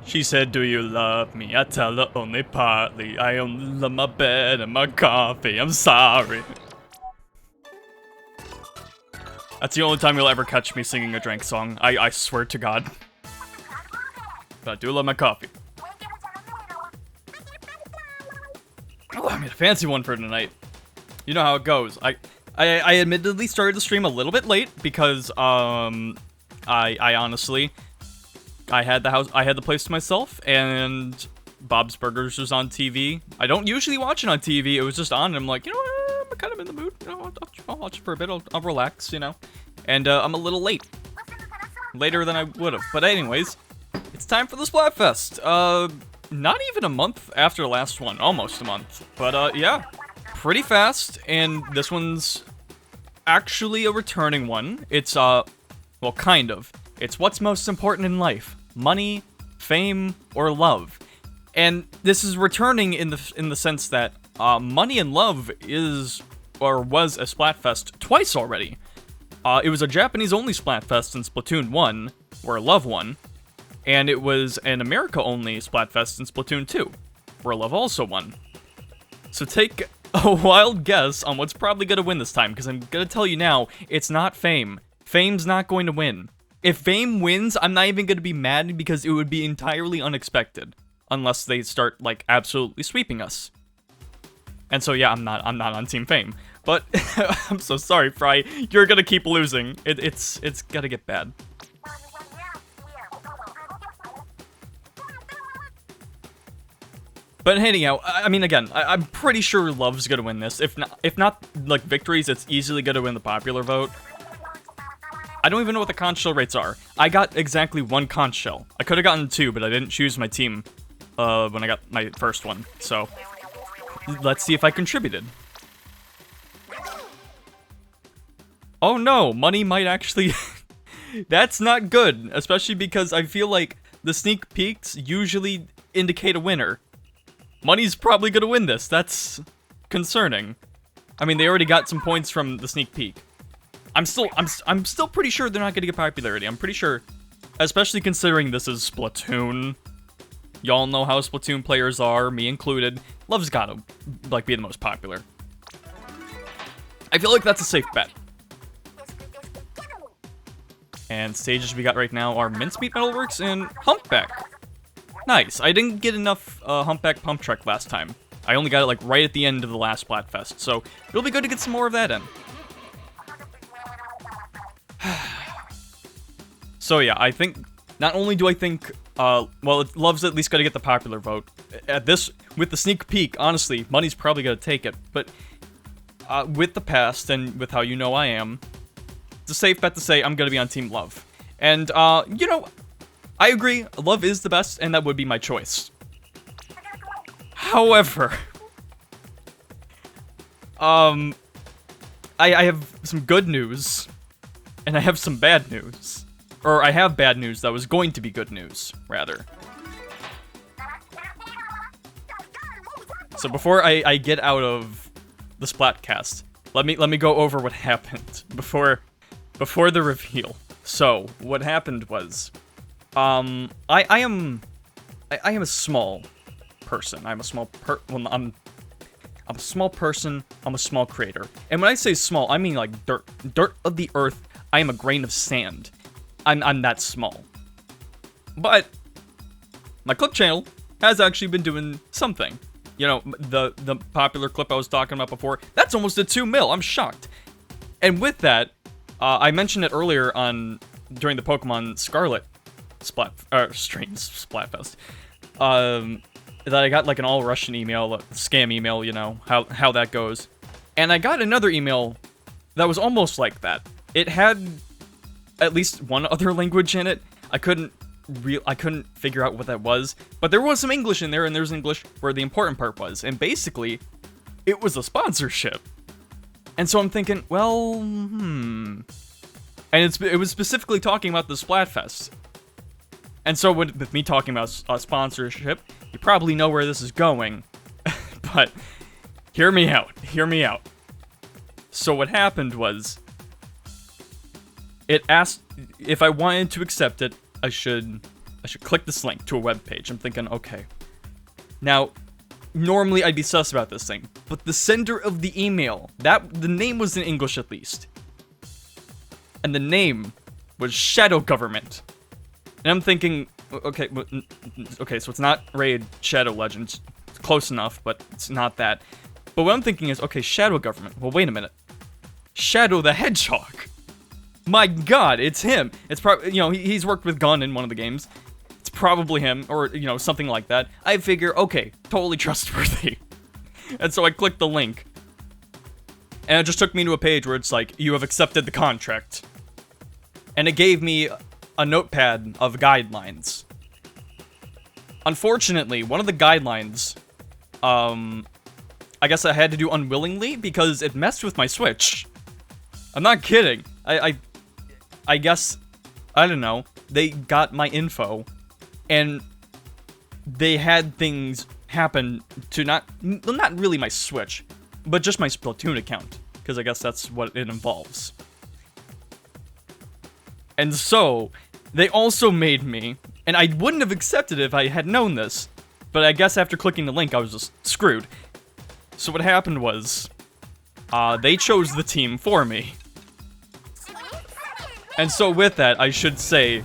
She said, do you love me? I tell her only partly. I only love my bed and my coffee. I'm sorry. That's the only time you'll ever catch me singing a Drank song. I swear to God. But I do love my coffee. Oh, I made a fancy one for tonight. You know how it goes. I admittedly started the stream a little bit late because I honestly I had the place to myself, and Bob's Burgers was on TV. I don't usually watch it on TV. It was just on, and I'm like, you know what, I'm kind of in the mood. You know, I'll watch it for a bit. I'll relax, you know. And I'm a little late. Later than I would have. But anyways, it's time for the Splatfest. Not even a month after the last one. Almost a month. But yeah, pretty fast. And this one's actually a returning one. It's, well, kind of. It's what's most important in life. Money, fame, or love. And this is returning in the sense that money and love is, or was, a Splatfest twice already. It was a Japanese-only Splatfest in Splatoon 1, where Love won, and it was an America-only Splatfest in Splatoon 2, where Love also won. So take a wild guess on what's probably gonna win this time, because I'm gonna tell you now, it's not Fame. Fame's not going to win. If Fame wins, I'm not even gonna be mad because it would be entirely unexpected, unless they start, like, absolutely sweeping us. And so yeah, I'm not on Team Fame. But I'm so sorry, Fry. You're gonna keep losing. It's gonna get bad. But anyhow, I mean, again, I'm pretty sure Love's gonna win this. If not, like, victories, it's easily gonna win the popular vote. I don't even know what the conch shell rates are. I got exactly 1 conch shell. I could have gotten 2, but I didn't choose my team when I got my first one. So let's see if I contributed. Oh no, money might actually... That's not good, especially because I feel like the sneak peeks usually indicate a winner. Money's probably gonna win this. That's concerning. I mean, they already got some points from the sneak peek. I'm still pretty sure they're not gonna get popularity. I'm pretty sure, especially considering this is Splatoon. Y'all know how Splatoon players are, me included. Love's gotta, like, be the most popular. I feel like that's a safe bet. And stages we got right now are Mincemeat Metalworks and Humpback. Nice. I didn't get enough Humpback Pump Trek last time. I only got it, like, right at the end of the last Splatfest, so it'll be good to get some more of that in. So yeah, I think, not only do I think, well, Love's at least gotta get the popular vote. At this, with the sneak peek, honestly, money's probably gonna take it, but with the past and with how you know I am, it's a safe bet to say I'm gonna be on Team Love. And, you know, I agree, Love is the best, and that would be my choice. However, I have some good news, and I have some bad news. Or I have bad news that was going to be good news, rather. So before I get out of the Splatcast, let me go over what happened before the reveal. So what happened was, I am a small person. I'm a small I'm a small person. I'm a small creator. And when I say small, I mean like dirt of the earth. I am a grain of sand. I'm that small. But my clip channel has actually been doing something. You know, the popular clip I was talking about before, that's almost at 2 mil. I'm shocked. And with that, I mentioned it earlier during the Pokemon Scarlet Splatfest. That I got like an all-Russian email, a scam email, you know, how that goes. And I got another email that was almost like that. It had at least one other language in it. I couldn't figure out what that was, but there was some English in there, and there's English where the important part was. And basically, it was a sponsorship. And so I'm thinking, well, And it was specifically talking about the Splatfest. And so with me talking about sponsorship, you probably know where this is going. But hear me out. So what happened was, it asked if I wanted to accept it, I should I should click this link to a web page. I'm thinking, okay. Now, normally I'd be sus about this thing, but the sender of the email, the name was in English at least. And the name was Shadow Government. And I'm thinking, okay, so it's not Raid Shadow Legends. It's close enough, but it's not that. But what I'm thinking is, okay, Shadow Government. Well, wait a minute. Shadow the Hedgehog. My god, it's him. It's probably, you know, he's worked with Gun in one of the games. It's probably him, or, you know, something like that. I figure, okay, totally trustworthy. And so I clicked the link. And it just took me to a page where it's like, you have accepted the contract. And it gave me a notepad of guidelines. Unfortunately, one of the guidelines, I guess I had to do unwillingly because it messed with my Switch. I'm not kidding. I guess, I don't know, they got my info, and they had things happen to not really my Switch, but just my Splatoon account, because I guess that's what it involves. And so, they also made me, and I wouldn't have accepted it if I had known this, but I guess after clicking the link, I was just screwed. So what happened was, they chose the team for me. And so with that, I should say,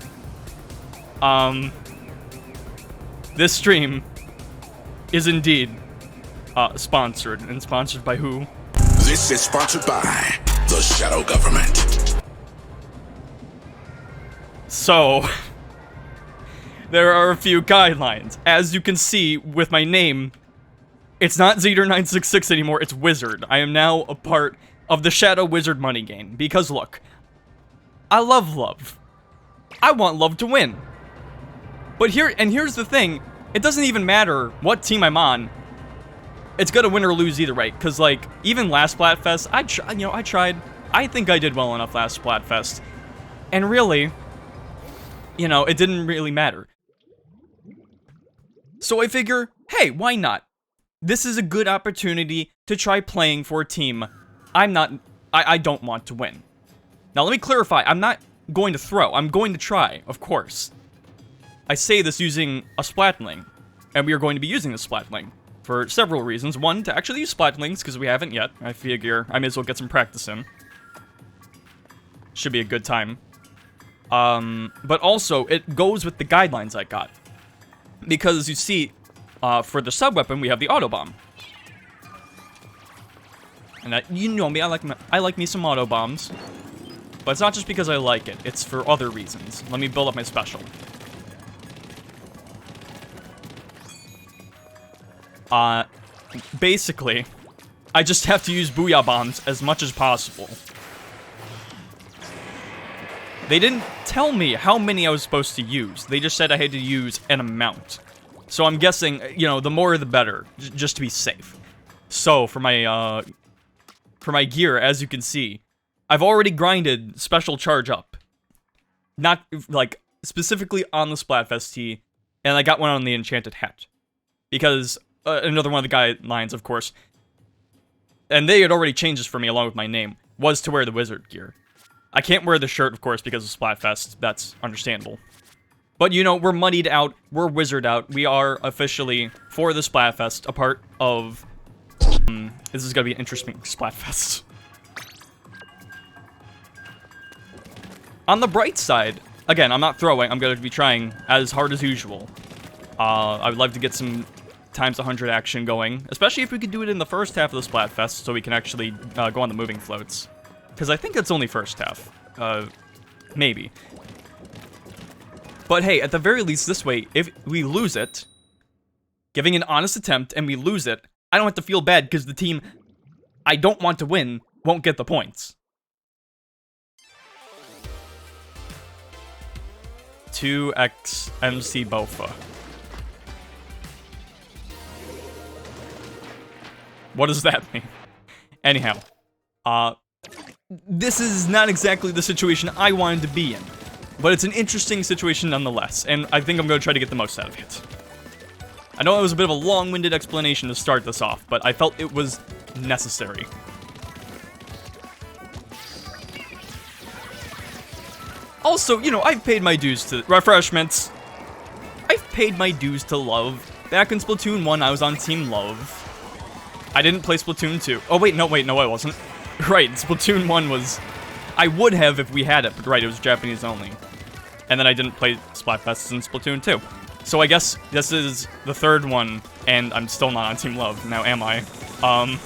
this stream is indeed, sponsored. And sponsored by who? This is sponsored by the Shadow Government. So, there are a few guidelines. As you can see with my name, it's not Zeter966 anymore, it's Wizard. I am now a part of the Shadow Wizard money game. Because look, I love love. I want love to win. But here's the thing, it doesn't even matter what team I'm on. It's gonna win or lose either way, because like, even last Splatfest, I tried. I think I did well enough last Splatfest. And really, you know, it didn't really matter. So I figure, hey, why not? This is a good opportunity to try playing for a team I don't want to win. Now let me clarify, I'm not going to throw, I'm going to try, of course. I say this using a Splatling, and we are going to be using the Splatling for several reasons. One, to actually use Splatlings, because we haven't yet. I figure I may as well get some practice in. Should be a good time. But also, it goes with the guidelines I got. Because, you see, for the sub-weapon, we have the Autobomb. And you know me, I like me some Autobombs. But it's not just because I like it, it's for other reasons. Let me build up my special. Basically, I just have to use Booyah Bombs as much as possible. They didn't tell me how many I was supposed to use. They just said I had to use an amount. So I'm guessing, you know, the more the better, just to be safe. So, for my gear, as you can see, I've already grinded Special Charge up. Not, like, specifically on the Splatfest tee, and I got one on the Enchanted Hat. Because, another one of the guidelines, of course, and they had already changed this for me along with my name, was to wear the Wizard gear. I can't wear the shirt, of course, because of Splatfest. That's understandable. But, you know, we're muddied out, we're Wizard out, we are officially, for the Splatfest, a part of... this is gonna be an interesting Splatfest. On the bright side, again, I'm not throwing, I'm gonna be trying as hard as usual. I would love to get some times 100 action going, especially if we could do it in the first half of the Splatfest, so we can actually go on the moving floats. Because I think it's only first half. Maybe. But hey, at the very least this way, if we lose it, giving an honest attempt, and we lose it, I don't have to feel bad because the team I don't want to win won't get the points. 2x MC Bofa. What does that mean? Anyhow, this is not exactly the situation I wanted to be in, but it's an interesting situation nonetheless, and I think I'm going to try to get the most out of it. I know it was a bit of a long-winded explanation to start this off, but I felt it was necessary. Also, you know, I've paid my dues to refreshments. paid my dues to Love. Back in Splatoon 1, I was on Team Love. I didn't play Splatoon 2. Oh, wait, no, I wasn't. Right, Splatoon 1 was... I would have if we had it, but right, it was Japanese only. And then I didn't play Splatfest in Splatoon 2. So I guess this is the third one, and I'm still not on Team Love. Now, am I? I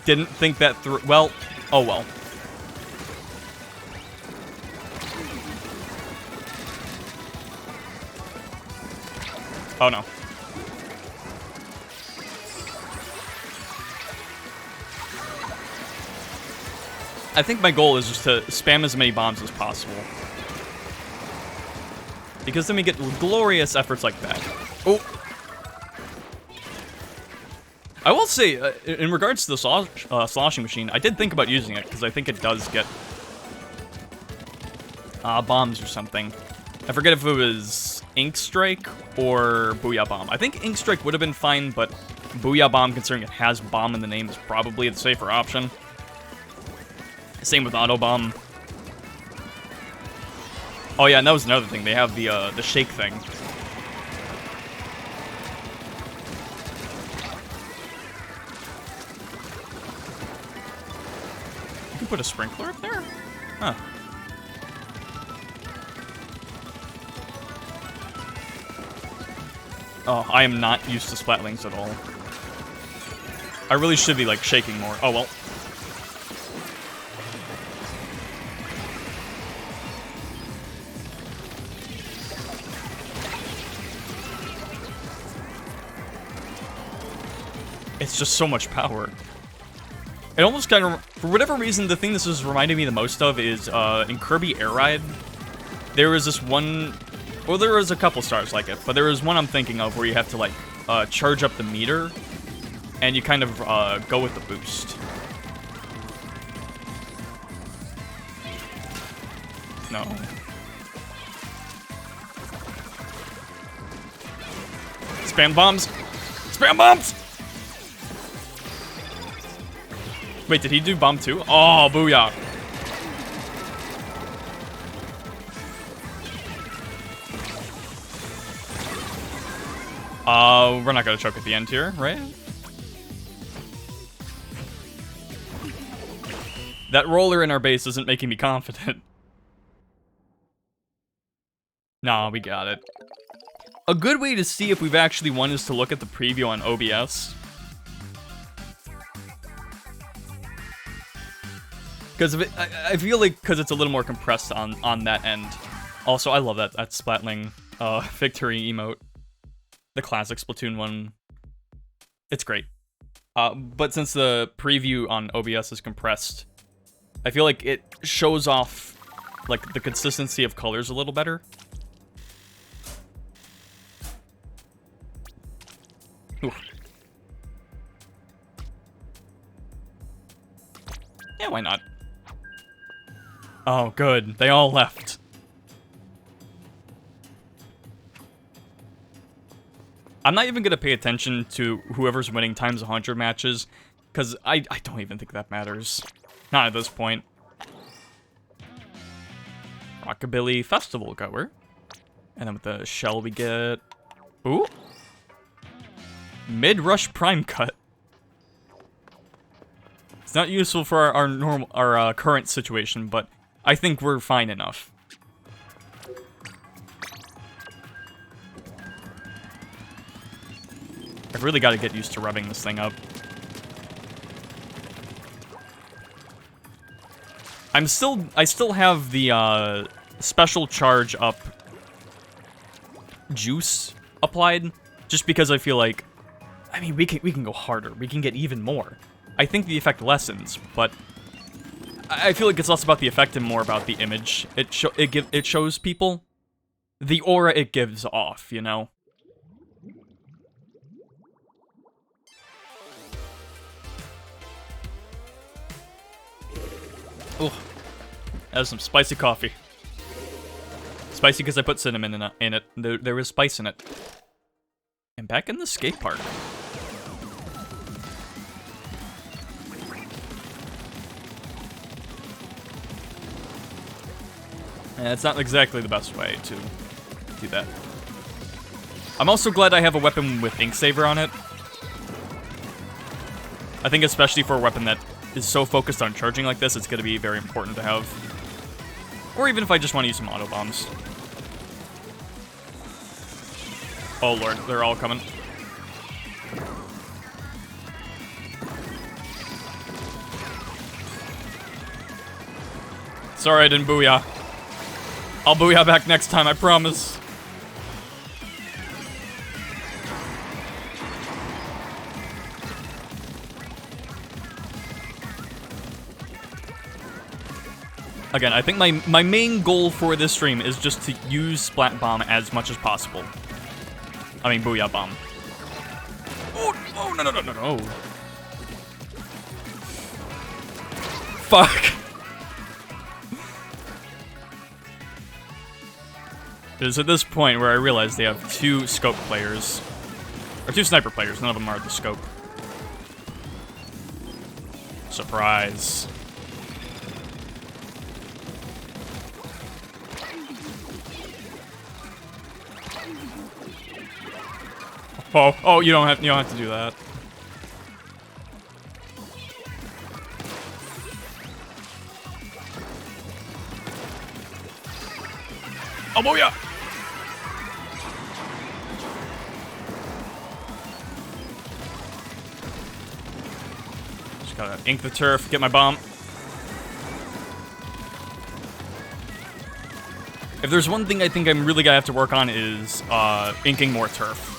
didn't think that through. Well, oh well. Oh no. I think my goal is just to spam as many bombs as possible. Because then we get glorious efforts like that. Oh! I will say, in regards to the sloshing machine, I did think about using it, because I think it does get bombs or something. I forget if it was Ink Strike or Booyah Bomb. I think Ink Strike would have been fine, but Booyah Bomb, considering it has bomb in the name, is probably the safer option. Same with Auto Bomb. Oh yeah, and that was another thing. They have the shake thing. You can put a sprinkler up there? Huh. Oh, I am not used to Splatlings at all. I really should be, like, shaking more. Oh, well. It's just so much power. It almost kind of, for whatever reason, the thing this is reminding me the most of is, in Kirby Air Ride, there was this one, well, there was a couple stars like it, but there was one I'm thinking of where you have to, like, charge up the meter, and you kind of, go with the boost. No. Spam bombs! Spam bombs! Wait, did he do bomb too? Oh, booyah. We're not gonna choke at the end here, right? That roller in our base isn't making me confident. Nah, we got it. A good way to see if we've actually won is to look at the preview on OBS. Because I feel like because it's a little more compressed on that end. Also, I love that Splatling victory emote, the classic Splatoon one. It's great. But since the preview on OBS is compressed, I feel like it shows off like the consistency of colors a little better. Ooh. Yeah, why not? Oh, good. They all left. I'm not even gonna pay attention to whoever's winning times 100 matches, because I don't even think that matters. Not at this point. Rockabilly Festival Goer. And then with the shell we get... Ooh! Mid-rush prime cut. It's not useful for our current situation, but I think we're fine enough. I've really got to get used to revving this thing up. I still have the special charge up juice applied, just because I feel like, I mean, we can go harder. We can get even more. I think the effect lessens, but I feel like it's less about the effect and more about the image. It shows people the aura it gives off, you know. Oh, that was some spicy coffee. Spicy because I put cinnamon in it. There is spice in it. And back in the skate park. And it's not exactly the best way to do that. I'm also glad I have a weapon with Ink Saver on it. I think especially for a weapon that is so focused on charging like this, it's going to be very important to have. Or even if I just want to use some auto bombs. Oh lord, they're all coming. Sorry I didn't booyah. I'll booyah back next time, I promise. Again, I think my main goal for this stream is just to use Splat Bomb as much as possible. I mean, Booyah Bomb. Oh, no. Fuck. It is at this point where I realize they have 2 scope players. Or 2 sniper players, none of them are the scope. Surprise. Oh, you don't have to do that. Oh, booyah! Just gotta ink the turf, get my bomb. If there's one thing I think I'm really gonna have to work on is inking more turf.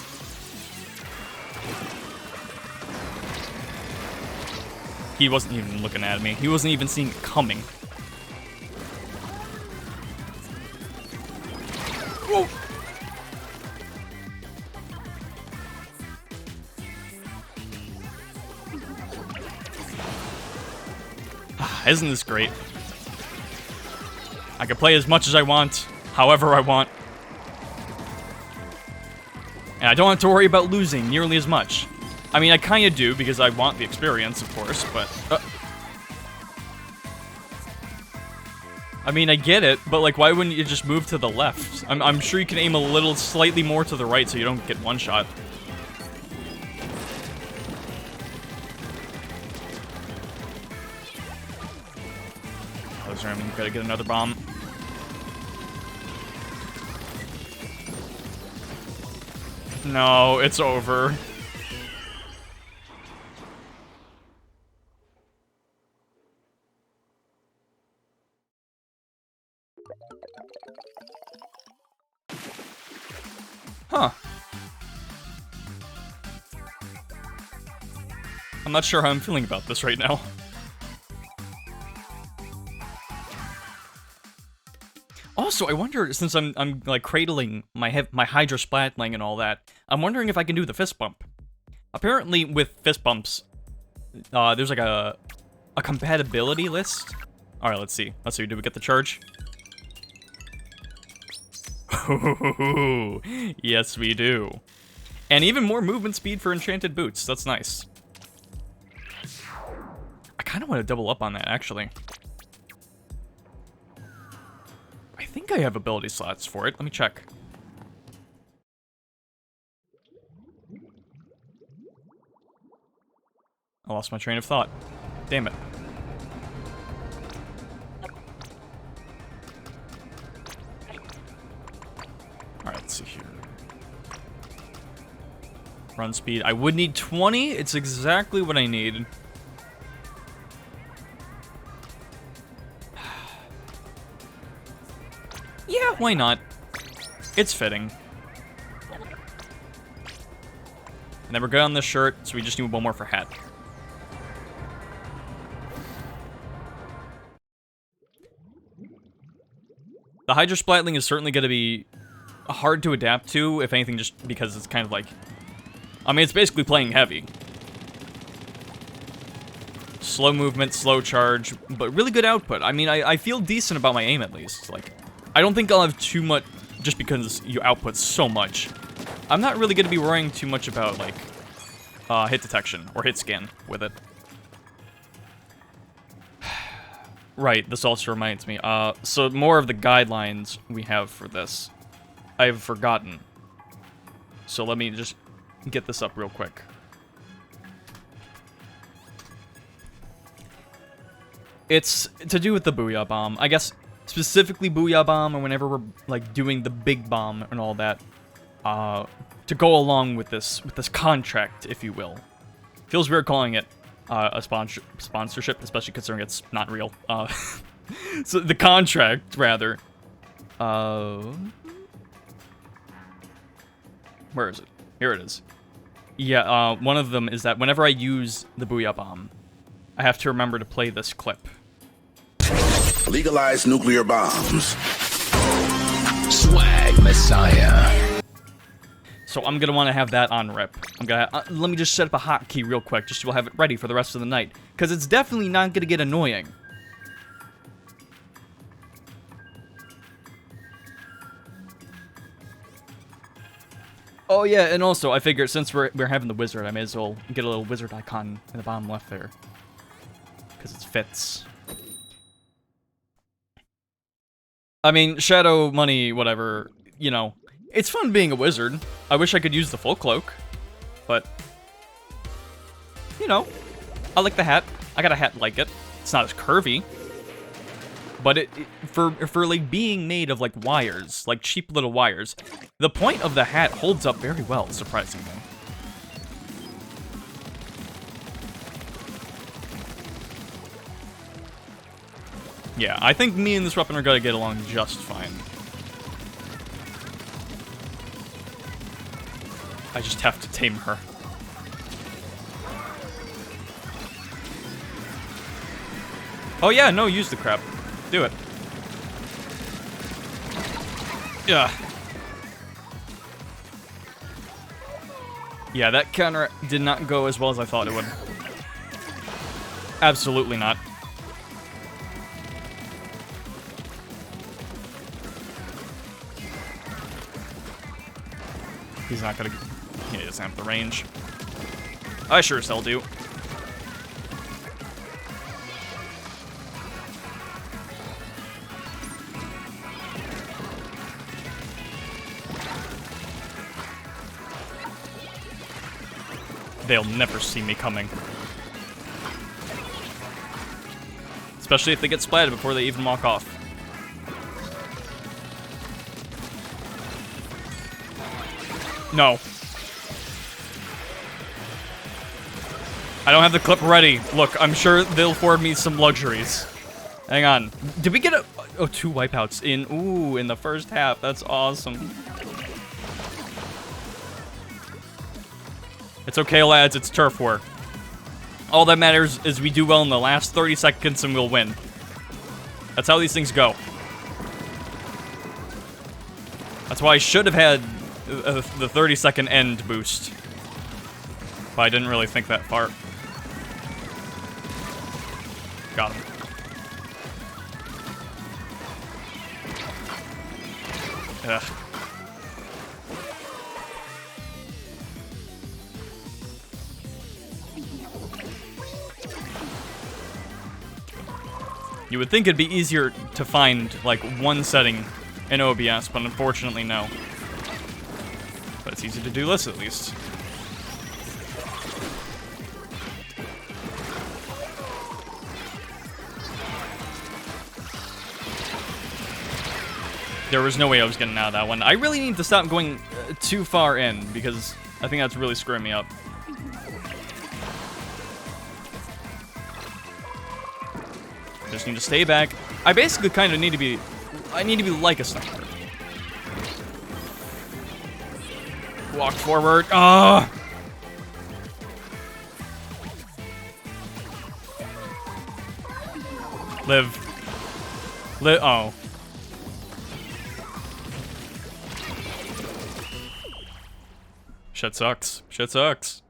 He wasn't even looking at me. He wasn't even seeing it coming. Whoa! Isn't this great? I can play as much as I want, however I want. And I don't have to worry about losing nearly as much. I mean, I kinda do, because I want the experience, of course, but... I mean, I get it, but, like, why wouldn't you just move to the left? I'm sure you can aim a little slightly more to the right so you don't get one shot. Oh, sorry, I'm gonna get another bomb. No, it's over. Huh. I'm not sure how I'm feeling about this right now. Also, I wonder, since I'm like cradling my Hydra Splatling and all that, I'm wondering if I can do the fist bump. Apparently, with fist bumps, there's like a compatibility list. All right, let's see. Do we get the charge? Yes, we do. And even more movement speed for enchanted boots. That's nice. I kind of want to double up on that, actually. I think I have ability slots for it. Let me check. I lost my train of thought. Damn it. Alright, let's see here. Run speed. I would need 20. It's exactly what I need. Yeah, why not? It's fitting. And then we're good on this shirt, so we just need one more for hat. The Hydra Splatling is certainly going to be hard to adapt to, if anything, just because it's kind of like... I mean, it's basically playing heavy. Slow movement, slow charge, but really good output. I mean, I feel decent about my aim, at least. Like, I don't think I'll have too much, just because you output so much. I'm not really going to be worrying too much about, like, hit detection or hit scan with it. Right, this also reminds me. So more of the guidelines we have for this. I've forgotten. So let me just get this up real quick. It's to do with the Booyah Bomb. I guess specifically Booyah Bomb, or whenever we're like doing the big bomb and all that, to go along with this contract, if you will. Feels weird calling it a sponsorship, especially considering it's not real. So the contract, rather. Where is it? Here it is. Yeah, one of them is that whenever I use the Booyah Bomb, I have to remember to play this clip. Legalize nuclear bombs. Swag Messiah. So I'm gonna want to have that on rip. I'm gonna let me just set up a hotkey real quick, just so we'll have it ready for the rest of the night, because it's definitely not gonna get annoying. Oh yeah, and also I figured since we're having the wizard, I may as well get a little wizard icon in the bottom left there, because it fits. I mean, shadow money, whatever. You know, it's fun being a wizard. I wish I could use the full cloak, but you know, I like the hat. I got a hat like it. It's not as curvy, but for like being made of like wires, like cheap little wires, the point of the hat holds up very well, surprisingly. Yeah, I think me and this weapon are gonna get along just fine. I just have to tame her. Oh yeah, no, use the crap. Do it. Yeah. Yeah, that counter did not go as well as I thought it would. Absolutely not. He's not gonna... He doesn't have the range. I sure as hell do. They'll never see me coming. Especially if they get splatted before they even walk off. No. I don't have the clip ready. Look, I'm sure they'll afford me some luxuries. Hang on. Did we get a... Oh, 2 wipeouts in... Ooh, in the first half. That's awesome. It's okay, lads. It's turf war. All that matters is we do well in the last 30 seconds and we'll win. That's how these things go. That's why I should have had the 30-second end boost. But I didn't really think that far. Got him. Ugh. You would think it'd be easier to find, like, one setting in OBS, but unfortunately, no. But it's easy to do this, at least. There was no way I was getting out of that one. I really need to stop going too far in, because I think that's really screwing me up. Just need to stay back. I basically kind of need to be... I need to be like a sniper. Walk forward. Ah! Live. Live. Oh. Shit sucks. Shit sucks.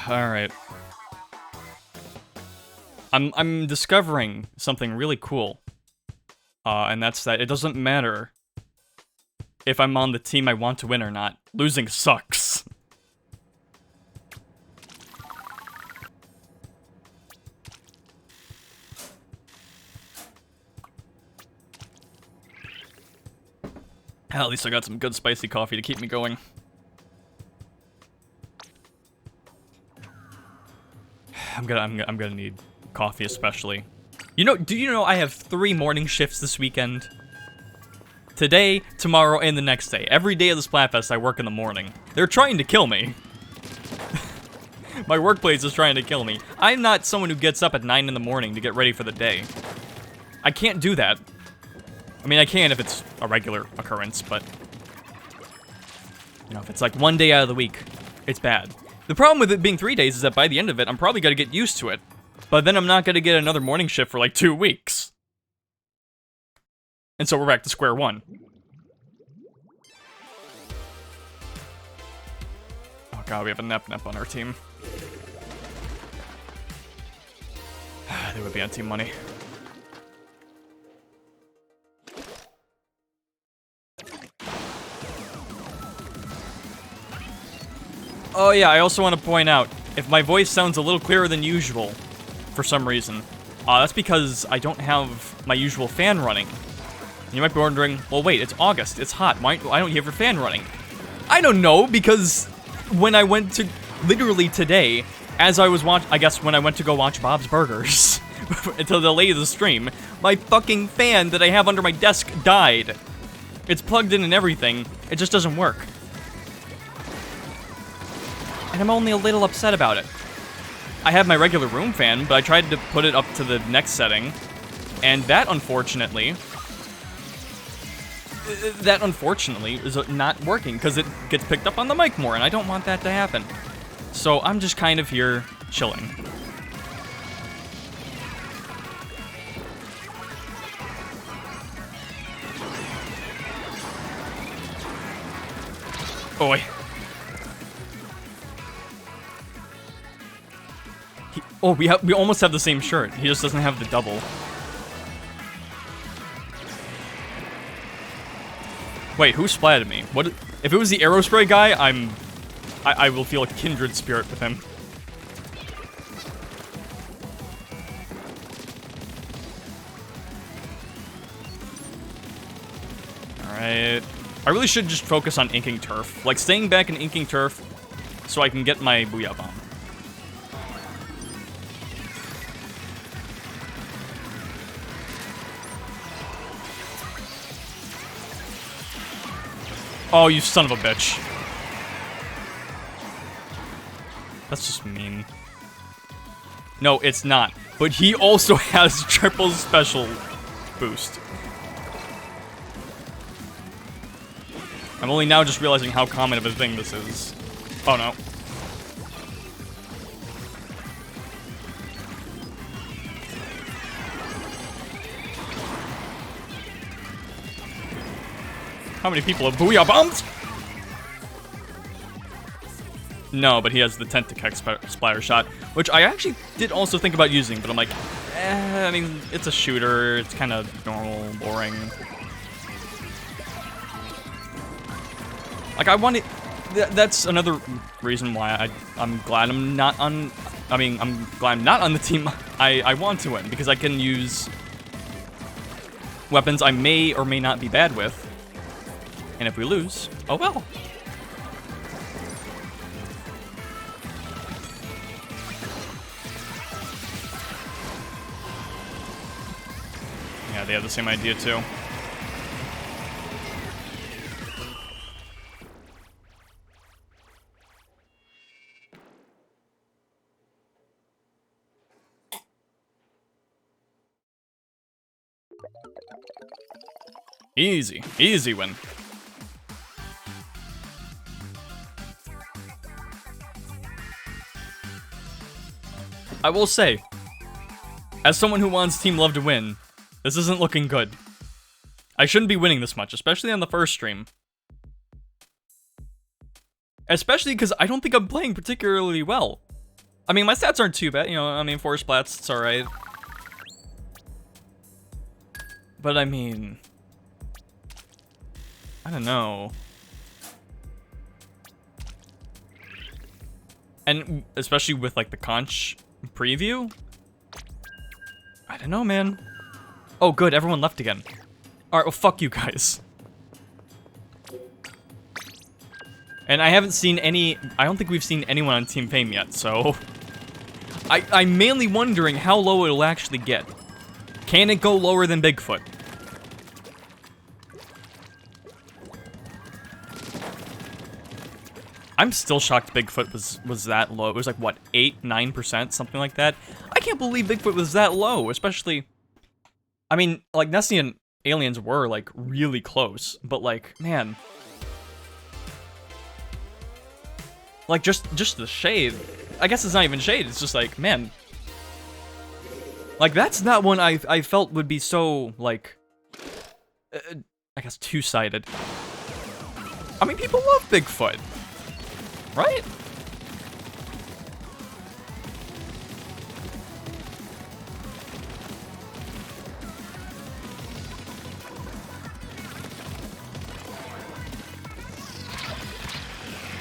All right. I'm discovering something really cool And that's that it doesn't matter if I'm on the team I want to win or not. Losing sucks. At least I got some good spicy coffee to keep me going. I'm gonna need coffee especially. You know, do you know I have 3 morning shifts this weekend? Today, tomorrow, and the next day. Every day of the Splatfest, I work in the morning. They're trying to kill me. My workplace is trying to kill me. I'm not someone who gets up at 9 in the morning to get ready for the day. I can't do that. I mean, I can if it's a regular occurrence, but... You know, if it's like 1 day out of the week, it's bad. The problem with it being 3 days is that by the end of it, I'm probably gonna get used to it. But then I'm not gonna get another morning shift for like 2 weeks. And so we're back to square one. Oh god, we have a Nep on our team. They would be on team money. Oh yeah, I also want to point out, if my voice sounds a little clearer than usual, for some reason, that's because I don't have my usual fan running. You might be wondering, well wait, it's August, it's hot, why don't you have your fan running? I don't know, because when I went to, literally today, as I was I guess when I went to go watch Bob's Burgers, until the late of the stream, my fucking fan that I have under my desk died. It's plugged in and everything, it just doesn't work. And I'm only a little upset about it. I have my regular room fan, but I tried to put it up to the next setting, and that unfortunately is not working, because it gets picked up on the mic more, and I don't want that to happen. So I'm just kind of here, chilling. Boy. We almost have the same shirt. He just doesn't have the double. Wait, who splatted me? What if it was the Aerospray guy? I will feel a kindred spirit with him. Alright. I really should just focus on inking turf. Like, staying back and inking turf so I can get my Booyah Bomb. Oh, you son of a bitch. That's just mean. No, it's not. But he also has triple special boost. I'm only now just realizing how common of a thing this is. Oh no. How many people have Booyah Bombs? No, but he has the Tentacux splatter shot, which I actually did also think about using, but I'm like, I mean, it's a shooter, it's kind of normal, boring. Like, I want it, that's another reason why I'm glad I'm not on, I'm glad I'm not on the team I want to win, because I can use weapons I may or may not be bad with. And if we lose, oh well. Yeah, they have the same idea too. Easy, easy win. I will say, as someone who wants Team Love to win, this isn't looking good. I shouldn't be winning this much, especially on the first stream. Especially because I don't think I'm playing particularly well. I mean, my stats aren't too bad, you know, I mean, 4 splats, it's alright. But I mean, I don't know. And especially with like the conch preview, I don't know, man. Oh, good, everyone left again. All right, well, fuck you guys. And I haven't seen any. I don't think we've seen anyone on Team Fame yet, so I'm mainly wondering how low it'll actually get. Can it go lower than Bigfoot? I'm still shocked Bigfoot was that low. It was like, what, 8, 9%? Something like that? I can't believe Bigfoot was that low, especially... I mean, like, Nessie and Aliens were, like, really close, but, like, man... Like, just the shade. I guess it's not even shade, it's just like, man... Like, that's not one I felt would be so, like... I guess two-sided. I mean, people love Bigfoot. Right?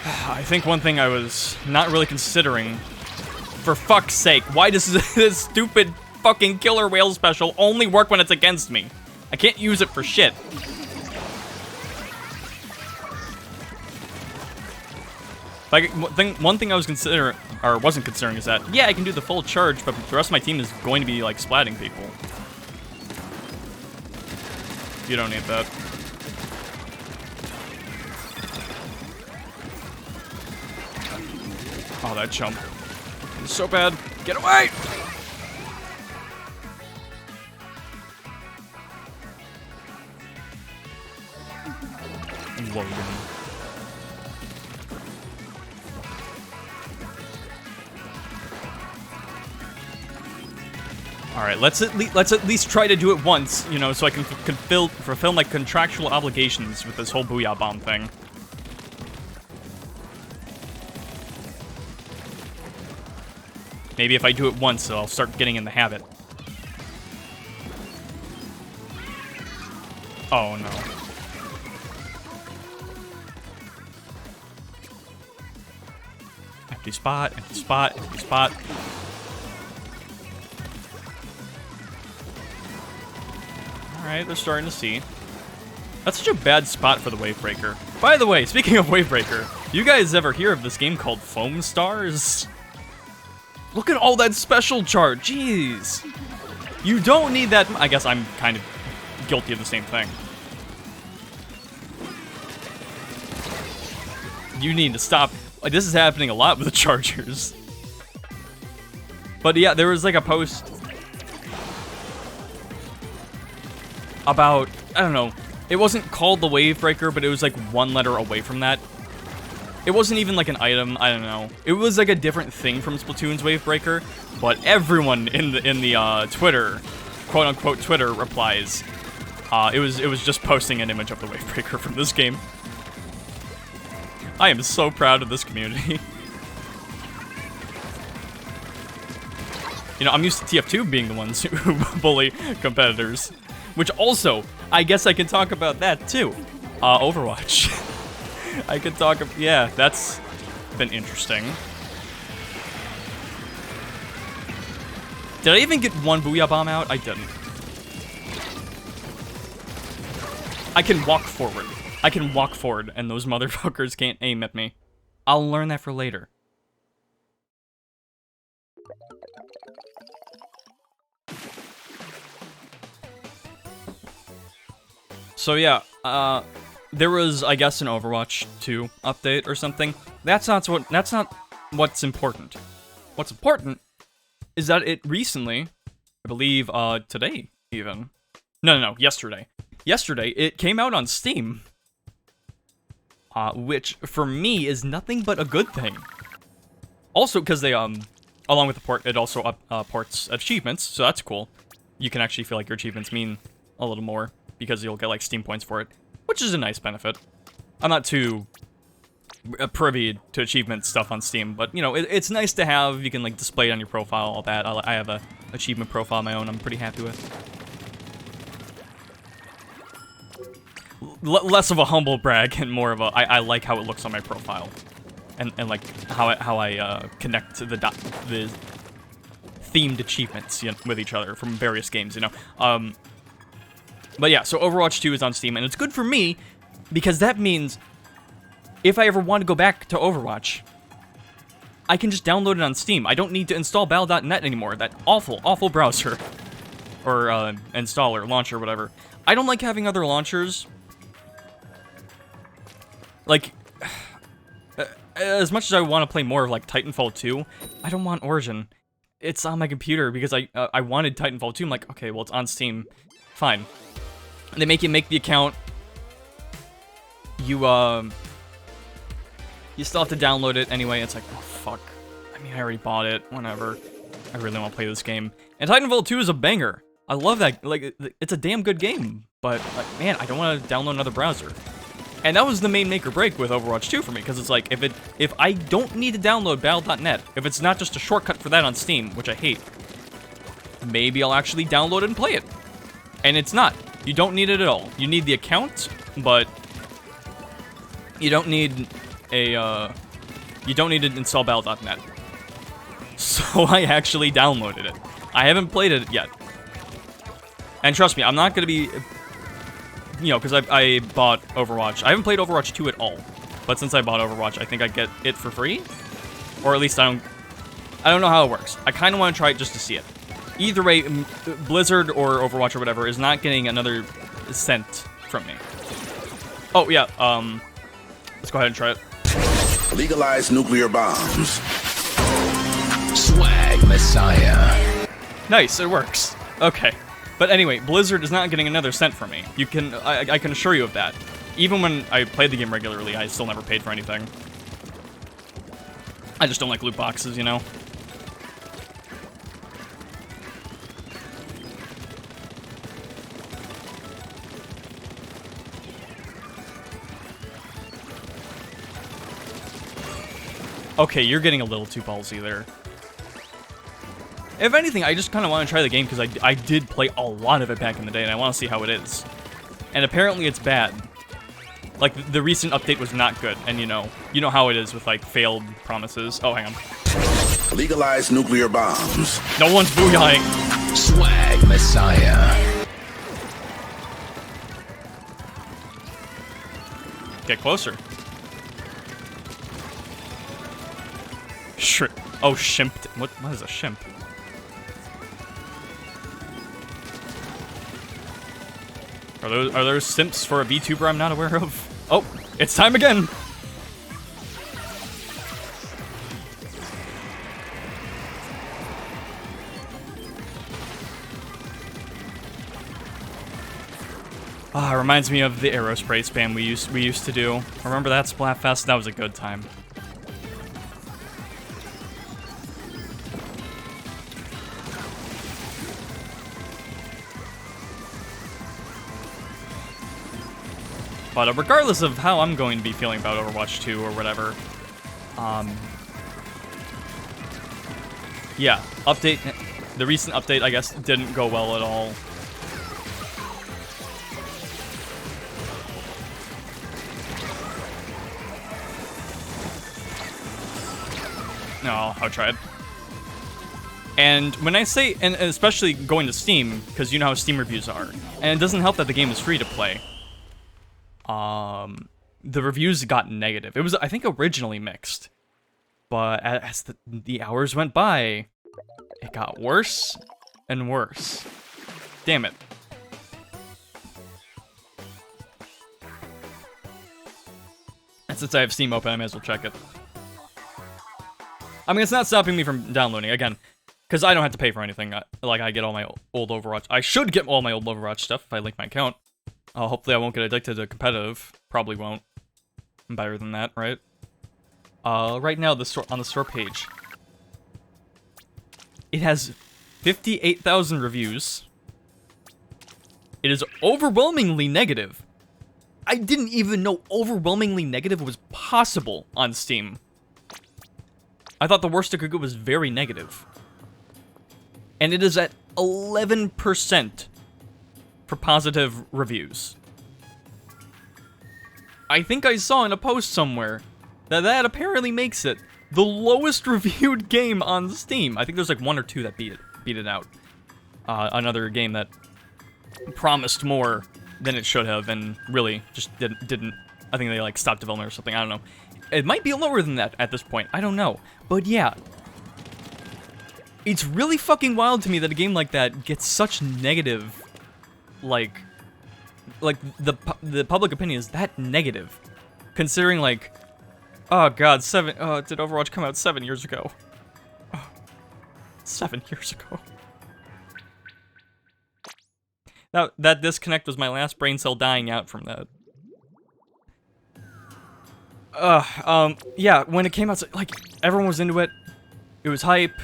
I think one thing I was not really considering, for fuck's sake, why does this stupid fucking killer whale special only work when it's against me? I can't use it for shit. Like, one thing I was wasn't considering is that, yeah, I can do the full charge, but the rest of my team is going to be, like, splatting people. You don't need that. Oh, that jump. It's so bad. Get away! Logan. Alright, let's at least try to do it once, you know, so I can fulfill my contractual obligations with this whole Booyah Bomb thing. Maybe if I do it once, I'll start getting in the habit. Oh, no. Empty spot, empty spot, empty spot. Alright, they're starting to see. That's such a bad spot for the Wavebreaker. By the way, speaking of Wavebreaker, you guys ever hear of this game called Foam Stars? Look at all that special chart, jeez! You don't need that. I guess I'm kind of guilty of the same thing. You need to stop. Like, this is happening a lot with the Chargers. But yeah, there was like a post about, I don't know, it wasn't called the Wavebreaker, but it was like one letter away from that. It wasn't even like an item, I don't know. It was like a different thing from Splatoon's Wavebreaker, but everyone in the Twitter, quote unquote Twitter replies, it was just posting an image of the Wavebreaker from this game. I am so proud of this community. You know, I'm used to TF2 being the ones who bully competitors. Which also, I guess I can talk about that too. Overwatch. I could talk, yeah, that's been interesting. Did I even get one Booyah Bomb out? I didn't. I can walk forward. I can walk forward, and those motherfuckers can't aim at me. I'll learn that for later. So yeah, there was, I guess, an Overwatch 2 update or something. That's not what's important. What's important is that it recently, I believe, today even. No, yesterday. Yesterday, it came out on Steam. Which, for me, is nothing but a good thing. Also, because they, along with the port, it also ports achievements, so that's cool. You can actually feel like your achievements mean a little more, because you'll get, like, Steam points for it, which is a nice benefit. I'm not too privy to achievement stuff on Steam, but, you know, it's nice to have. You can, like, display it on your profile, all that. I have a achievement profile of my own I'm pretty happy with. less of a humble brag and more of a I like how it looks on my profile, and like how I connect to the themed achievements, you know, with each other from various games, you know. But yeah, so Overwatch 2 is on Steam, and it's good for me because that means if I ever want to go back to Overwatch, I can just download it on Steam. I don't need to install battle.net anymore. That awful browser or installer, launcher, whatever. I don't like having other launchers. Like, as much as I want to play more of like Titanfall 2, I don't want Origin. It's on my computer because I wanted Titanfall 2. I'm like, okay, well, it's on Steam. Fine. And they make you make the account. You still have to download it anyway. It's like, oh, fuck. I mean, I already bought it. Whatever. I really want to play this game. And Titanfall 2 is a banger. I love that. Like, it's a damn good game. But, like, man, I don't want to download another browser. And that was the main make or break with Overwatch 2 for me, because it's like, if I don't need to download battle.net, if it's not just a shortcut for that on Steam, which I hate, maybe I'll actually download it and play it. And it's not. You don't need it at all. You need the account, but you don't need you don't need to install battle.net. So I actually downloaded it. I haven't played it yet. And trust me, I'm not gonna be, you know, because I bought Overwatch. I haven't played Overwatch 2 at all. But since I bought Overwatch, I think I get it for free? Or at least I don't know how it works. I kind of want to try it just to see it. Either way, Blizzard or Overwatch or whatever is not getting another cent from me. Oh, yeah, let's go ahead and try it. Legalize nuclear bombs. Swag Messiah. Nice, it works. Okay. But anyway, Blizzard is not getting another cent from me. I can assure you of that. Even when I played the game regularly, I still never paid for anything. I just don't like loot boxes, you know? Okay, you're getting a little too ballsy there. If anything, I just kind of want to try the game because I did play a lot of it back in the day, and I want to see how it is. And apparently it's bad. Like, the recent update was not good, and you know how it is with, like, failed promises. Oh, hang on. Legalize nuclear bombs. No one's booyahing. Swag Messiah. Get closer. Shrimp. Oh, shimped. What is a shimp? Are those simps for a VTuber I'm not aware of? Oh, it's time again! Ah, reminds me of the aerospray spam we used to do. Remember that Splatfest? That was a good time. But regardless of how I'm going to be feeling about Overwatch 2 or whatever, yeah, the recent update, I guess, didn't go well at all. No, I'll try it. And when I say, and especially going to Steam, because you know how Steam reviews are, and it doesn't help that the game is free to play. The reviews got negative. It was, I think, originally mixed. But as the hours went by, it got worse and worse. Damn it. And since I have Steam open, I may as well check it. I mean, it's not stopping me from downloading, again, because I don't have to pay for anything. Like, I get all my old Overwatch. I should get all my old Overwatch stuff if I link my account. Hopefully I won't get addicted to competitive. Probably won't. I'm better than that, right? Right now, on the store page, it has 58,000 reviews. It is overwhelmingly negative. I didn't even know overwhelmingly negative was possible on Steam. I thought the worst it could go was very negative. And it is at 11% for positive reviews. I think I saw in a post somewhere that apparently makes it the lowest reviewed game on Steam. I think there's like 1 or 2 that beat it out. Another game that promised more than it should have and really just didn't. I think they like stopped development or something. I don't know. It might be lower than that at this point. I don't know. But yeah. It's really fucking wild to me that a game like that gets such negative, like the public opinion is that negative, considering like, oh god, did Overwatch come out 7 years ago? Oh, 7 years ago. That disconnect was my last brain cell dying out from that. Yeah, when it came out, like, everyone was into it. It was hype.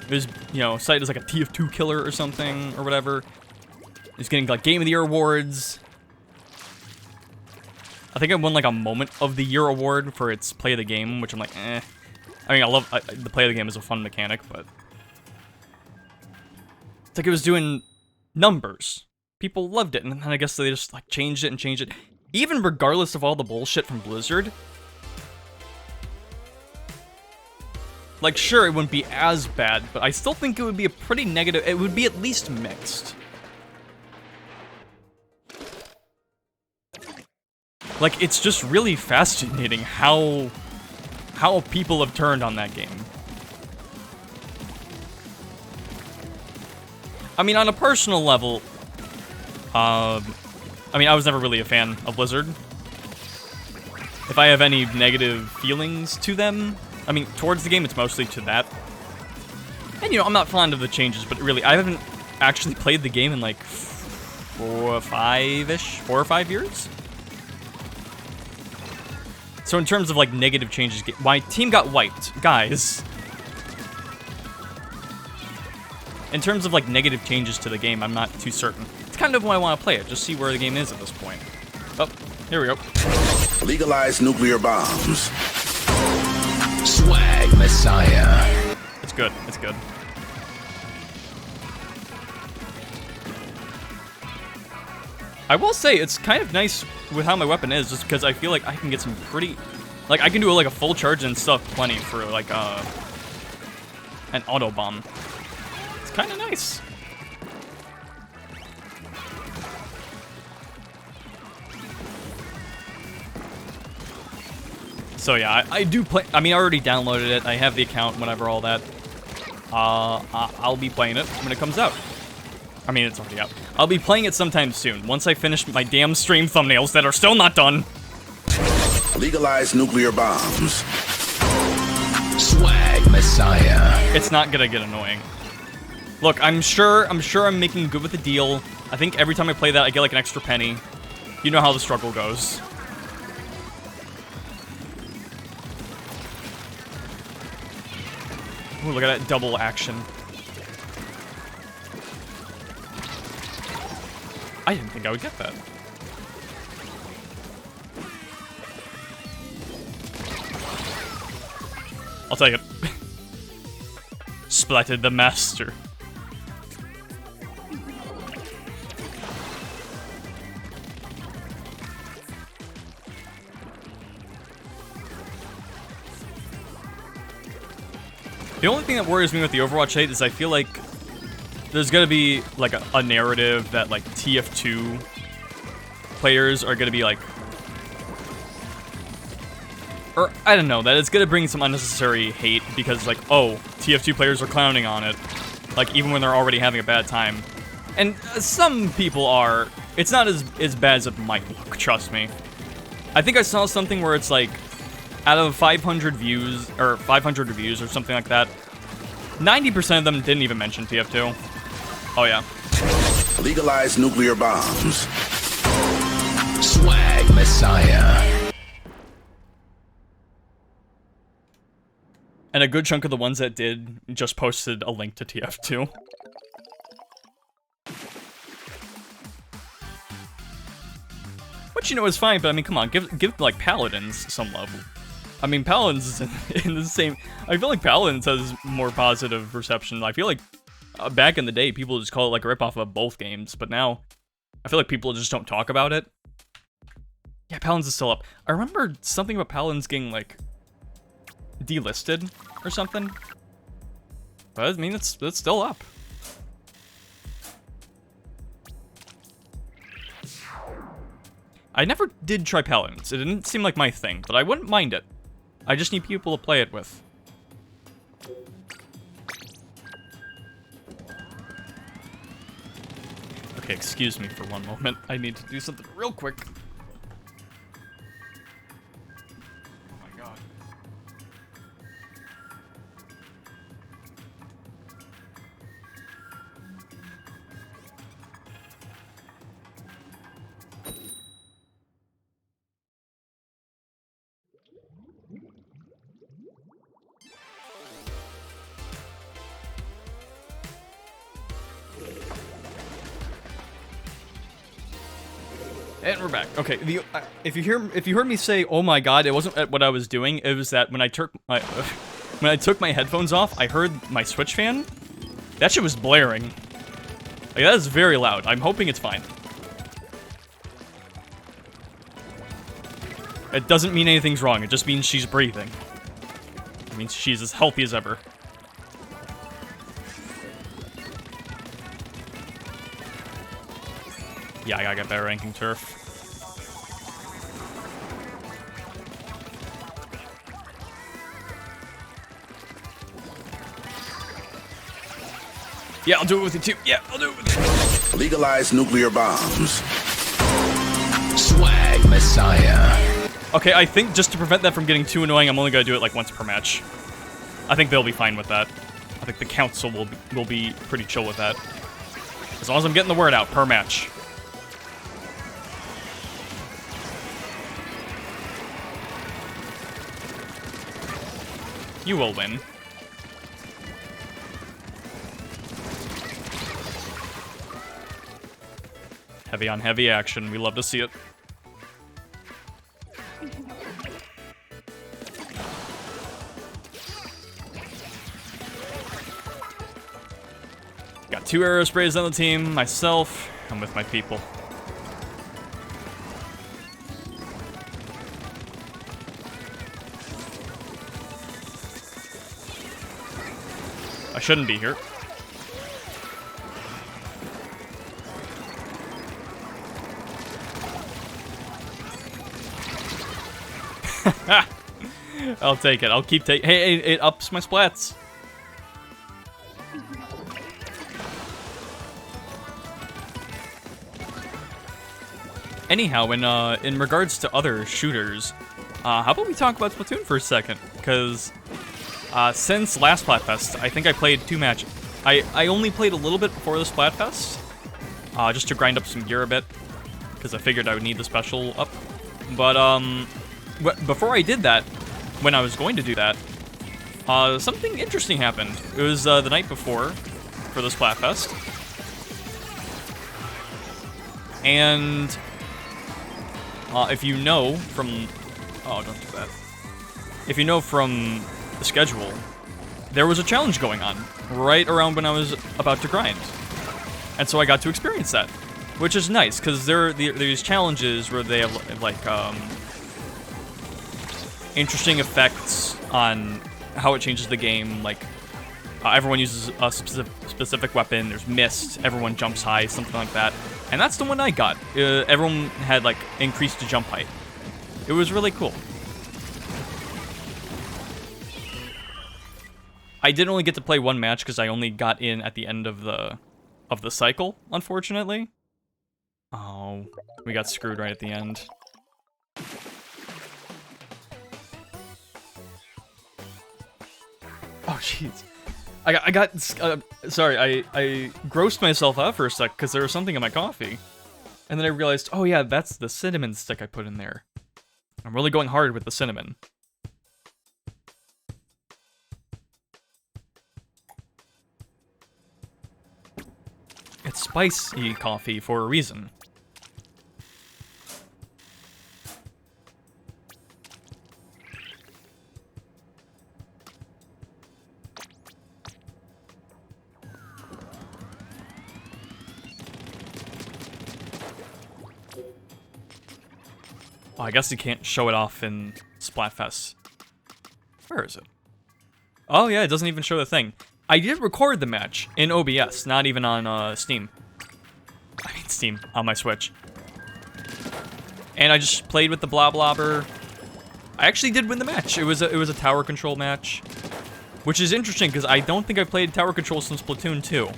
It was, you know, cited as like a TF2 killer or something, or whatever. It was getting, like, Game of the Year awards. I think it won, like, a Moment of the Year award for its Play of the Game, which I'm like, eh. I mean, the Play of the Game is a fun mechanic, but... It's like it was doing numbers. People loved it, and then I guess they just, like, changed it and changed it. Even regardless of all the bullshit from Blizzard, like, sure, it wouldn't be as bad, but I still think it would be a pretty negative, it would be at least mixed. Like, it's just really fascinating how people have turned on that game. I mean, on a personal level, I mean, I was never really a fan of Blizzard. If I have any negative feelings to them, I mean, towards the game, it's mostly to that. And, you know, I'm not fond of the changes, but really, I haven't actually played the game in, like, 4 or 5 years? So in terms of, like, negative changes, my team got wiped. Guys. In terms of, like, negative changes to the game, I'm not too certain. It's kind of why I want to play it, just see where the game is at this point. Oh, here we go. Legalize nuclear bombs. Swag Messiah. It's good, it's good. I will say, it's kind of nice with how my weapon is, just because I feel like I can get some pretty... Like, I can do, like, a full charge and stuff plenty for, like, an auto bomb. It's kind of nice. So yeah, I do play, I mean, I already downloaded it, I have the account, whatever, all that. I'll be playing it when it comes out. I mean, it's already out. I'll be playing it sometime soon, once I finish my damn stream thumbnails that are still not done. Legalize nuclear bombs. Swag Messiah. It's not gonna get annoying. Look, I'm sure I'm making good with the deal. I think every time I play that, I get like an extra penny. You know how the struggle goes. Ooh, look at that double action. I didn't think I would get that. I'll take it. Splatted the master. The only thing that worries me with the Overwatch hate is I feel like there's gonna be like a narrative that like TF2 players are gonna be like, or I don't know, that it's gonna bring some unnecessary hate because like, oh, TF2 players are clowning on it, like even when they're already having a bad time. And some people are. It's not as bad as it might look, trust me. I think I saw something where it's like, out of 500 views, or 500 reviews or something like that, 90% of them didn't even mention TF2. Oh yeah. Legalize nuclear bombs. Swag Messiah. And a good chunk of the ones that did just posted a link to TF2. Which, you know, is fine, but I mean, come on, give like Paladins some love. I mean, Paladins is in the same... I feel like Paladins has more positive reception. I feel like back in the day, people just call it like a ripoff of both games, but now I feel like people just don't talk about it. Yeah, Paladins is still up. I remember something about Paladins getting, like, delisted or something. But, I mean, it's still up. I never did try Paladins. It didn't seem like my thing, but I wouldn't mind it. I just need people to play it with. Okay, excuse me for one moment. I need to do something real quick. Oh my god. And we're back. Okay, if you heard me say, "Oh my god," it wasn't what I was doing. It was that when I took my headphones off, I heard my Switch fan. That shit was blaring. Like, that is very loud. I'm hoping it's fine. It doesn't mean anything's wrong. It just means she's breathing. It means she's as healthy as ever. Yeah, I gotta get better ranking turf. Yeah, I'll do it with you too. Yeah, I'll do it with you. Legalize nuclear bombs. Swag Messiah. Okay, I think just to prevent that from getting too annoying, I'm only gonna do it like once per match. I think they'll be fine with that. I think the council will be pretty chill with that. As long as I'm getting the word out per match. You will win. Heavy on heavy action. We love to see it. Got 2 arrow sprays on the team. Myself. I'm with my people. I shouldn't be here. I'll take it. I'll keep taking. Hey, it ups my splats. Anyhow, in regards to other shooters, how about we talk about Splatoon for a second? Because since last Splatfest, I think I played 2 matches. I only played a little bit before the Splatfest, just to grind up some gear a bit, because I figured I would need the special up. But before I did that, when I was going to do that, something interesting happened. It was the night before for the Splatfest, and if you know from don't do that. If you know from the schedule, there was a challenge going on right around when I was about to grind, and so I got to experience that, which is nice because there are these challenges where they have like interesting effects on how it changes the game. Like everyone uses a specific weapon. There's mist. Everyone jumps high, something like that. And that's the one I got. Everyone had like increased jump height. It was really cool. I didn't only get to play 1 match because I only got in at the end of the cycle, unfortunately. Oh, we got screwed right at the end. Oh, jeez. I got sorry, I grossed myself out for a sec because there was something in my coffee. And then I realized, oh yeah, that's the cinnamon stick I put in there. I'm really going hard with the cinnamon. It's spicy coffee for a reason. Oh, I guess you can't show it off in Splatfest. Where is it? Oh yeah, it doesn't even show the thing. I did record the match in OBS, not even on Steam. I mean Steam, on my Switch. And I just played with the Bloblobber. I actually did win the match. It was a tower control match. Which is interesting, because I don't think I played tower control since Splatoon 2.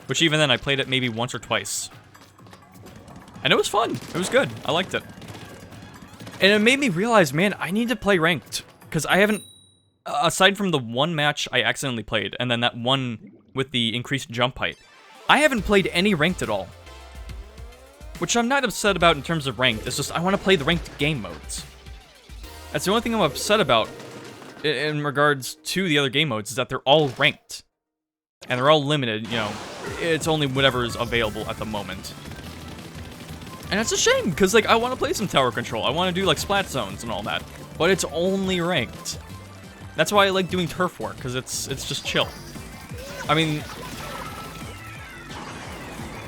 Which even then, I played it maybe once or twice. And it was fun. It was good. I liked it. And it made me realize, man, I need to play ranked. Because I haven't... Aside from the one match I accidentally played, and then that one with the increased jump height, I haven't played any ranked at all. Which I'm not upset about in terms of ranked, it's just I want to play the ranked game modes. That's the only thing I'm upset about in regards to the other game modes, is that they're all ranked. And they're all limited, you know, it's only whatever is available at the moment. And it's a shame, because, like, I want to play some tower control, I want to do, like, splat zones and all that, but it's only ranked. That's why I like doing turf war, because it's just chill. I mean,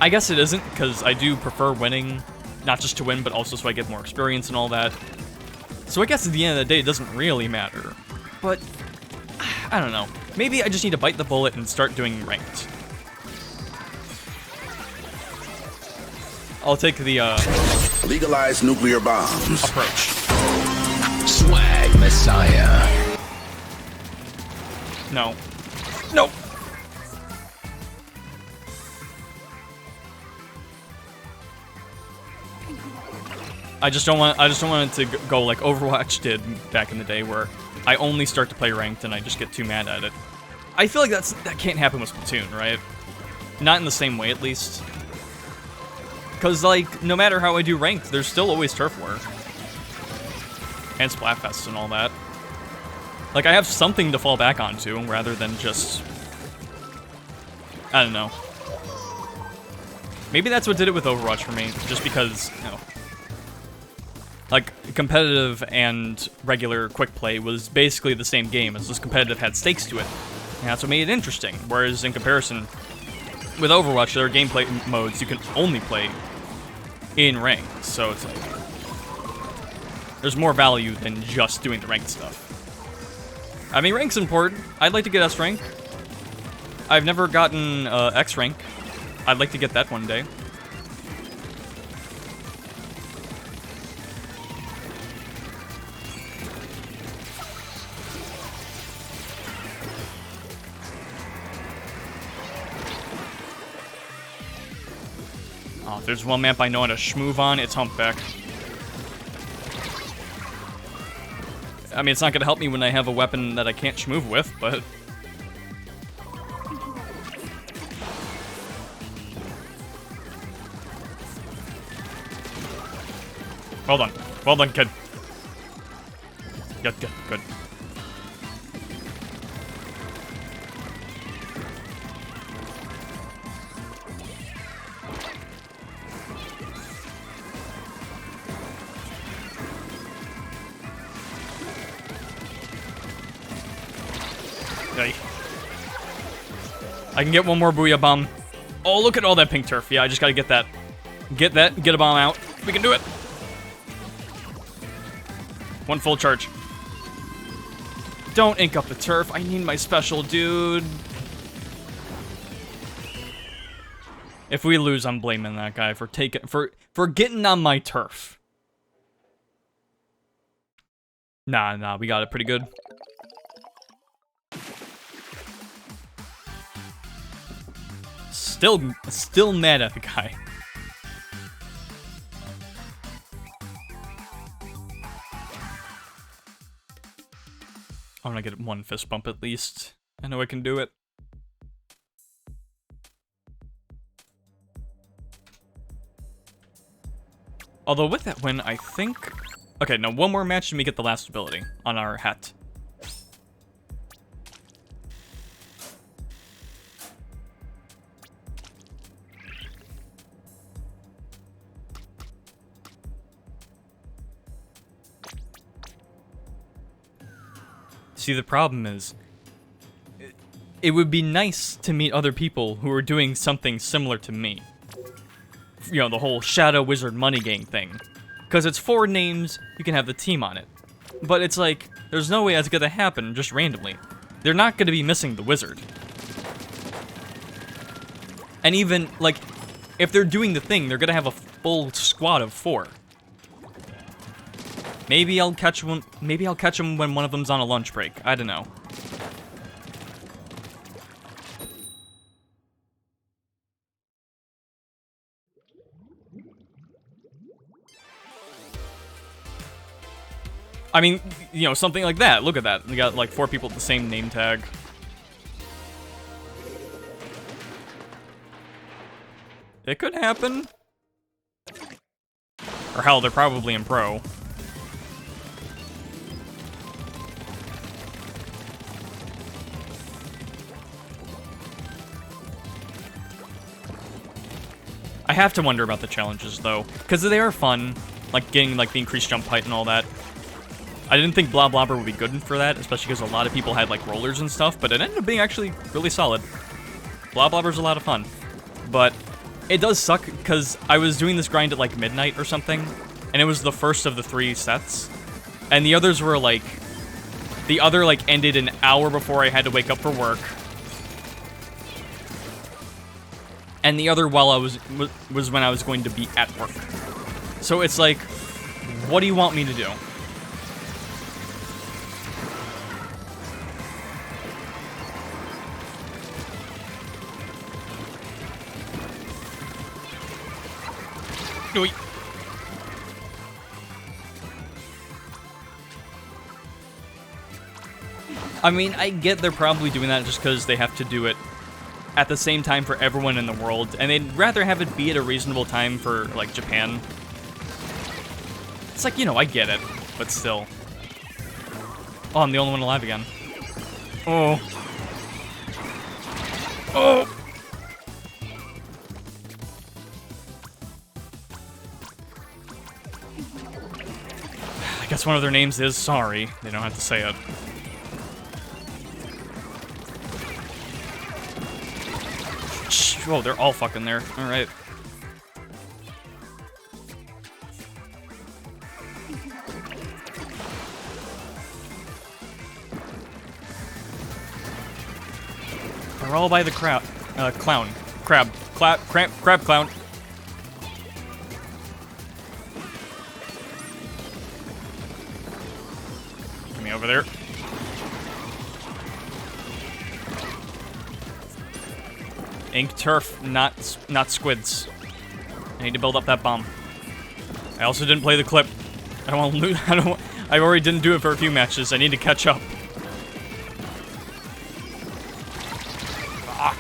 I guess it isn't, because I do prefer winning, not just to win, but also so I get more experience and all that. So I guess at the end of the day, it doesn't really matter. But, I don't know. Maybe I just need to bite the bullet and start doing ranked. I'll take the, Legalize nuclear bombs. approach. Swag Messiah. No. No! I just don't want it to go like Overwatch did back in the day, where I only start to play ranked and I just get too mad at it. I feel like that can't happen with Splatoon, right? Not in the same way, at least. Because, like, no matter how I do ranked, there's still always turf war. And Splatfest and all that. Like, I have something to fall back onto, rather than just... I don't know. Maybe that's what did it with Overwatch for me, just because, you know... Like, competitive and regular quick play was basically the same game, as just competitive had stakes to it. And that's what made it interesting, whereas in comparison, with Overwatch, there are gameplay modes you can only play in ranked, so it's like... There's more value than just doing the ranked stuff. I mean, rank's important. I'd like to get S rank. I've never gotten X rank. I'd like to get that one day. Oh, if there's one map I know how to schmoove on, it's Humpback. I mean, it's not gonna help me when I have a weapon that I can't schmoove with, but... Well done. Well done, kid. Good, good, good. Okay. I can get one more Booyah Bomb. Oh, look at all that pink turf. Yeah, I just gotta get that. Get that, get a bomb out. We can do it. One full charge. Don't ink up the turf. I need my special, dude. If we lose, I'm blaming that guy for getting on my turf. Nah, we got it pretty good. Still mad at the guy. I'm gonna get one fist bump at least. I know I can do it. Although with that win, I think... Okay, no, one more match and we get the last ability on our hat. See, the problem is, it would be nice to meet other people who are doing something similar to me. You know, the whole Shadow Wizard Money Gang thing. Because it's 4 names, you can have the team on it. But it's like, there's no way that's gonna happen just randomly. They're not gonna be missing the wizard. And even, like, if they're doing the thing, they're gonna have a full squad of 4. Maybe I'll catch one. Maybe I'll catch them when one of them's on a lunch break. I don't know. I mean, you know, something like that. Look at that. We got like 4 people with the same name tag. It could happen. Or hell, they're probably in pro. I have to wonder about the challenges, though, because they are fun, like getting like the increased jump height and all that. I didn't think Blah Blobber would be good for that, especially because a lot of people had like rollers and stuff, but it ended up being actually really solid. Blah Blobber's a lot of fun, but it does suck because I was doing this grind at like midnight or something, and it was the first of the 3 sets, and the others were like, the other like ended an hour before I had to wake up for work. And the other while I was when I was going to be at work. So it's like, what do you want me to do? Oy. I mean, I get they're probably doing that just because they have to do it at the same time for everyone in the world, and they'd rather have it be at a reasonable time for, like, Japan. It's like, you know, I get it, but still. Oh, I'm the only one alive again. Oh. Oh! I guess one of their names is Sorry. They don't have to say it. Oh, they're all fucking there. Alright. They're all by the clown. Crab clown. Get me over there. Ink turf, not squids. I need to build up that bomb. I also didn't play the clip. I don't want to lose. I already didn't do it for a few matches. I need to catch up. Ah.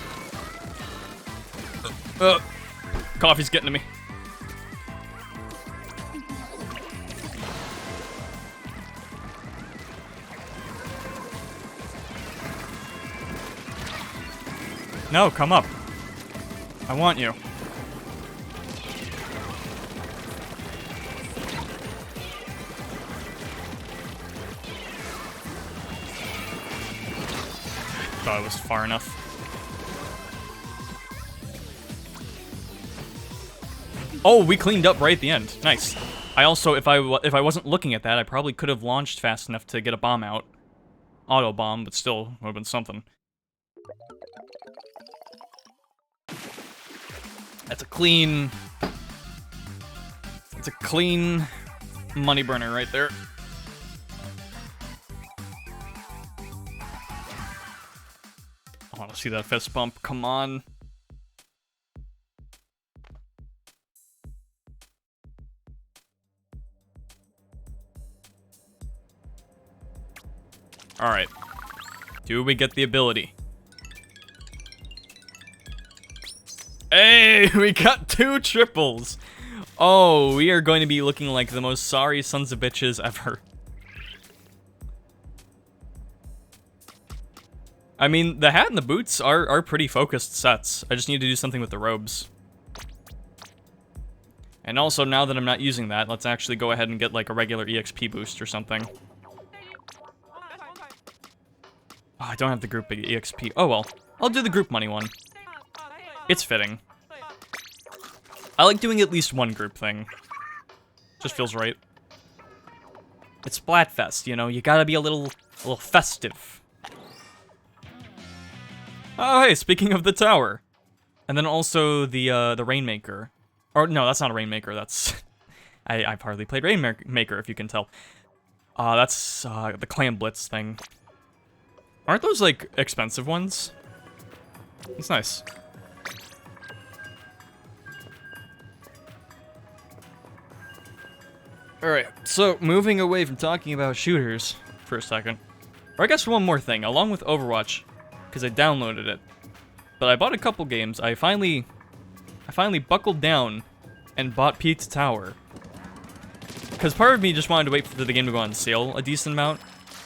Coffee's getting to me. No, come up. I want you. Thought it was far enough. Oh, we cleaned up right at the end. Nice. I also, if I wasn't looking at that, I probably could have launched fast enough to get a bomb out. Auto bomb, but still, would have been something. That's a clean... It's a clean money burner right there. I want to see that fist bump. Come on. Alright. Do we get the ability? Hey, we got 2 triples. Oh, we are going to be looking like the most sorry sons of bitches ever. I mean, the hat and the boots are pretty focused sets. I just need to do something with the robes. And also, now that I'm not using that, let's actually go ahead and get like a regular EXP boost or something. Oh, I don't have the group EXP. Oh well, I'll do the group money one. It's fitting. I like doing at least one group thing. Just feels right. It's Splatfest, you know. You gotta be a little festive. Oh, hey, speaking of the tower. And then also the Rainmaker. Or, no, that's not a Rainmaker, that's... I've hardly played Rainmaker, if you can tell. That's the Clam Blitz thing. Aren't those, like, expensive ones? It's nice. Alright, so moving away from talking about shooters for a second. Or I guess one more thing, along with Overwatch, because I downloaded it. But I bought a couple games. I finally buckled down and bought Pizza Tower. Because part of me just wanted to wait for the game to go on sale a decent amount.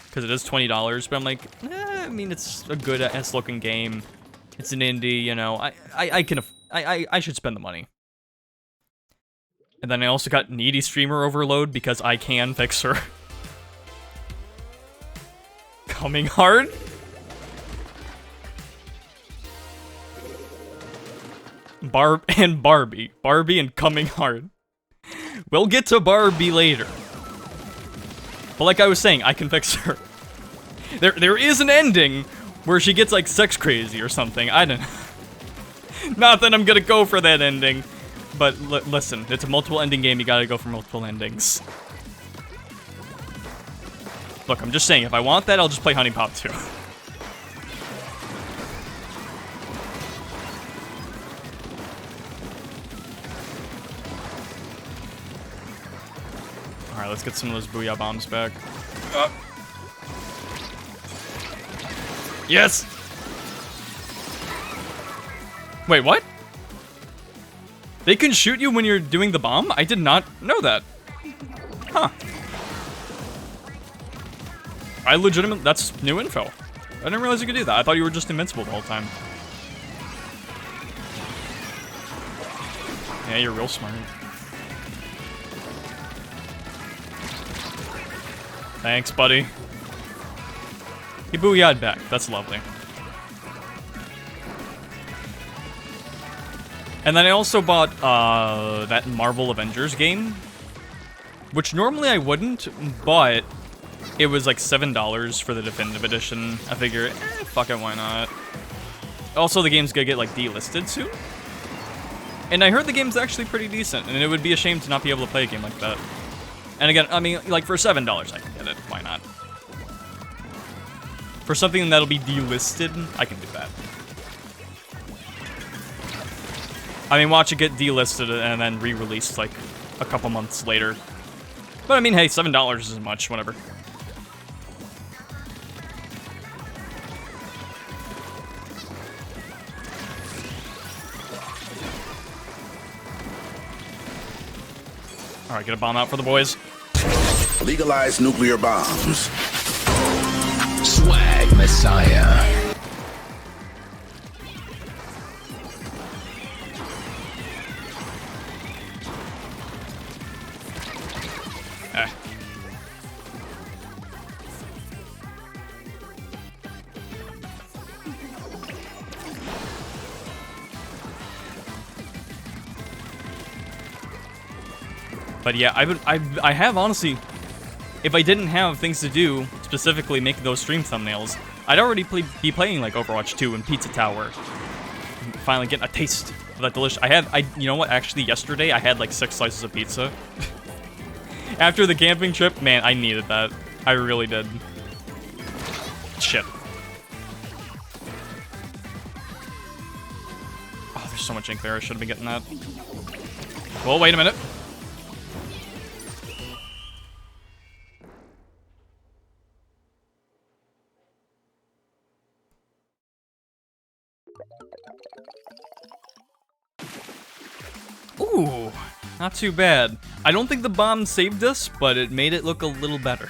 Because it is $20, but I'm like, I mean, it's a good ass-looking game. It's an indie, you know. I should spend the money. And then I also got Needy Streamer Overload because I can fix her. Coming hard? Barbie. Barbie and Coming Hard. We'll get to Barbie later. But like I was saying, I can fix her. There is an ending where she gets like sex crazy or something. I don't know. Not that I'm gonna go for that ending. But listen, it's a multiple ending game, you gotta go for multiple endings. Look, I'm just saying, if I want that, I'll just play Honey Pop 2. Alright, let's get some of those Booyah Bombs back. Yes! Wait, what? They can shoot you when you're doing the bomb? I did not know that. Huh. I legitimately... That's new info. I didn't realize you could do that. I thought you were just invincible the whole time. Yeah, you're real smart. Thanks, buddy. He booyah'd back. That's lovely. And then I also bought that Marvel Avengers game, which normally I wouldn't, but it was like $7 for the definitive edition. I figure, fuck it, why not? Also, the game's gonna get like delisted soon. And I heard the game's actually pretty decent, and it would be a shame to not be able to play a game like that. And again, I mean, like for $7, I can get it. Why not? For something that'll be delisted, I can do that. I mean, watch it get delisted and then re-released like a couple months later. But I mean, hey, $7 isn't much, whatever. Alright, get a bomb out for the boys. Legalize nuclear bombs. Swag Messiah. But yeah, I have honestly, if I didn't have things to do, specifically make those stream thumbnails, I'd already be playing like Overwatch 2 and Pizza Tower. Finally getting a taste of that delicious. You know what? Actually, yesterday I had like 6 slices of pizza. After the camping trip, man, I needed that. I really did. Shit. Oh, there's so much ink there. I should have been getting that. Well, wait a minute. Ooh, not too bad. I don't think the bomb saved us, but it made it look a little better.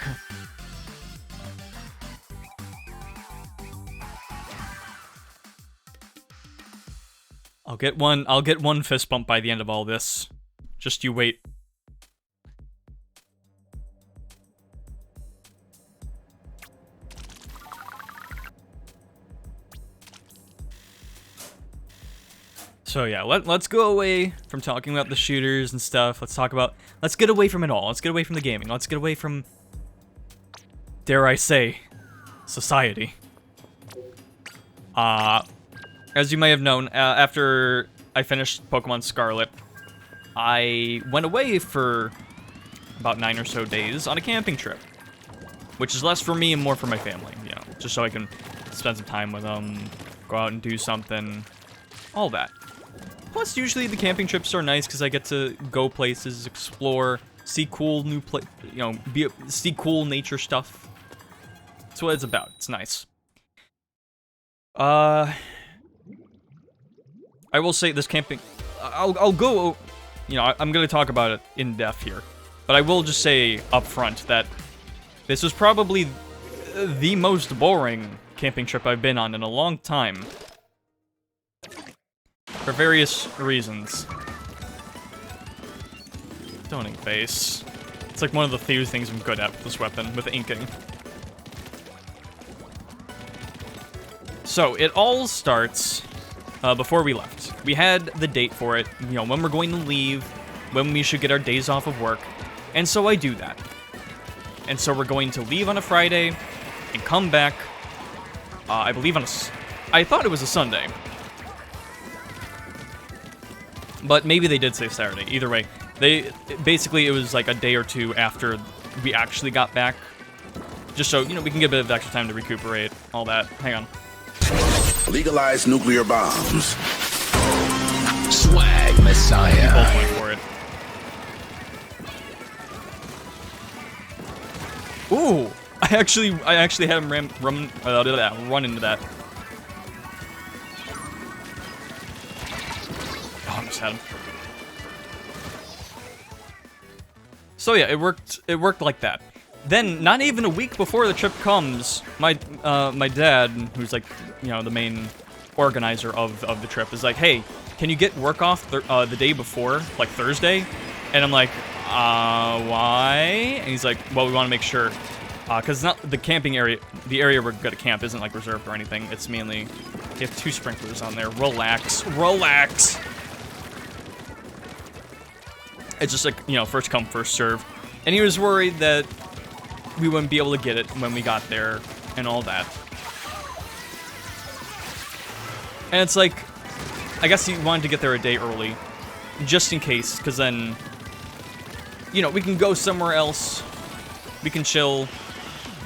I'll get one fist bump by the end of all this. Just you wait. So yeah, let's go away from talking about the shooters and stuff. Let's get away from it all. Let's get away from the gaming. Let's get away from, dare I say, society. As you may have known, after I finished Pokemon Scarlet, I went away for about 9 or so days on a camping trip, which is less for me and more for my family, you know, just so I can spend some time with them, go out and do something, all that. Plus, usually the camping trips are nice because I get to go places, explore, see cool new see cool nature stuff. That's what it's about. It's nice. I will say this camping, I'll go, you know, I'm gonna talk about it in depth here, but I will just say up front that this was probably the most boring camping trip I've been on in a long time. For various reasons. Don't ink base. It's like one of the few things I'm good at with this weapon, with inking. So, it all starts before we left. We had the date for it, you know, when we're going to leave, when we should get our days off of work, and so I do that. And so we're going to leave on a Friday, and come back, I believe on I thought it was a Sunday. But maybe they did say Saturday. Either way, basically it was like a day or two after we actually got back. Just so, you know, we can get a bit of extra time to recuperate, all that. Hang on. Legalize nuclear bombs. Swag Messiah. Both went for it. Ooh! I actually had him run into that. Oh, I almost had him. So yeah, it worked like that. Then, not even a week before the trip comes, my dad, who's like, you know, the main organizer of the trip, is like, hey, can you get work off the day before, like Thursday? And I'm like, why? And he's like, well, we want to make sure, because it's not the camping area, the area we're gonna camp isn't like reserved or anything. It's mainly, you have 2 sprinklers on there. Relax, relax. It's just like, you know, first come, first serve. And he was worried that we wouldn't be able to get it when we got there and all that. And it's like, I guess he wanted to get there a day early, just in case, because then, you know, we can go somewhere else, we can chill,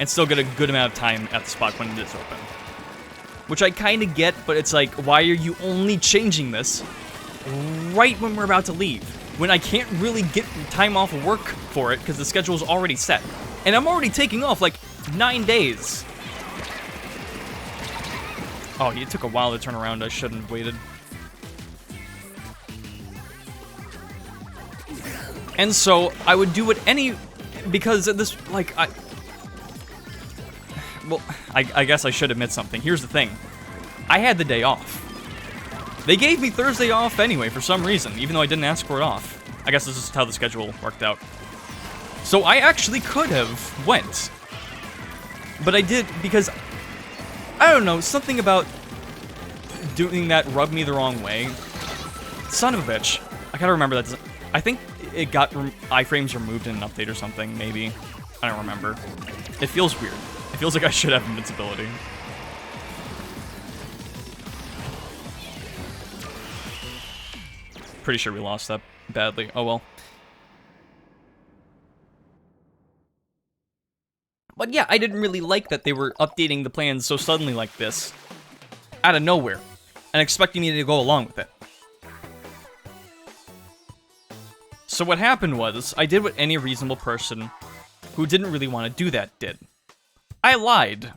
and still get a good amount of time at the spot when it is open. Which I kind of get, but it's like, why are you only changing this right when we're about to leave? When I can't really get time off of work for it, because the schedule is already set. And I'm already taking off, like, 9 days. Oh, it took a while to turn around. I shouldn't have waited. And so, I would do it because this, like, well, I guess I should admit something. Here's the thing. I had the day off. They gave me Thursday off anyway, for some reason, even though I didn't ask for it off. I guess this is how the schedule worked out. So I actually could have went. But I did because, I don't know, something about doing that rubbed me the wrong way. Son of a bitch. I gotta remember that. I think it got iframes removed in an update or something, maybe. I don't remember. It feels weird. It feels like I should have invincibility. Pretty sure we lost that badly. Oh well. But yeah, I didn't really like that they were updating the plans so suddenly like this. Out of nowhere. And expecting me to go along with it. So what happened was, I did what any reasonable person who didn't really want to do that did. I lied.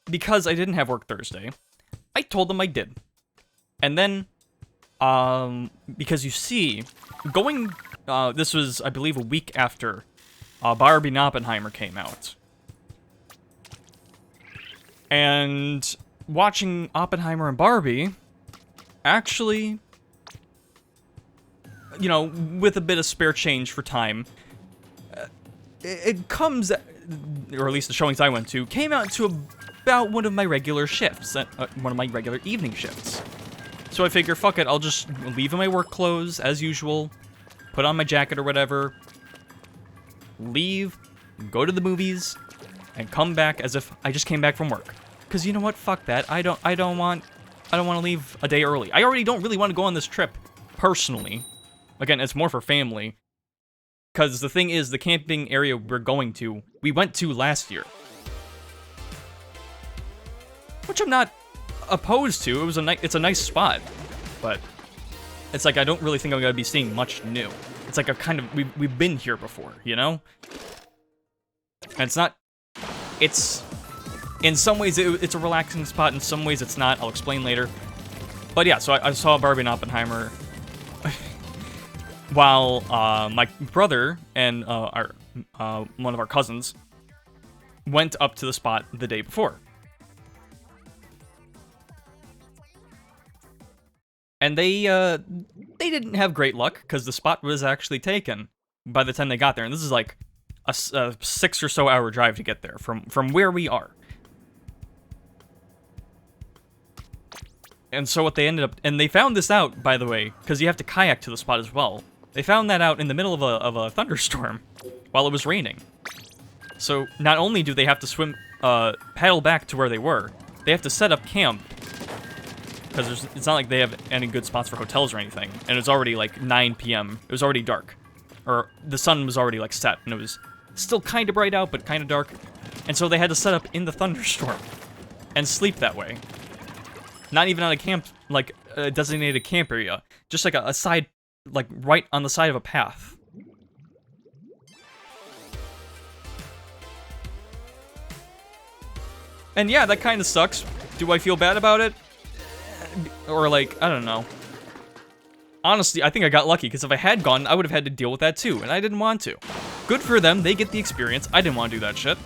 Because I didn't have work Thursday, I told them I did. And then, because you see, this was, I believe, a week after Barbie and Oppenheimer came out. And watching Oppenheimer and Barbie, actually, you know, with a bit of spare change for time, it comes or at least the showings I went to, came out to about one of my regular shifts, one of my regular evening shifts. So I figure, fuck it, I'll just leave in my work clothes, as usual, put on my jacket or whatever, leave, go to the movies, and come back as if I just came back from work. Because you know what? Fuck that. I don't want to leave a day early. I already don't really want to go on this trip, personally. Again, it's more for family. Because the thing is, the camping area we're going to, we went to last year. Which I'm not opposed to. It's a nice spot, but it's like I don't really think I'm gonna be seeing much new. It's like we've been here before, you know? And it's not. It's in some ways it's a relaxing spot. In some ways it's not. I'll explain later. But yeah, so I saw Barbie and Oppenheimer while my brother and one of our cousins went up to the spot the day before. And they didn't have great luck, because the spot was actually taken by the time they got there. And this is like a 6 or so hour drive to get there from where we are. And so what they ended up... And they found this out, by the way, because you have to kayak to the spot as well. They found that out in the middle of a thunderstorm while it was raining. So not only do they have to paddle back to where they were, they have to set up camp. Because it's not like they have any good spots for hotels or anything. And it was already like 9 p.m. It was already dark. Or the sun was already like set. And it was still kind of bright out, but kind of dark. And so they had to set up in the thunderstorm. And sleep that way. Not even on a camp, like a designated camp area. Just like a side, like right on the side of a path. And yeah, that kind of sucks. Do I feel bad about it? Or like, I don't know. Honestly, I think I got lucky, because if I had gone, I would have had to deal with that too, and I didn't want to. Good for them, they get the experience. I didn't want to do that shit.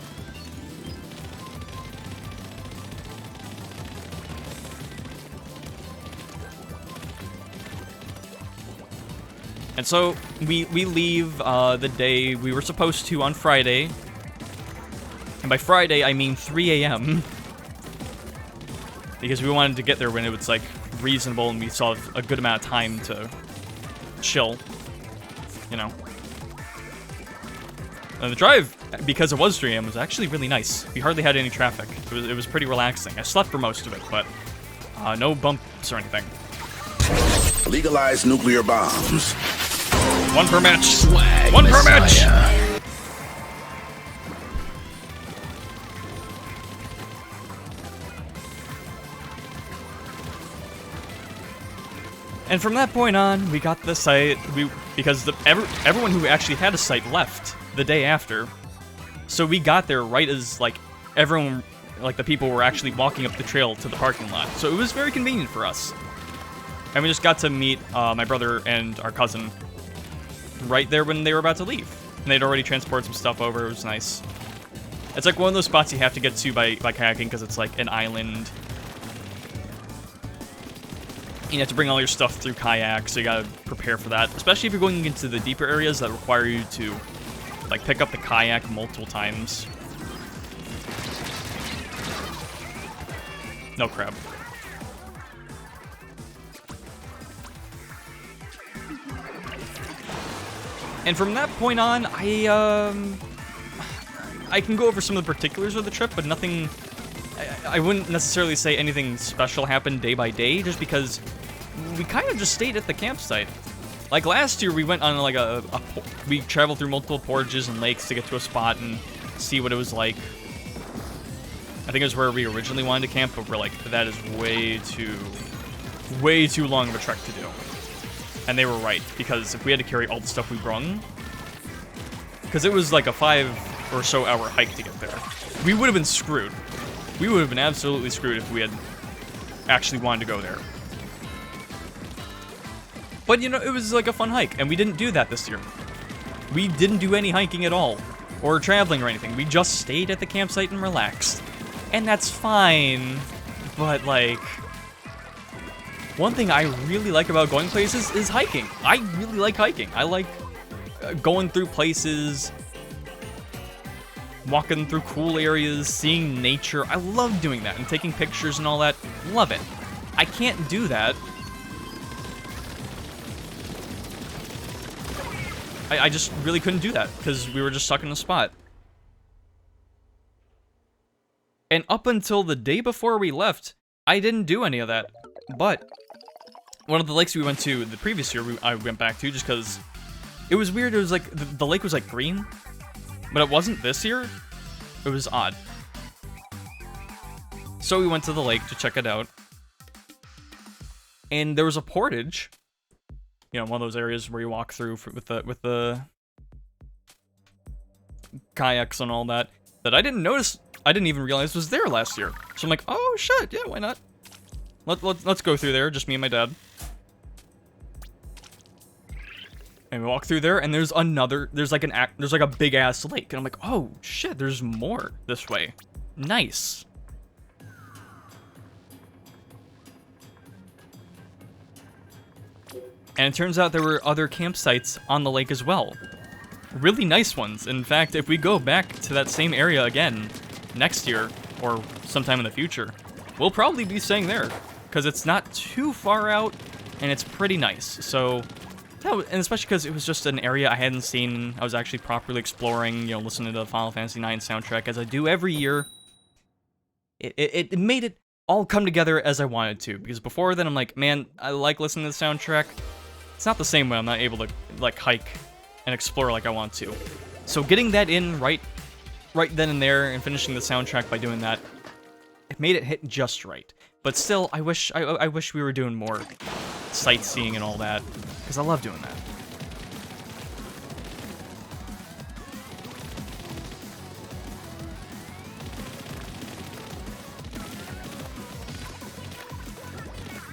And so, we leave the day we were supposed to on Friday. And by Friday, I mean 3 a.m. Because we wanted to get there when it was, like, reasonable and we saw a good amount of time to chill. You know. And the drive, because it was 3 a.m., was actually really nice. We hardly had any traffic. It was pretty relaxing. I slept for most of it, but no bumps or anything. Legalize nuclear bombs. One per match. Swag One per match. Messiah. And from that point on, we got the site, because everyone who actually had a site left the day after. So we got there right as, like, everyone, like, the people were actually walking up the trail to the parking lot. So it was very convenient for us. And we just got to meet my brother and our cousin right there when they were about to leave. And they'd already transported some stuff over. It was nice. It's like one of those spots you have to get to by kayaking, because it's like an island. You have to bring all your stuff through kayak, so you gotta prepare for that. Especially if you're going into the deeper areas that require you to, like, pick up the kayak multiple times. No crab. And from that point on, I can go over some of the particulars of the trip, but nothing... I wouldn't necessarily say anything special happened day by day, just because we kind of just stayed at the campsite. Like last year, we went on like we traveled through multiple portages and lakes to get to a spot and see what it was like. I think it was where we originally wanted to camp, but we're like, that is way too long of a trek to do. And they were right, because if we had to carry all the stuff we brung, because it was like a 5 or so hour hike to get there, we would have been screwed. We would have been absolutely screwed if we had actually wanted to go there. But, you know, it was like a fun hike, and we didn't do that this year. We didn't do any hiking at all, or traveling or anything. We just stayed at the campsite and relaxed. And that's fine, but, like... One thing I really like about going places is hiking. I really like hiking. I like going through places walking through cool areas, seeing nature. I love doing that and taking pictures and all that. Love it. I can't do that. I just really couldn't do that because we were just stuck in a spot. And up until the day before we left, I didn't do any of that. But one of the lakes we went to the previous year, I went back to just because it was weird. It was like the lake was like green, but it wasn't this year. It was odd. So we went to the lake to check it out. And there was a portage. You know, one of those areas where you walk through with the kayaks and all that I didn't notice. I didn't even realize was there last year. So I'm like, oh shit, yeah, why not? Let's go through there, just me and my dad. And we walk through there, and there's like a big ass lake, and I'm like, oh shit, there's more this way. Nice. And it turns out there were other campsites on the lake as well. Really nice ones. In fact, if we go back to that same area again next year, or sometime in the future, we'll probably be staying there, because it's not too far out, and it's pretty nice. So, and especially because it was just an area I hadn't seen. I was actually properly exploring, you know, listening to the Final Fantasy IX soundtrack, as I do every year. It made it all come together as I wanted to, because before then I'm like, man, I like listening to the soundtrack. It's not the same way. I'm not able to, like, hike and explore like I want to. So getting that in right then and there and finishing the soundtrack by doing that, it made it hit just right. But still, I wish we were doing more sightseeing and all that, because I love doing that.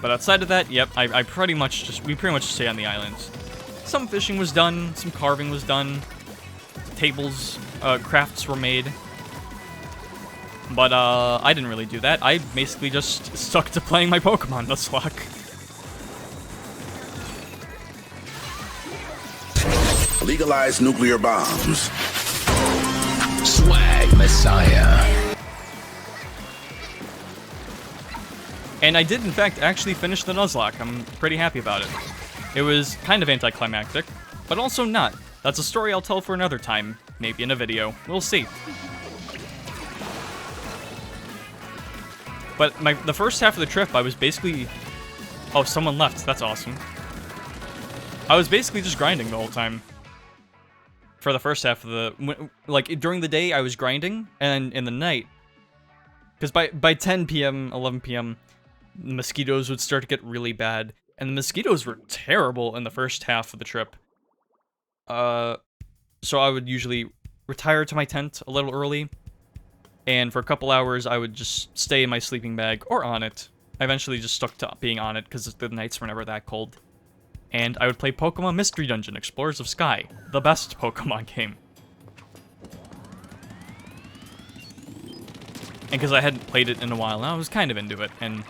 But outside of that, yep, we pretty much stay on the islands. Some fishing was done, some carving was done, tables, crafts were made. But I didn't really do that. I basically just stuck to playing my Pokemon Nuzlocke. Legalize nuclear bombs. Swag Messiah. And I did, in fact, actually finish the Nuzlocke. I'm pretty happy about it. It was kind of anticlimactic, but also not. That's a story I'll tell for another time, maybe in a video. We'll see. But the first half of the trip, I was basically... Oh, someone left. That's awesome. I was basically just grinding the whole time. For the first half of the... Like, during the day, I was grinding, and in the night... Because by 10 p.m., 11 p.m., the mosquitoes would start to get really bad. And the mosquitoes were terrible in the first half of the trip. So I would usually retire to my tent a little early. And for a couple hours, I would just stay in my sleeping bag or on it. I eventually just stuck to being on it because the nights were never that cold. And I would play Pokemon Mystery Dungeon Explorers of Sky, the best Pokemon game. And because I hadn't played it in a while, I was kind of into it. And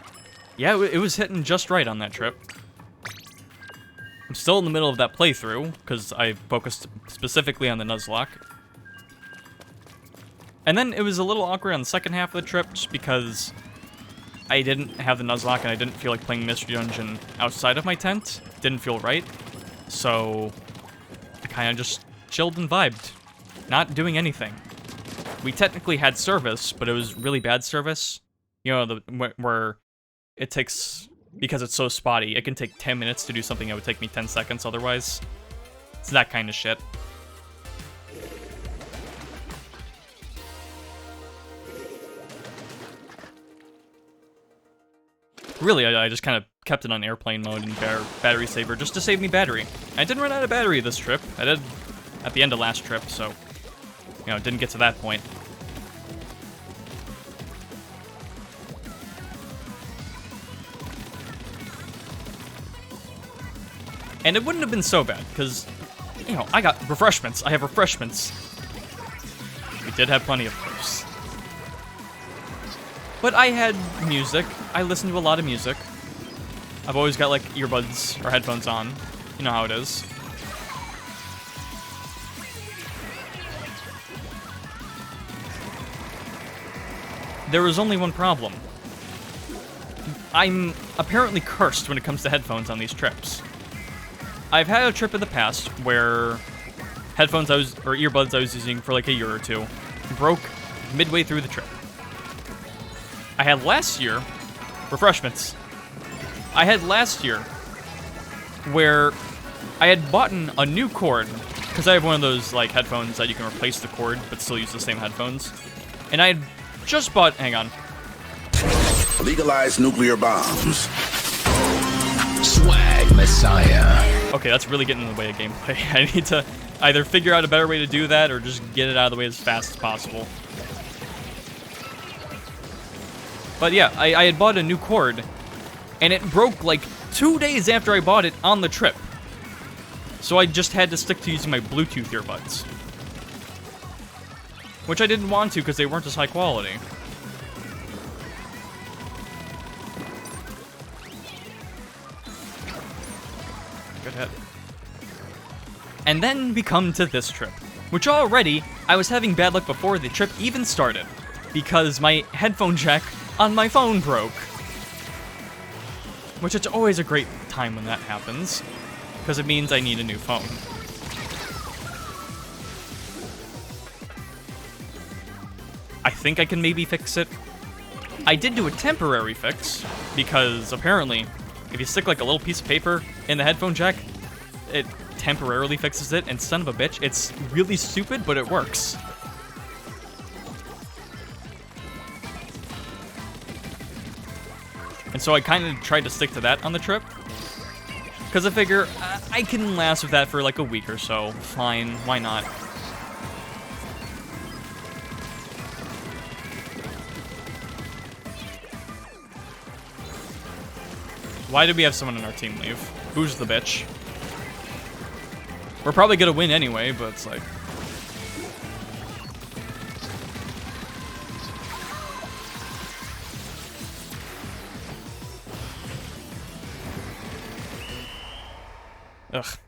yeah, it was hitting just right on that trip. I'm still in the middle of that playthrough, because I focused specifically on the Nuzlocke. And then it was a little awkward on the second half of the trip, just because I didn't have the Nuzlocke and I didn't feel like playing Mystery Dungeon outside of my tent. Didn't feel right. So I kind of just chilled and vibed, not doing anything. We technically had service, but it was really bad service. You know, where it takes, because it's so spotty, it can take 10 minutes to do something that would take me 10 seconds otherwise. It's that kind of shit. Really, I just kind of kept it on airplane mode and battery saver just to save me battery. I didn't run out of battery this trip. I did at the end of last trip, so, you know, it didn't get to that point. And it wouldn't have been so bad, because, you know, I got refreshments. I have refreshments. We did have plenty of those. But I had music. I listened to a lot of music. I've always got, like, earbuds or headphones on. You know how it is. there was only one problem. I'm apparently cursed when it comes to headphones on these trips. I've had a trip in the past where earbuds I was using for like a year or two broke midway through the trip. I had last year, refreshments. I had last year where I had bought a new cord, because I have one of those like headphones that you can replace the cord but still use the same headphones. And I had just bought, hang on. Legalize nuclear bombs. Swag Messiah. Okay, that's really getting in the way of gameplay. I need to either figure out a better way to do that or just get it out of the way as fast as possible. But yeah, I had bought a new cord, and it broke like 2 days after I bought it on the trip. So I just had to stick to using my Bluetooth earbuds. Which I didn't want to because they weren't as high quality. Good head. And then we come to this trip, which already I was having bad luck before the trip even started, because my headphone jack on my phone broke. Which it's always a great time when that happens, because it means I need a new phone. I think I can maybe fix it. I did do a temporary fix, because apparently, if you stick like a little piece of paper in the headphone jack, it temporarily fixes it, and son of a bitch, it's really stupid, but it works. And so I kind of tried to stick to that on the trip, because I figure I can last with that for like a week or so. Fine, why not? Why did we have someone on our team leave? Who's the bitch? We're probably gonna win anyway, but it's like... Ugh.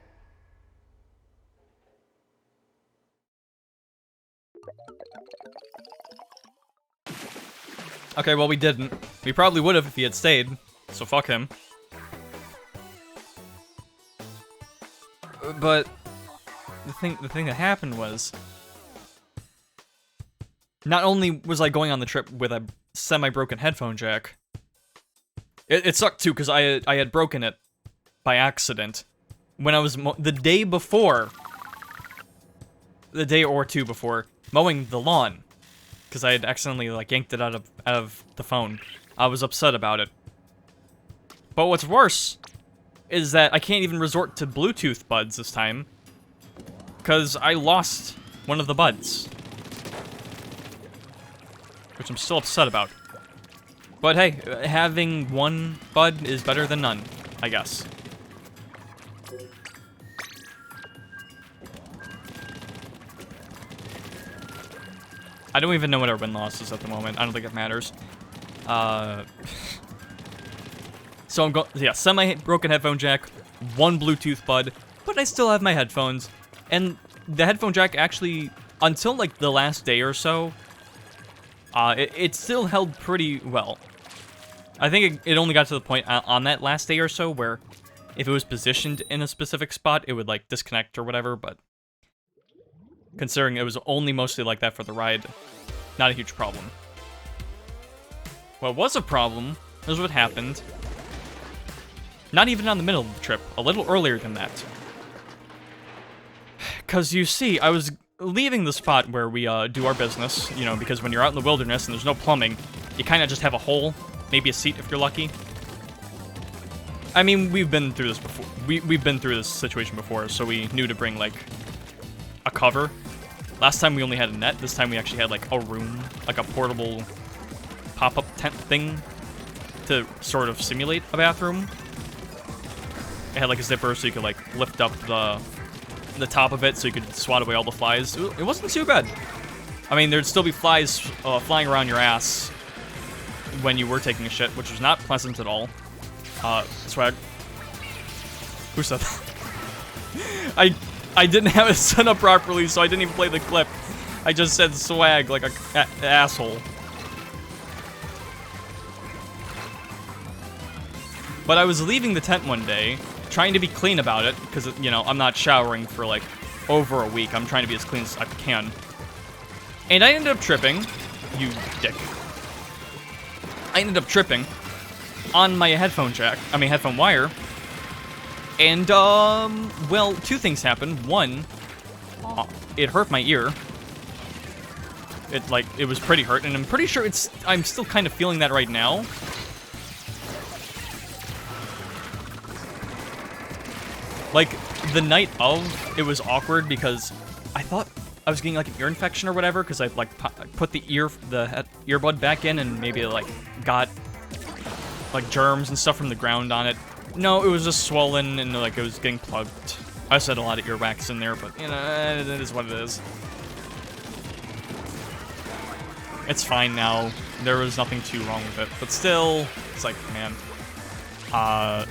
Okay, well we didn't. We probably would have if he had stayed, so fuck him. But the thing that happened was, not only was I going on the trip with a semi-broken headphone jack, it sucked too because I had broken it by accident when I was the day or two before mowing the lawn, because I had accidentally like yanked it out of the phone. I was upset about it. But what's worse is that I can't even resort to Bluetooth buds this time, because I lost one of the buds, which I'm still upset about. But hey, having one bud is better than none, I guess. I don't even know what our win-loss is at the moment. I don't think it matters. So I'm going, yeah, semi-broken headphone jack, one Bluetooth bud, but I still have my headphones. And the headphone jack actually, until like the last day or so, it still held pretty well. I think it only got to the point on that last day or so where if it was positioned in a specific spot, it would like disconnect or whatever, but considering it was only mostly like that for the ride, not a huge problem. What was a problem is what happened. Not even on the middle of the trip, a little earlier than that. Because you see, I was leaving the spot where we do our business, you know, because when you're out in the wilderness and there's no plumbing, you kind of just have a hole, maybe a seat if you're lucky. I mean, we've been through this before. We've been through this situation before, so we knew to bring, like, a cover. Last time we only had a net, this time we actually had, like, a room, like a portable pop-up tent thing to sort of simulate a bathroom. It had like a zipper so you could like lift up the top of it so you could swat away all the flies. It wasn't too bad. I mean, there'd still be flies flying around your ass when you were taking a shit, which was not pleasant at all. Swag. Who said that? I didn't have it set up properly, so I didn't even play the clip. I just said swag like a asshole. But I was leaving the tent one day, trying to be clean about it, because, you know, I'm not showering for, like, over a week. I'm trying to be as clean as I can. And I ended up tripping. You dick. I ended up tripping on my headphone wire. And, well, two things happened. One, it hurt my ear. It was pretty hurt, and I'm pretty sure I'm still kind of feeling that right now. Like, the night of, it was awkward because I thought I was getting, like, an ear infection or whatever, because I, like, put the earbud back in and maybe, like, got, like, germs and stuff from the ground on it. No, it was just swollen and, like, it was getting plugged. I just had a lot of earwax in there, but, you know, it is what it is. It's fine now. There was nothing too wrong with it, but still, it's like, man.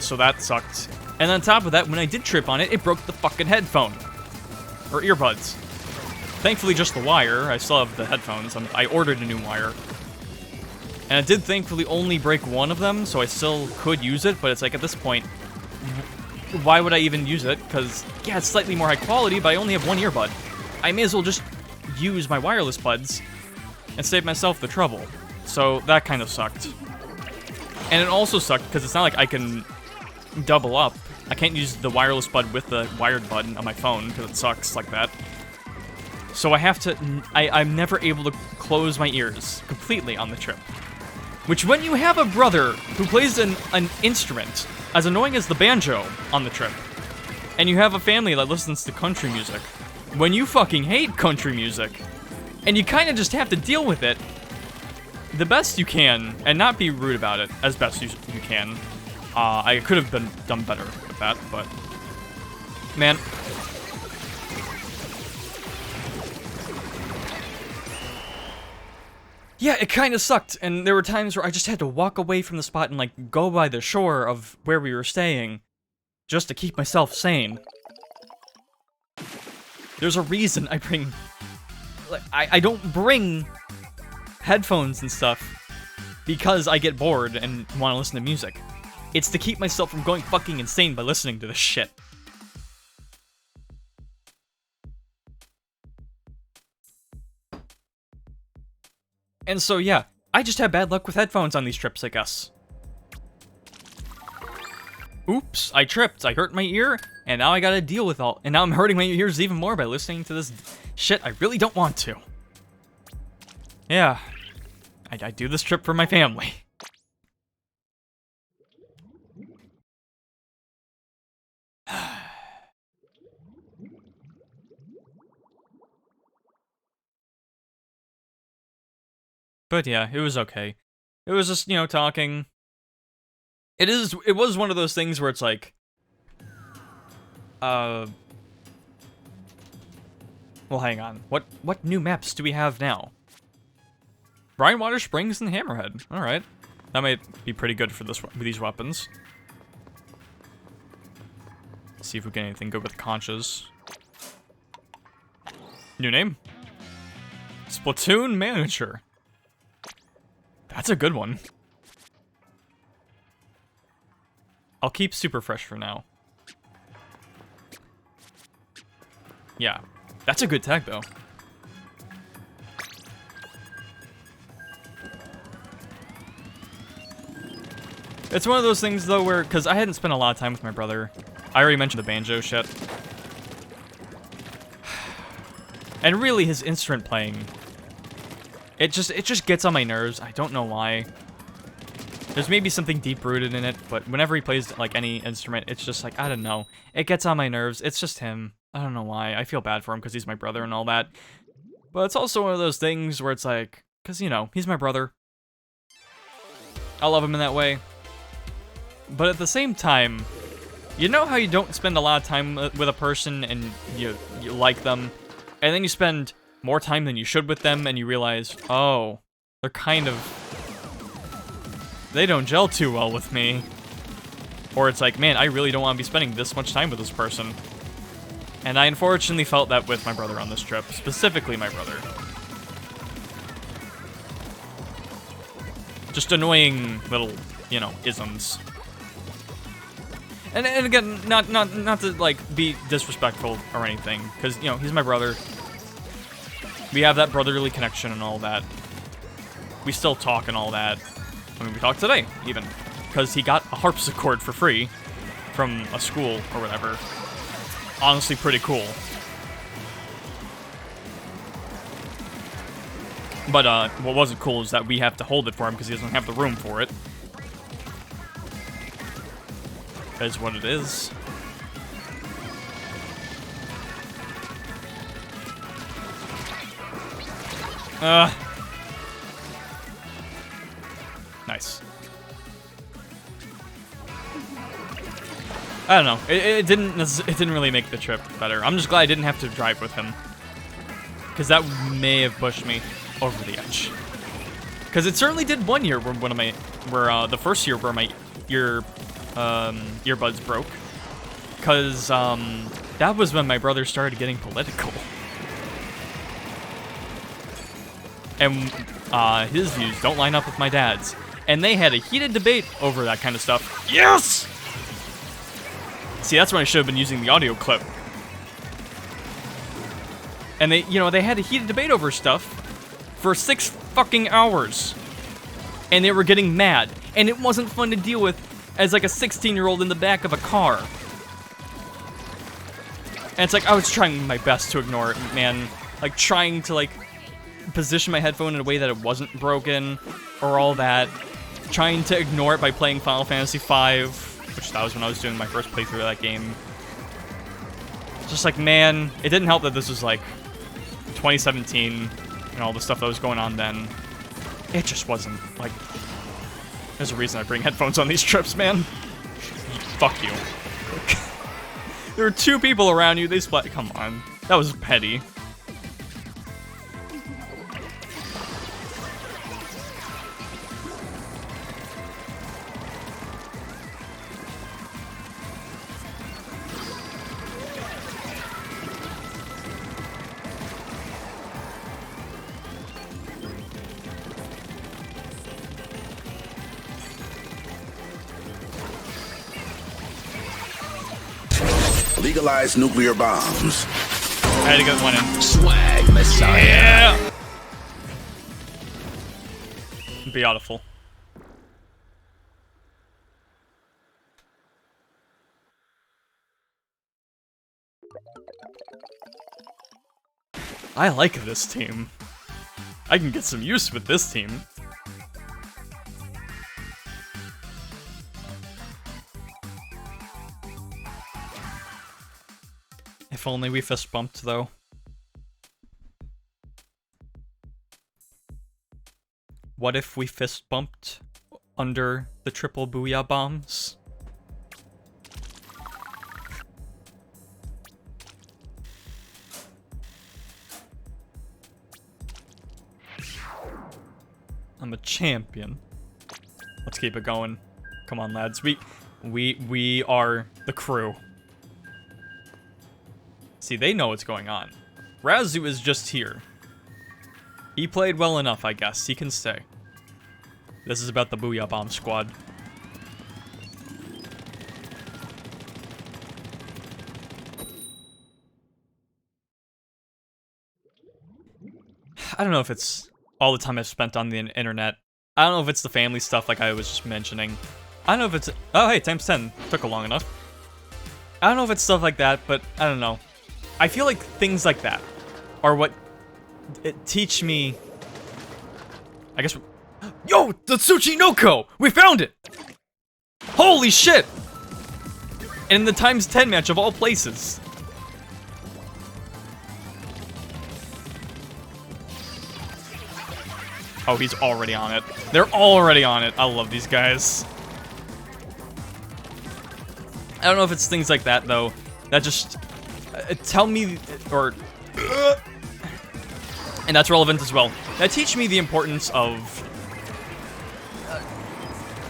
So that sucked. And on top of that, when I did trip on it, it broke the fucking headphone. Or earbuds. Thankfully, just the wire. I still have the headphones. I ordered a new wire. And it did thankfully only break one of them, so I still could use it, but it's like, at this point, why would I even use it? Because, yeah, it's slightly more high quality, but I only have one earbud. I may as well just use my wireless buds and save myself the trouble. So that kind of sucked. And it also sucked because it's not like I can double up. I can't use the wireless bud with the wired bud on my phone because it sucks like that. So I have to... I'm never able to close my ears completely on the trip. Which, when you have a brother who plays an instrument as annoying as the banjo on the trip, and you have a family that listens to country music, when you fucking hate country music, and you kind of just have to deal with it the best you can, and not be rude about it as best you can. I could have done better with that, but... Man. Yeah, it kind of sucked, and there were times where I just had to walk away from the spot and, like, go by the shore of where we were staying, just to keep myself sane. There's a reason I bring... Like, I don't bring headphones and stuff because I get bored and want to listen to music. It's to keep myself from going fucking insane by listening to this shit. And so, yeah, I just have bad luck with headphones on these trips, I guess. Oops, I tripped, I hurt my ear, and now I gotta deal with all... And now I'm hurting my ears even more by listening to this shit I really don't want to. Yeah, I do this trip for my family. But yeah, it was okay. It was just, you know, talking. It was one of those things where it's like, well, hang on. What new maps do we have now? Brinewater Springs and Hammerhead. All right, that might be pretty good for these weapons. Let's see if we get anything good with conchas. New name? Splatoon Manager. That's a good one. I'll keep Super Fresh for now. Yeah, that's a good tag, though. It's one of those things, though, where... Because I hadn't spent a lot of time with my brother. I already mentioned the banjo shit. And really, his instrument playing... It just gets on my nerves. I don't know why. There's maybe something deep-rooted in it, but whenever he plays, like, any instrument, it's just like, I don't know. It gets on my nerves. It's just him. I don't know why. I feel bad for him because he's my brother and all that. But it's also one of those things where it's like, because, you know, he's my brother. I love him in that way. But at the same time, you know how you don't spend a lot of time with a person and you like them, and then you spend more time than you should with them, and you realize, oh, they're kind of... They don't gel too well with me. Or it's like, man, I really don't want to be spending this much time with this person. And I unfortunately felt that with my brother on this trip. Specifically my brother. Just annoying little, you know, isms. And again, not to like be disrespectful or anything, because you know he's my brother. We have that brotherly connection and all that. We still talk and all that. I mean, we talked today even, because he got a harpsichord for free from a school or whatever. Honestly, pretty cool. But what wasn't cool is that we have to hold it for him because he doesn't have the room for it. That is what it is. Nice. I don't know. It didn't really make the trip better. I'm just glad I didn't have to drive with him, because that may have pushed me over the edge. Because it certainly did one year where the first year where my earbuds broke. Because that was when my brother started getting political. And his views don't line up with my dad's. And they had a heated debate over that kind of stuff. Yes! See, that's when I should have been using the audio clip. And they had a heated debate over stuff for 6 fucking hours. And they were getting mad. And it wasn't fun to deal with as like a 16-year-old in the back of a car. And it's like, I was trying my best to ignore it, man. Like, trying to, like, position my headphone in a way that it wasn't broken, or all that. Trying to ignore it by playing Final Fantasy V, which that was when I was doing my first playthrough of that game. Just like, man, it didn't help that this was, like, 2017, and all the stuff that was going on then. It just wasn't, like... There's a reason I bring headphones on these trips, man. Fuck you. There were 2 people around you, they split. Come on. That was petty. Legalize nuclear bombs. I had to get one in. Swag Messiah. Yeah! Beautiful. I like this team. I can get some use with this team. If only we fist bumped, though. What if we fist bumped under the triple booyah bombs? I'm a champion. Let's keep it going. Come on, lads. We are the crew. See, they know what's going on. Razu is just here. He played well enough, I guess. He can stay. This is about the Booyah Bomb Squad. I don't know if it's all the time I've spent on the internet. I don't know if it's the family stuff like I was just mentioning. I don't know if it's... Oh, hey, times 10. Took a long enough. I don't know if it's stuff like that, but I don't know. I feel like things like that are what teach me... I guess... Yo! The Tsuchinoko! We found it! Holy shit! In the times 10 match of all places. Oh, he's already on it. They're already on it. I love these guys. I don't know if it's things like that, though, that just... tell me, or... and that's relevant as well. That teach me the importance of...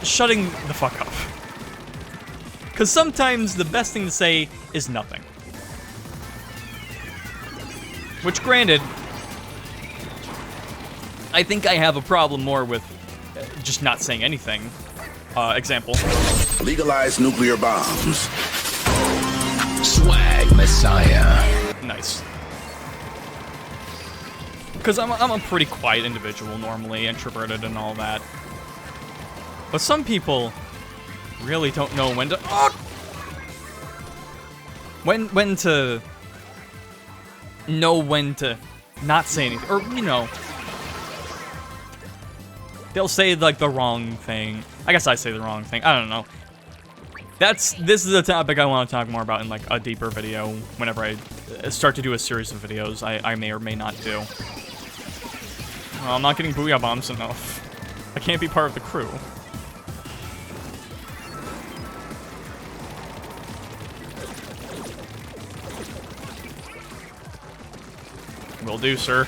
shutting the fuck up. Because sometimes the best thing to say is nothing. Which, granted, I think I have a problem more with just not saying anything. Example. Legalize nuclear bombs. Swag Messiah. Nice. Because I'm a pretty quiet individual normally, introverted and all that. But some people really don't know when to... Oh! When to... know when to not say anything. Or, you know... They'll say, like, the wrong thing. I guess I say the wrong thing. I don't know. This is a topic I want to talk more about in, like, a deeper video. Whenever I start to do a series of videos I may or may not do. Well, I'm not getting booyah bombs enough. I can't be part of the crew. Will do, sir.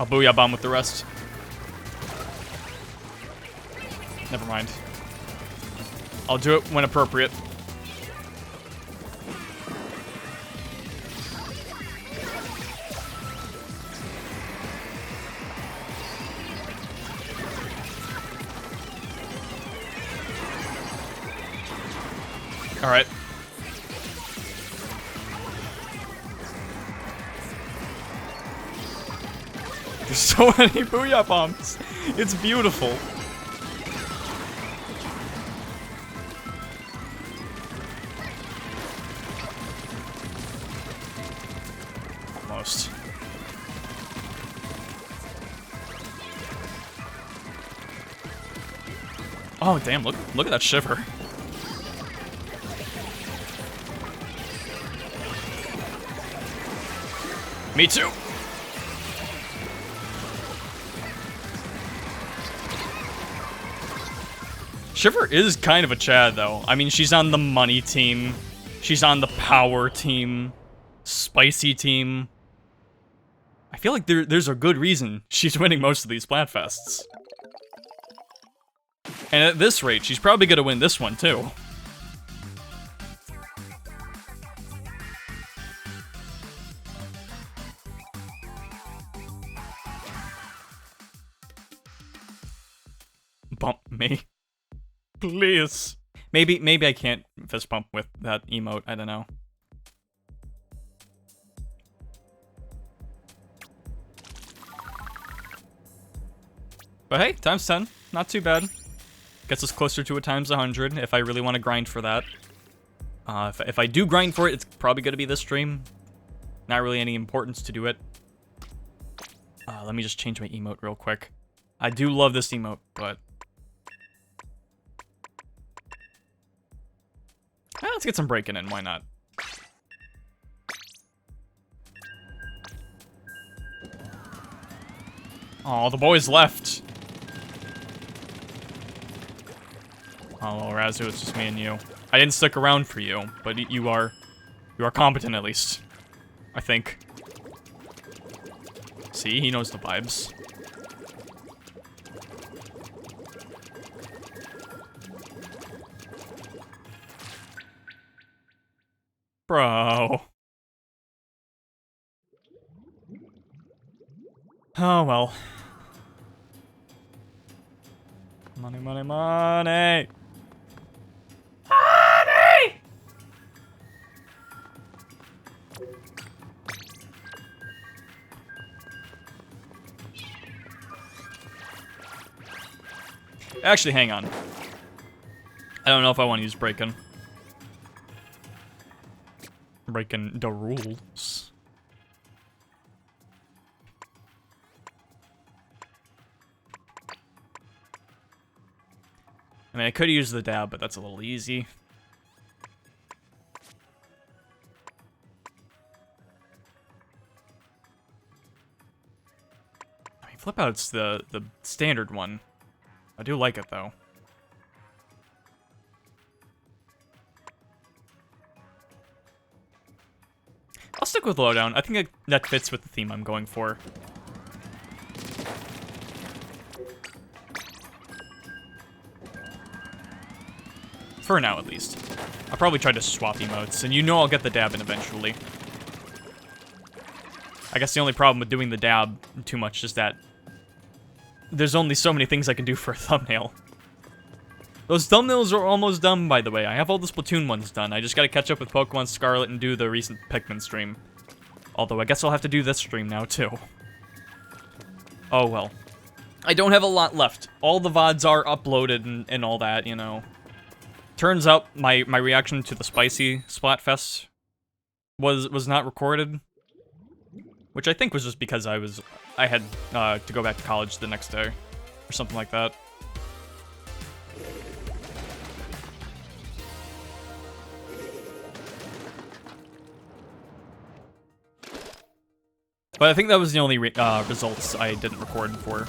I'll booyah bomb with the rest. Never mind. I'll do it when appropriate. Alright. There's so many booyah bombs. It's beautiful. Almost. Oh damn, look at that shiver. Me too. Shiver is kind of a Chad, though. I mean, she's on the money team. She's on the power team. Spicy team. I feel like there's a good reason she's winning most of these Splatfests. And at this rate, she's probably gonna win this one, too. Bump me. Please. Maybe I can't fist bump with that emote. I don't know. But hey, times 10. Not too bad. Gets us closer to a times 100 if I really want to grind for that. If I do grind for it, it's probably going to be this stream. Not really any importance to do it. Let me just change my emote real quick. I do love this emote, but... let's get some breaking in, why not? Oh, the boys left. Oh, Razu, it's just me and you. I didn't stick around for you, but you are competent at least. I think. See, he knows the vibes. Bro. Oh, well. Money, money, money! Money! Actually, hang on. I don't know if I want to use breaking. Breaking the rules. I mean, I could use the dab, but that's a little easy. I mean, flip out's the standard one. I do like it though. I'll stick with lowdown. I think that fits with the theme I'm going for. For now, at least. I'll probably try to swap emotes, and you know I'll get the dab in eventually. I guess the only problem with doing the dab too much is that there's only so many things I can do for a thumbnail. Those thumbnails are almost done, by the way. I have all the Splatoon ones done. I just gotta catch up with Pokemon Scarlet and do the recent Pikmin stream. Although, I guess I'll have to do this stream now, too. Oh, well. I don't have a lot left. All the VODs are uploaded and all that, you know. Turns out, my reaction to the spicy Splatfest was not recorded. Which I think was just because I had to go back to college the next day. Or something like that. But I think that was the only results I didn't record for.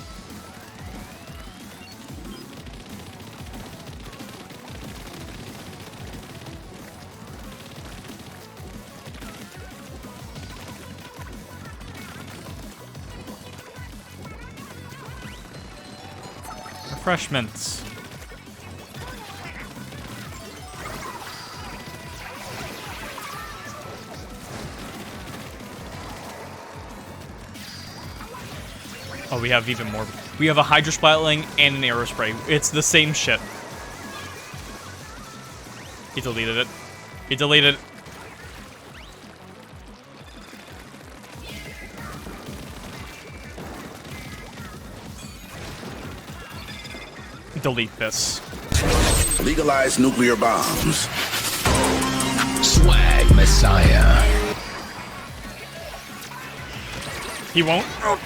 Refreshments. Oh, we have even more. We have a Hydro Splatling and an Aerospray. It's the same shit. He deleted it. He deleted it. Delete this. Legalize nuclear bombs. Swag Messiah. He won't? Oh.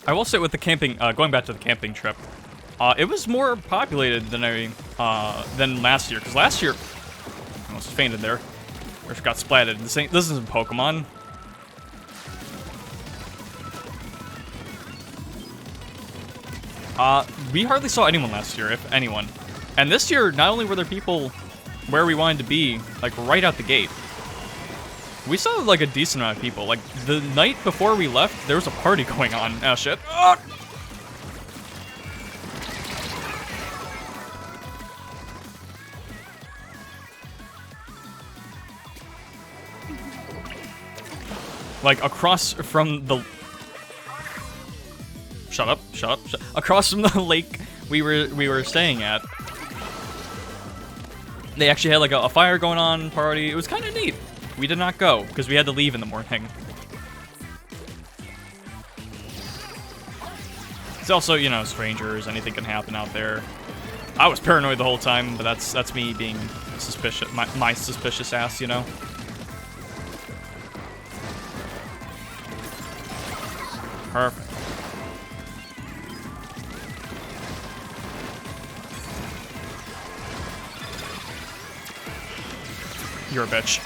I will say with the camping, going back to the camping trip, it was more populated than than last year. Because last year, I almost fainted there, or got splatted. This isn't Pokemon. We hardly saw anyone last year, if anyone. And this year, not only were there people where we wanted to be, like right out the gate. We saw like a decent amount of people. Like the night before we left, there was a party going on. Oh shit. Ah! Like across from the Shut up. Across from the lake we were staying at. They actually had like a fire going on party. It was kind of neat. We did not go, because we had to leave in the morning. It's also, you know, strangers, anything can happen out there. I was paranoid the whole time, but that's me being suspicious, my suspicious ass, you know? Perfect. You're a bitch.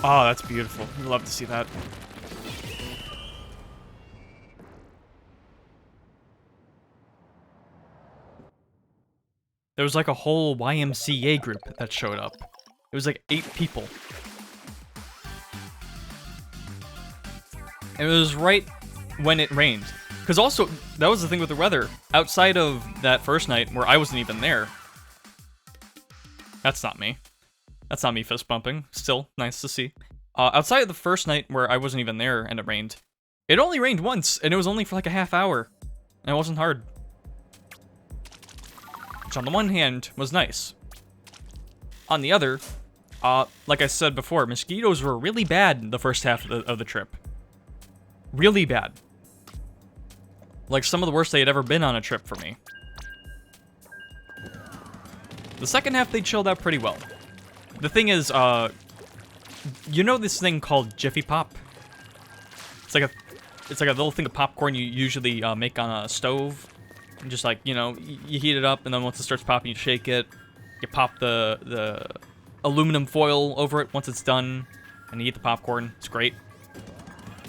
Oh, that's beautiful. We'd love to see that. There was like a whole YMCA group that showed up. It was like 8 people. And it was right when it rained. Because also, that was the thing with the weather. Outside of that first night where I wasn't even there. That's not me. That's not me fist bumping. Still, nice to see. Outside of the first night where I wasn't even there and it rained. It only rained once, and it was only for like a half hour. And it wasn't hard. Which on the one hand was nice. On the other, like I said before, mosquitoes were really bad the first half of the trip. Really bad. Like some of the worst they had ever been on a trip for me. The second half they chilled out pretty well. The thing is, you know this thing called Jiffy Pop? It's like a little thing of popcorn you usually make on a stove. And just like, you know, you heat it up, and then once it starts popping, you shake it. You pop the aluminum foil over it once it's done, and you eat the popcorn. It's great.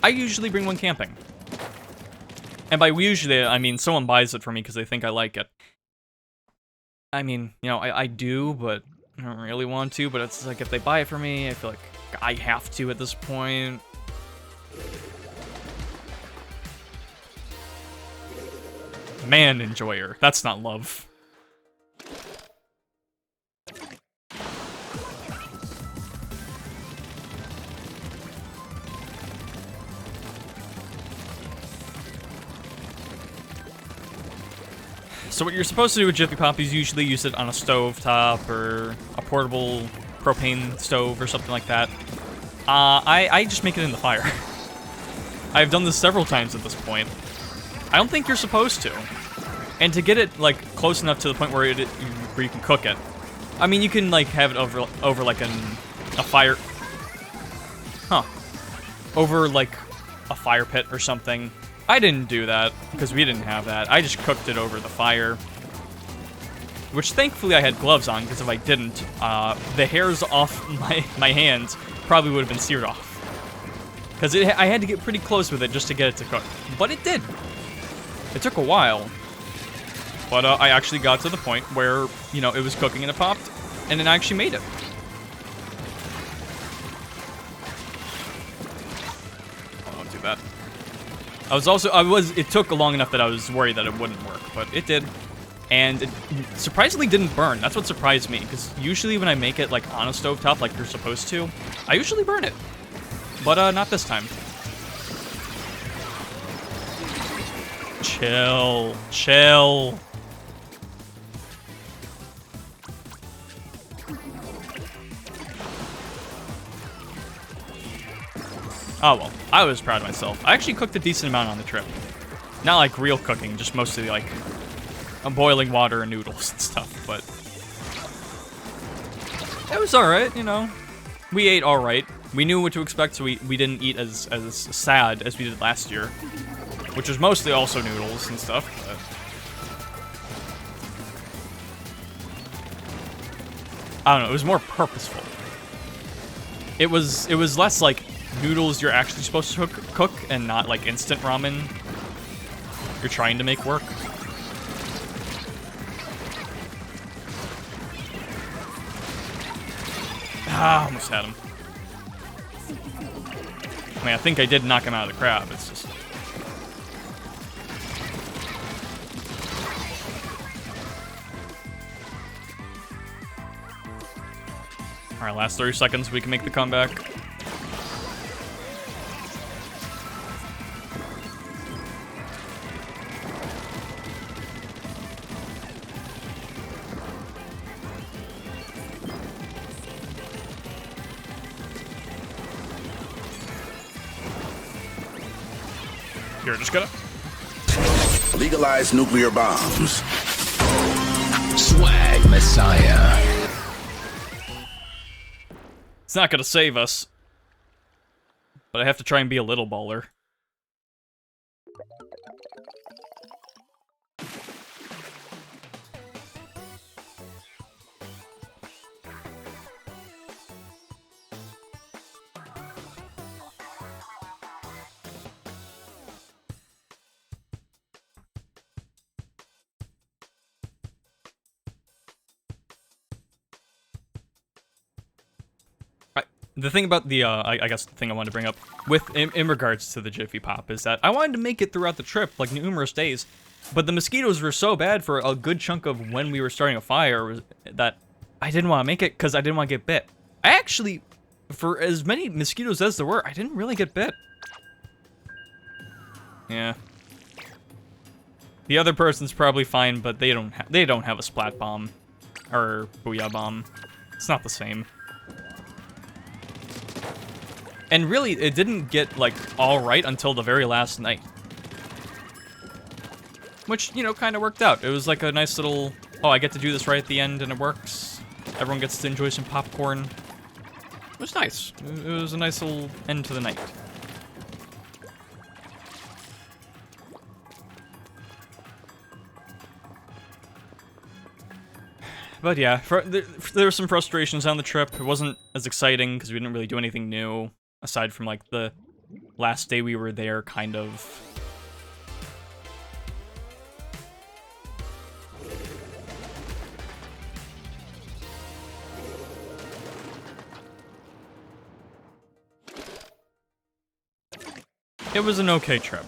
I usually bring one camping. And by usually, I mean someone buys it for me because they think I like it. I mean, you know, I do, but I don't really want to. But it's like if they buy it for me, I feel like I have to at this point. Man enjoyer. That's not love. So what you're supposed to do with Jiffy Pop is usually use it on a stove top or a portable propane stove or something like that. I just make it in the fire. I've done this several times at this point. I don't think you're supposed to. And to get it like close enough to the point where you can cook it. I mean, you can like have it over like a fire. Huh. Over like a fire pit or something. I didn't do that, because we didn't have that. I just cooked it over the fire. Which, thankfully, I had gloves on, because if I didn't, the hairs off my hands probably would have been seared off. Because I had to get pretty close with it just to get it to cook. But it did. It took a while. But I actually got to the point where, you know, it was cooking and it popped, and then I actually made it. I won't do that. It took long enough that I was worried that it wouldn't work, but it did. And it surprisingly didn't burn. That's what surprised me, because usually when I make it, like, on a stovetop, like you're supposed to, I usually burn it. But, not this time. Chill. Chill. Oh, well, I was proud of myself. I actually cooked a decent amount on the trip. Not like real cooking, just mostly like boiling water and noodles and stuff, but it was alright, you know. We ate alright. We knew what to expect, so we didn't eat as sad as we did last year, which was mostly also noodles and stuff, but I don't know, it was more purposeful. It was less like noodles you're actually supposed to cook and not like instant ramen you're trying to make work. Ah, almost had him. I mean, I think I did knock him out of the crab. It's just... Alright, last 30 seconds, we can make the comeback. Here, just gonna... Legalize nuclear bombs. Swag Messiah. It's not gonna save us. But I have to try and be a little baller. The thing about the, I guess the thing I wanted to bring up in regards to the Jiffy Pop is that I wanted to make it throughout the trip, like numerous days, but the mosquitoes were so bad for a good chunk of when we were starting a fire that I didn't want to make it because I didn't want to get bit. I actually, for as many mosquitoes as there were, I didn't really get bit. Yeah. The other person's probably fine, but they don't have a splat bomb or booyah bomb. It's not the same. And really, it didn't get, like, alright until the very last night. Which, you know, kind of worked out. It was like a nice little, oh, I get to do this right at the end and it works. Everyone gets to enjoy some popcorn. It was nice. It was a nice little end to the night. But yeah, there were some frustrations on the trip. It wasn't as exciting because we didn't really do anything new, aside from, like, the last day we were there, kind of. It was an okay trip.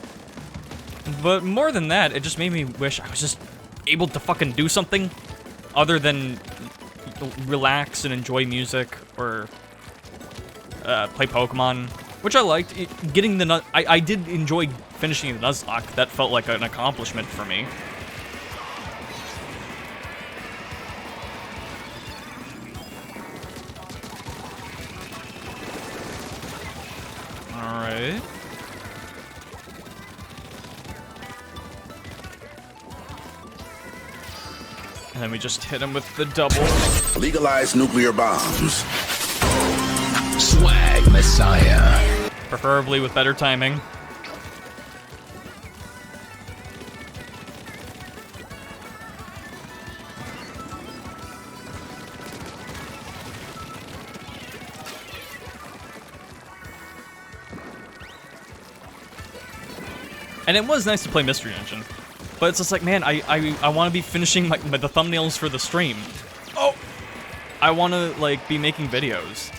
But more than that, it just made me wish I was just able to fucking do something other than relax and enjoy music or play Pokemon, which I liked. Getting the I did enjoy finishing the Nuzlocke. That felt like an accomplishment for me. All right. And then we just hit him with the double. Legalize nuclear bombs. Swag Messiah. Preferably with better timing. And it was nice to play Mystery Dungeon. But it's just like, man, I want to be finishing the thumbnails for the stream. Oh! I want to, like, be making videos.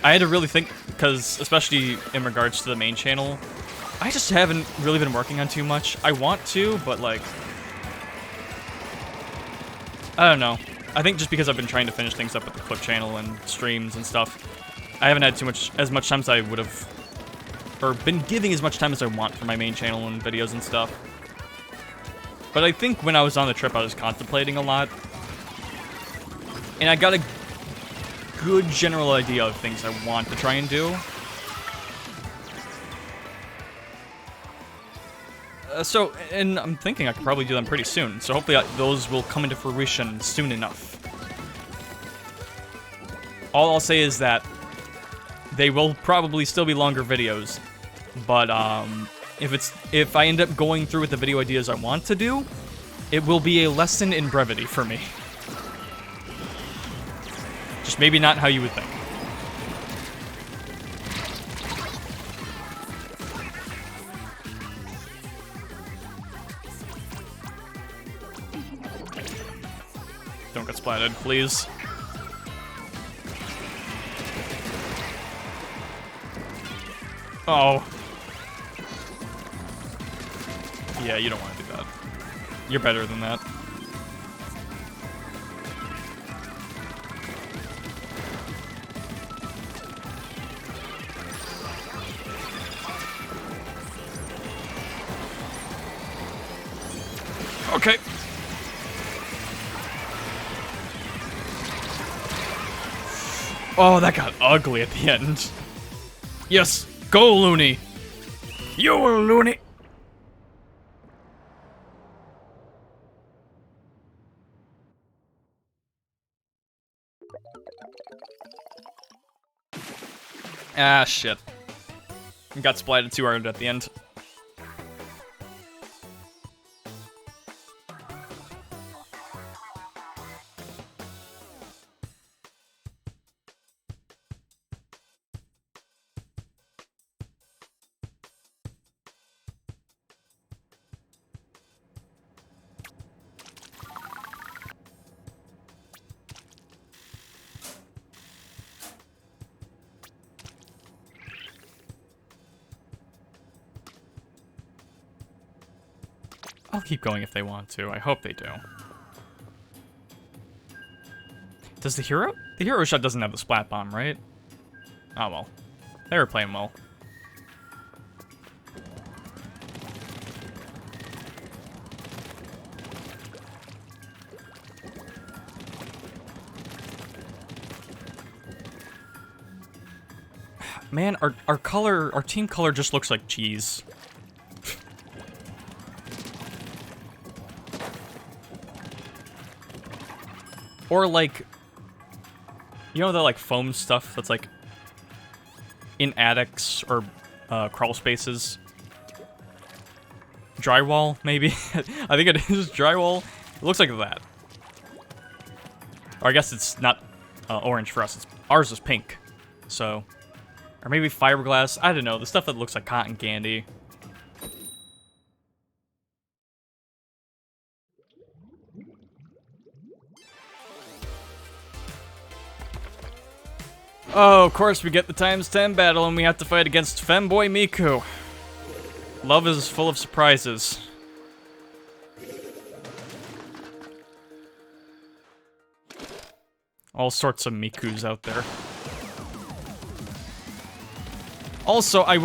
I had to really think, because, especially in regards to the main channel, I just haven't really been working on too much. I want to, but, like, I don't know. I think just because I've been trying to finish things up with the Clip channel and streams and stuff, I haven't had as much time as I would have, or been giving as much time as I want for my main channel and videos and stuff. But I think when I was on the trip, I was contemplating a lot. And I got a good general idea of things I want to try and do. And I'm thinking I could probably do them pretty soon. So hopefully those will come into fruition soon enough. All I'll say is that they will probably still be longer videos. But, if I end up going through with the video ideas I want to do, it will be a lesson in brevity for me. Just maybe not how you would think. Don't get splatted, please. Oh. Yeah, you don't want to do that. You're better than that. Okay. Oh, that got ugly at the end. Yes, go Looney. You Looney. Ah, shit. Got splatted too hard at the end. I'll keep going if they want to. I hope they do. Does the hero? The hero shot doesn't have the splat bomb, right? Oh well. They were playing well. Man, our team color just looks like cheese. Or like, you know the like foam stuff that's like in attics or crawl spaces? Drywall, maybe? I think it is drywall. It looks like that. Or I guess it's not orange for us. Ours is pink. So, or maybe fiberglass. I don't know. The stuff that looks like cotton candy. Oh, of course we get the ×10 battle and we have to fight against Femboy Miku. Love is full of surprises. All sorts of Mikus out there. Also, I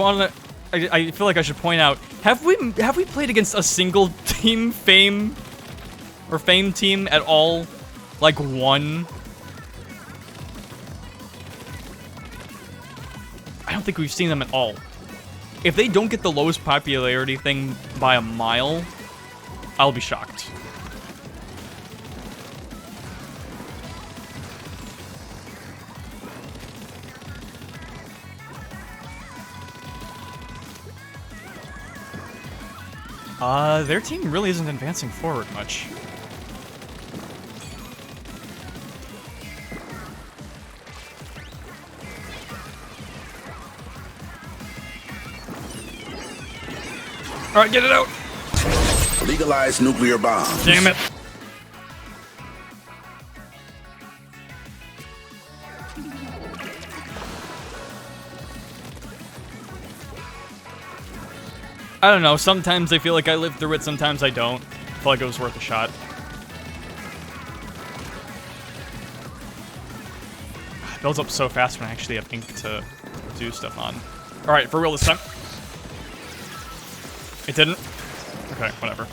feel like I should point out, have we played against a single team Fame team at all? Like one? I don't think we've seen them at all. If they don't get the lowest popularity thing by a mile, I'll be shocked. Their team really isn't advancing forward much. Alright, get it out! Legalize nuclear bombs. Damn it! I don't know, sometimes I feel like I live through it, sometimes I don't. I feel like it was worth a shot. It builds up so fast when I actually have ink to do stuff on. Alright, for real this time. It didn't? Okay, whatever.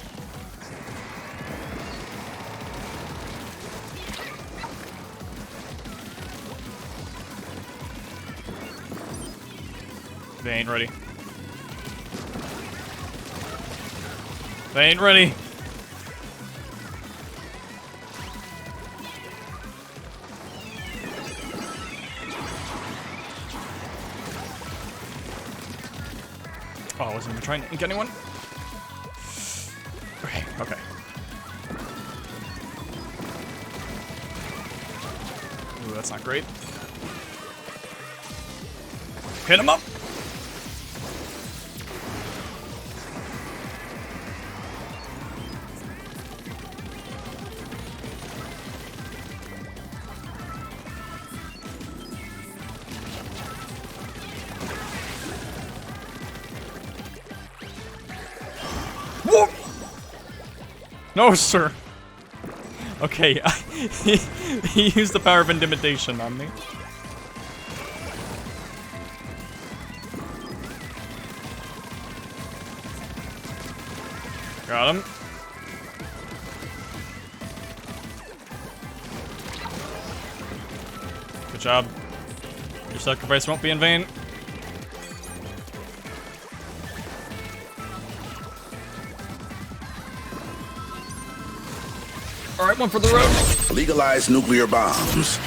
They ain't ready. They ain't ready. Oh, I wasn't even trying to ink anyone. Okay, okay. Ooh, that's not great. Hit him up! Whoa! No, sir. Okay, he used the power of intimidation on me. Got him. Good job. Your sacrifice won't be in vain. Alright, one for the road. Legalize nuclear bombs.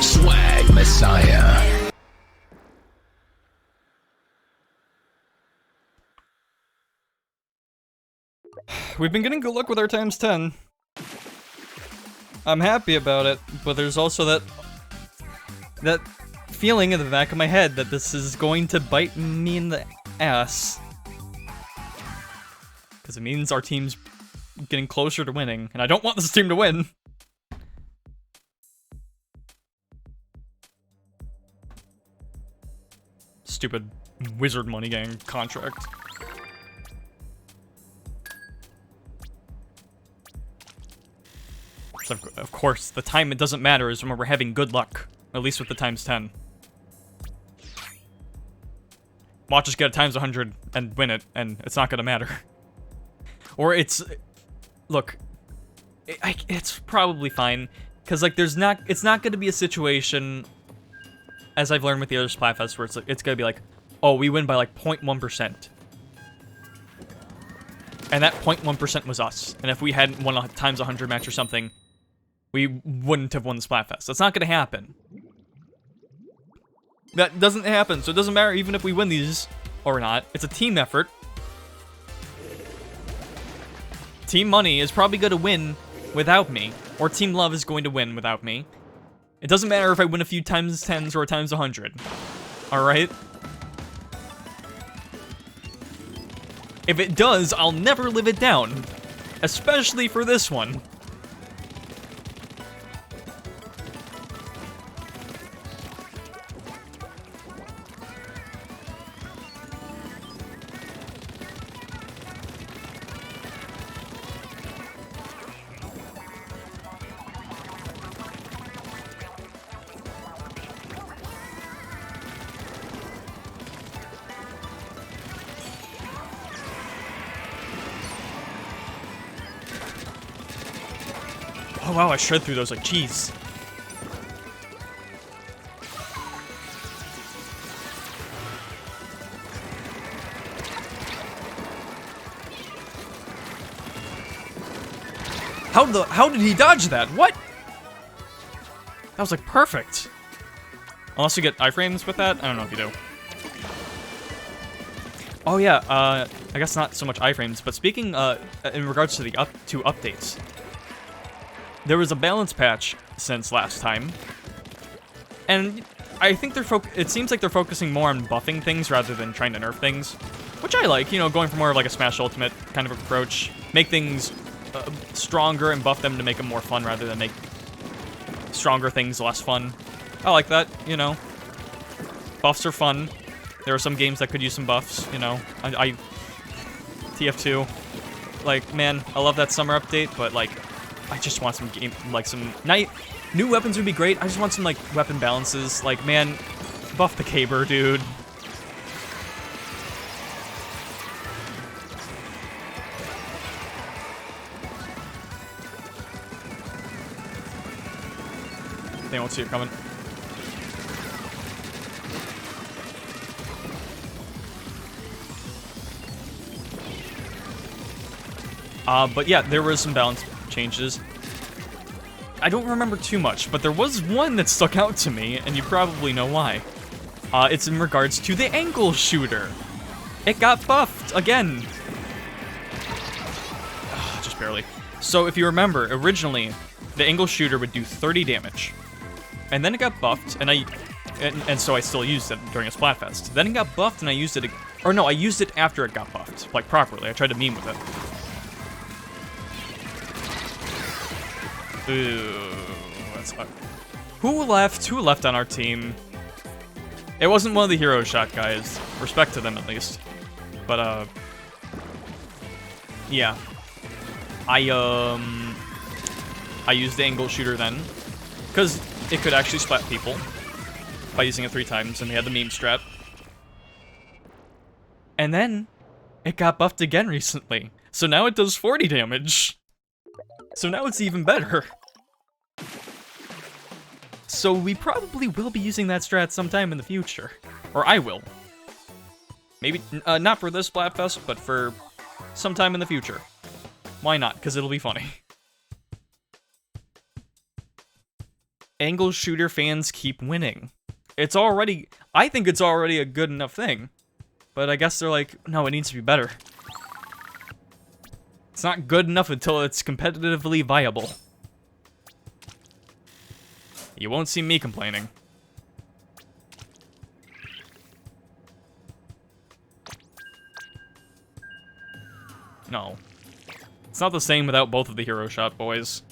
Swag Messiah. We've been getting good luck with our ×10. I'm happy about it, but there's also that feeling in the back of my head that this is going to bite me in the ass. Because it means our team's getting closer to winning, and I don't want this team to win. Stupid wizard money gang contract. So of course, the time it doesn't matter is when we're having good luck. At least with the ×10. Watch us get a ×100 and win it, and it's not gonna matter. Or it's... Look, it's probably fine, because like it's not going to be a situation, as I've learned with the other Splatfest, where it's going to be like, oh, we win by like 0.1%, and that 0.1% was us, and if we hadn't won a ×100 match or something, we wouldn't have won the Splatfest. That's not going to happen. That doesn't happen, so it doesn't matter even if we win these or not. It's a team effort. Team Money is probably going to win without me, or Team Love is going to win without me. It doesn't matter if I win a few times 10s or times 100. Alright? If it does, I'll never live it down. Especially for this one. Oh wow, I shred through those like cheese. How did he dodge that? What? That was like perfect. Unless you get iframes with that? I don't know if you do. Oh yeah, I guess not so much iframes, but speaking in regards to the updates. There was a balance patch since last time, and I think it seems like they're focusing more on buffing things rather than trying to nerf things, which I like, you know, going for more of like a Smash Ultimate kind of approach. Make things stronger and buff them to make them more fun rather than make stronger things less fun. I like that, you know. Buffs are fun. There are some games that could use some buffs, you know. TF2, like, man, I love that summer update, but like, I just want some new weapons would be great. I just want some, like, weapon balances. Like, man, buff the Caber, dude. They won't see it coming. But yeah, there was some balance changes. I don't remember too much, but there was one that stuck out to me, and you probably know why. It's in regards to the angle shooter. It got buffed again. Just barely. So if you remember, originally, the angle shooter would do 30 damage. And then it got buffed, and so I still used it during a Splatfest. Then it got buffed, and I used it, or no, I used it after it got buffed, like properly. I tried to meme with it. Ooh, that's who left on our team? It wasn't one of the hero shot guys. Respect to them at least. But yeah. I used the angle shooter then, because it could actually splat people by using it 3 times, and they had the meme strat. And then it got buffed again recently, so now it does 40 damage. So now it's even better. So we probably will be using that strat sometime in the future. Or I will. Maybe, not for this Splatfest, but for sometime in the future. Why not? Because it'll be funny. Angle shooter fans keep winning. I think it's already a good enough thing. But I guess they're like, no, it needs to be better. It's not good enough until it's competitively viable. You won't see me complaining. No. It's not the same without both of the hero shot boys.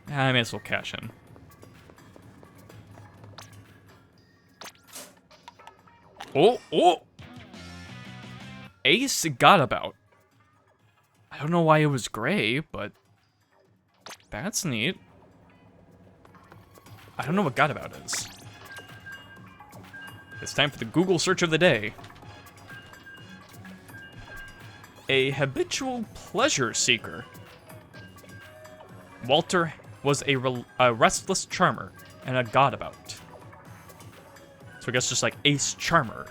I may as well cash in. Oh! Ace got about. I don't know why it was gray, but that's neat. I don't know what got about is. It's time for the Google search of the day. A habitual pleasure seeker. Walter was a restless charmer and a gadabout. So I guess just like Ace Charmer.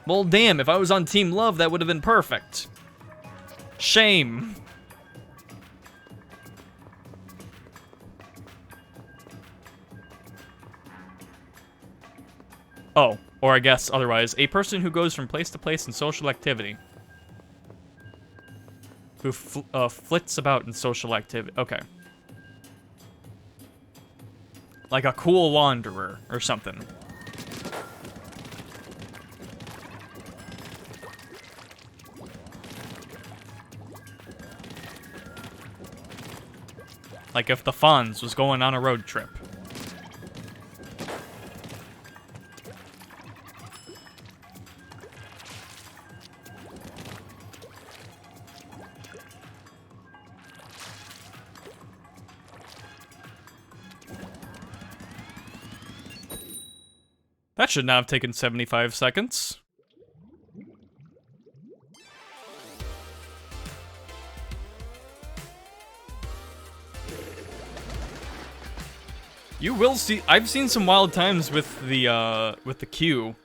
Well, damn, if I was on Team Love, that would have been perfect. Shame. Oh, Or I guess otherwise, a person who goes from place to place in social activity. Who flits about in social activity. Okay. Like a cool wanderer or something. Like if the Fonz was going on a road trip. That should not have taken 75 seconds. You will see. I've seen some wild times with the queue,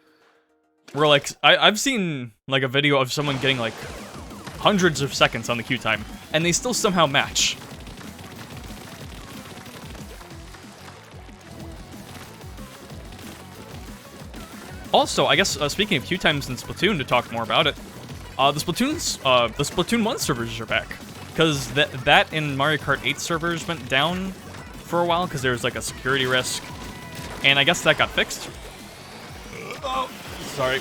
where like I've seen like a video of someone getting like hundreds of seconds on the queue time, and they still somehow match. Also, I guess speaking of queue times in Splatoon, to talk more about it, the Splatoon 1 servers are back, because that in Mario Kart 8 servers went down for a while because there was like a security risk, and I guess that got fixed. Oh, sorry.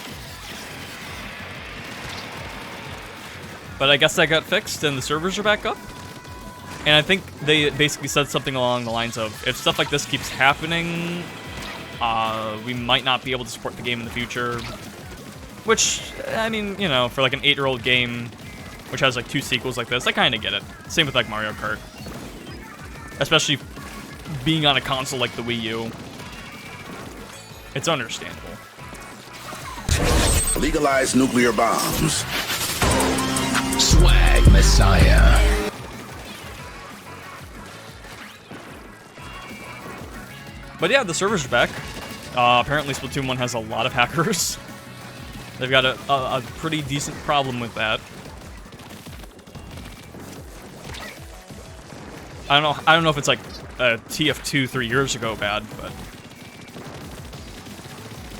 But I guess that got fixed and the servers are back up. And I think they basically said something along the lines of, if stuff like this keeps happening, we might not be able to support the game in the future. Which, I mean, you know, for like an 8-year-old game, which has like 2 sequels like this, I kind of get it. Same with like Mario Kart. Especially being on a console like the Wii U. It's understandable. Legalize nuclear bombs. Swag Messiah. But yeah, the servers are back. Apparently Splatoon 1 has a lot of hackers. They've got a pretty decent problem with that. I don't know if it's like TF2 3 years ago bad, but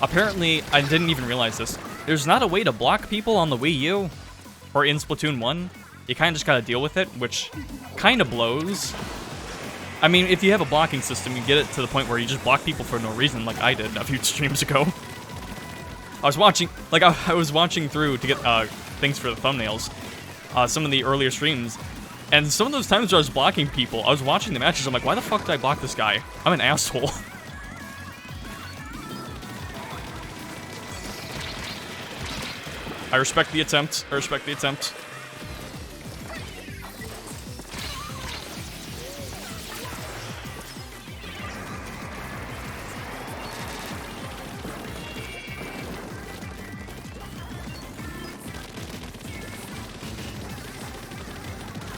apparently I didn't even realize this. There's not a way to block people on the Wii U or in Splatoon 1. You kind of just gotta deal with it, which kind of blows. I mean, if you have a blocking system, you get it to the point where you just block people for no reason, like I did a few streams ago. I was watching, like I was watching through to get things for the thumbnails, some of the earlier streams. And some of those times where I was blocking people, I was watching the matches, I'm like, why the fuck did I block this guy? I'm an asshole. I respect the attempt. I respect the attempt.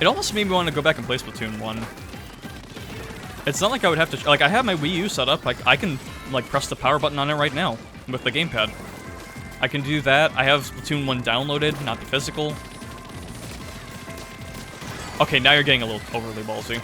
It almost made me want to go back and play Splatoon 1. It's not like I would have to, like, I have my Wii U set up, like, I can, like, press the power button on it right now with the gamepad. I can do that. I have Splatoon 1 downloaded, not the physical. Okay, now you're getting a little overly ballsy.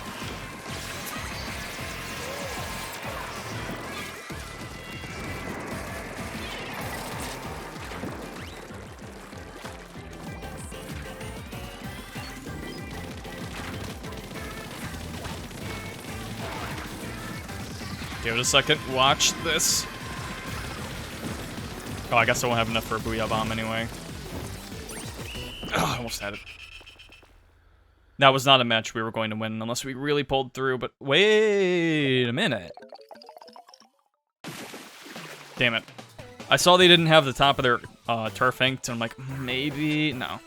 Give it a second. Watch this. Oh, I guess I won't have enough for a Booyah Bomb anyway. Oh, I almost had it. That was not a match we were going to win unless we really pulled through, but wait a minute. Damn it. I saw they didn't have the top of their turf inked, and I'm like, maybe... No.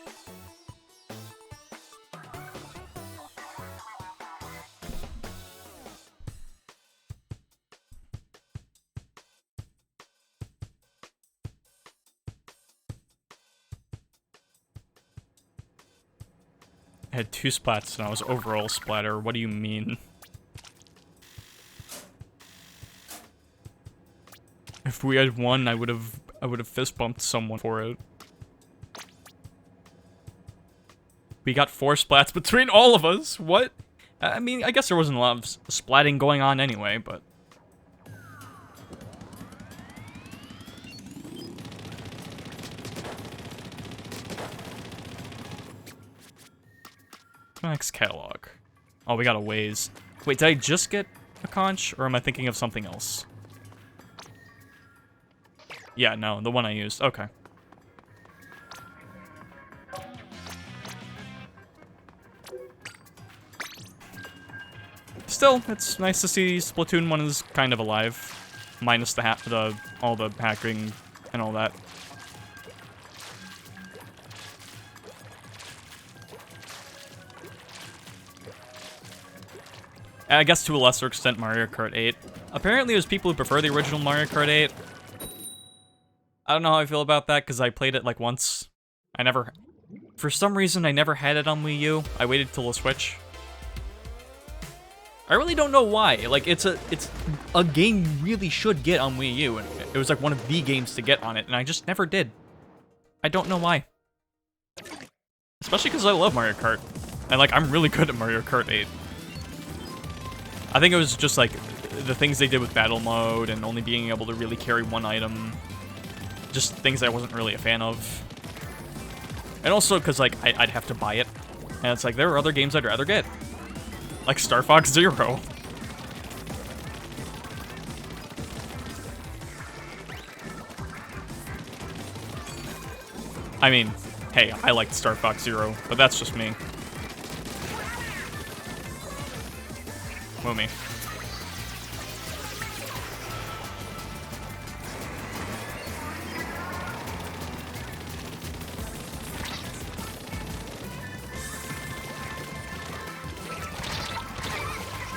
I had 2 splats and I was overall splatter. What do you mean? If we had won, I would have fist bumped someone for it. We got 4 splats between all of us. What? I mean, I guess there wasn't a lot of splatting going on anyway, but Max catalog. Oh, we got a ways. Wait, did I just get a conch, or am I thinking of something else? Yeah, no, the one I used. Okay. Still, it's nice to see Splatoon 1 is kind of alive, minus all the hacking and all that. I guess to a lesser extent Mario Kart 8. Apparently there's people who prefer the original Mario Kart 8. I don't know how I feel about that, because I played it like once. For some reason, I never had it on Wii U. I waited till the Switch. I really don't know why. Like, it's a game you really should get on Wii U, and it was like one of the games to get on it, and I just never did. I don't know why. Especially because I love Mario Kart. And like, I'm really good at Mario Kart 8. I think it was just like, the things they did with battle mode, and only being able to really carry one item. Just things I wasn't really a fan of. And also because like, I'd have to buy it. And it's like, there are other games I'd rather get. Like Star Fox Zero. I mean, hey, I liked Star Fox Zero, but that's just me. Woo me.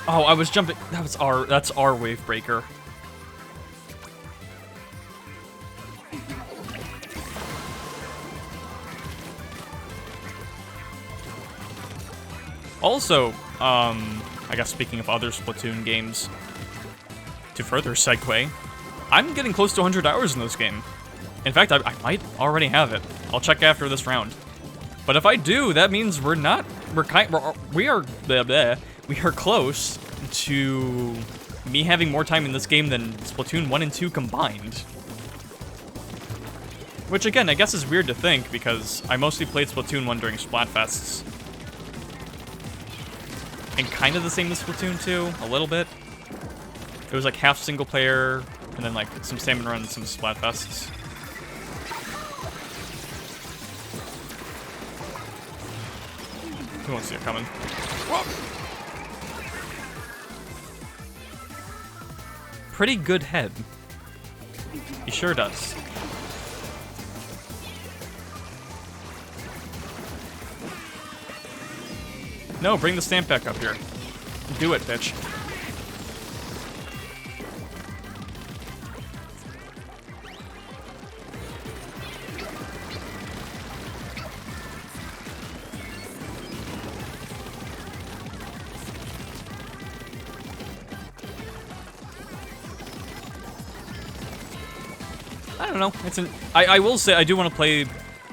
Oh, I was jumping. That's our wave breaker. Also, I guess speaking of other Splatoon games, to further segue, I'm getting close to 100 hours in this game. In fact, I might already have it. I'll check after this round. But if I do, that means we are close to me having more time in this game than Splatoon 1 and 2 combined. Which again, I guess is weird to think because I mostly played Splatoon 1 during Splatfests. And kind of the same as Splatoon 2, a little bit. It was like half single player, and then like some salmon runs, some Splatfests. Who wants to see it coming? Whoa! Pretty good head. He sure does. No, bring the stamp back up here. Do it, bitch. I don't know. I will say I do want to play.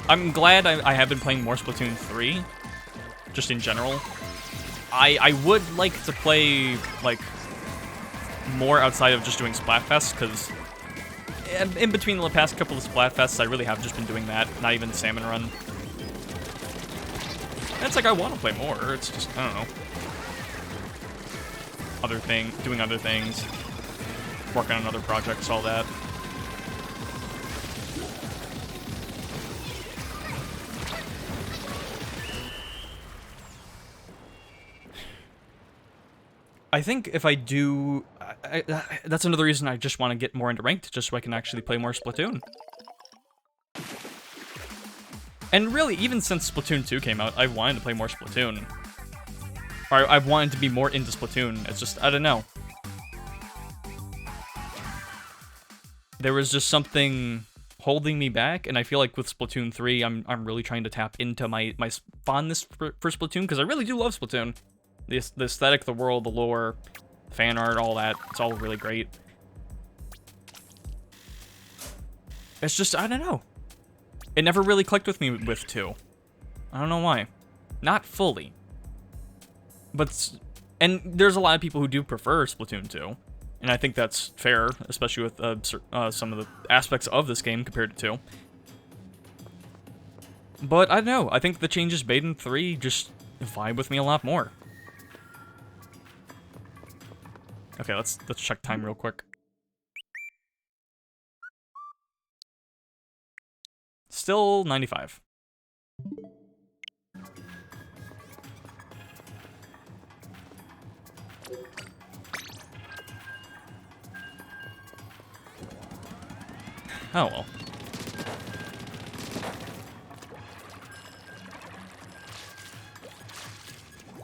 I'm glad I have been playing more Splatoon 3. Just in general. I would like to play, like, more outside of just doing Splatfest, because in between the past couple of Splatfests, I really have just been doing that, not even Salmon Run. And it's like, I want to play more, it's just, I don't know. Doing other things, working on other projects, all that. I think if I do, that's another reason I just want to get more into ranked, just so I can actually play more Splatoon. And really, even since Splatoon 2 came out, I've wanted to play more Splatoon. Or I've wanted to be more into Splatoon. It's just, I don't know. There was just something holding me back, and I feel like with Splatoon 3, I'm really trying to tap into my fondness for Splatoon, because I really do love Splatoon. The aesthetic, the world, the lore, fan art, all that. It's all really great. It's just, I don't know. It never really clicked with me with 2. I don't know why. Not fully. And there's a lot of people who do prefer Splatoon 2. And I think that's fair, especially with some of the aspects of this game compared to 2. But I don't know. I think the changes made in 3 just vibe with me a lot more. Okay, let's check time real quick. Still 95. Oh well.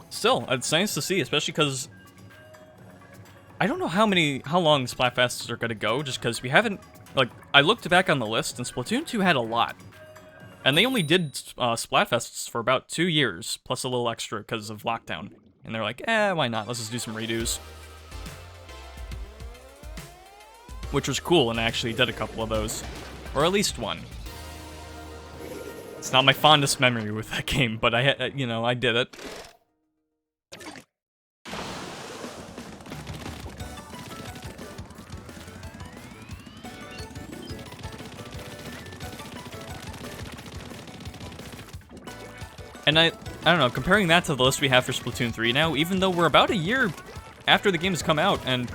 Still, it's nice to see, especially because I don't know how long Splatfests are gonna go, just because we haven't, like, I looked back on the list, and Splatoon 2 had a lot. And they only did Splatfests for about 2 years, plus a little extra because of lockdown. And they're like, why not? Let's just do some redos. Which was cool, and I actually did a couple of those. Or at least one. It's not my fondest memory with that game, but I did it. And I don't know, comparing that to the list we have for Splatoon 3 now, even though we're about a year after the game has come out, and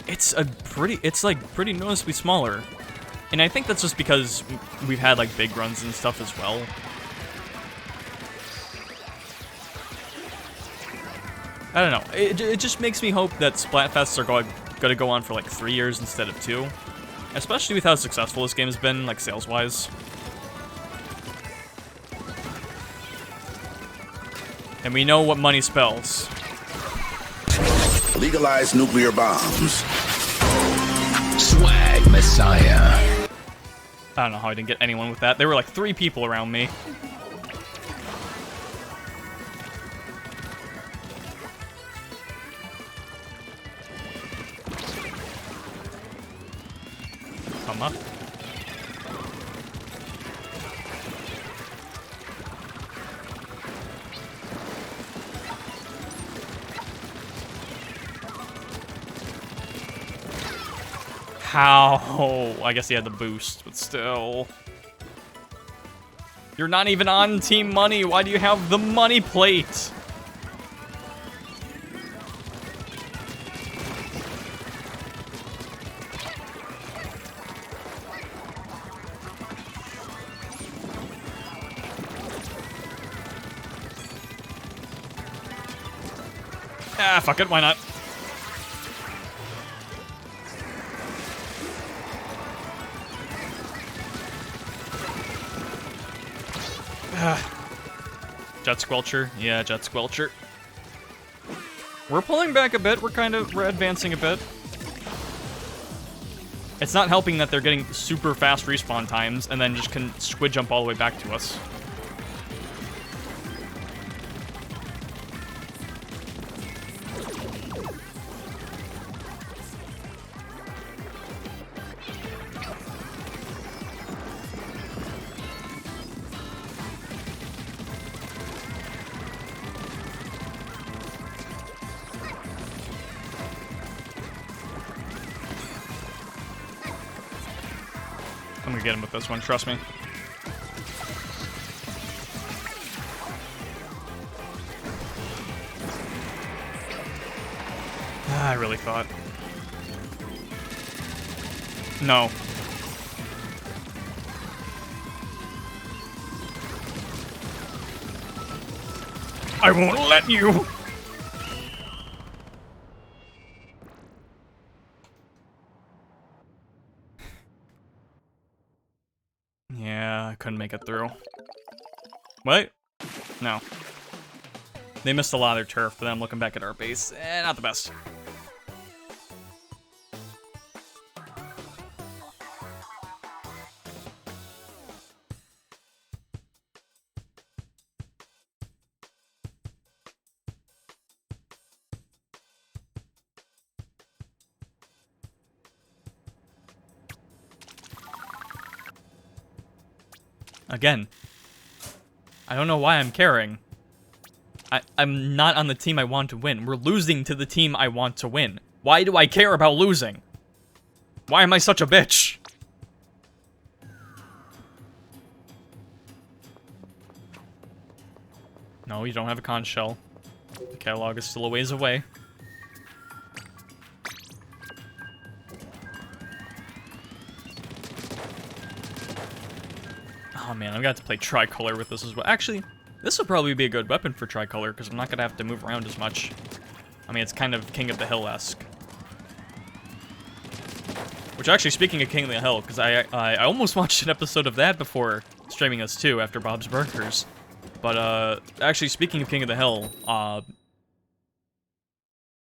it's pretty noticeably smaller. And I think that's just because we've had like big runs and stuff as well. I don't know, it just makes me hope that Splatfests are going to go on for like 3 years instead of 2. Especially with how successful this game has been, like sales-wise. And we know what money spells. Legalize nuclear bombs. Swag Messiah. I don't know how I didn't get anyone with that. There were like 3 people around me. Come up. How? I guess he had the boost, but still. You're not even on Team Money. Why do you have the money plate? Ah, fuck it, why not? Jet Squelcher? Yeah, Jet Squelcher. We're pulling back a bit. We're advancing a bit. It's not helping that they're getting super fast respawn times and then just can squid jump all the way back to us. I'm gonna get him with this one, trust me. I really thought. No. I won't let you! Yeah, I couldn't make it through. What? No. They missed a lot of their turf, but then I'm looking back at our base. Not the best. Again, I don't know why I'm caring. I'm not on the team I want to win. We're losing to the team I want to win. Why do I care about losing? Why am I such a bitch? No, you don't have a conch shell. The catalog is still a ways away. Oh man, I've got to play tricolor with this as well. Actually, this will probably be a good weapon for tricolor because I'm not gonna have to move around as much. I mean, it's kind of King of the Hill-esque. Which actually, speaking of King of the Hill, because I almost watched an episode of that before streaming this too after Bob's Burgers. But actually, speaking of King of the Hill,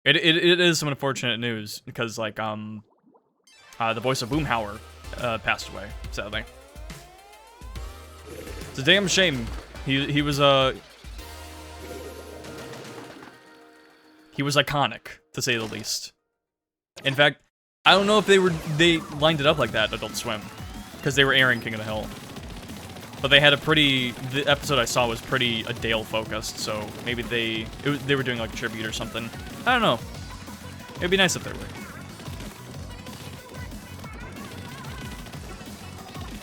it is some unfortunate news because like the voice of Boomhauer passed away, sadly. It's a damn shame. He was iconic, to say the least. In fact, I don't know if they lined it up like that, Adult Swim, because they were airing King of the Hill. But they had the episode I saw was pretty Adele focused, so maybe they were doing like a tribute or something. I don't know. It'd be nice if they were.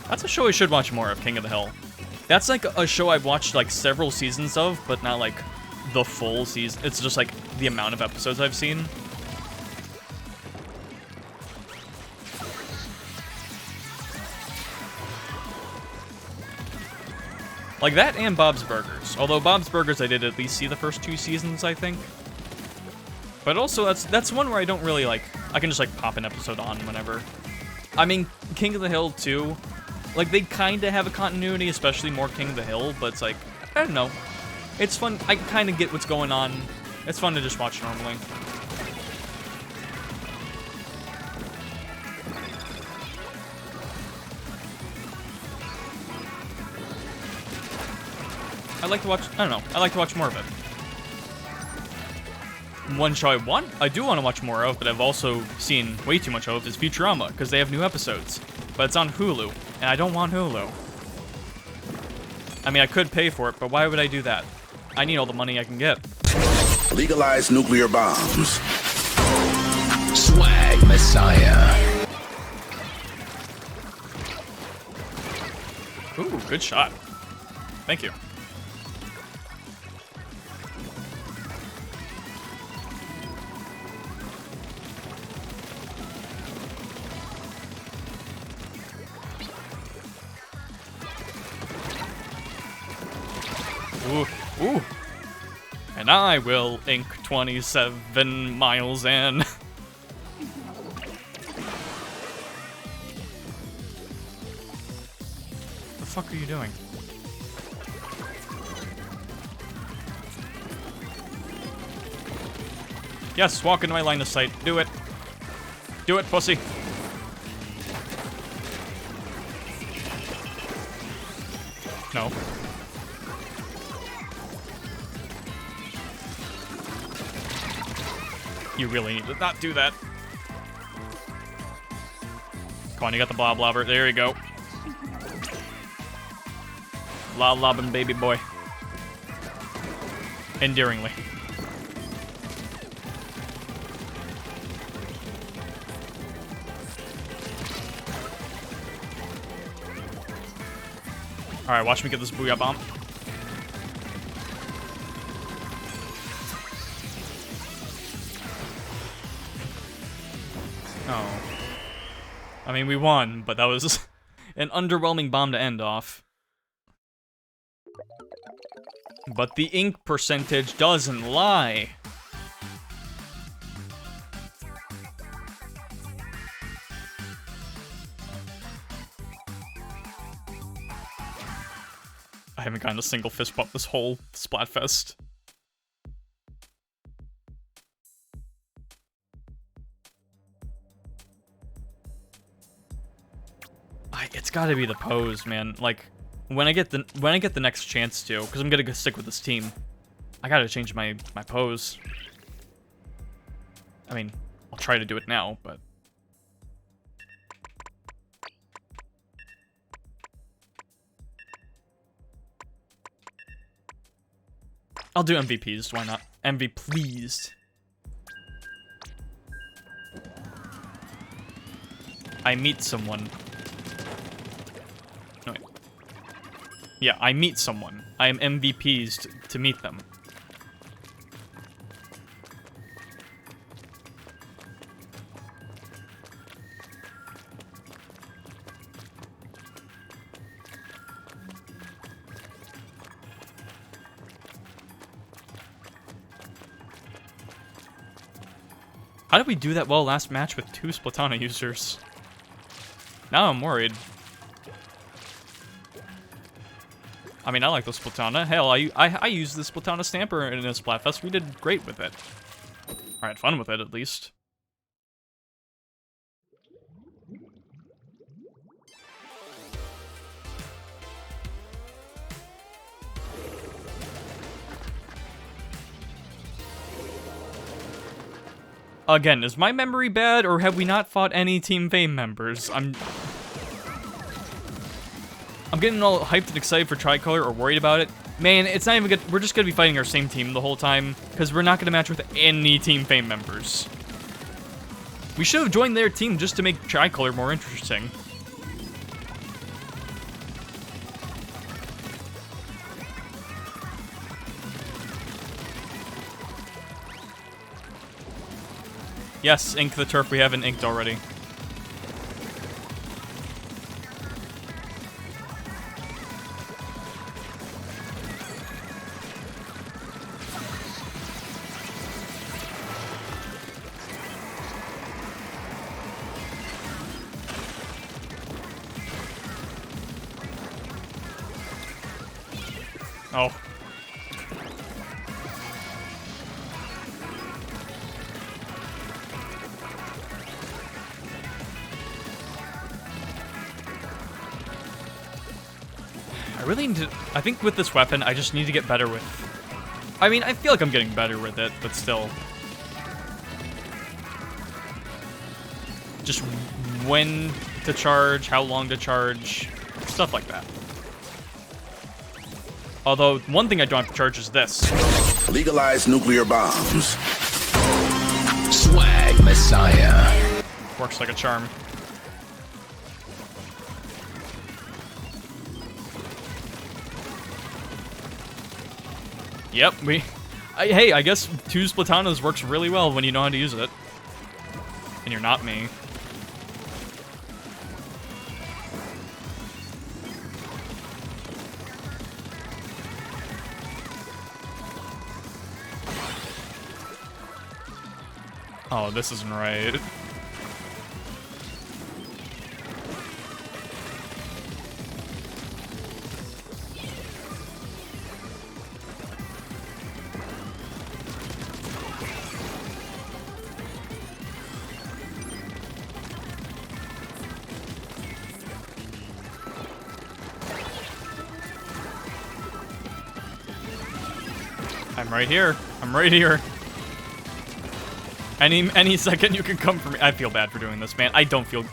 That's a show I should watch more of, King of the Hill. That's like a show I've watched like several seasons of, but not like the full season. It's just like the amount of episodes I've seen. Like that and Bob's Burgers. Although Bob's Burgers I did at least see the first 2 seasons, I think. But also that's one where I don't really like, I can just like pop an episode on whenever. I mean, King of the Hill too. Like they kind of have a continuity, especially more King of the Hill, but it's like, I don't know. It's fun, I kind of get what's going on. It's fun to just watch normally. I like to watch more of it. One show I do want to watch more of, but I've also seen way too much of, is Futurama, because they have new episodes. But it's on Hulu, and I don't want Hulu. I mean, I could pay for it, but why would I do that? I need all the money I can get. Legalize nuclear bombs. Swag Messiah. Ooh, good shot. Thank you. Ooh, ooh. And I will ink 27 miles in. What the fuck are you doing? Yes, walk into my line of sight. Do it. Do it, pussy. No. You really need to not do that. Come on, you got the blob lobber. There you go. Lob lobbing baby boy. Endearingly. Alright, watch me get this booyah bomb. Oh. I mean, we won, but that was an underwhelming bomb to end off. But the ink percentage doesn't lie. I haven't gotten a single fist bump this whole Splatfest. It's gotta be the pose, man. Like, when I get the next chance to, because I'm gonna stick with this team, I gotta change my pose. I mean, I'll try to do it now, but I'll do MVPs. Why not? MV, please. I meet someone. No, wait. Yeah, I meet someone. I am MVPs to meet them. How did we do that well last match with 2 Splatana users? Now I'm worried. I mean, I like the Splatana. Hell, I used the Splatana Stamper in a Splatfest. We did great with it. I had fun with it, at least. Again, is my memory bad, or have we not fought any Team Fame members? I'm getting all hyped and excited for Tricolor, or worried about it. Man, it's not even good. We're just gonna be fighting our same team the whole time, because we're not gonna match with any Team Fame members. We should have joined their team just to make Tricolor more interesting. Yes, ink the turf. We haven't inked already. Oh. I really need to... I think with this weapon, I just need to get better with... I mean, I feel like I'm getting better with it, but still. Just when to charge, how long to charge, stuff like that. Although, one thing I don't have to charge is this. Legalize nuclear bombs. Swag Messiah. Works like a charm. Yep, hey, I guess 2 Splatanas works really well when you know how to use it. And you're not me. Oh, this isn't right. I'm right here. I'm right here. Any second you can come for me. I feel bad for doing this, man. I don't feel...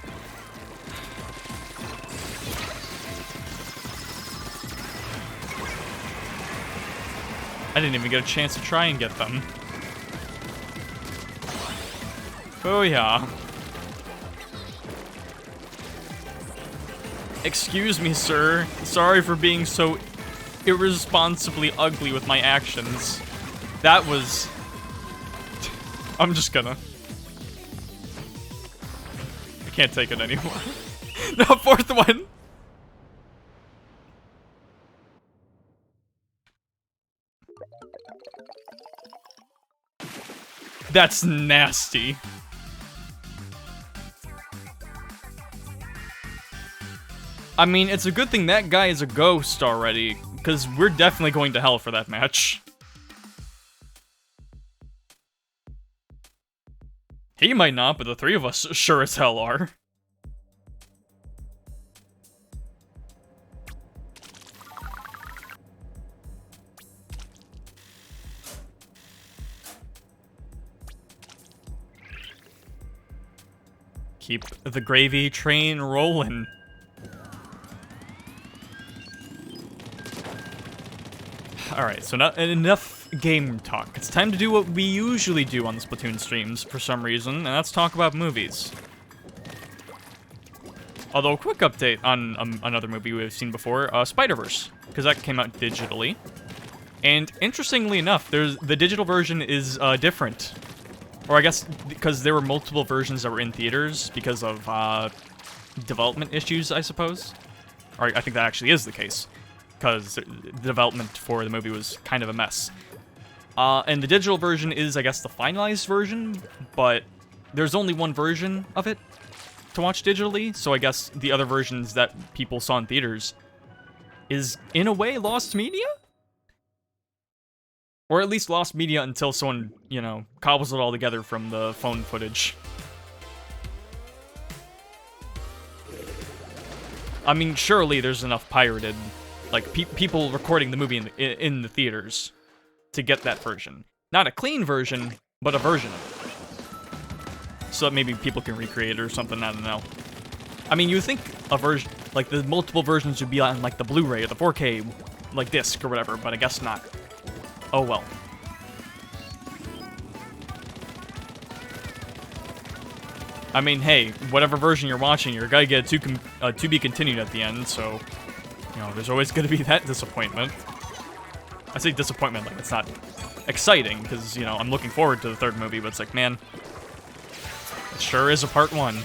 I didn't even get a chance to try and get them. Oh, yeah. Excuse me, sir. Sorry for being so irresponsibly ugly with my actions. That was... I'm just gonna... I can't take it anymore. No, 4th one! That's nasty. I mean, it's a good thing that guy is a ghost already, because we're definitely going to hell for that match. He might not, but the 3 of us sure as hell are. Keep the gravy train rolling. Alright, so enough game talk. It's time to do what we usually do on the Splatoon streams for some reason, and that's talk about movies. Although, quick update on another movie we've seen before, Spider-Verse, because that came out digitally. And interestingly enough, the digital version is different. Or I guess because there were multiple versions that were in theaters because of development issues, I suppose. Or I think that actually is the case, because the development for the movie was kind of a mess. And the digital version is, I guess, the finalized version, but there's only one version of it to watch digitally, so I guess the other versions that people saw in theaters is, in a way, lost media? Or at least lost media until someone, you know, cobbles it all together from the phone footage. I mean, surely there's enough pirated, like, people recording the movie in the theaters to get that version. Not a clean version, but a version of it. So that maybe people can recreate it or something, I don't know. I mean, you would think a version, like, the multiple versions would be on, like, the Blu-ray or the 4K, like, disc or whatever, but I guess not. Oh well. I mean, hey, whatever version you're watching, you're gonna get to be continued at the end, so, you know, there's always gonna be that disappointment. I say disappointment like it's not exciting, because, you know, I'm looking forward to the third movie, but it's like, man, it sure is a part one.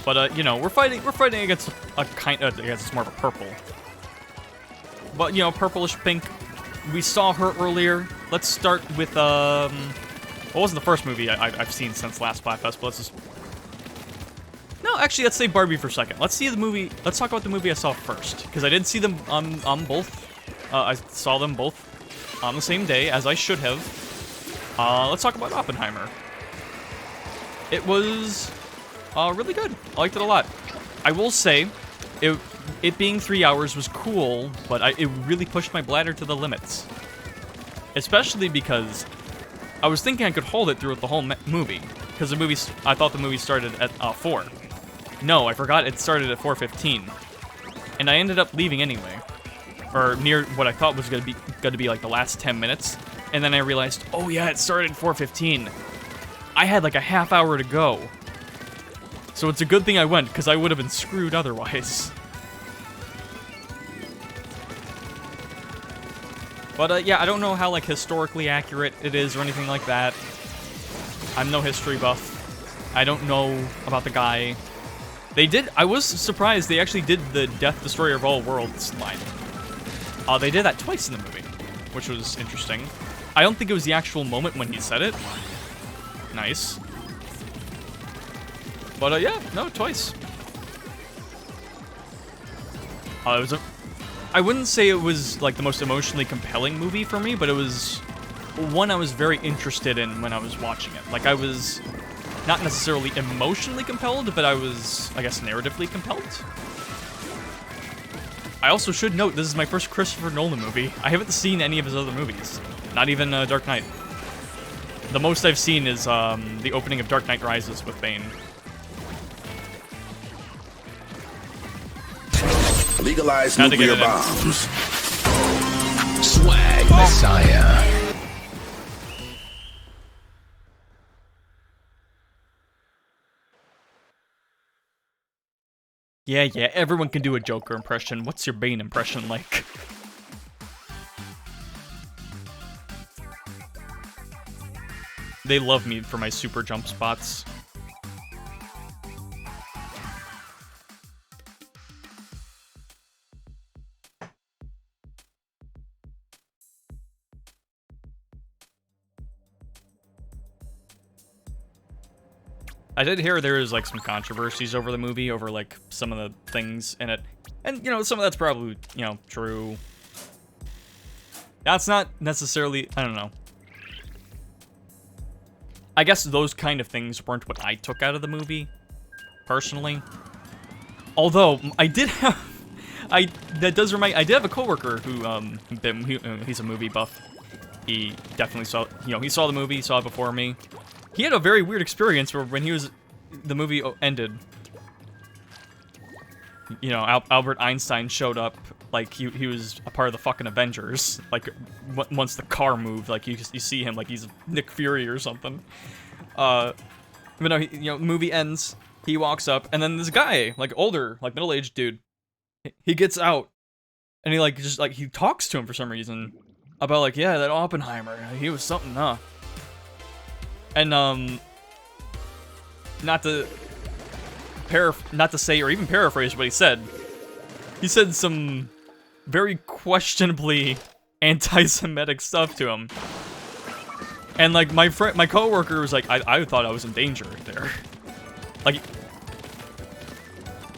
But, you know, we're fighting against a kind of, I guess it's more of a purple. But, you know, purplish pink. We saw her earlier. Let's start with, what wasn't the first movie I've seen since last Splatfest, but let's just... No, actually, let's say Barbie for a second. Let's see the movie, let's talk about the movie I saw first. Because I did see them on both, I saw them both on the same day, as I should have. Let's talk about Oppenheimer. It was... really good. I liked it a lot. I will say, it being 3 hours was cool, but it really pushed my bladder to the limits. Especially because I was thinking I could hold it throughout the whole movie. Because I thought the movie started at 4. No, I forgot it started at 4:15. And I ended up leaving anyway. Or near what I thought was going to be like the last 10 minutes. And then I realized, oh yeah, it started at 4:15. I had like a half hour to go. So it's a good thing I went, because I would have been screwed otherwise. But, yeah, I don't know how, like, historically accurate it is or anything like that. I'm no history buff. I don't know about the guy. I was surprised they actually did the Death Destroyer of All Worlds line. They did that twice in the movie, which was interesting. I don't think it was the actual moment when he said it. Nice. But, yeah, no, twice. I wouldn't say it was, like, the most emotionally compelling movie for me, but it was one I was very interested in when I was watching it. Like, I was not necessarily emotionally compelled, but I was, I guess, narratively compelled. I also should note, this is my first Christopher Nolan movie. I haven't seen any of his other movies. Not even Dark Knight. The most I've seen is the opening of Dark Knight Rises with Bane. Legalize nuclear bombs. Swag Messiah. Yeah, everyone can do a Joker impression. What's your Bane impression like? They love me for my super jump spots. I did hear there is, like, some controversies over the movie, over, like, some of the things in it. And, you know, some of that's probably, you know, true. That's not necessarily, I don't know. I guess those kind of things weren't what I took out of the movie, personally. Although, I did have, I did have a coworker who, he's a movie buff. He definitely saw, you know, he saw the movie, saw it before me. He had a very weird experience where when he was the movie ended, you know, Albert Einstein showed up, like, he was a part of the fucking Avengers, like, once the car moved, like, you see him, like, he's Nick Fury or something. But no, you know, the movie ends, he walks up, and then this guy, like, older, like, middle-aged dude, he gets out, and he, like, just, like, he talks to him for some reason, about, like, yeah, that Oppenheimer, he was something, huh? And, not to say or even paraphrase what he said some very questionably anti-Semitic stuff to him. And, like, my coworker was like, I thought I was in danger there. Like,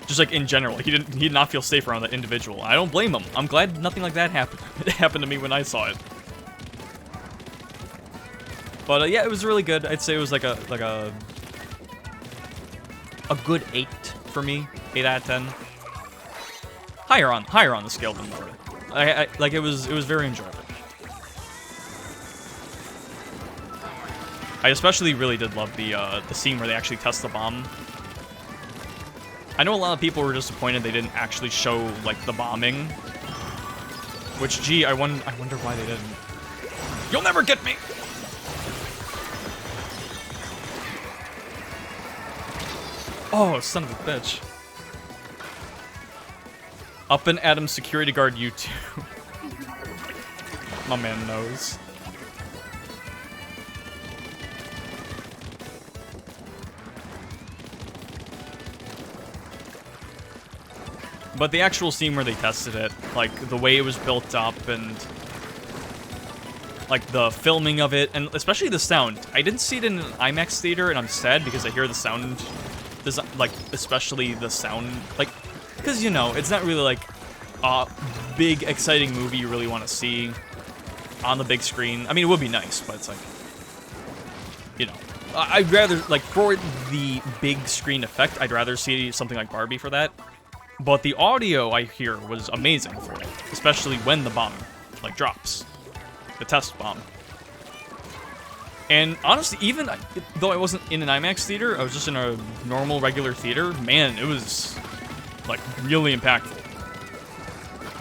just, like, in general, like, he did not feel safe around that individual. I don't blame him. I'm glad nothing like that happened. It happened to me when I saw it. But, yeah, it was really good. I'd say it was, like a good 8 for me. 8 out of 10. Higher on the scale than lower. Like, it was very enjoyable. I especially really did love the scene where they actually test the bomb. I know a lot of people were disappointed they didn't actually show, like, the bombing. Which, gee, I wonder why they didn't. You'll never get me! Oh, son of a bitch. Up and Adam's security guard, you too. My man knows. But the actual scene where they tested it, like, the way it was built up and, like, the filming of it, and especially the sound. I didn't see it in an IMAX theater, and I'm sad because I hear the sound, like, especially the sound, like, because, you know, it's not really, like, a big, exciting movie you really want to see on the big screen. I mean, it would be nice, but it's like, you know, I'd rather, like, for the big screen effect, I'd rather see something like Barbie for that. But the audio, I hear, was amazing for it, especially when the bomb, like, drops. The test bomb. And honestly, even though I wasn't in an IMAX theater, I was just in a normal, regular theater, man, it was, like, really impactful.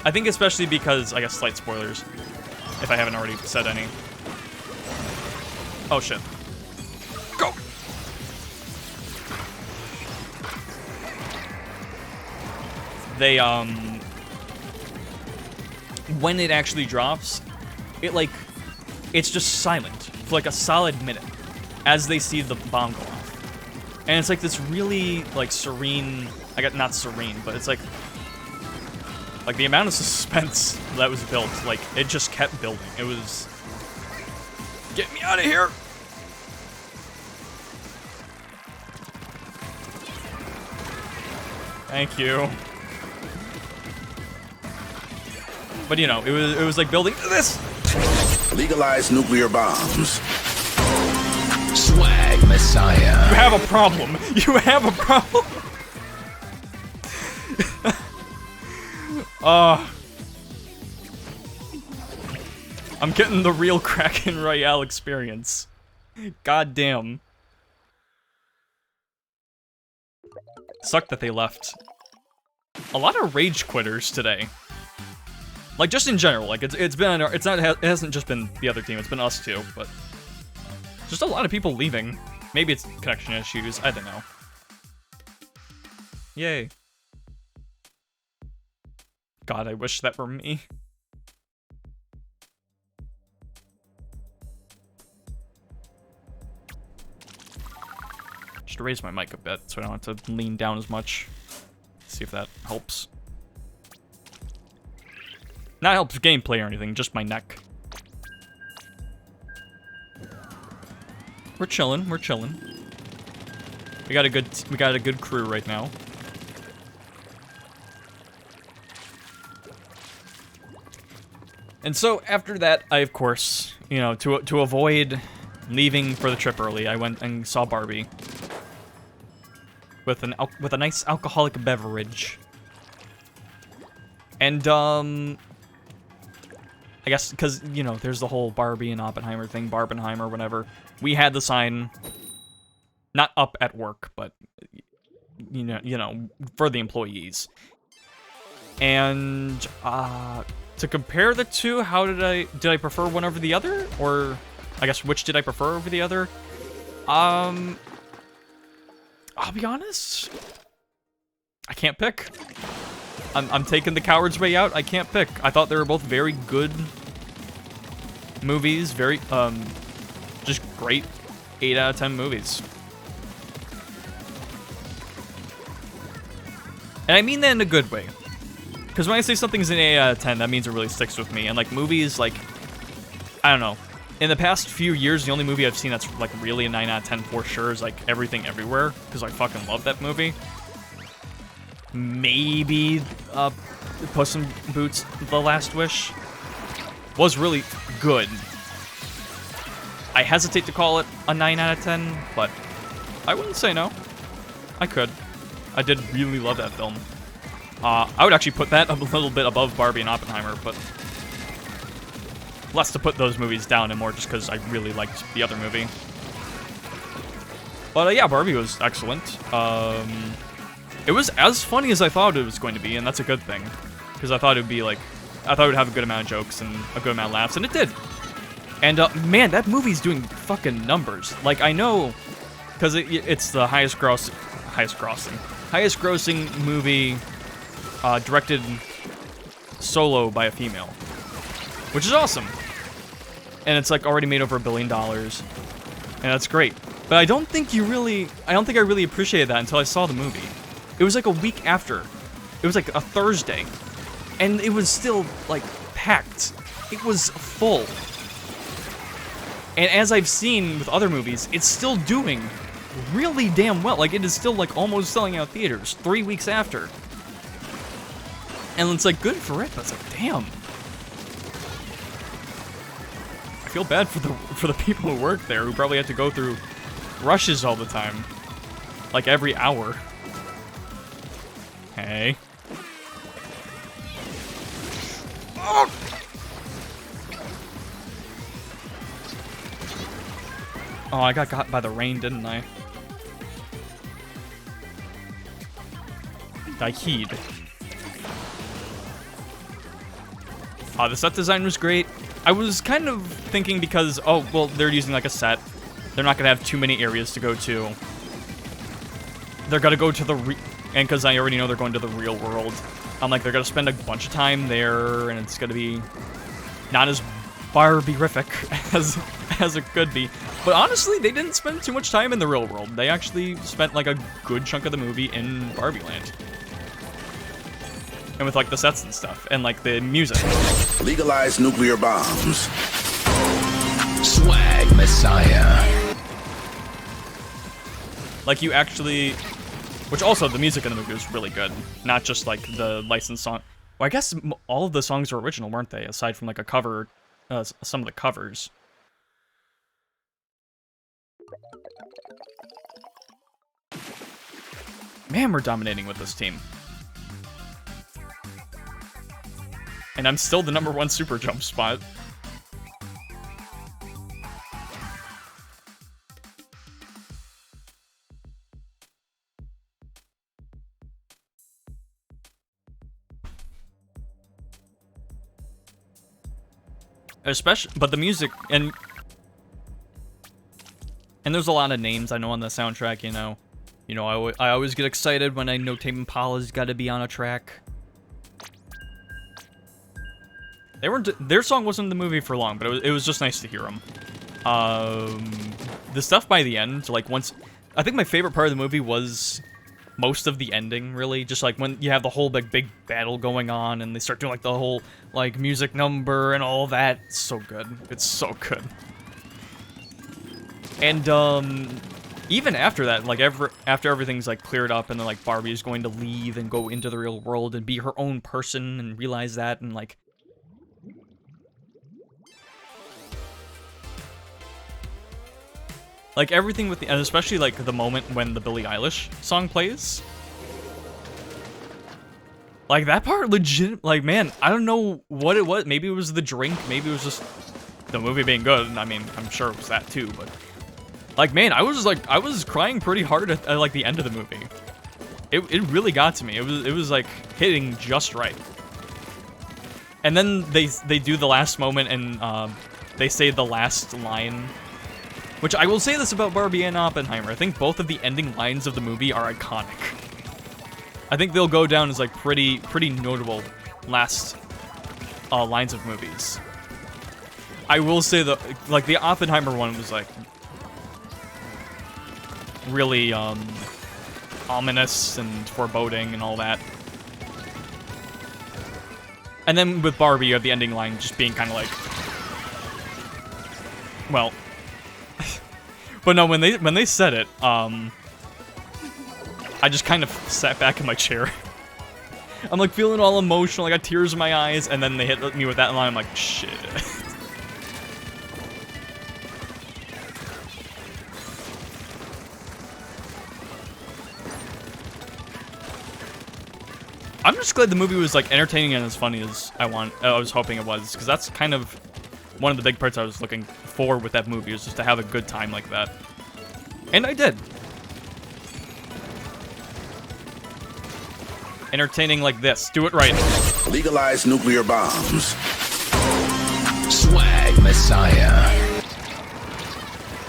I think especially because, I guess, slight spoilers, if I haven't already said any. Oh, shit. Go! They, when it actually drops, it, like, it's just silent for, like, a solid minute as they see the bomb go off. And it's, like, this really, like, serene, not serene, but it's, like, the amount of suspense that was built, like, it just kept building. It was, get me out of here! Thank you. But, you know, it was like building this. Legalize nuclear bombs. Swag Messiah. You have a problem. You have a problem. I'm getting the real Kraken Royale experience. God damn. Sucked that they left. A lot of rage quitters today. Like, just in general, like, it hasn't just been the other team, it's been us too, but just a lot of people leaving. Maybe it's connection issues, I don't know. Yay. God, I wish that were me. Just raise my mic a bit so I don't have to lean down as much. See if that helps. Not helps gameplay or anything, just my neck. We're chilling, we're chilling. We got a good crew right now. And so after that, I of course, you know, to avoid leaving for the trip early, I went and saw Barbie with a nice alcoholic beverage. And I guess because, you know, there's the whole Barbie and Oppenheimer thing, Barbenheimer, whatever. We had the sign Not up at work, but you know, for the employees. And to compare the two, how did I prefer one over the other, or I guess which did I prefer over the other? I'll be honest, I can't pick. I'm taking the coward's way out. I can't pick. I thought they were both very good movies, very just great 8 out of 10 movies. And I mean that in a good way. Because when I say something's an 8 out of 10, that means it really sticks with me. And, like, movies, like, I don't know. In the past few years, the only movie I've seen that's, like, really a 9 out of 10 for sure is, like, Everything Everywhere. Because I fucking love that movie. Maybe Puss in Boots, The Last Wish was really good. I hesitate to call it a 9 out of 10, but I wouldn't say no. I could. I did really love that film. I would actually put that a little bit above Barbie and Oppenheimer, but less to put those movies down and more just because I really liked the other movie. But yeah, Barbie was excellent. It was as funny as I thought it was going to be, and that's a good thing. Because I thought it would be like, I thought it would have a good amount of jokes and a good amount of laughs, and it did. And man, that movie's doing fucking numbers. Like, I know, because it's the highest grossing movie directed solo by a female, which is awesome. And it's like already made over $1 billion, and that's great. But I don't think I really appreciated that until I saw the movie. It was like a week after. It was like a Thursday, and it was still like packed. It was full. And as I've seen with other movies, it's still doing really damn well. Like, it is still like almost selling out theaters 3 weeks after. And it's like good for it, but it's like, damn. I feel bad for the people who work there who probably had to go through rushes all the time. Like every hour. Hey. Oh! Oh, I got by the rain, didn't I? Daikid. The set design was great. I was kind of thinking because, oh, well, they're using like a set. They're not going to have too many areas to go to. They're going to go to the, and because I already know they're going to the real world, I'm like, they're going to spend a bunch of time there, and it's going to be not as Barbie-rific as it could be. But honestly, they didn't spend too much time in the real world. They actually spent like a good chunk of the movie in Barbie Land. And with like the sets and stuff, and like the music. Legalize nuclear bombs. Swag Messiah. Like you actually, which also the music in the movie was really good. Not just like the licensed song. Well, I guess all of the songs were original, weren't they? Aside from like a cover, some of the covers. Man, we're dominating with this team. And I'm still the #1 super jump spot. Especially, but the music, and there's a lot of names I know on the soundtrack, you know. I always get excited when I know Tame Impala's got to be on a track. Their song wasn't in the movie for long, but it was just nice to hear them. The stuff by the end, like once, I think my favorite part of the movie was most of the ending, really. Just like when you have the whole big battle going on, and they start doing like the whole like music number and all that. It's so good. It's so good. And even after that, like after everything's like cleared up, and then like Barbie's going to leave and go into the real world and be her own person and realize that, and like. Like, everything with and especially, like, the moment when the Billie Eilish song plays. Like, that part legit, like, man, I don't know what it was. Maybe it was the drink, maybe it was just the movie being good. I mean, I'm sure it was that too, but, Like, man, I was crying pretty hard at like the end of the movie. It really got to me. It was like hitting just right. And then they do the last moment and they say the last line, which I will say this about Barbie and Oppenheimer. I think both of the ending lines of the movie are iconic. I think they'll go down as like pretty notable last lines of movies. I will say like the Oppenheimer one was like really ominous and foreboding and all that. And then with Barbie, you have the ending line just being kind of like, well, but no, when they said it, I just kind of sat back in my chair. I'm like feeling all emotional, I got tears in my eyes, and then they hit me with that line. I'm like, shit. I'm just glad the movie was like entertaining and as funny as I was hoping it was, because that's kind of one of the big parts I was looking for with that movie, was just to have a good time like that. And I did. Entertaining like this. Do it right. Legalize nuclear bombs. Swag Messiah.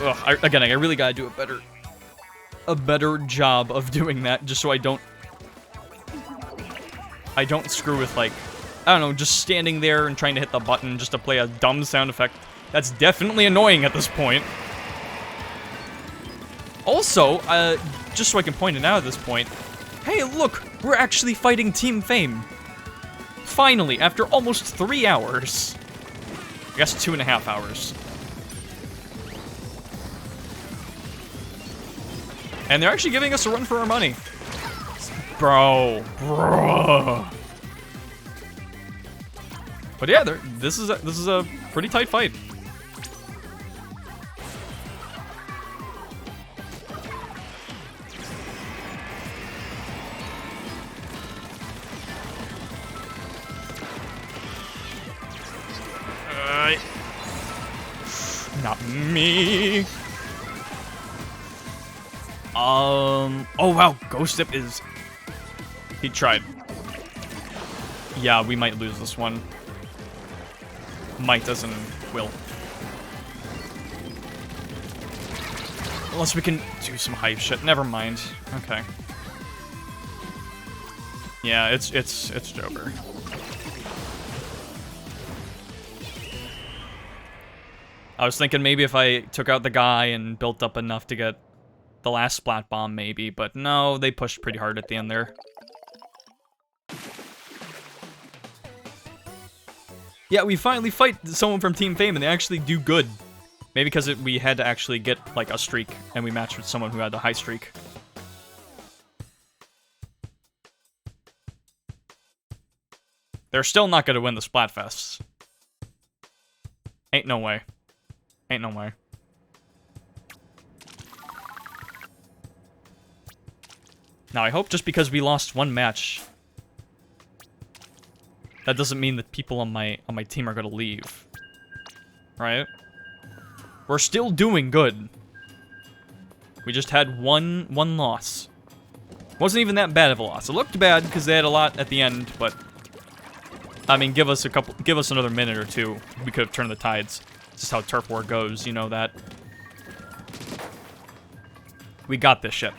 Ugh, again, I really gotta do a better job of doing that, just so I don't screw with, like, I don't know, just standing there and trying to hit the button just to play a dumb sound effect. That's definitely annoying at this point. Also, just so I can point it out at this point, hey, look, we're actually fighting Team Fame. Finally, after almost 3 hours. I guess 2.5 hours. And they're actually giving us a run for our money. Bro. But yeah, this is a pretty tight fight. Not me. Oh wow, Ghost Dip is... He tried. Yeah, we might lose this one. Might doesn't will. Unless we can do some hype shit. Never mind. Okay. Yeah, it's Joker. I was thinking maybe if I took out the guy and built up enough to get the last Splat Bomb, maybe, but no, they pushed pretty hard at the end there. Yeah, we finally fight someone from Team Fame, and they actually do good. Maybe because we had to actually get, like, a streak, and we matched with someone who had the high streak. They're still not gonna win the Splatfest. Ain't no way. Ain't no way. Now, I hope just because we lost one match, that doesn't mean that people on my team are gonna leave. Right? We're still doing good. We just had one loss. Wasn't even that bad of a loss. It looked bad because they had a lot at the end, but I mean, give us another minute or two. We could have turned the tides. This is how turf war goes, you know that. We got this shit.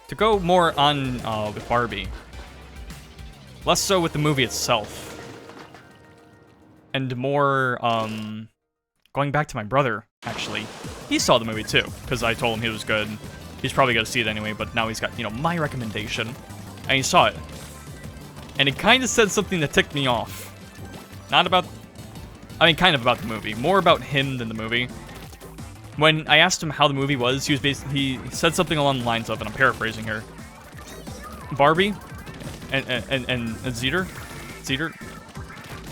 To go more on with Barbie, less so with the movie itself, and more going back to my brother. Actually, he saw the movie too because I told him he was good. He's probably gonna see it anyway, but now he's got, you know, my recommendation, and he saw it, and it kind of said something that ticked me off. Not about, I mean, kind of about the movie, more about him than the movie. When I asked him how the movie was, he said something along the lines of, and I'm paraphrasing here, Barbie and Zeter,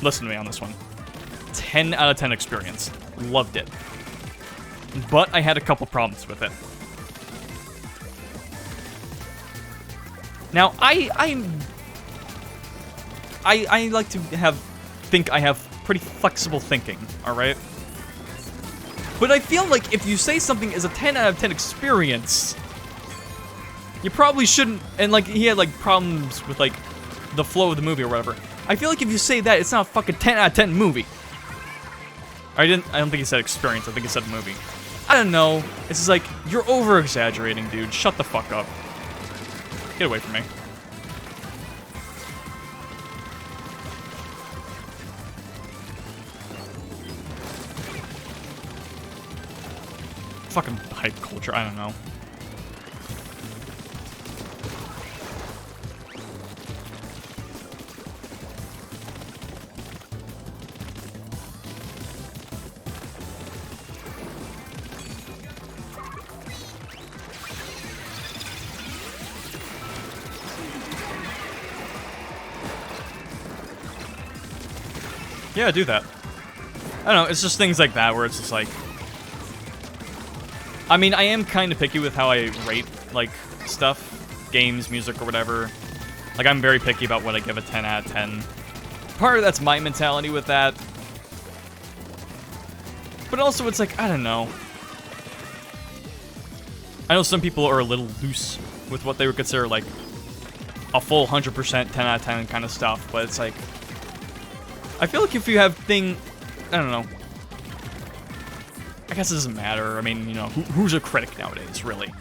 listen to me on this one. 10 out of 10 experience. Loved it. but I had a couple problems with it. Now, I like to think I have pretty flexible thinking, alright? But I feel like if you say something is a 10 out of 10 experience, you probably shouldn't, and like, he had like problems with like the flow of the movie or whatever. I feel like if you say that, it's not a fucking 10 out of 10 movie. I don't think he said experience, I think he said movie. I don't know, it's just like, you're over-exaggerating, dude, shut the fuck up. Get away from me. Fucking hype culture, I don't know. Yeah, do that. I don't know, it's just things like that where it's just like... I mean, I am kind of picky with how I rate, like, stuff. Games, music, or whatever. Like, I'm very picky about what I give a 10 out of 10. Part of that's my mentality with that. But also, it's like, I don't know. I know some people are a little loose with what they would consider, like, a full 100% 10 out of 10 kind of stuff, but it's like... I feel like if you have I don't know. I guess it doesn't matter. I mean, you know, who's a critic nowadays, really?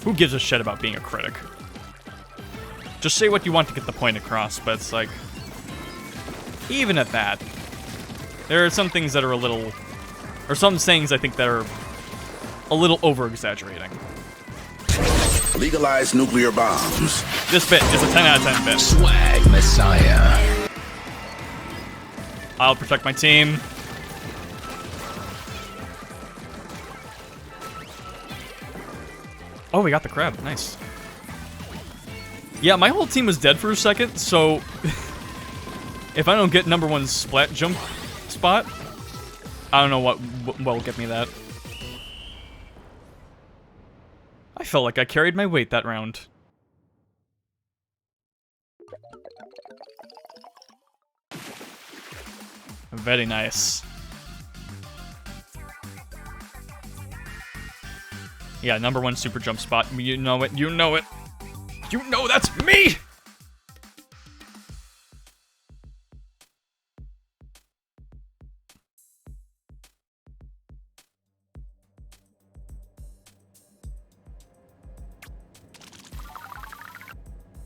Who gives a shit about being a critic? Just say what you want to get the point across, but it's like... Even at that, there are some things that are a little... Or some sayings, I think, that are a little over-exaggerating. Legalize nuclear bombs. This bit is a 10 out of 10 bit. Swag Messiah. I'll protect my team. Oh, we got the crab. Nice. Yeah, my whole team was dead for a second, so... if I don't get #1 splat jump spot, I don't know what will get me that. I felt like I carried my weight that round. Very nice. Yeah, #1 super jump spot. You know it. You know it. You know that's me!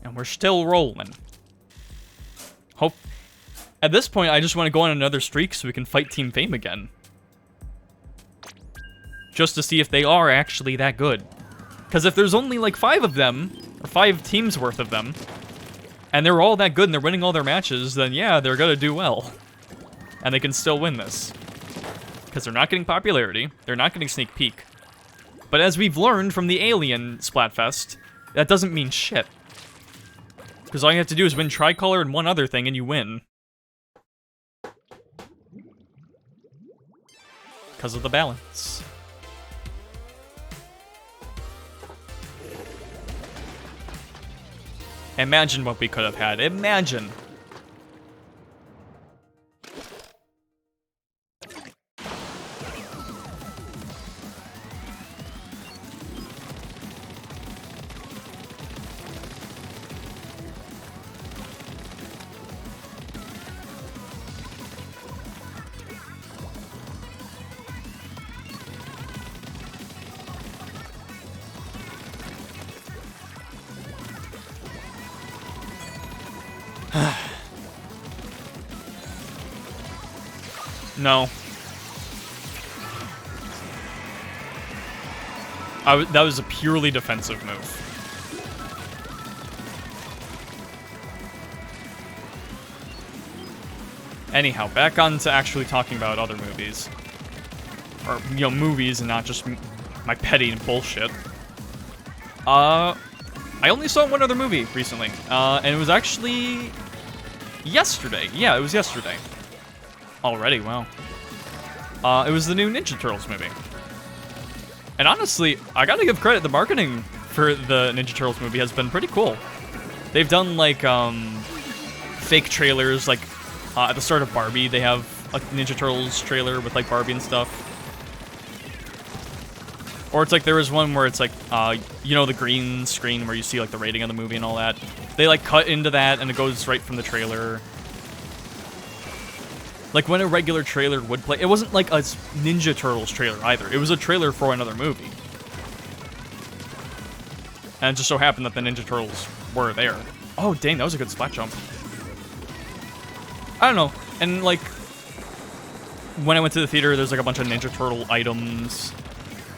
And we're still rolling. Hope... At this point, I just want to go on another streak so we can fight Team Fame again. Just to see if they are actually that good. Because if there's only like 5 of them, or 5 teams worth of them, and they're all that good and they're winning all their matches, then yeah, they're gonna do well. And they can still win this. Because they're not getting popularity, they're not getting sneak peek. But as we've learned from the Alien Splatfest, that doesn't mean shit. Because all you have to do is win Tricolor and one other thing and you win. Because of the balance. Imagine what we could have had. Imagine. No. That was a purely defensive move. Anyhow, back on to actually talking about other movies. Or, you know, movies and not just my petty bullshit. I only saw one other movie recently, and it was actually yesterday. Yeah, it was yesterday. Already, wow. It was the new Ninja Turtles movie. And honestly, I gotta give credit, the marketing for the Ninja Turtles movie has been pretty cool. They've done, like, fake trailers, like, at the start of Barbie, they have a Ninja Turtles trailer with, like, Barbie and stuff. Or it's like, there was one where it's like, you know, the green screen where you see, like, the rating of the movie and all that. They, like, cut into that, and it goes right from the trailer. Like, when a regular trailer would play, it wasn't like a Ninja Turtles trailer either. It was a trailer for another movie. And it just so happened that the Ninja Turtles were there. Oh, dang, that was a good splat jump. I don't know. And, like, when I went to the theater, there's, like, a bunch of Ninja Turtle items.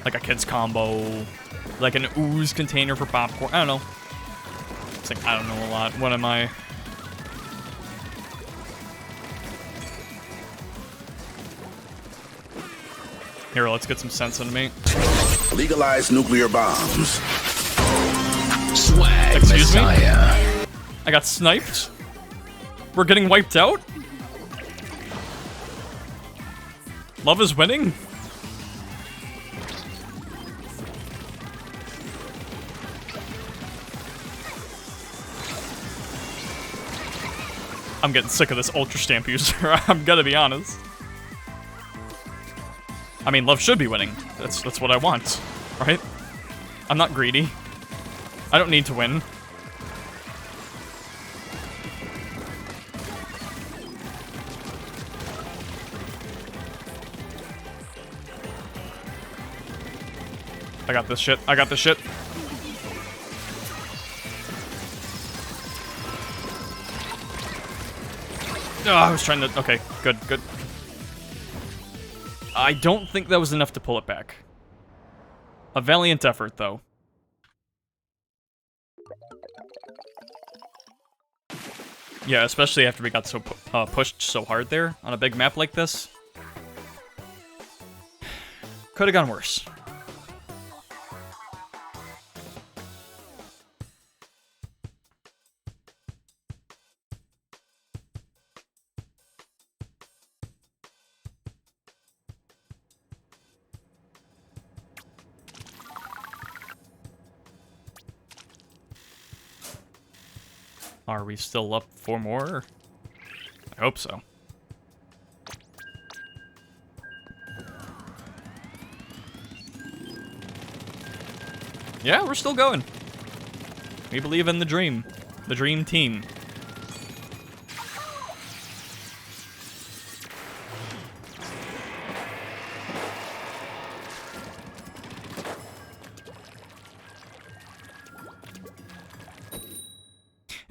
Like a kid's combo. Like an ooze container for popcorn. I don't know. It's like, I don't know a lot. What am I? Here, let's get some sense into me. Legalize nuclear bombs. Swag Excuse me? Messiah. I got sniped? We're getting wiped out? Love is winning? I'm getting sick of this Ultra Stamp user, I'm gonna be honest. I mean, love should be winning. That's what I want, right? I'm not greedy. I don't need to win. I got this shit. I got this shit. Oh, I was trying to... Okay, good, good. I don't think that was enough to pull it back. A valiant effort, though. Yeah, especially after we got so pushed so hard there on a big map like this. Could have gone worse. Are we still up for more? I hope so. Yeah, we're still going. We believe in the dream team.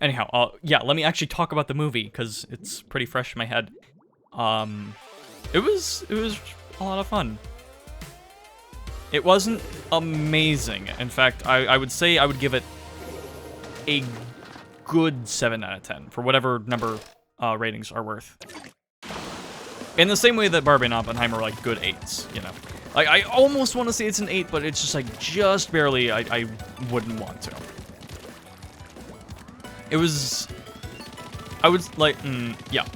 Anyhow, yeah, let me actually talk about the movie, because it's pretty fresh in my head. It was a lot of fun. It wasn't amazing. In fact, I would say I would give it a good 7 out of 10, for whatever number ratings are worth. In the same way that Barbie and Oppenheimer are like good 8s, you know. Like, I almost want to say it's an 8, but it's just like, just barely, I wouldn't want to. It was... I was like, yeah.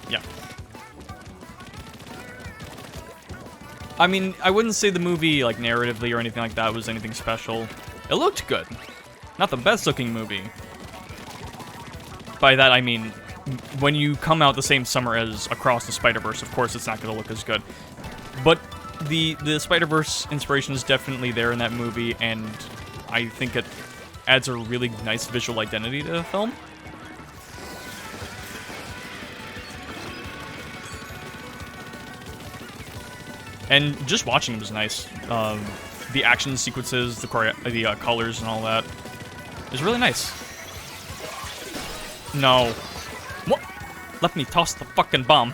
I mean, I wouldn't say the movie, like, narratively or anything like that was anything special. It looked good. Not the best looking movie. By that, I mean, when you come out the same summer as Across the Spider-Verse, of course it's not going to look as good. But the Spider-Verse inspiration is definitely there in that movie, and I think it adds a really nice visual identity to the film. And just watching it was nice. The action sequences, the colors and all that. It was really nice. No. What? Let me toss the fucking bomb.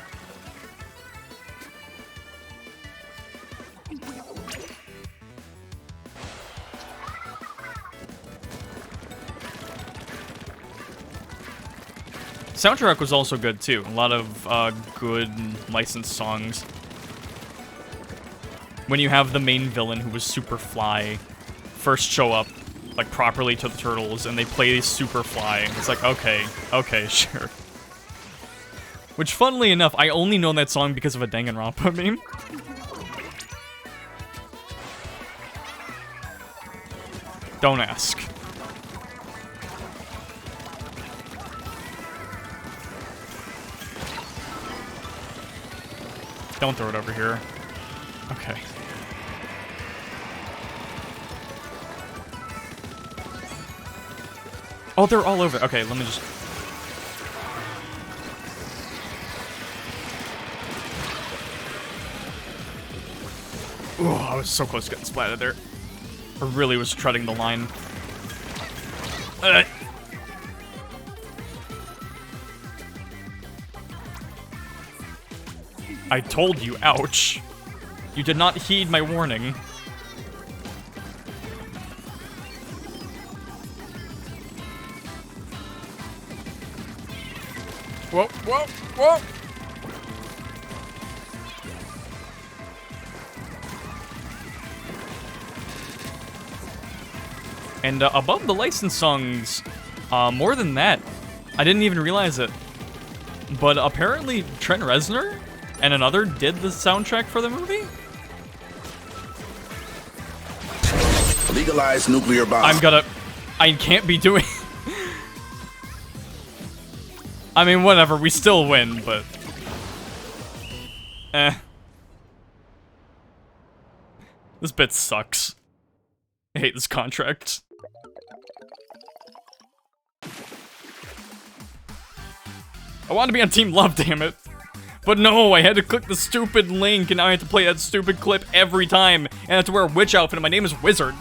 Soundtrack was also good too. A lot of good licensed songs. When you have the main villain, who was Superfly, first show up, like, properly to the Turtles, and they play Superfly, it's like, okay, sure. Which, funnily enough, I only know that song because of a Danganronpa meme. Don't ask. Don't throw it over here. Okay. Oh, they're all over. Okay, let me just... Ooh, I was so close to getting splatted there. I really was treading the line. I told you, ouch. You did not heed my warning. Whoa, whoa, whoa! And above the license songs, more than that, I didn't even realize it. But apparently Trent Reznor and another did the soundtrack for the movie? Legalize nuclear bomb. I can't be doing... I mean, whatever, we still win, but... This bit sucks. I hate this contract. I want to be on Team Love, damn it. But no, I had to click the stupid link, and now I have to play that stupid clip every time, and I have to wear a witch outfit, and my name is Wizard.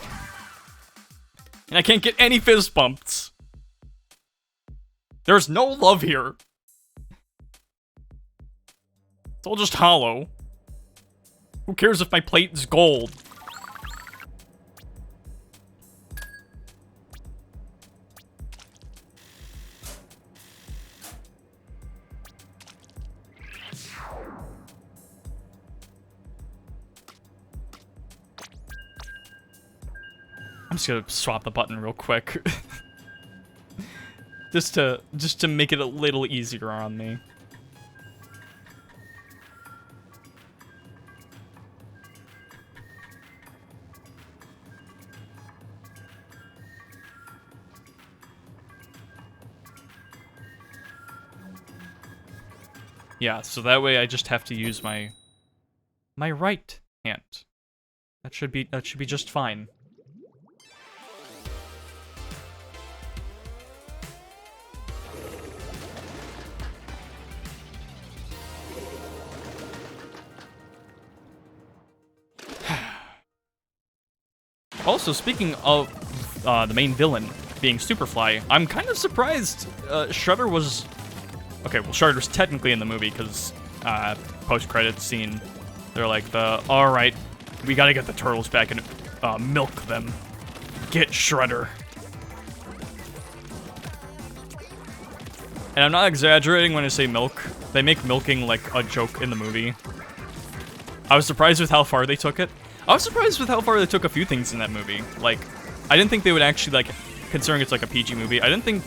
And I can't get any fist bumps. There's no love here. It's all just hollow. Who cares if my plate is gold? I'm just gonna swap the button real quick. just to make it a little easier on me. Yeah, so that way I just have to use my right hand. That should be just fine. Also, speaking of the main villain being Superfly, I'm kind of surprised Shredder was... Okay, well, Shredder's technically in the movie, because post-credits scene, they're like, alright, we gotta get the turtles back and milk them. Get Shredder. And I'm not exaggerating when I say milk. They make milking like a joke in the movie. I was surprised with how far they took it. I was surprised with how far they took a few things in that movie. Like, I didn't think they would actually, like, considering it's like a PG movie, I didn't think...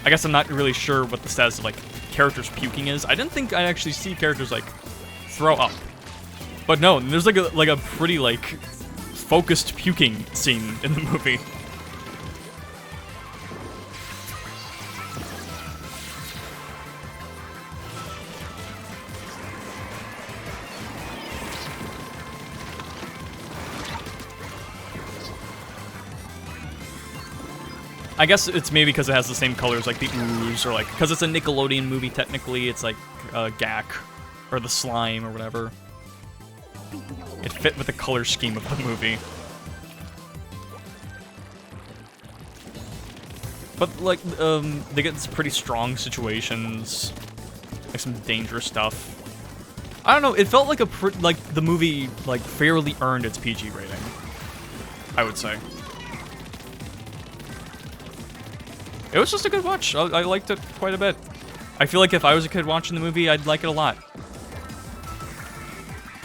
I guess I'm not really sure what the status of, like, characters puking is. I didn't think I'd actually see characters, like, throw up. But no, there's, like a pretty, like, focused puking scene in the movie. I guess it's maybe because it has the same colors, like the ooze, or like, because it's a Nickelodeon movie, technically, it's like Gak, or the slime, or whatever. It fit with the color scheme of the movie. But, like, they get some pretty strong situations, like some dangerous stuff. I don't know, it felt like the movie, like, fairly earned its PG rating, I would say. It was just a good watch. I liked it quite a bit. I feel like if I was a kid watching the movie, I'd like it a lot.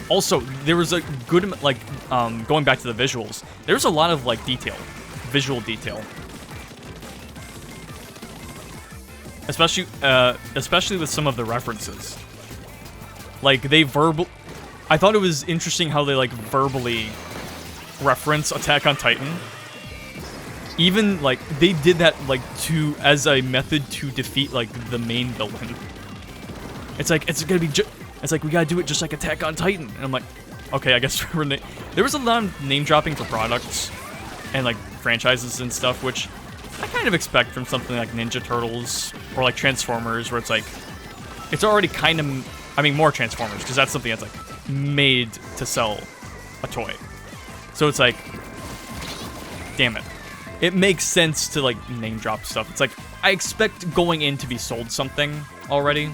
Also, there was a good, like, going back to the visuals, there's a lot of, like, detail. Visual detail. Especially with some of the references. Like, I thought it was interesting how they, like, verbally reference Attack on Titan. Even, like, they did that, like, as a method to defeat, like, the main villain. It's like, it's gonna be it's like, we gotta do it just like Attack on Titan. And I'm like, okay, I guess there was a lot of name-dropping for products and, like, franchises and stuff, which I kind of expect from something like Ninja Turtles or, like, Transformers, where it's like, it's already kind of, I mean, more Transformers, because that's something that's, like, made to sell a toy. So it's like, damn it. It makes sense to, like, name drop stuff. It's like, I expect going in to be sold something already.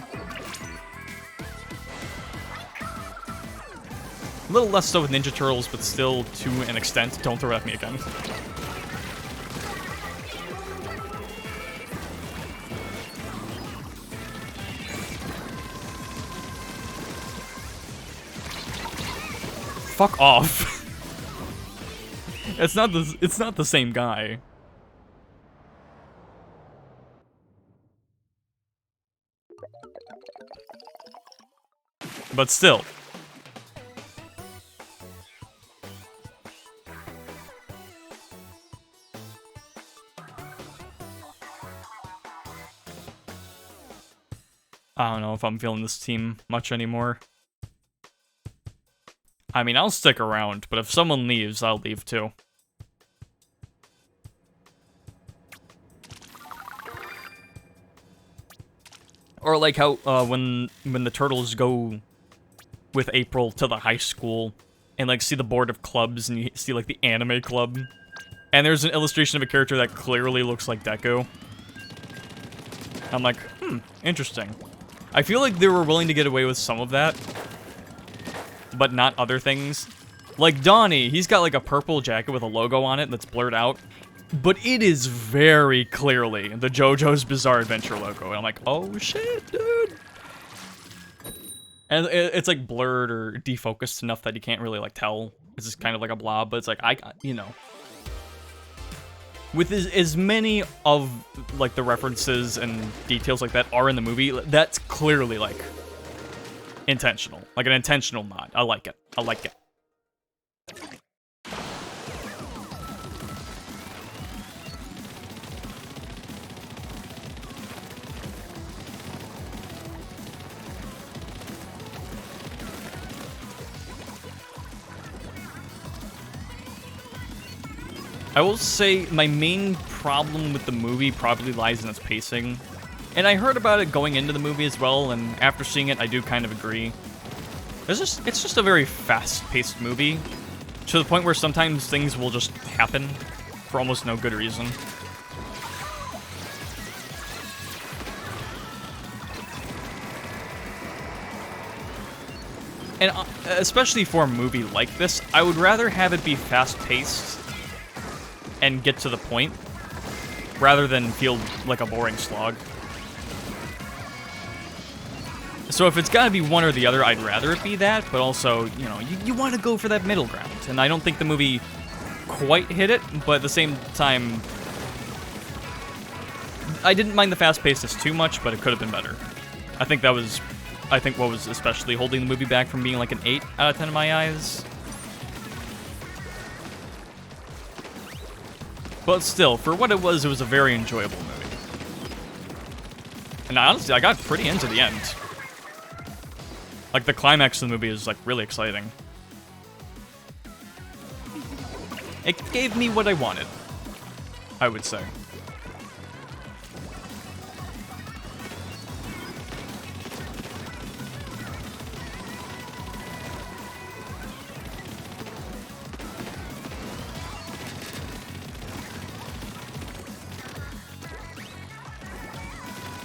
A little less so with Ninja Turtles, but still to an extent. Don't throw it at me again. Fuck off. It's not the same guy. But still. I don't know if I'm feeling this team much anymore. I mean, I'll stick around, but if someone leaves, I'll leave too. Or like how when the turtles go with April to the high school and like see the board of clubs and you see like the anime club, and there's an illustration of a character that clearly looks like Deku. I'm like, interesting. I feel like they were willing to get away with some of that, but not other things. Like Donnie, he's got like a purple jacket with a logo on it that's blurred out, but it is very clearly the JoJo's Bizarre Adventure logo. And I'm like, oh shit, dude. And it's like blurred or defocused enough that you can't really like tell. It's just kind of like a blob, but it's like, you know. With as many of like the references and details like that are in the movie, that's clearly like intentional. Like an intentional nod. I like it. I like it. I will say my main problem with the movie probably lies in its pacing. And I heard about it going into the movie as well, and after seeing it, I do kind of agree. It's just a very fast-paced movie, to the point where sometimes things will just happen for almost no good reason. And especially for a movie like this, I would rather have it be fast-paced and get to the point, rather than feel like a boring slog. So if it's gotta be one or the other, I'd rather it be that, but also, you know, you want to go for that middle ground. And I don't think the movie quite hit it, but at the same time, I didn't mind the fast-pacedness too much, but it could have been better. I think what was especially holding the movie back from being like an 8 out of 10 in my eyes. But still, for what it was a very enjoyable movie. And honestly, I got pretty into the end. Like, the climax of the movie is, like, really exciting. It gave me what I wanted, I would say.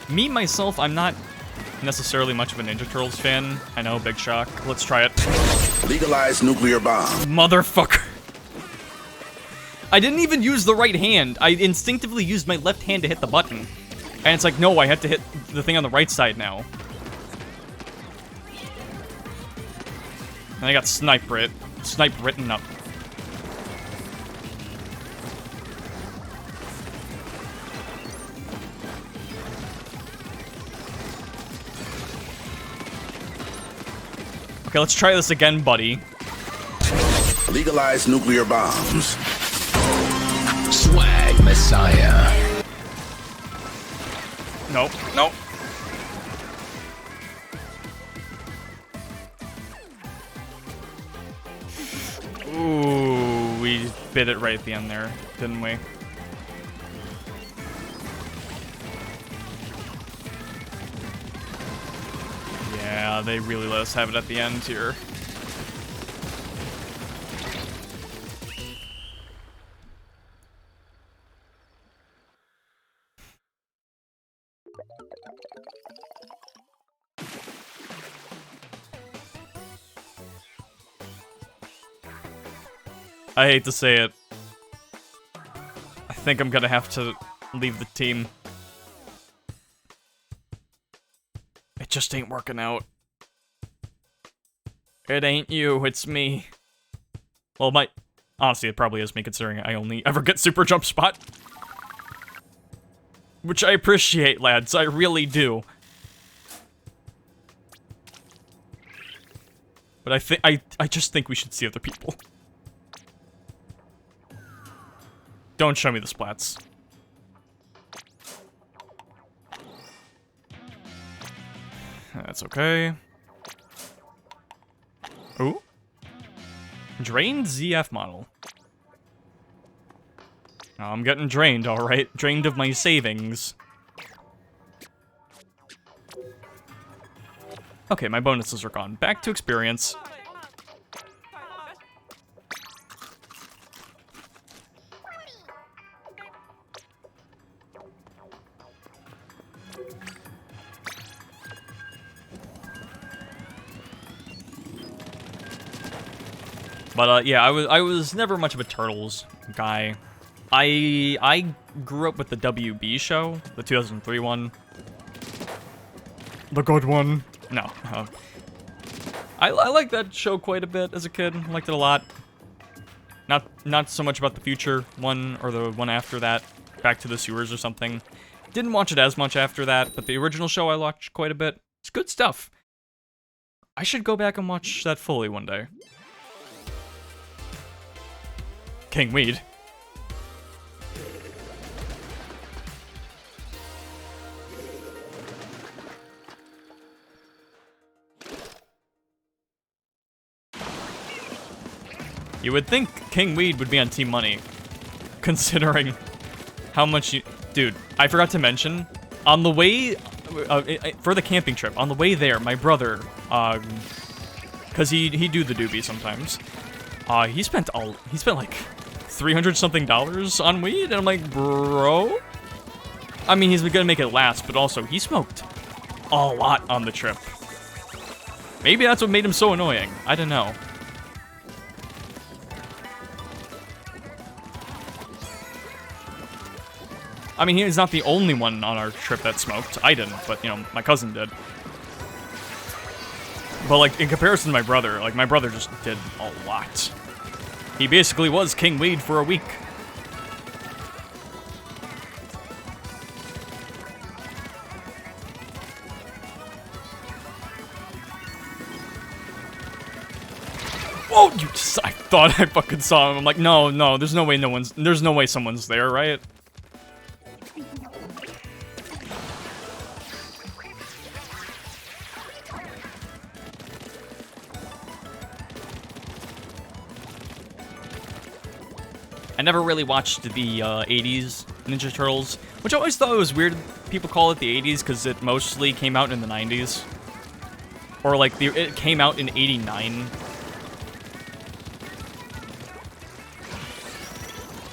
Me, myself, I'm not necessarily much of a Ninja Turtles fan. I know, big shock. Let's try it. Legalize nuclear bomb. Motherfucker. I didn't even use the right hand. I instinctively used my left hand to hit the button. And it's like, no, I had to hit the thing on the right side now. And I got snipe written up. Okay, let's try this again, buddy. Legalize nuclear bombs. Swag Messiah. Nope. Nope. Ooh, we bit it right at the end there, didn't we? Yeah, they really let us have it at the end here. I hate to say it. I think I'm gonna have to leave the team. It just ain't working out. It ain't you, it's me. Well, honestly, it probably is me, considering I only ever get super jump spot. Which I appreciate, lads, I really do. But I just think we should see other people. Don't show me the splats. That's okay. Ooh. Drained ZF model. Oh, I'm getting drained, alright. Drained of my savings. Okay, my bonuses are gone. Back to experience. But yeah, I was never much of a Turtles guy. I grew up with the WB show, the 2003 one. The good one. No. I liked that show quite a bit as a kid. I liked it a lot. Not so much about the future one or the one after that, Back to the Sewers or something. Didn't watch it as much after that, but the original show I watched quite a bit. It's good stuff. I should go back and watch that fully one day. King Weed. You would think King Weed would be on Team Money, considering how much you... Dude, I forgot to mention, on the way, for the camping trip, on the way there, my brother, because he do the doobie sometimes, he spent like $300-something on weed, and I'm like, bro? I mean, he's gonna make it last, but also, he smoked a lot on the trip. Maybe that's what made him so annoying. I don't know. I mean, he's not the only one on our trip that smoked. I didn't, but, you know, my cousin did. But, like, in comparison to my brother just did a lot. He basically was King Weed for a week. Whoa! I thought I fucking saw him. I'm like, no, there's no way someone's there, right? I never really watched the 80s Ninja Turtles, which I always thought it was weird people call it the 80s because it mostly came out in the 90s. Or like, it came out in 89.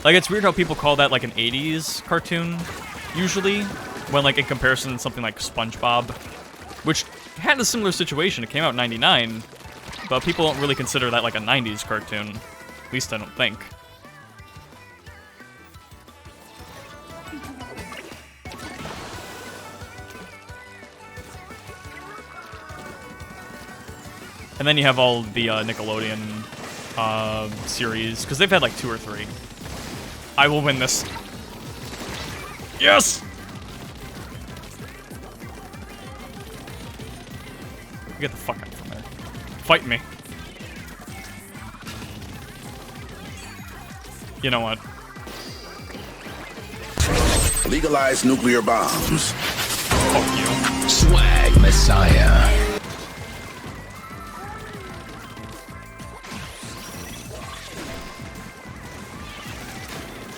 Like, it's weird how people call that like an 80s cartoon, usually, when like in comparison to something like SpongeBob, which had a similar situation. It came out in 99, but people don't really consider that like a 90s cartoon. At least I don't think. And then you have all the Nickelodeon series, because they've had like 2 or 3. I will win this. Yes! Get the fuck out from there. Fight me. You know what? Legalize nuclear bombs. Fuck you. Swag Messiah.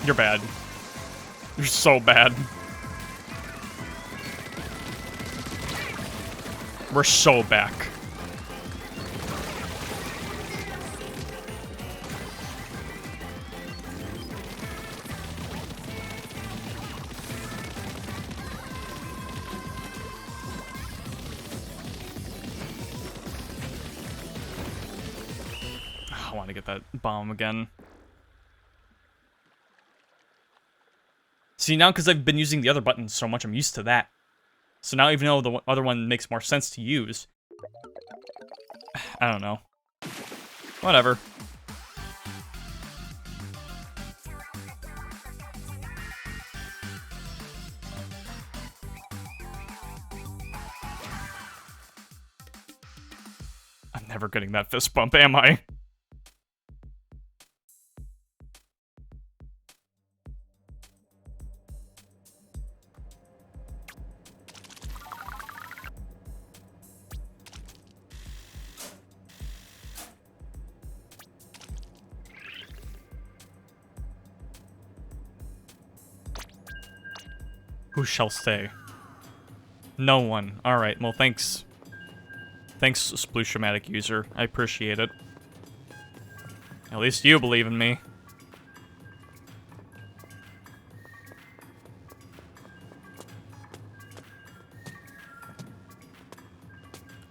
You're bad. You're so bad. We're so back. I want to get that bomb again. See, now because I've been using the other buttons so much, I'm used to that. So now even though the other one makes more sense to use, I don't know. Whatever. I'm never getting that fist bump, am I? Who shall stay? No one. Alright, well thanks. Thanks, Sploosh-O-Matic user. I appreciate it. At least you believe in me.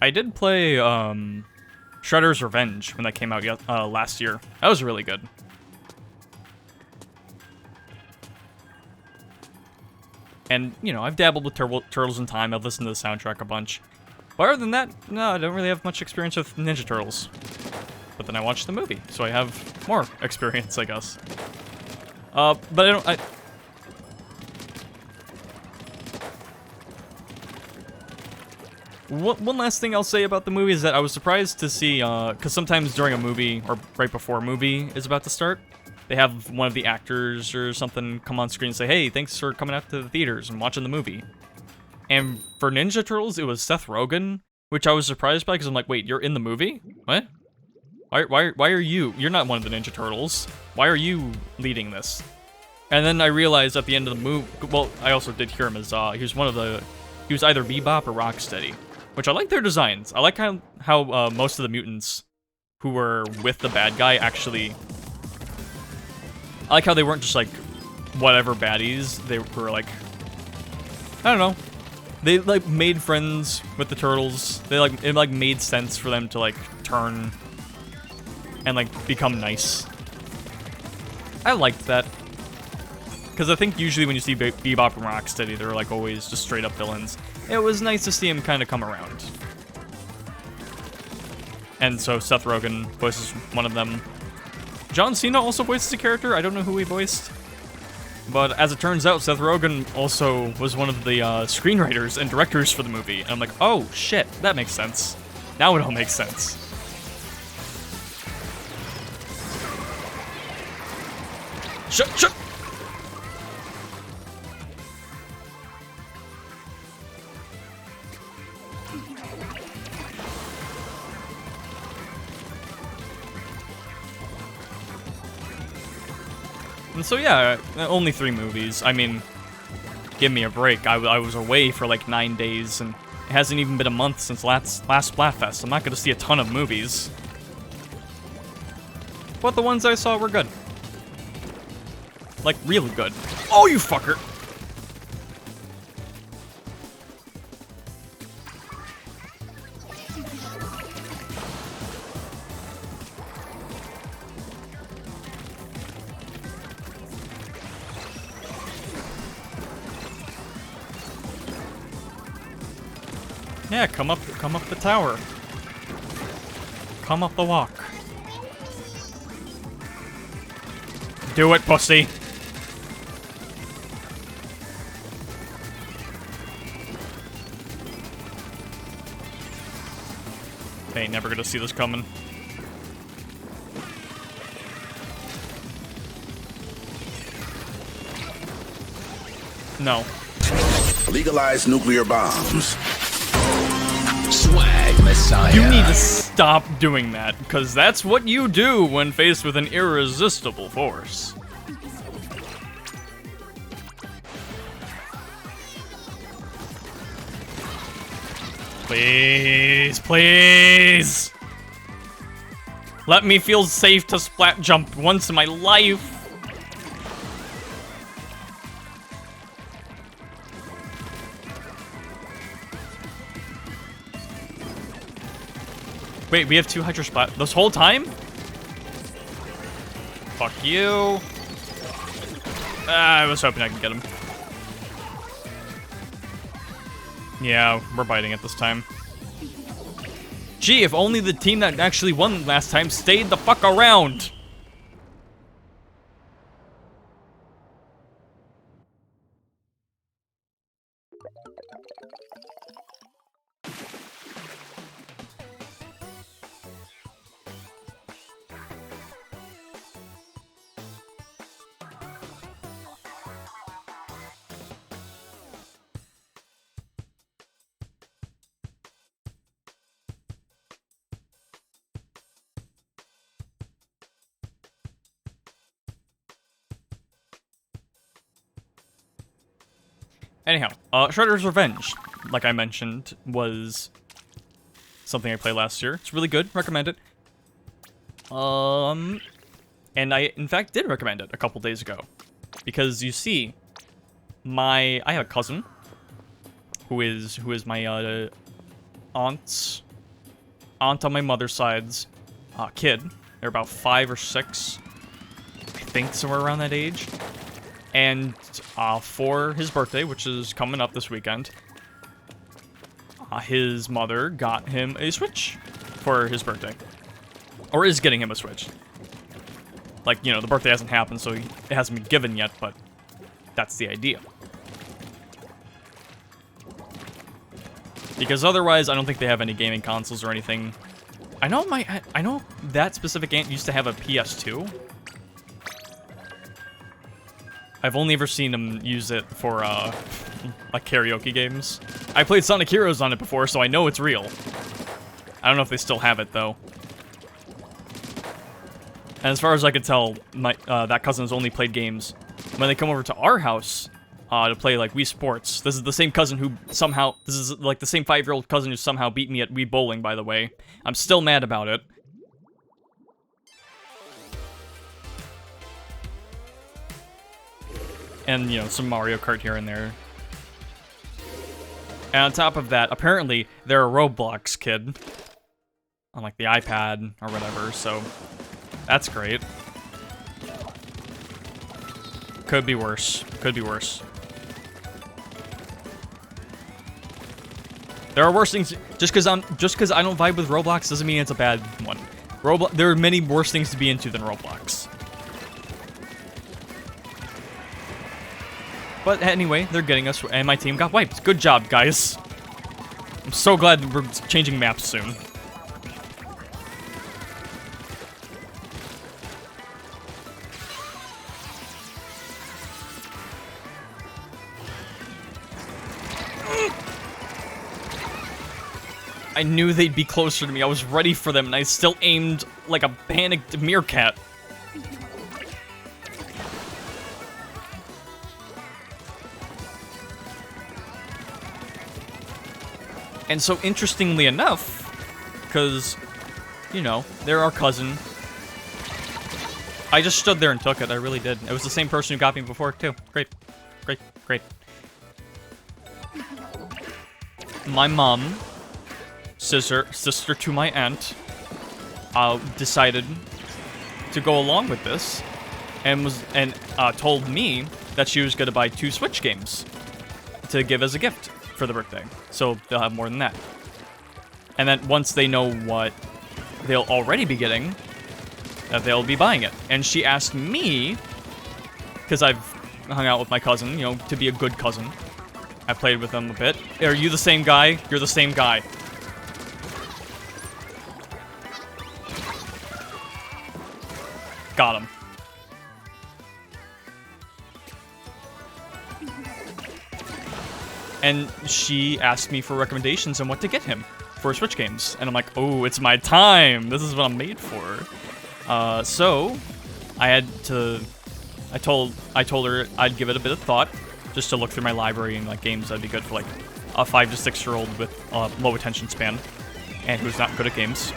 I did play, Shredder's Revenge when that came out last year. That was really good. And, you know, I've dabbled with Turtles in Time, I've listened to the soundtrack a bunch. But other than that, no, I don't really have much experience with Ninja Turtles. But then I watched the movie, so I have more experience, I guess. But one last thing I'll say about the movie is that I was surprised to see, because sometimes during a movie, or right before a movie is about to start, they have one of the actors or something come on screen and say, hey, thanks for coming out to the theaters and watching the movie. And for Ninja Turtles, it was Seth Rogen, which I was surprised by because I'm like, wait, you're in the movie? What? Why are you? You're not one of the Ninja Turtles. Why are you leading this? And then I realized at the end of the movie, well, I also did hear him as, he was either Bebop or Rocksteady, which I like their designs. I like how most of the mutants who were with the bad guy actually... I like how they weren't just, like, whatever baddies. They were, like... I don't know. They, like, made friends with the Turtles. It, like, made sense for them to, like, turn and, like, become nice. I liked that. Because I think usually when you see Bebop and Rocksteady, they're, like, always just straight-up villains. It was nice to see him kind of come around. And so Seth Rogen voices one of them. John Cena also voices a character. I don't know who he voiced. But as it turns out, Seth Rogen also was one of the screenwriters and directors for the movie. And I'm like, oh, shit, that makes sense. Now it all makes sense. Shut! And so yeah, only 3 movies. I mean, give me a break. I was away for like 9 days, and it hasn't even been a month since last Splatfest. I'm not going to see a ton of movies. But the ones I saw were good. Like, really good. Oh, you fucker! Yeah, come up the tower. Come up the walk. Do it, pussy. They ain't never gonna see this coming. No. Legalize nuclear bombs. Swag Messiah. You need to stop doing that, because that's what you do when faced with an irresistible force. Please, please! Let me feel safe to splat jump once in my life! Wait, we have 2 Hydro Splat this whole time? Fuck you. I was hoping I could get him. Yeah, we're biting it this time. Gee, if only the team that actually won last time stayed the fuck around! Anyhow, Shredder's Revenge, like I mentioned, was something I played last year. It's really good. Recommend it. And I, in fact, did recommend it a couple days ago. Because, you see, I have a cousin who is my, aunt on my mother's side's, kid. They're about 5 or 6. I think somewhere around that age. And for his birthday, which is coming up this weekend, his mother got him a Switch for his birthday. Or is getting him a Switch. Like, you know, the birthday hasn't happened, so it hasn't been given yet, but that's the idea. Because otherwise, I don't think they have any gaming consoles or anything. I know that specific aunt used to have a PS2. I've only ever seen them use it for, like, karaoke games. I played Sonic Heroes on it before, so I know it's real. I don't know if they still have it, though. And as far as I could tell, that cousin's only played games when they come over to our house, to play, like, Wii Sports. This is the same cousin who somehow... This is, like, the same 5-year-old cousin who somehow beat me at Wii Bowling, by the way. I'm still mad about it. And, you know, some Mario Kart here and there. And on top of that, apparently, they're a Roblox kid. On, like, the iPad or whatever, so... That's great. Could be worse. Could be worse. There are worse things... Just because I don't vibe with Roblox doesn't mean it's a bad one. There are many worse things to be into than Roblox. But anyway, they're getting us, and my team got wiped. Good job, guys. I'm so glad we're changing maps soon. I knew they'd be closer to me. I was ready for them, and I still aimed like a panicked meerkat. And so, interestingly enough, because, you know, they're our cousin, I just stood there and took it. I really did. It was the same person who got me before, too. Great. Great. Great. My mom, sister to my aunt, decided to go along with this and told me that she was going to buy 2 Switch games to give as a gift for the birthday, so they'll have more than that. And then once they know what they'll already be getting, that they'll be buying it. And she asked me, because I've hung out with my cousin, you know, to be a good cousin. I played with them a bit. Are you the same guy? You're the same guy. Got him. And she asked me for recommendations on what to get him for Switch games. And I'm like, oh, it's my time. This is what I'm made for. So I told her I'd give it a bit of thought, just to look through my library and like games that'd be good for like a 5 to 6-year-old with low attention span and who's not good at games.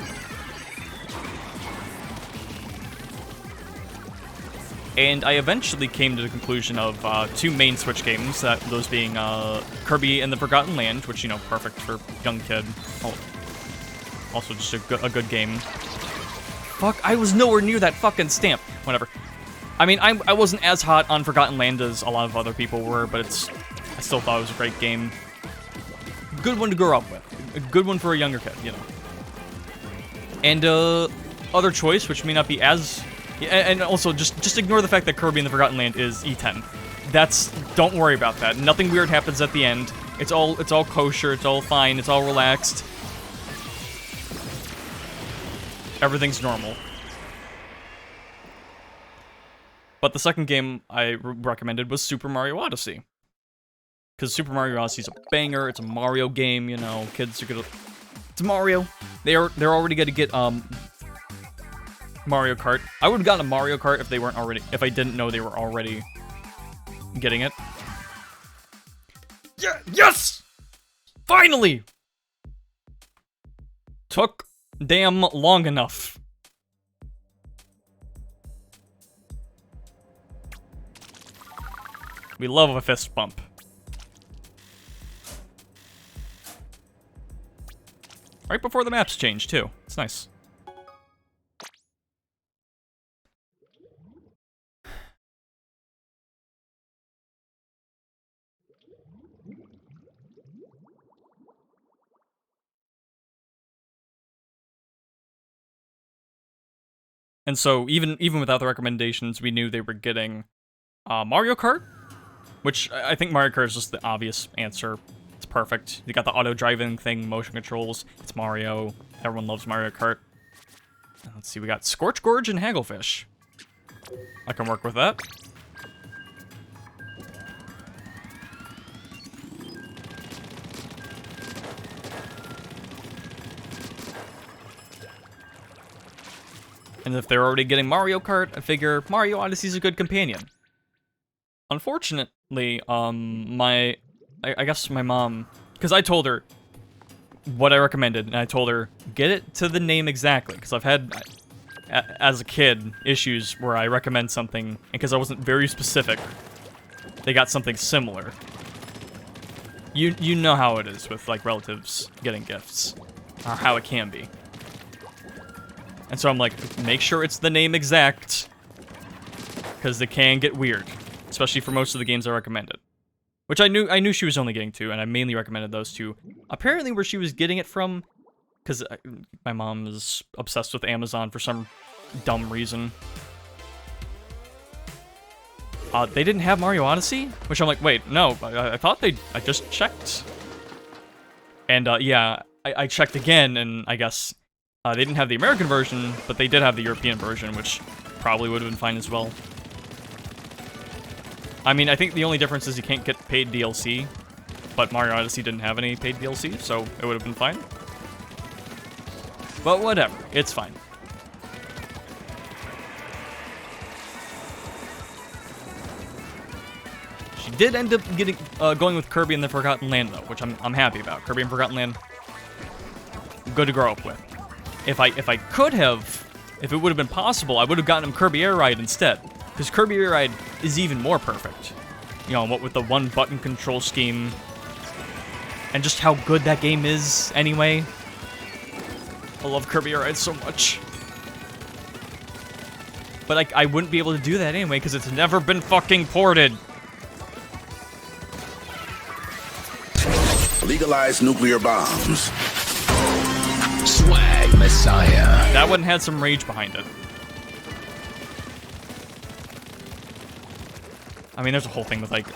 And I eventually came to the conclusion of 2 main Switch games, those being Kirby and the Forgotten Land, which, you know, perfect for young kid. Also just a good game. Fuck, I was nowhere near that fucking stamp. Whatever. I mean, I wasn't as hot on Forgotten Land as a lot of other people were, but I still thought it was a great game. Good one to grow up with. A good one for a younger kid, you know. And other choice, which may not be as... And also, just ignore the fact that Kirby and the Forgotten Land is E10. Don't worry about that. Nothing weird happens at the end. It's all kosher, it's all fine, it's all relaxed. Everything's normal. But the second game I recommended was Super Mario Odyssey. Because Super Mario Odyssey's a banger, it's a Mario game, you know, kids are gonna... It's Mario. They're already gonna get, Mario Kart. I would have gotten a Mario Kart if I didn't know they were already getting it. Yeah, yes! Finally! Took damn long enough. We love a fist bump. Right before the maps change, too. It's nice. And so, even without the recommendations, we knew they were getting Mario Kart, which I think Mario Kart is just the obvious answer. It's perfect. You got the auto-driving thing, motion controls. It's Mario. Everyone loves Mario Kart. Let's see, we got Scorch Gorge and Hagglefish. I can work with that. And if they're already getting Mario Kart, I figure Mario Odyssey's a good companion. Unfortunately, I guess my mom, because I told her what I recommended, and I told her, get it to the name exactly, because I've had, as a kid, issues where I recommend something, and because I wasn't very specific, they got something similar. You know how it is with, like, relatives getting gifts, or how it can be. And so I'm like, make sure it's the name exact, because it can get weird, especially for most of the games I recommended. Which I knew she was only getting 2, and I mainly recommended those 2. Apparently where she was getting it from, because my mom is obsessed with Amazon for some dumb reason. They didn't have Mario Odyssey? Which I'm like, wait, no, I thought I just checked. And yeah, I checked again, and I guess... they didn't have the American version, but they did have the European version, which probably would have been fine as well. I mean, I think the only difference is you can't get paid DLC, but Mario Odyssey didn't have any paid DLC, so it would have been fine. But whatever, it's fine. She did end up going with Kirby and the Forgotten Land, though, which I'm happy about. Kirby and Forgotten Land, good to grow up with. If it would have been possible, I would have gotten him Kirby Air Ride instead. Because Kirby Air Ride is even more perfect. You know, what with the one-button control scheme. And just how good that game is, anyway. I love Kirby Air Ride so much. But I wouldn't be able to do that anyway, because it's never been fucking ported. Legalize nuclear bombs. Swag Messiah. That one had some rage behind it. I mean, there's a whole thing with, like,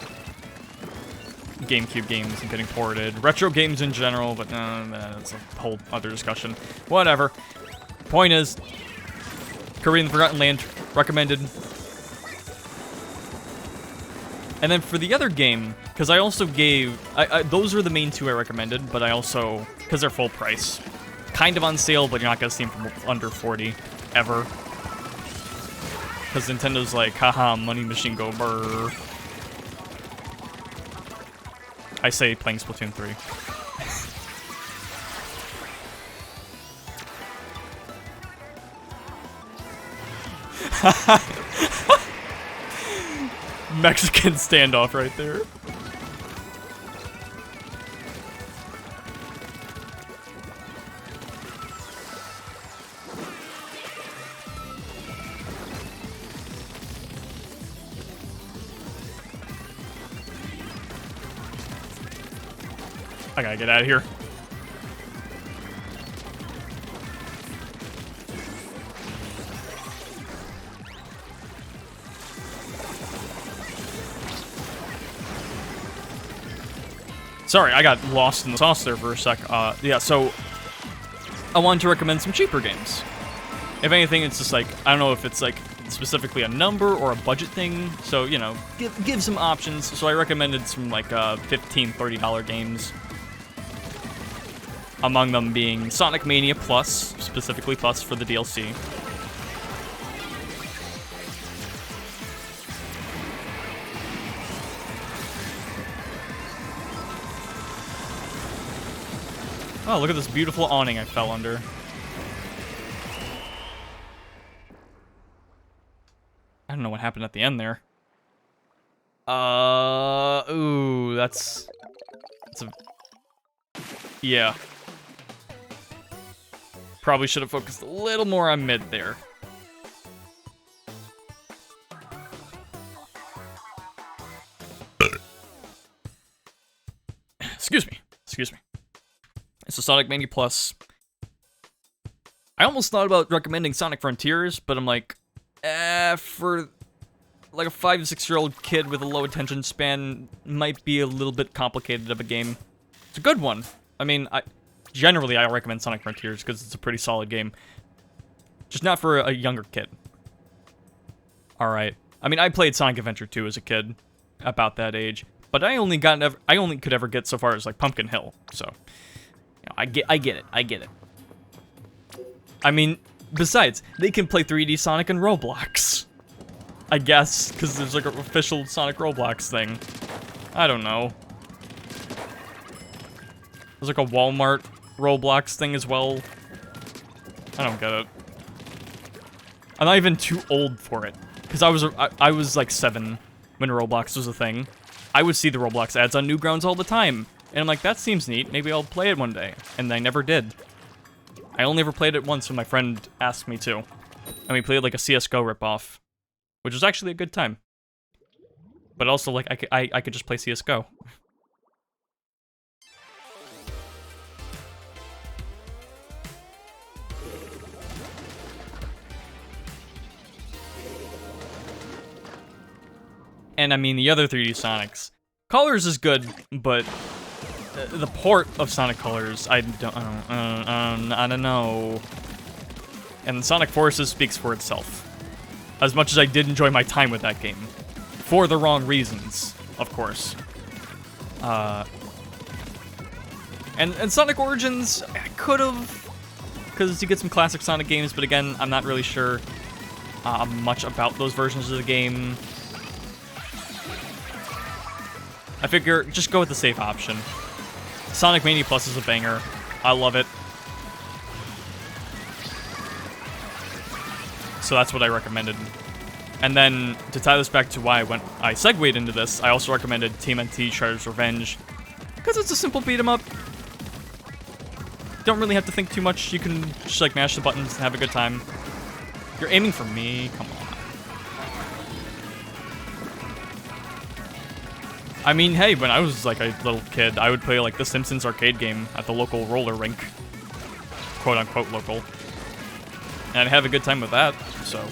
GameCube games and getting ported. Retro games in general, but that's a whole other discussion. Whatever. Point is, Kirby and the Forgotten Land recommended. And then for the other game, because I also gave... those are the main two I recommended, but I also... Because they're full price. Kind of on sale, but you're not going to see them for under 40 ever. Because Nintendo's like, haha, money machine go brr. I say playing Splatoon 3. Mexican standoff right there. I gotta get out of here. Sorry, I got lost in the sauce there for a sec. Yeah, so I wanted to recommend some cheaper games. If anything, it's just like, I don't know if it's like specifically a number or a budget thing, so, you know, give some options. So I recommended some like $15, $30 games. Among them being Sonic Mania Plus, specifically Plus for the DLC. Oh, look at this beautiful awning I fell under. I don't know what happened at the end there. Ooh, that's a... Yeah. Probably should have focused a little more on mid there. Excuse me. So Sonic Mania Plus. I almost thought about recommending Sonic Frontiers, but I'm like, for like a 5 to 6-year-old kid with a low attention span, might be a little bit complicated of a game. It's a good one. I mean, generally I recommend Sonic Frontiers because it's a pretty solid game. Just not for a younger kid. Alright. I mean, I played Sonic Adventure 2 as a kid, about that age, but I only could ever get so far as like Pumpkin Hill, so... I get it. I mean, besides, they can play 3D Sonic and Roblox. I guess, because there's like an official Sonic Roblox thing. I don't know. There's like a Walmart Roblox thing as well. I don't get it. I'm not even too old for it. Because I was like 7 when Roblox was a thing. I would see the Roblox ads on Newgrounds all the time. And I'm like, that seems neat, maybe I'll play it one day. And I never did. I only ever played it once when my friend asked me to. And we played like a CSGO ripoff. Which was actually a good time. But also, like, I could just play CSGO. And I mean, the other 3D Sonics. Colors is good, but... the port of Sonic Colors, I don't know. And Sonic Forces speaks for itself. As much as I did enjoy my time with that game. For the wrong reasons, of course. And Sonic Origins, I could've... Because you get some classic Sonic games, but again, I'm not really sure much about those versions of the game. I figure, just go with the safe option. Sonic Mania Plus is a banger. I love it. So that's what I recommended. And then, to tie this back to why I segued into this, I also recommended TMNT Shredder's Revenge. Because it's a simple beat 'em up. Don't really have to think too much. You can just like mash the buttons and have a good time. You're aiming for me? Come on. I mean, hey, when I was like a little kid, I would play like the Simpsons arcade game at the local roller rink. Quote unquote local. And I'd have a good time with that, so.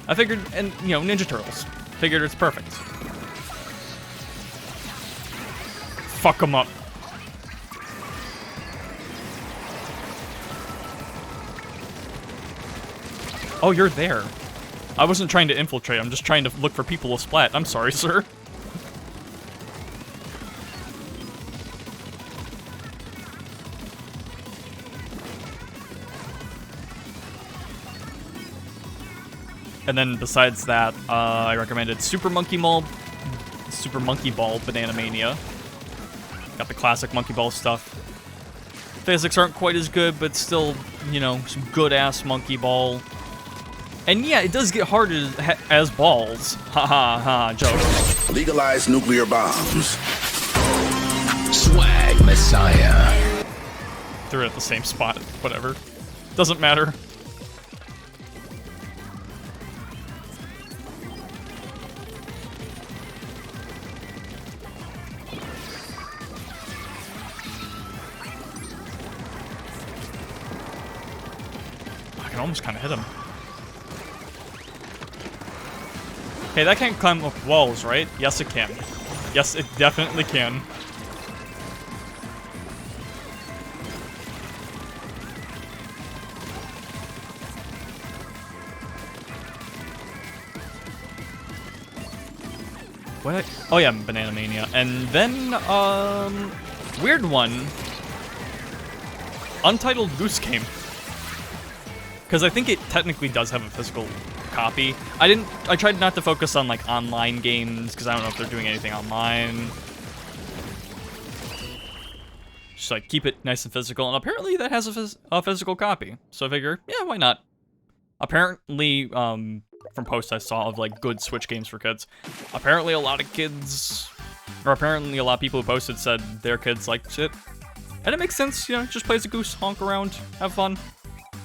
I figured, and you know, Ninja Turtles. Figured it's perfect. Fuck 'em up. Oh, you're there. I wasn't trying to infiltrate, I'm just trying to look for people with Splat. I'm sorry, sir. And then besides that, I recommended Super Monkey Ball Banana Mania. Got the classic Monkey Ball stuff. Physics aren't quite as good, but still, you know, some good-ass Monkey Ball. And yeah, it does get hard as balls. Ha ha ha, joke. Legalize nuclear bombs. Swag Messiah. Threw it at the same spot. Whatever. Doesn't matter. I can almost kind of hit him. Hey, that can't climb up walls, right? Yes, it can. Yes, it definitely can. What? Oh yeah, Banana Mania. And then, weird one. Untitled Goose Game. Because I think it technically does have a physical copy. I tried not to focus on, like, online games, because I don't know if they're doing anything online. Just, like, keep it nice and physical, and apparently that has a physical copy. So I figure, yeah, why not? Apparently, from posts I saw of, like, good Switch games for kids, apparently a lot of kids, or apparently a lot of people who posted said their kids liked it. And it makes sense, you know, just play as a goose, honk around, have fun.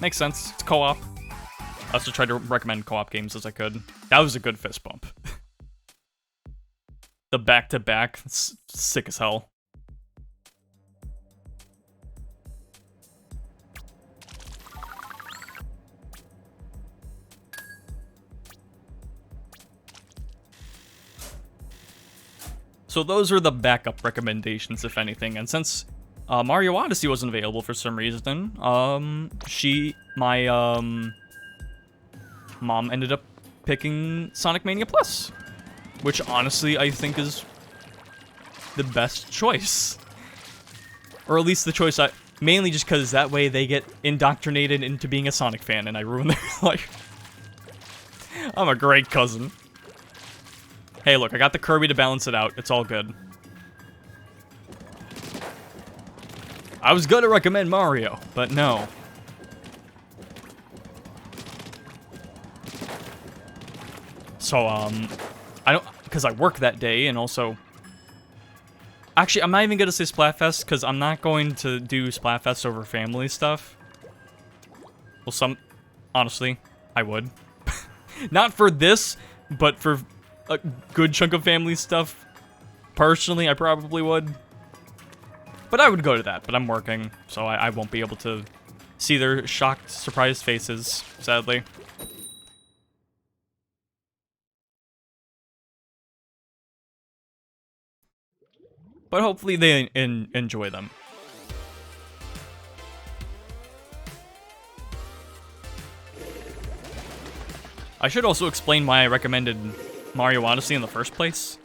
Makes sense. It's co-op. I also tried to recommend co-op games as I could. That was a good fist bump. The back-to-back, sick as hell. So those are the backup recommendations, if anything. And since Mario Odyssey wasn't available for some reason, my mom ended up picking Sonic Mania Plus, which honestly I think is the best choice. Or at least the choice mainly just because that way they get indoctrinated into being a Sonic fan and I ruin their life. I'm a great cousin. Hey, look, I got the Kirby to balance it out. It's all good. I was gonna recommend Mario, but no. So, I don't, because I work that day, and also... Actually, I'm not even gonna say Splatfest, because I'm not going to do Splatfest over family stuff. Well, honestly, I would. Not for this, but for a good chunk of family stuff. Personally, I probably would. But I would go to that, but I'm working, so I won't be able to see their shocked, surprised faces, sadly. But hopefully they enjoy them. I should also explain why I recommended Mario Odyssey in the first place.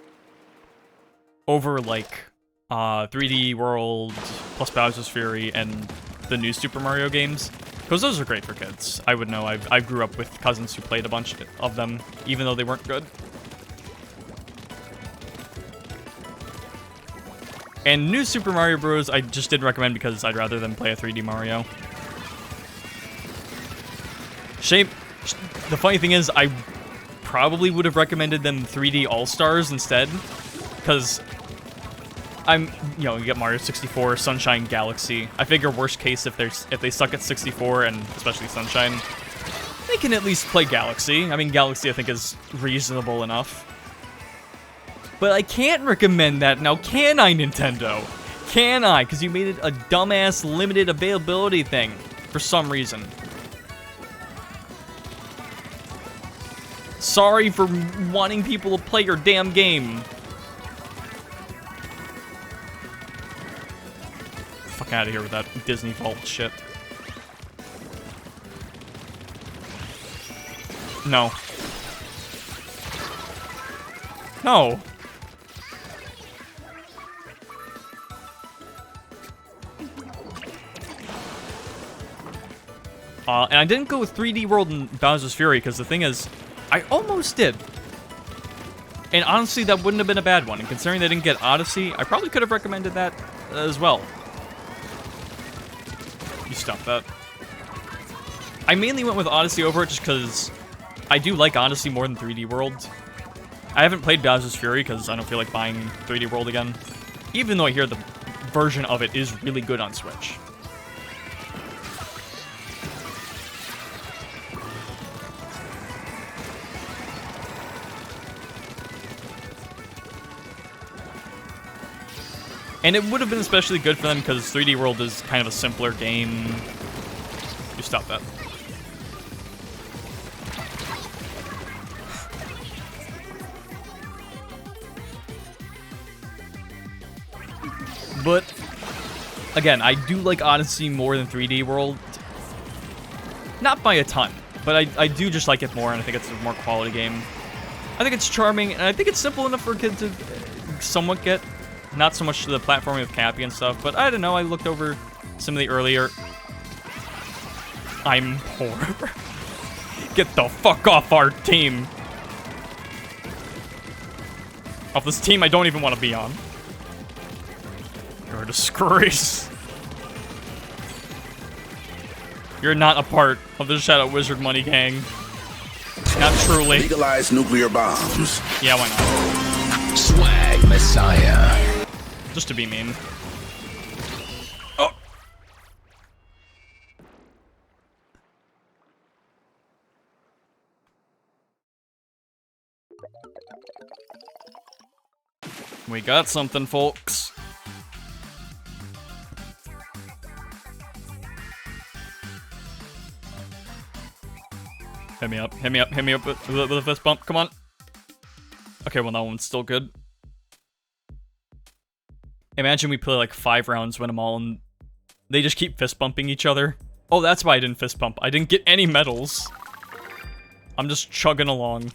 Over, like, 3D World, plus Bowser's Fury, and the new Super Mario games. Because those are great for kids. I would know. I grew up with cousins who played a bunch of them, even though they weren't good. And new Super Mario Bros. I just didn't recommend because I'd rather them play a 3D Mario. Shame. The funny thing is, I probably would have recommended them 3D All-Stars instead. Because you get Mario 64, Sunshine, Galaxy. I figure worst case if they suck at 64 and especially Sunshine, they can at least play Galaxy. I mean, Galaxy I think is reasonable enough. But I can't recommend that now, can I, Nintendo? Can I? Because you made it a dumbass limited availability thing for some reason. Sorry for wanting people to play your damn game. Fuck out of here with that Disney Vault shit. No. No. And I didn't go with 3D World and Bowser's Fury, because the thing is, I almost did. And honestly, that wouldn't have been a bad one. And considering they didn't get Odyssey, I probably could have recommended that as well. You stop that. I mainly went with Odyssey over it just because I do like Odyssey more than 3D World. I haven't played Bowser's Fury because I don't feel like buying 3D World again. Even though I hear the version of it is really good on Switch. And it would have been especially good for them because 3D World is kind of a simpler game. You stop that. But, again, I do like Odyssey more than 3D World. Not by a ton, but I do just like it more, and I think it's a more quality game. I think it's charming, and I think it's simple enough for a kid to somewhat get. Not so much to the platforming with Cappy and stuff, but I don't know, I looked over some of the earlier... I'm poor. Get the fuck off our team. Off this team I don't even want to be on. You're a disgrace. You're not a part of the Shadow Wizard Money Gang. Not truly. Legalize nuclear bombs. Yeah, why not? Swag Messiah. Just to be mean. Oh. We got something, folks. Hit me up, hit me up, hit me up with a fist bump, come on. Okay, well that one's still good. Imagine we play like 5 rounds, win them all, and they just keep fist bumping each other. Oh, that's why I didn't fist bump. I didn't get any medals. I'm just chugging along.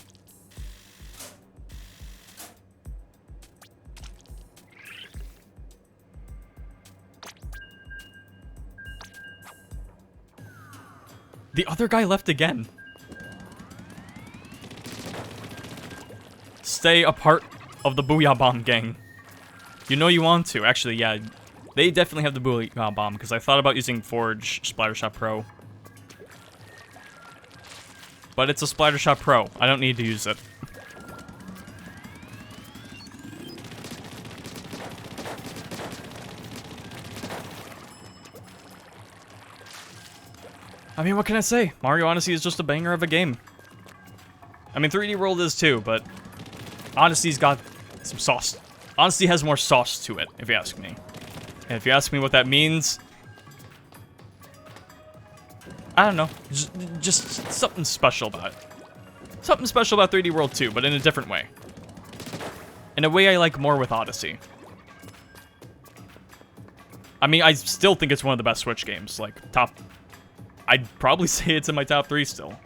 The other guy left again. Stay a part of the Booyah Bomb gang. You know you want to. Actually, yeah. They definitely have the Booyah Bomb, because I thought about using Forge Splattershot Pro. But it's a Splattershot Pro. I don't need to use it. I mean, what can I say? Mario Odyssey is just a banger of a game. I mean, 3D World is too, but Odyssey's got some sauce. Odyssey has more sauce to it, if you ask me. And if you ask me what that means, I don't know. Just something special about it. Something special about 3D World 2, but in a different way. In a way I like more with Odyssey. I mean, I still think it's one of the best Switch games. Like, top... I'd probably say it's in my top 3 still.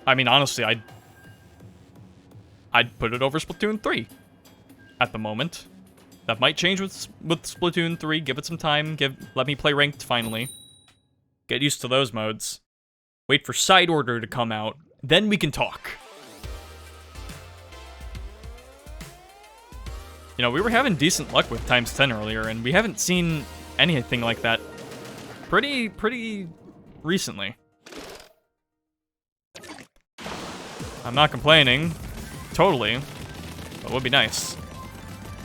I mean, honestly, I'd put it over Splatoon 3 at the moment. That might change with Splatoon 3. Give it some time. Let me play ranked finally. Get used to those modes. Wait for Side Order to come out. Then we can talk. You know, we were having decent luck with times 10 earlier, and we haven't seen anything like that pretty recently. I'm not complaining. Totally. But it would be nice.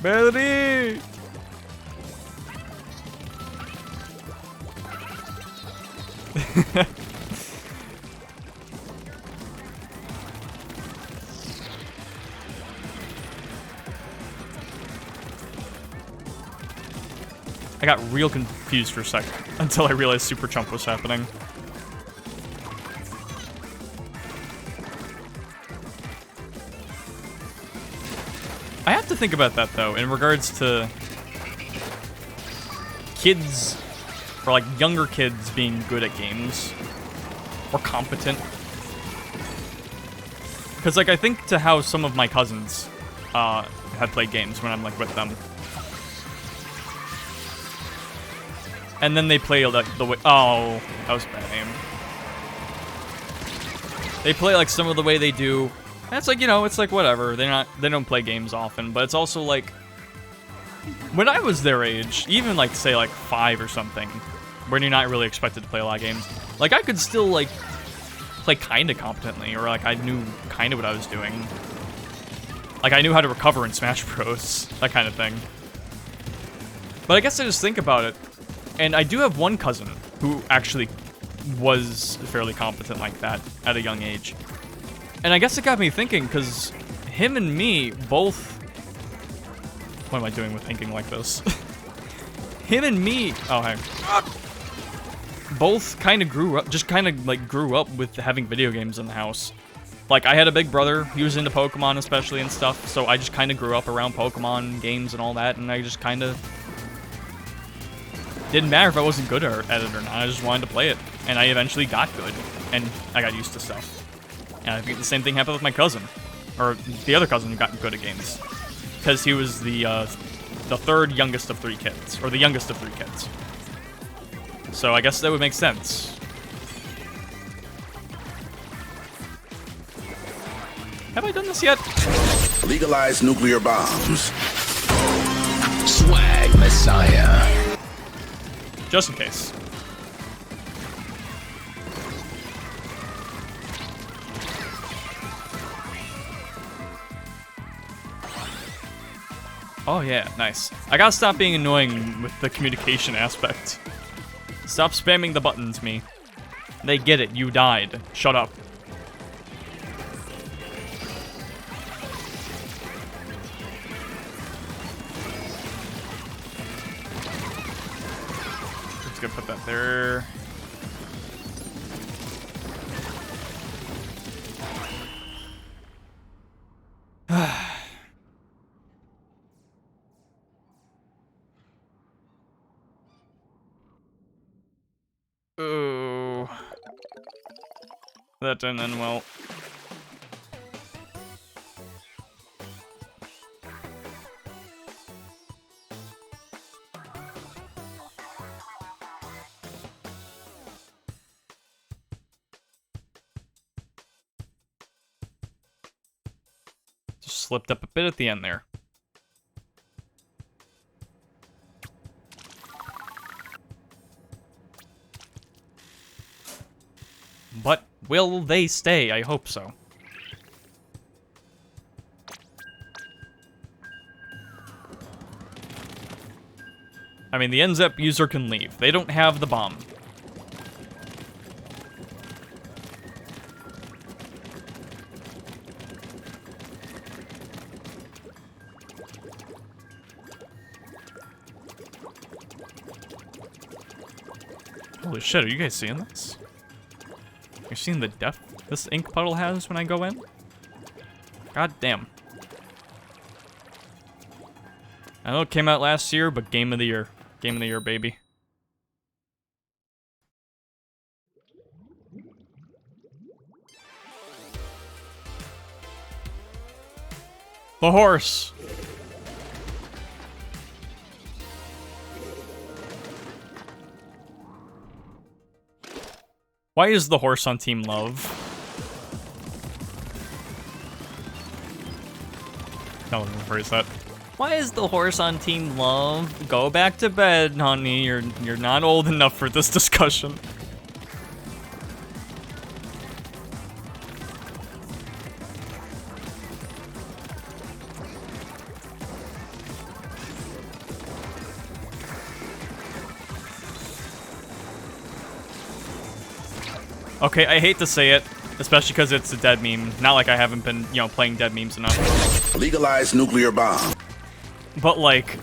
Melody! I got real confused for a second until I realized Super Chump was happening. I have to think about that, though, in regards to kids, or like younger kids being good at games, or competent. Because, like, I think to how some of my cousins have played games when I'm, like, with them. And then they play, like, the way... Oh, that was a bad aim. They play like some of the way they do. And it's like, you know, it's like whatever. They don't play games often, but it's also like when I was their age, even like say like 5 or something, when you're not really expected to play a lot of games, like I could still like play kind of competently, or like I knew kind of what I was doing. Like I knew how to recover in Smash Bros, that kind of thing. But I guess I just think about it, and I do have one cousin who actually was fairly competent like that at a young age. And I guess it got me thinking, because him and me both... What am I doing with thinking like this? Him and me... Oh, hey. Both kind of grew up, just kind of like grew up with having video games in the house. Like, I had a big brother, he was into Pokemon especially and stuff, so I just kind of grew up around Pokemon games and all that, and I just kind of... Didn't matter if I wasn't good at it or not, I just wanted to play it. And I eventually got good, and I got used to stuff. And I think the same thing happened with my cousin. Or the other cousin who got good at games. Because he was the third youngest of 3 kids. Or the youngest of 3 kids. So I guess that would make sense. Have I done this yet? Legalize nuclear bombs. Swag Messiah. Just in case. Oh yeah, nice. I gotta stop being annoying with the communication aspect. Stop spamming the buttons, me. They get it, you died. Shut up. Just gonna put that there. Oh, that didn't end well. Just slipped up a bit at the end there. But will they stay? I hope so. I mean, the NZEP user can leave. They don't have the bomb. Holy shit, are you guys seeing this? You're seeing the depth this ink puddle has when I go in? God damn. I know it came out last year, but Game of the Year. Game of the Year, baby. The horse! Why is the horse on Team Love? No, let me rephrase that. Why is the horse on Team Love? Go back to bed, honey. You're not old enough for this discussion. Okay, I hate to say it, especially because it's a dead meme. Not like I haven't been, you know, playing dead memes enough. Legalize nuclear bomb. But like,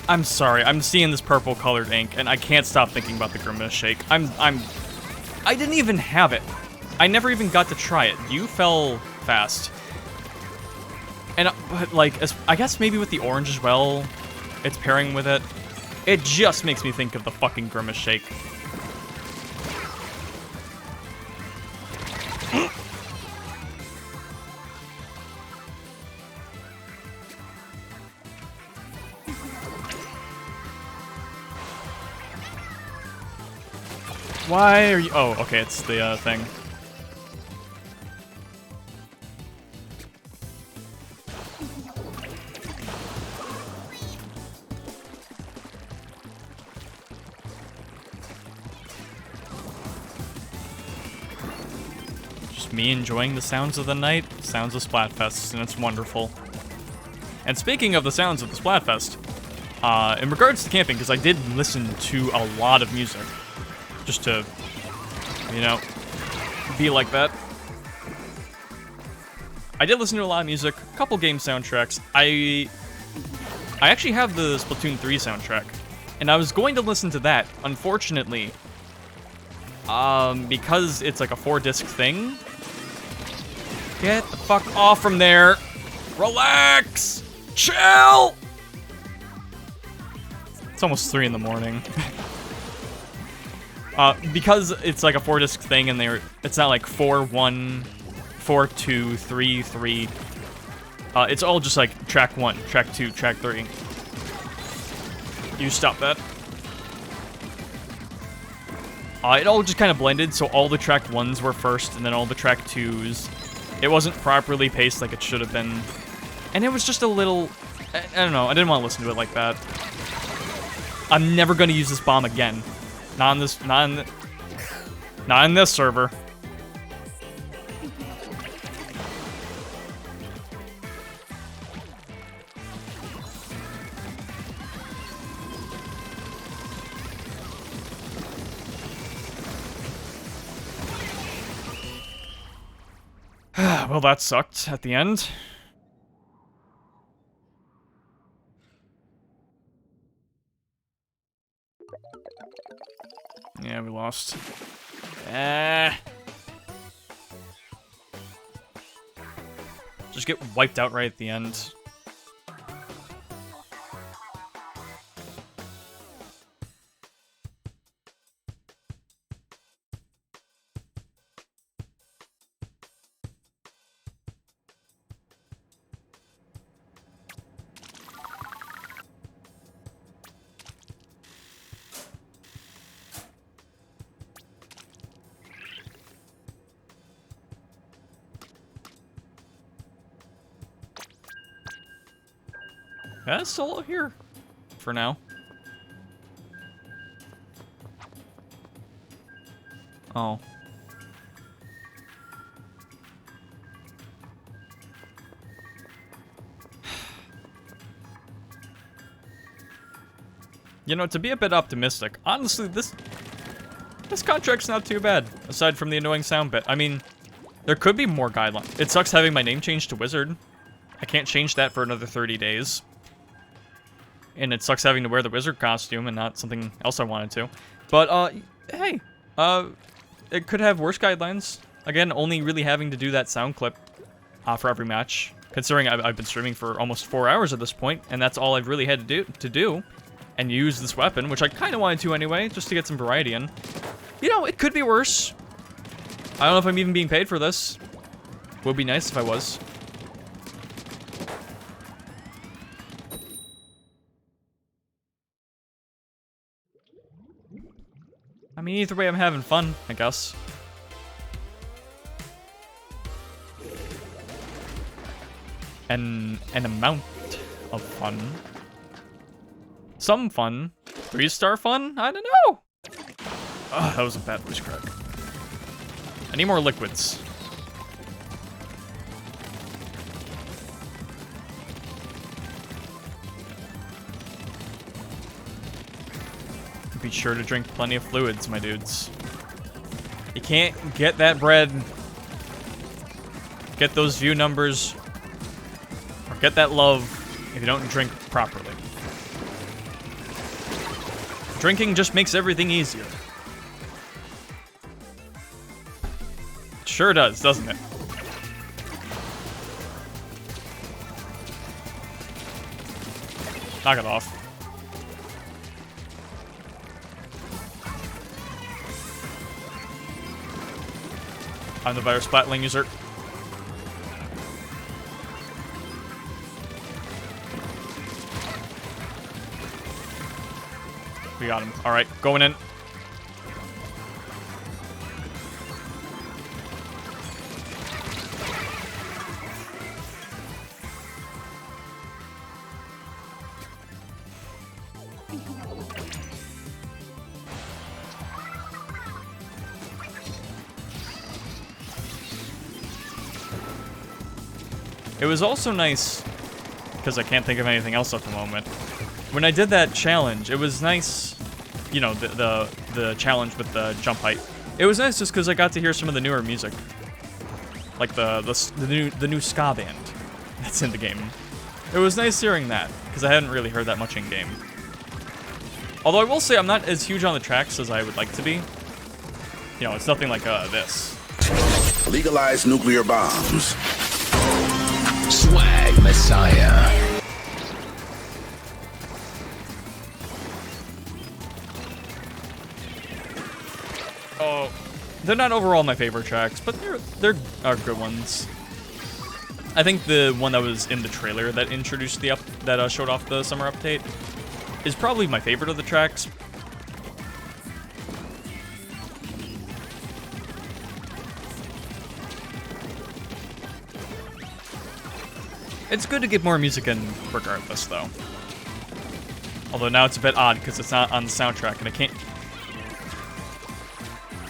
I'm sorry, I'm seeing this purple colored ink, and I can't stop thinking about the Grimace Shake. I didn't even have it. I never even got to try it. You fell fast. And, but like, I guess maybe with the orange as well, it's pairing with it. It just makes me think of the fucking Grimace Shake. Why are you... Oh, okay, it's the thing. just me enjoying the sounds of the night, sounds of Splatfest, and it's wonderful. And speaking of the sounds of the Splatfest, in regards to camping, because I did listen to a lot of music, just to, you know, be like that. I did listen to a lot of music, a couple game soundtracks. I actually have the Splatoon 3 soundtrack, and I was going to listen to that. Unfortunately, because it's like a 4-disc thing. Get the fuck off from there. Relax. Chill. It's almost 3 in the morning. Because it's like a 4-disc thing, and it's not like 4-1, 4-2, 3-3. It's all just like track 1, track 2, track 3. You stop that. It all just kind of blended, so all the track 1s were first, and then all the track 2s. It wasn't properly paced like it should have been. And it was just a little... I don't know, I didn't want to listen to it like that. I'm never going to use this bomb again. Not in this... Not in this server. Well, that sucked at the end. Yeah, we lost. Just get wiped out right at the end. Yeah, it's solo here for now. Oh. You know, to be a bit optimistic, honestly, this contract's not too bad, aside from the annoying sound bit. I mean, there could be more guidelines. It sucks having my name changed to Wizard. I can't change that for another 30 days. And it sucks having to wear the wizard costume and not something else I wanted to. But, hey, it could have worse guidelines. Again, only really having to do that sound clip for every match. Considering I've been streaming for almost 4 hours at this point, and that's all I've really had to do. And use this weapon, which I kind of wanted to anyway, just to get some variety in. You know, it could be worse. I don't know if I'm even being paid for this. Would be nice if I was. I mean, either way, I'm having fun, I guess. An amount of fun. Some fun. 3-star fun? I don't know. Ugh, that was a bad voice crack. I need more liquids. Be sure to drink plenty of fluids, my dudes. You can't get that bread, get those view numbers, or get that love if you don't drink properly. Drinking just makes everything easier. It sure does, doesn't it? Knock it off. I'm the better Splatling user. We got him. Alright, going in. It was also nice, because I can't think of anything else at the moment. When I did that challenge, it was nice, you know, the challenge with the jump height. It was nice just because I got to hear some of the newer music, like the new ska band that's in the game. It was nice hearing that because I hadn't really heard that much in game. Although I will say I'm not as huge on the tracks as I would like to be. You know, it's nothing like this. Legalize nuclear bombs. Swag Messiah. Oh, they're not overall my favorite tracks, but they're good ones. I think the one that was in the trailer that introduced that showed off the summer update is probably my favorite of the tracks. It's good to get more music in regardless, though. Although now it's a bit odd because it's not on the soundtrack and I can't...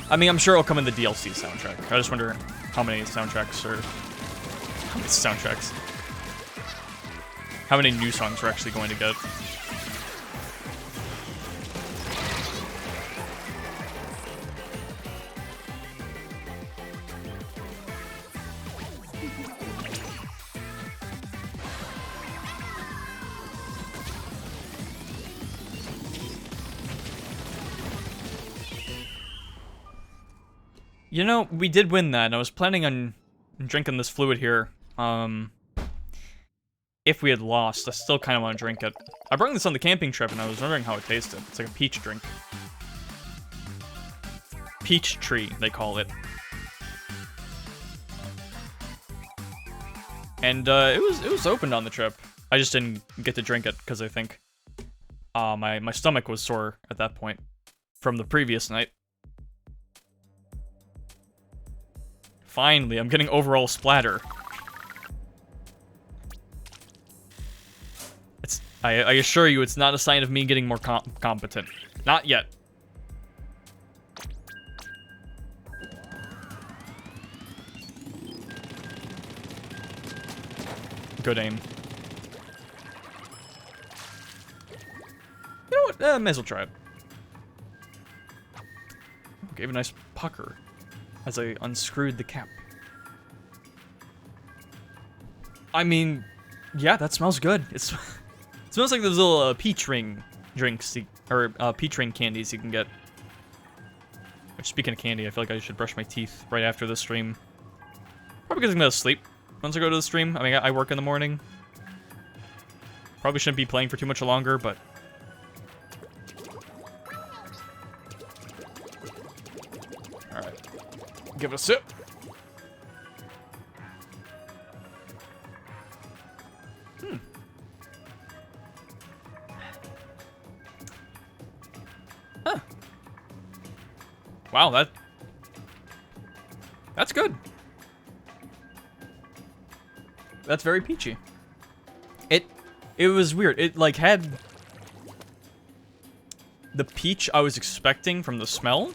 I mean, I'm sure it'll come in the DLC soundtrack. I just wonder how many soundtracks are... How many soundtracks? How many new songs we're actually going to get. You know, we did win that, and I was planning on drinking this fluid here. If we had lost, I still kind of want to drink it. I brought this on the camping trip, and I was wondering how it tasted. It's like a peach drink. Peach tree, they call it. And it was opened on the trip. I just didn't get to drink it because I think my stomach was sore at that point from the previous night. Finally, I'm getting overall splatter. I assure you, it's not a sign of me getting more competent. Not yet. Good aim. You know what? May as well try it. Gave a nice pucker as I unscrewed the cap. I mean, yeah, that smells good. It smells like those little peach ring drinks, or peach ring candies you can get. Which, speaking of candy, I feel like I should brush my teeth right after the stream. Probably because I'm gonna sleep once I go to the stream. I mean, I work in the morning. Probably shouldn't be playing for too much longer, but... Alright. Give it a sip. Huh. Wow, that's good. That's very peachy. It was weird. It like had the peach I was expecting from the smell,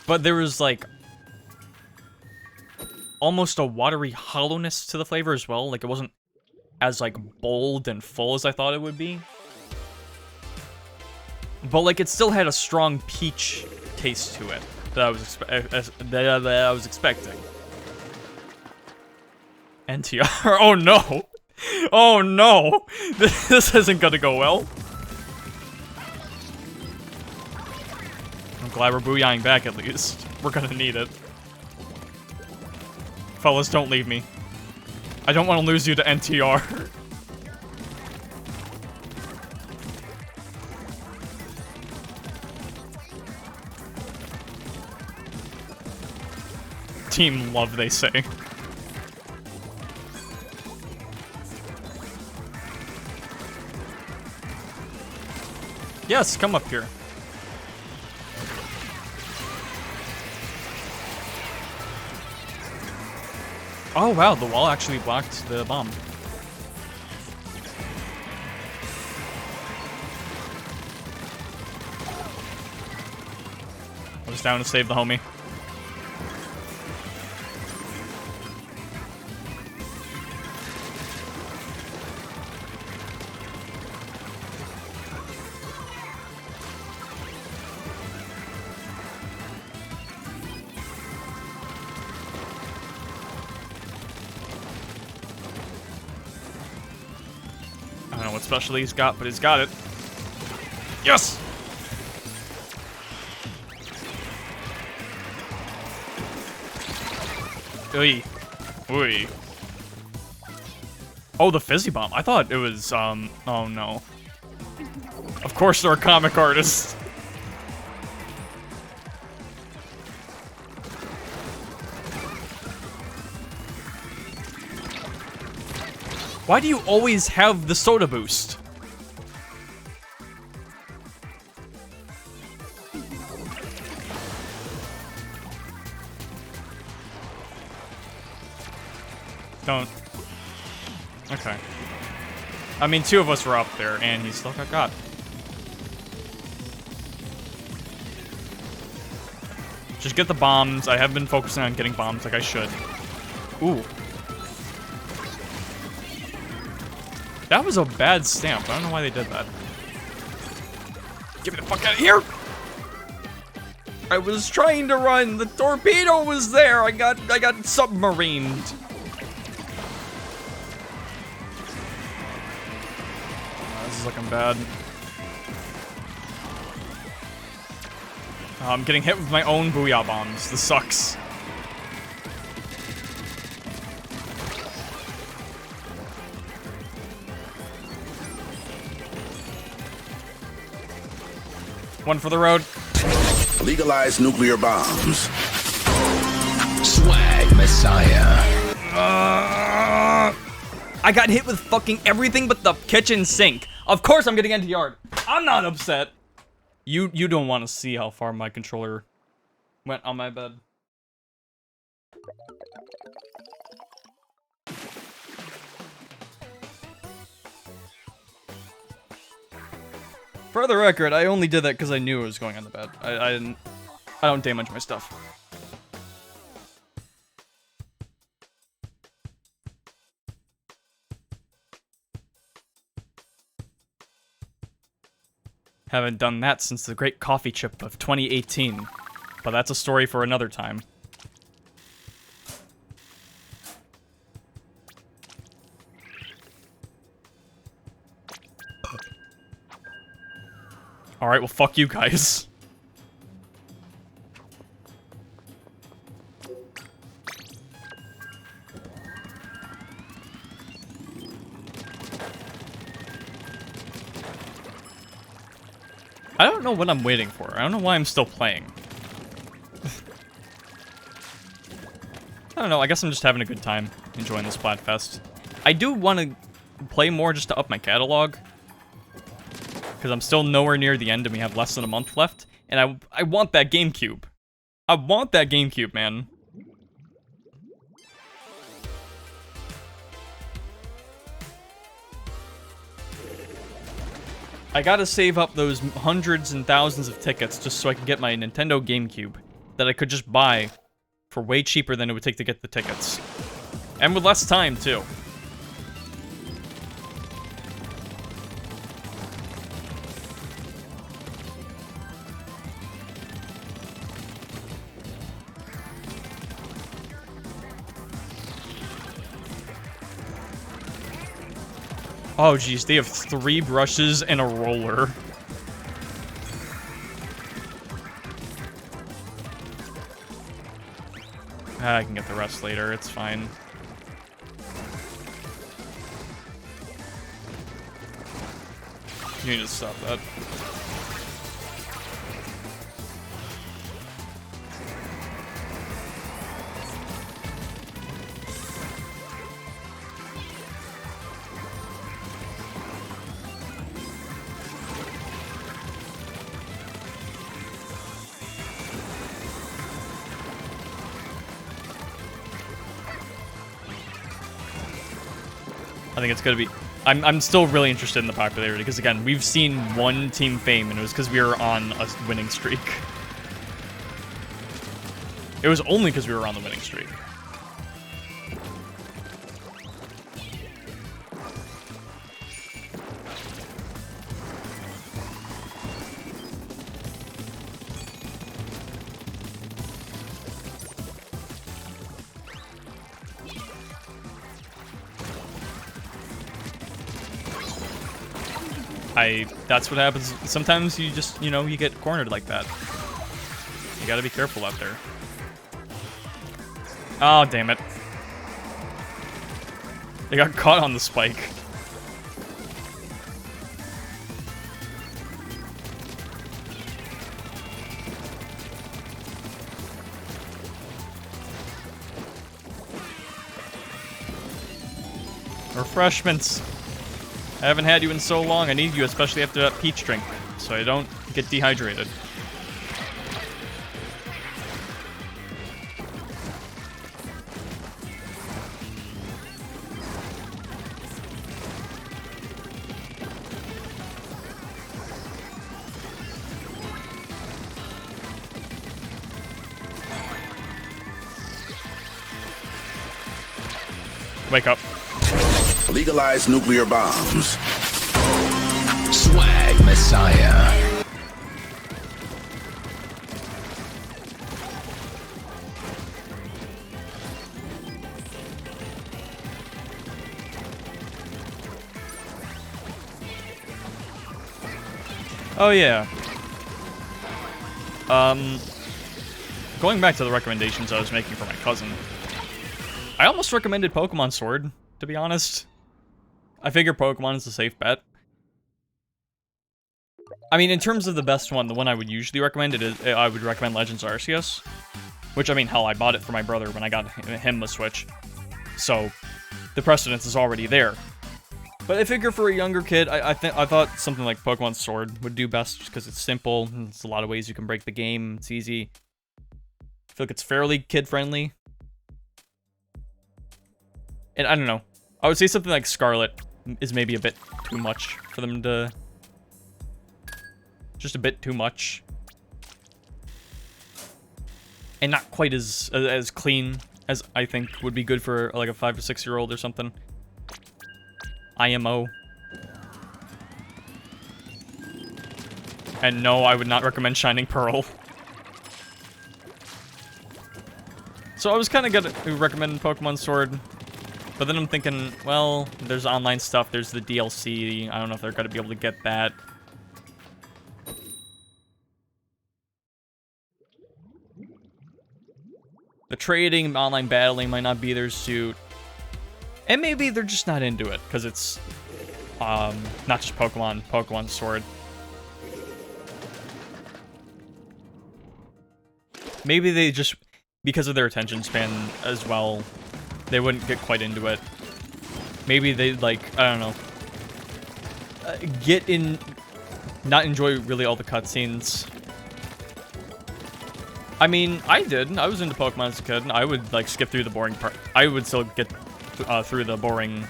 but there was like almost a watery hollowness to the flavor as well. Like it wasn't as like bold and full as I thought it would be. But like it still had a strong peach taste to it that I was expecting. NTR. Oh no. Oh no. This isn't gonna go well. I'm glad we're booyahing back at least. We're gonna need it. Fellas, don't leave me. I don't want to lose you to NTR. Team love, they say. Yes, come up here. Oh wow, the wall actually blocked the bomb. I was down to save the homie. what special he's got, but he's got it. Yes! Oy. Oy. Oh, the fizzy bomb. I thought it was, oh no. Of course they're a comic artist. Why do you always have the soda boost? Don't. Okay. I mean, 2 of us were up there, and he still got. Just get the bombs. I have been focusing on getting bombs like I should. Ooh. That was a bad stamp. I don't know why they did that. Get me the fuck out of here! I was trying to run. The torpedo was there. I got submarined. Oh, this is looking bad. Oh, I'm getting hit with my own booyah bombs. This sucks. One for the road. Legalize nuclear bombs. Swag Messiah. I got hit with fucking everything but the kitchen sink. Of course I'm getting into yard. I'm not upset. You don't want to see how far my controller went on my bed. For the record, I only did that because I knew it was going on the bed. I don't damage my stuff. Haven't done that since the Great Coffee Chip of 2018. But that's a story for another time. Alright, well, fuck you guys. I don't know what I'm waiting for. I don't know why I'm still playing. I don't know, I guess I'm just having a good time enjoying the Splatfest. I do want to play more just to up my catalog. Because I'm still nowhere near the end and we have less than a month left. And I want that GameCube. I want that GameCube, man. I gotta save up those hundreds and thousands of tickets just so I can get my Nintendo GameCube. That I could just buy for way cheaper than it would take to get the tickets. And with less time, too. Oh, geez, they have 3 brushes and a roller. I can get the rest later, it's fine. You need to stop that. I think it's gonna be... I'm still really interested in the popularity, because again, we've seen one Team Fame, and it was because we were on a winning streak. It was only because we were on the winning streak. That's what happens. Sometimes you just, you get cornered like that. You gotta be careful out there. Oh, damn it. They got caught on the spike. Refreshments. I haven't had you in so long. I need you, especially after that peach drink, so I don't get dehydrated. Wake up. Legalize nuclear bombs. Swag Messiah. Oh yeah. Going back to the recommendations I was making for my cousin. I almost recommended Pokemon Sword, to be honest. I figure Pokemon is a safe bet. I mean, in terms of the best one, the one I would usually recommend, I would recommend Legends Arceus. Which, I mean, hell, I bought it for my brother when I got him a Switch. So, the precedence is already there. But I figure for a younger kid, I thought something like Pokemon Sword would do best, because it's simple, and there's a lot of ways you can break the game, it's easy. I feel like it's fairly kid-friendly. And I don't know. I would say something like Scarlet is maybe a bit too much for them to... Just a bit too much. And not quite as clean as I think would be good for like a 5 or 6 year old or something. IMO. And no, I would not recommend Shining Pearl. So I was kind of gonna recommend Pokemon Sword. But then I'm thinking, well, there's online stuff, there's the DLC. I don't know if they're gonna be able to get that. The trading, online battling might not be their suit. And maybe they're just not into it, because it's not just Pokemon Sword. Maybe they just, because of their attention span as well, they wouldn't get quite into it. Maybe they'd, like, I don't know, not enjoy really all the cutscenes. I mean, I did. I was into Pokemon as a kid. I would, like, skip through the boring part. I would still get through the boring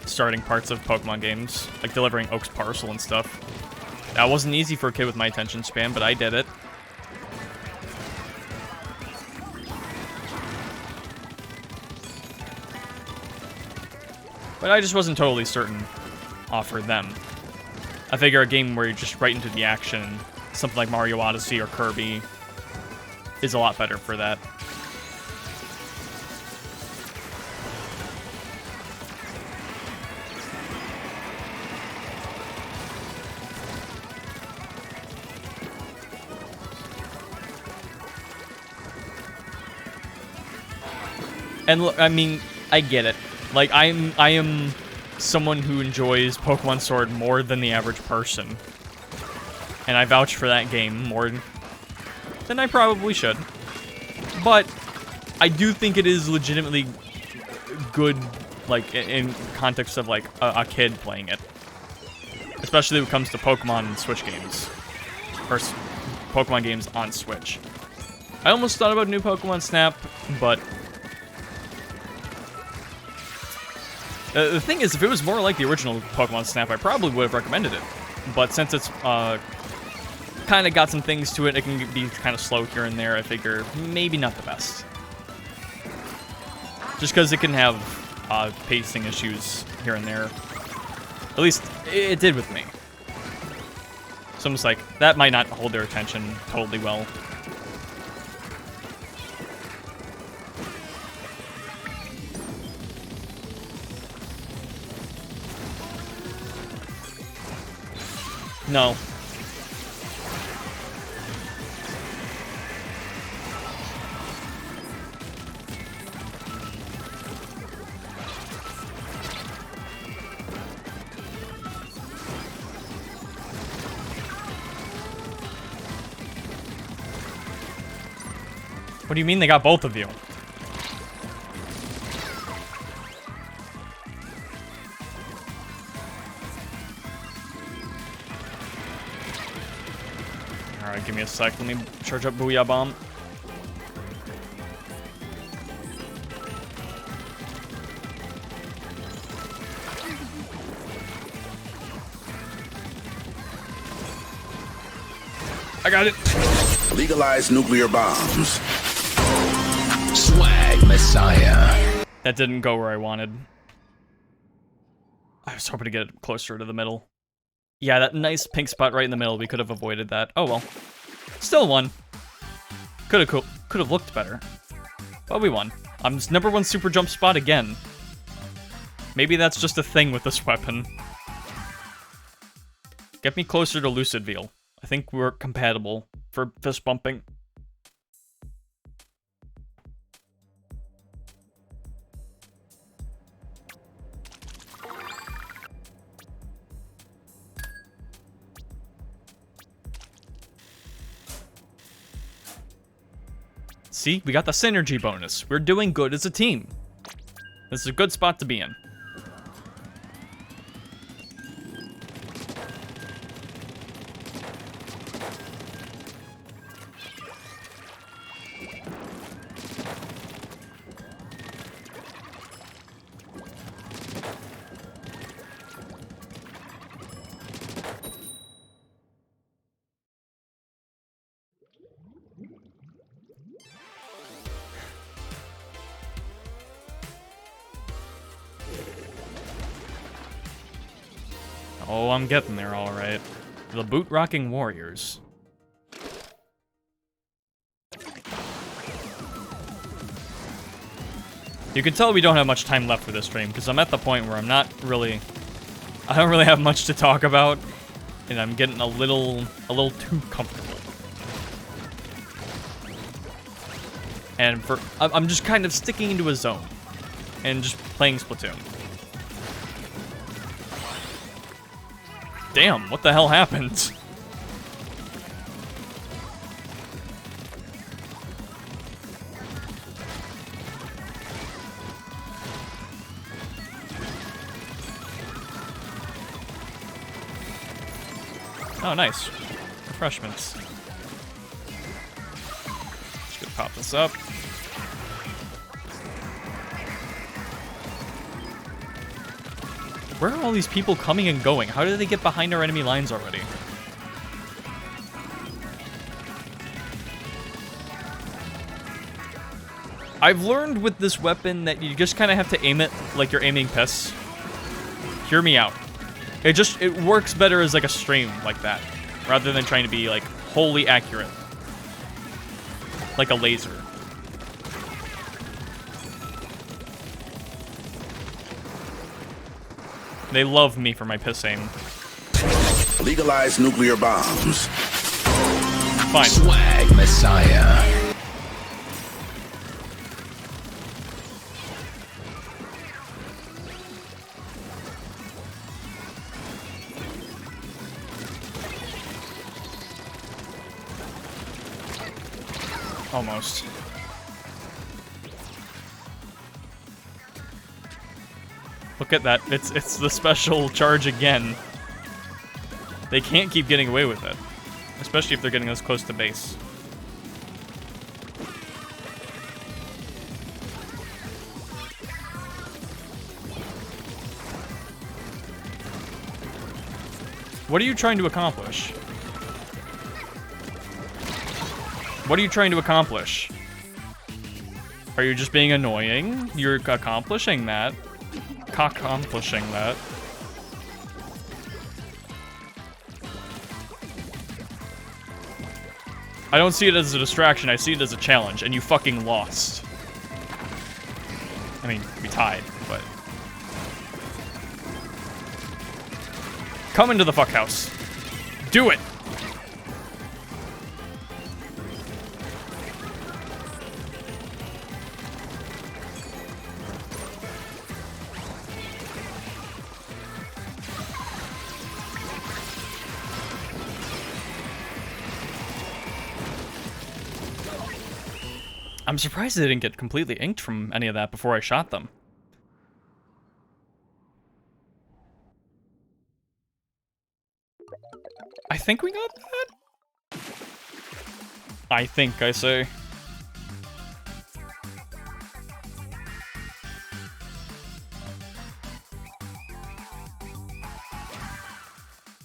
starting parts of Pokemon games, like delivering Oak's parcel and stuff. That wasn't easy for a kid with my attention span, but I did it. But I just wasn't totally certain for them. I figure a game where you're just right into the action, something like Mario Odyssey or Kirby, is a lot better for that. And look, I mean, I get it. Like, I am someone who enjoys Pokemon Sword more than the average person. And I vouch for that game more than I probably should. But I do think it is legitimately good, like, in context of, like, a kid playing it. Especially when it comes to Pokemon and Switch games. Or Pokemon games on Switch. I almost thought about new Pokemon Snap, but... the thing is, if it was more like the original Pokemon Snap, I probably would have recommended it. But since it's kind of got some things to it, it can be kind of slow here and there, I figure maybe not the best. Just because it can have pacing issues here and there. At least, it did with me. So I'm just like, that might not hold their attention totally well. No. What do you mean they got both of you? Alright, give me a sec. Let me charge up Booyah Bomb. I got it. Legalize nuclear bombs. Swag Messiah. That didn't go where I wanted. I was hoping to get it closer to the middle. Yeah, that nice pink spot right in the middle. We could have avoided that. Oh well. Still won. Could have looked better. But we won. I'm number 1 super jump spot again. Maybe that's just a thing with this weapon. Get me closer to Lucid Veil. I think we're compatible for fist bumping. See, we got the synergy bonus. We're doing good as a team. This is a good spot to be in. Oh, I'm getting there, alright. The boot-rocking warriors. You can tell we don't have much time left for this stream, because I'm at the point where I don't really have much to talk about, and I'm getting a little too comfortable. And I'm just kind of sticking into a zone, and just playing Splatoon. Damn, what the hell happened? Oh, nice. Refreshments. Just gonna pop this up. Where are all these people coming and going? How did they get behind our enemy lines already? I've learned with this weapon that you just kind of have to aim it like you're aiming piss. Hear me out. It works better as like a stream like that, rather than trying to be like wholly accurate. Like a laser. They love me for my piss aim. Legalize nuclear bombs. Fine. Swag Messiah. Almost. Look at that. It's the special charge again. They can't keep getting away with it. Especially if they're getting this close to base. What are you trying to accomplish? What are you trying to accomplish? Are you just being annoying? You're accomplishing that. Accomplishing that. I don't see it as a distraction, I see it as a challenge, and you fucking lost. I mean, we tied, but... Come into the fuck house. Do it! I'm surprised they didn't get completely inked from any of that before I shot them. I think we got that? I think, I say.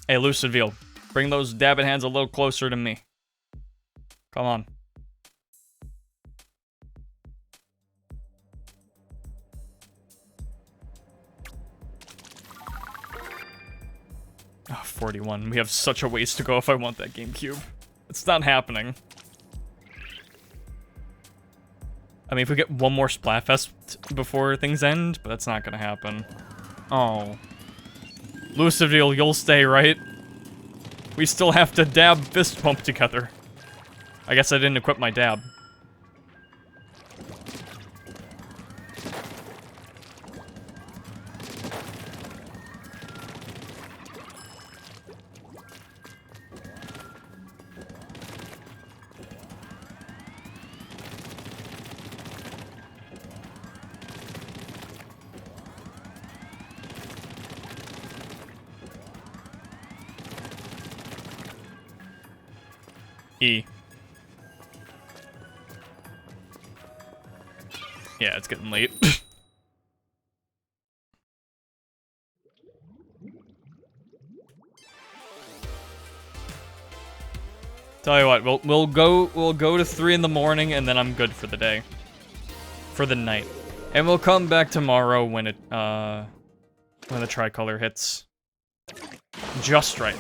Hey, Lucid Veal, bring those dabbing hands a little closer to me. Come on. Oh, 41. We have such a ways to go if I want that GameCube. It's not happening. I mean, if we get one more Splatfest before things end, but that's not gonna happen. Oh. Lucidville, you'll stay, right? We still have to dab fist pump together. I guess I didn't equip my dab. E. Yeah, it's getting late. Tell you what, we'll go to 3 in the morning and then I'm good for the day. For the night. And we'll come back tomorrow when it when the tricolor hits. Just right.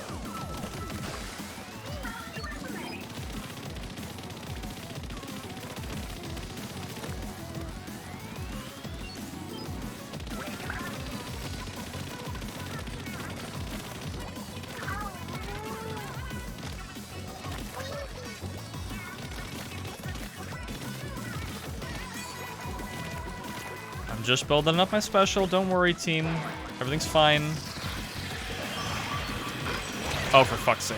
Just building up my special, don't worry, team. Everything's fine. Oh, for fuck's sake.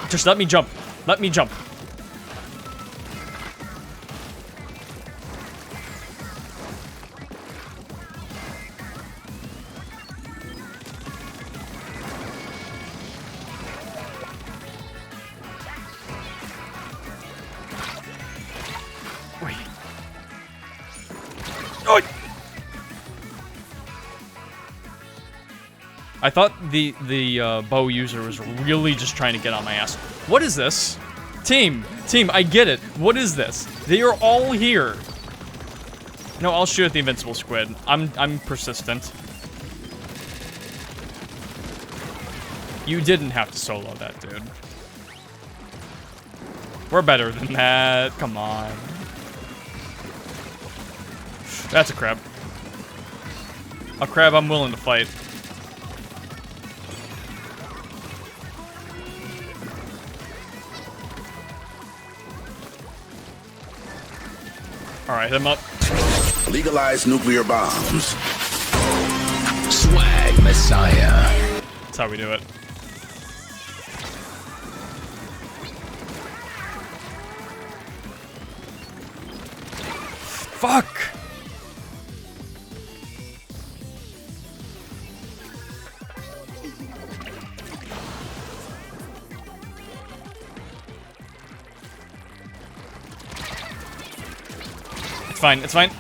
Just let me jump. Let me jump. I thought the bow user was really just trying to get on my ass. What is this? Team, I get it. What is this? They are all here. No, I'll shoot at the invincible squid. I'm persistent. You didn't have to solo that, dude. We're better than that. Come on. That's a crab. A crab I'm willing to fight. Alright, hit him up. Legalize nuclear bombs. Swag Messiah. That's how we do it. Fuck! It's fine, it's fine.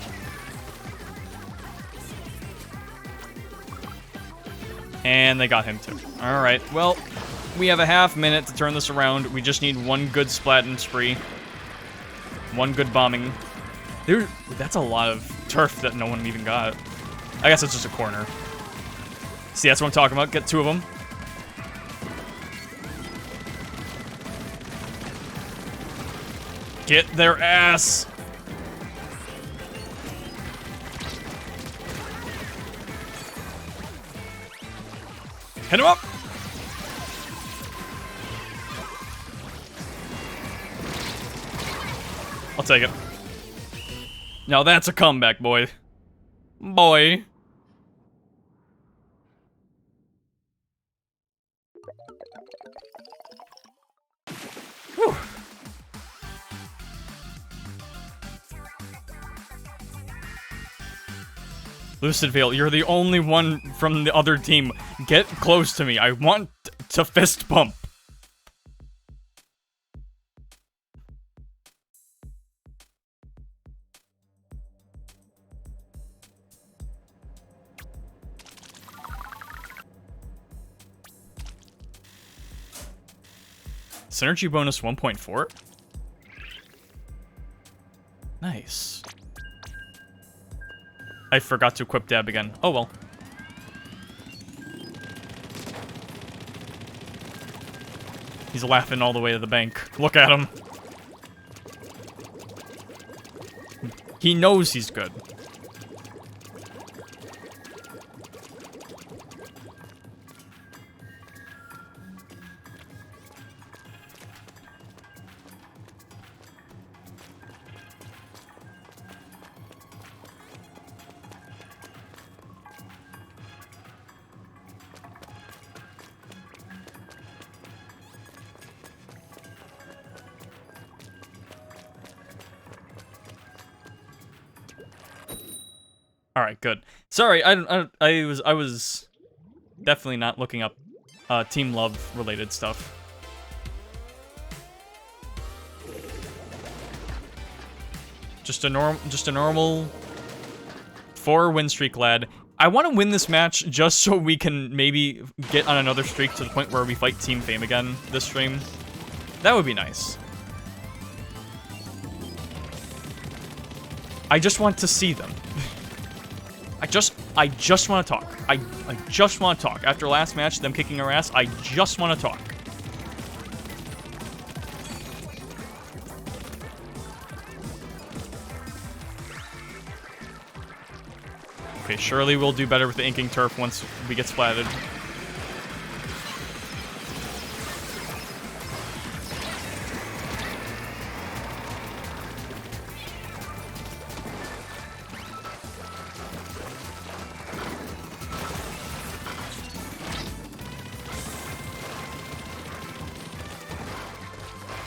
And they got him too. Alright, well, we have a half minute to turn this around. We just need one good splatting spree. One good bombing. Dude, that's a lot of turf that no one even got. I guess it's just a corner. See, that's what I'm talking about. Get 2 of them. Get their ass. Hit him up! I'll take it. Now that's a comeback, boy. Boy. Whew. Lucid Veil, you're the only one from the other team. Get close to me. I want to fist bump. Synergy bonus 1.4? Nice. I forgot to equip Dab again. Oh well. He's laughing all the way to the bank. Look at him. He knows he's good. All right, good. Sorry, I was definitely not looking up Team Love related stuff. Just a normal 4-win streak, lad. I want to win this match just so we can maybe get on another streak to the point where we fight Team Fame again this stream. That would be nice. I just want to see them. I just want to talk. I just want to talk. After last match, them kicking our ass, I just want to talk. Okay, surely we'll do better with the inking turf once we get splatted.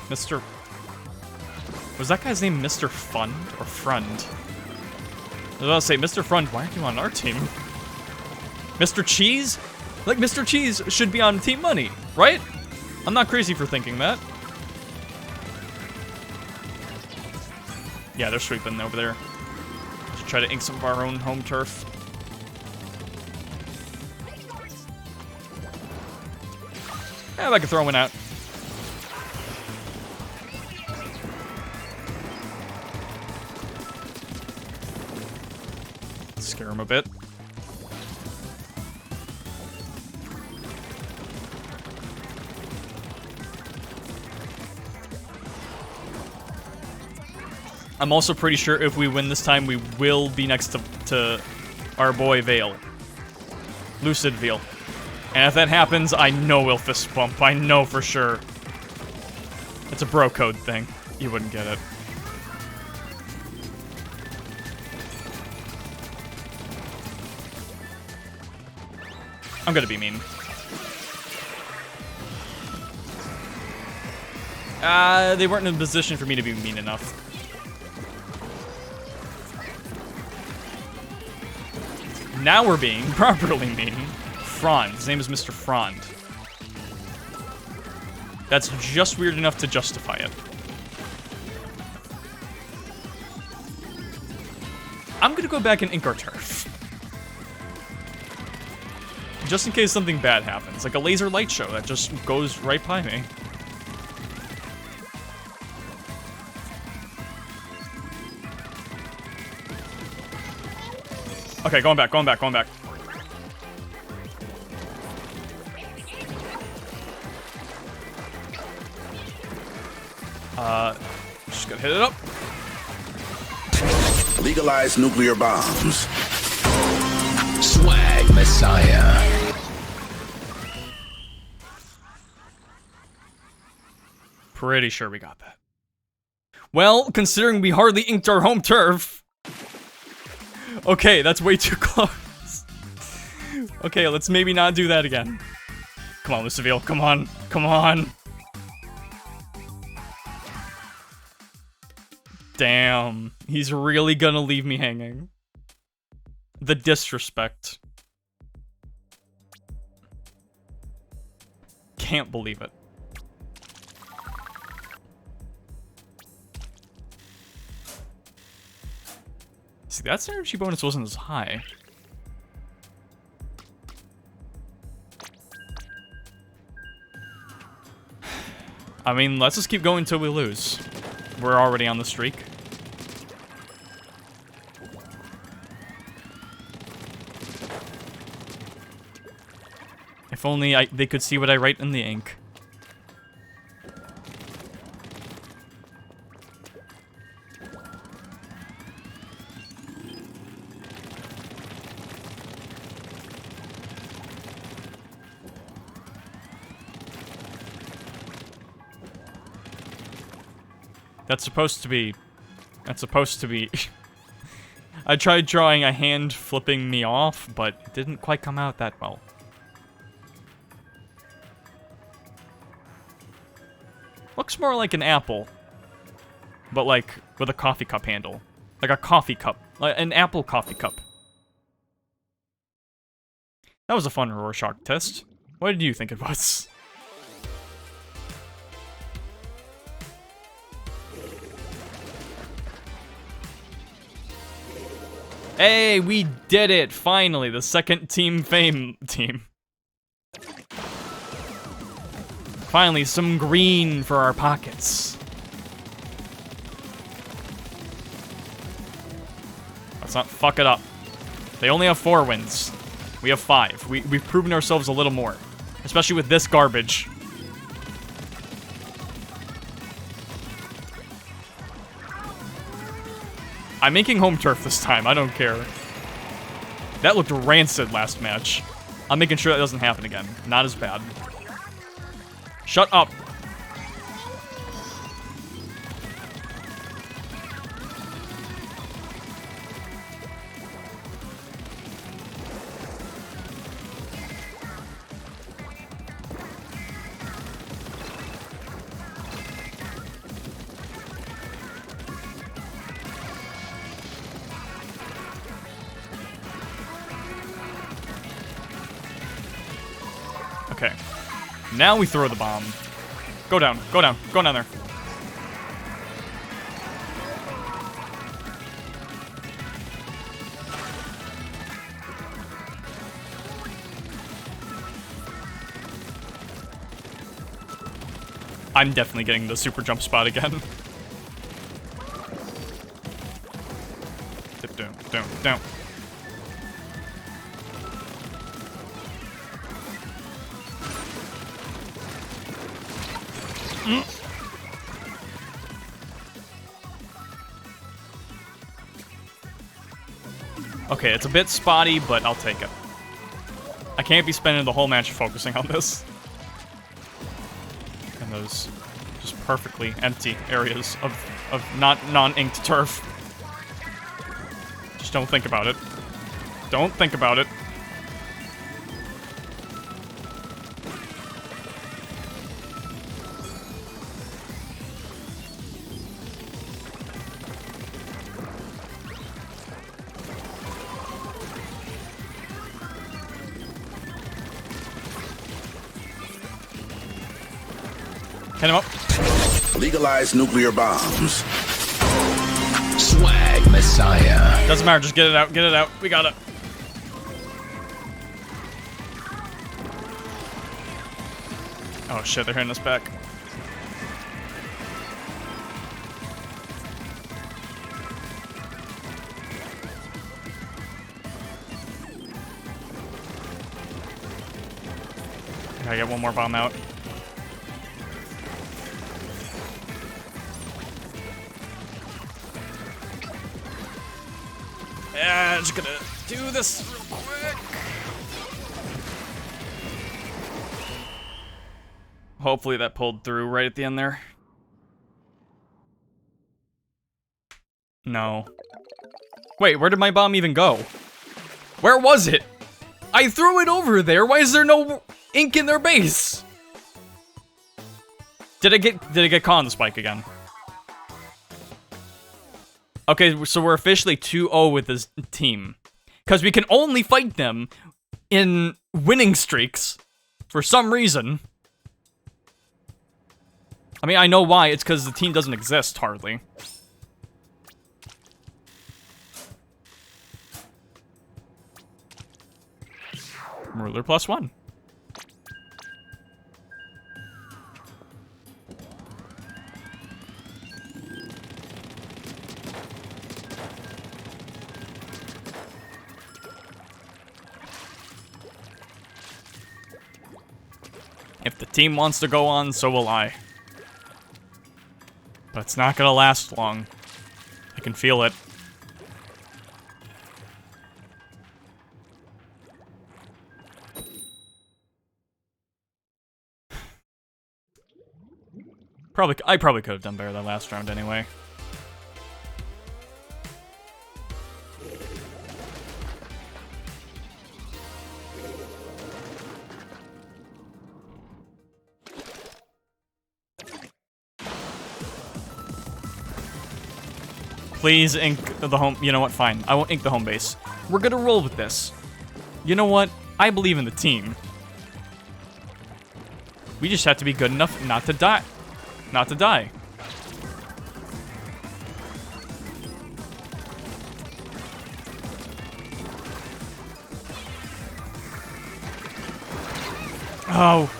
Mr. Was that guy's name Mr. Fund or Friend? I was about to say, Mr. Friend, why aren't you on our team? Mr. Cheese? Like, Mr. Cheese should be on Team Money, right? I'm not crazy for thinking that. Yeah, they're sweeping over there. Should try to ink some of our own home turf. Yeah, I could throw one out. Scare him a bit. I'm also pretty sure if we win this time, we will be next to our boy Veil. Lucid Veil. And if that happens, I know we'll fist bump. I know for sure. It's a bro code thing. You wouldn't get it. I'm gonna be mean. They weren't in a position for me to be mean enough. Now we're being properly mean. Frond. His name is Mr. Frond. That's just weird enough to justify it. I'm gonna go back and ink our turf. Just in case something bad happens, like a laser light show that just goes right by me. Okay, going back. Just gonna hit it up. Legalize nuclear bombs. Swag Messiah. Pretty sure we got that. Well, considering we hardly inked our home turf. Okay, that's way too close. Okay, let's maybe not do that again. Come on, Luciville, come on, come on. Damn, he's really gonna leave me hanging. The disrespect. Can't believe it. See, that synergy bonus wasn't as high. I mean, let's just keep going until we lose. We're already on the streak. If only they could see what I write in the ink. That's supposed to be... I tried drawing a hand flipping me off, but it didn't quite come out that well. Looks more like an apple, but like with a coffee cup handle. Like a coffee cup, like an apple coffee cup. That was a fun Rorschach test. What did you think it was? Hey, we did it! Finally, the second Team Fame team. Finally, some green for our pockets. Let's not fuck it up. They only have 4 wins. We have 5. We've proven ourselves a little more. Especially with this garbage. I'm making home turf this time, I don't care. That looked rancid last match. I'm making sure that doesn't happen again. Not as bad. Shut up. Okay. Now we throw the bomb. Go down, go down, go down there. I'm definitely getting the super jump spot again. Dip down, down, down. Okay, it's a bit spotty, but I'll take it. I can't be spending the whole match focusing on this. And those just perfectly empty areas of not non-inked turf. Just don't think about it. Don't think about it. Hit him up. Legalize nuclear bombs. Swag Messiah. Doesn't matter, just get it out, get it out. We got it. Oh shit, they're hitting us back. I gotta get one more bomb out. Yeah, I'm just gonna do this real quick. Hopefully that pulled through right at the end there. No. Wait, where did my bomb even go? Where was it? I threw it over there. Why is there no ink in their base? Did it get caught on the spike again? Okay, so we're officially 2-0 with this team. Because we can only fight them in winning streaks. For some reason. I mean, I know why. It's because the team doesn't exist, hardly. Ruler +1. If the team wants to go on, so will I. But it's not gonna last long. I can feel it. I probably could have done better that last round anyway. Please ink the home... You know what? Fine. I won't ink the home base. We're gonna roll with this. You know what? I believe in the team. We just have to be good enough not to die. Not to die. Oh.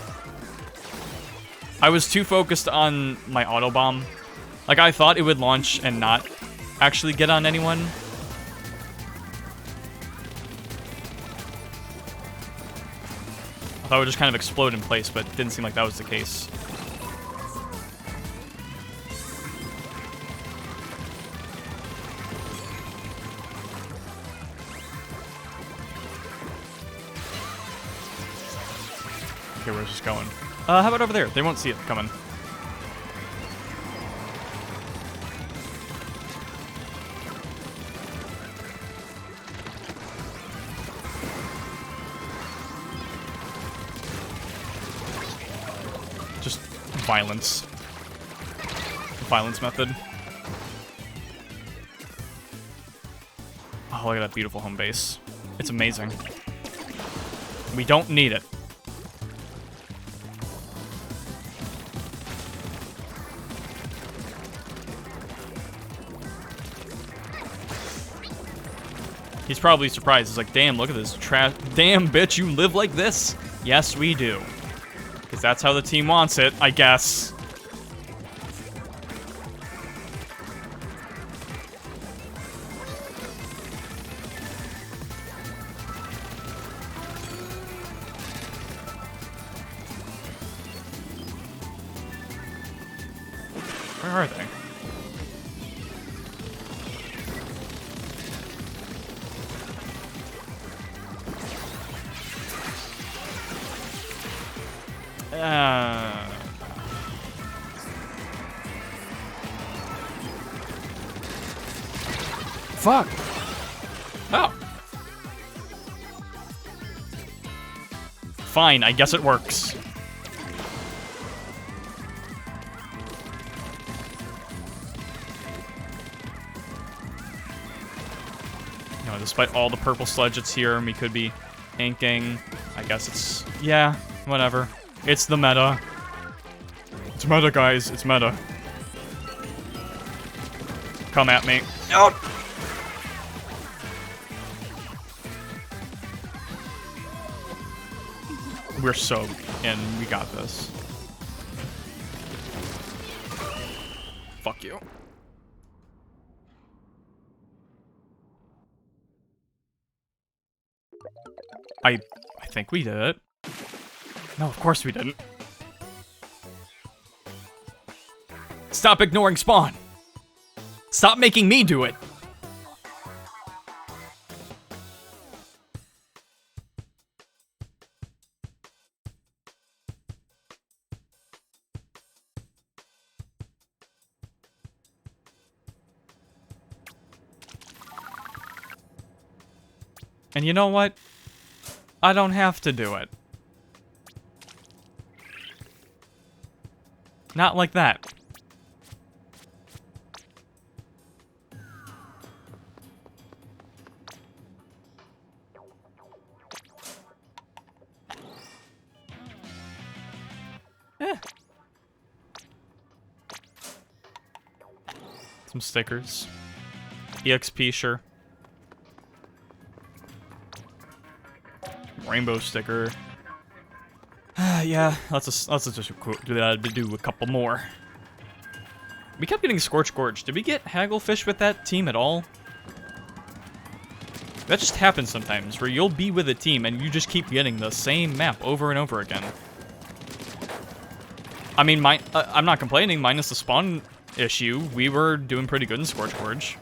I was too focused on my auto bomb. Like, I thought it would launch and not actually get on anyone. I thought it would just kind of explode in place, but it didn't seem like that was the case. Okay, where's this going? How about over there? They won't see it coming. Just violence. Violence method. Oh, look at that beautiful home base. It's amazing. We don't need it. He's probably surprised. He's like, damn, look at this trash. Damn, bitch, you live like this? Yes, we do. Because that's how the team wants it, I guess. Where are they? Fuck. Oh. Fine, I guess it works. You know, despite all the purple sludge that's here, and we could be inking. I guess it's... yeah, whatever. It's the meta. It's meta, guys. It's meta. Come at me. Out! We're so in. We got this. Fuck you. I think we did it. No, of course we didn't. Stop ignoring spawn. Stop making me do it. And you know what? I don't have to do it. Not like that. Eh. Some stickers. EXP, sure. Rainbow sticker. Yeah, let's just do a couple more. We kept getting Scorch Gorge. Did we get Hagglefish with that team at all? That just happens sometimes, where you'll be with a team and you just keep getting the same map over and over again. I mean, I'm not complaining, minus the spawn issue. We were doing pretty good in Scorch Gorge.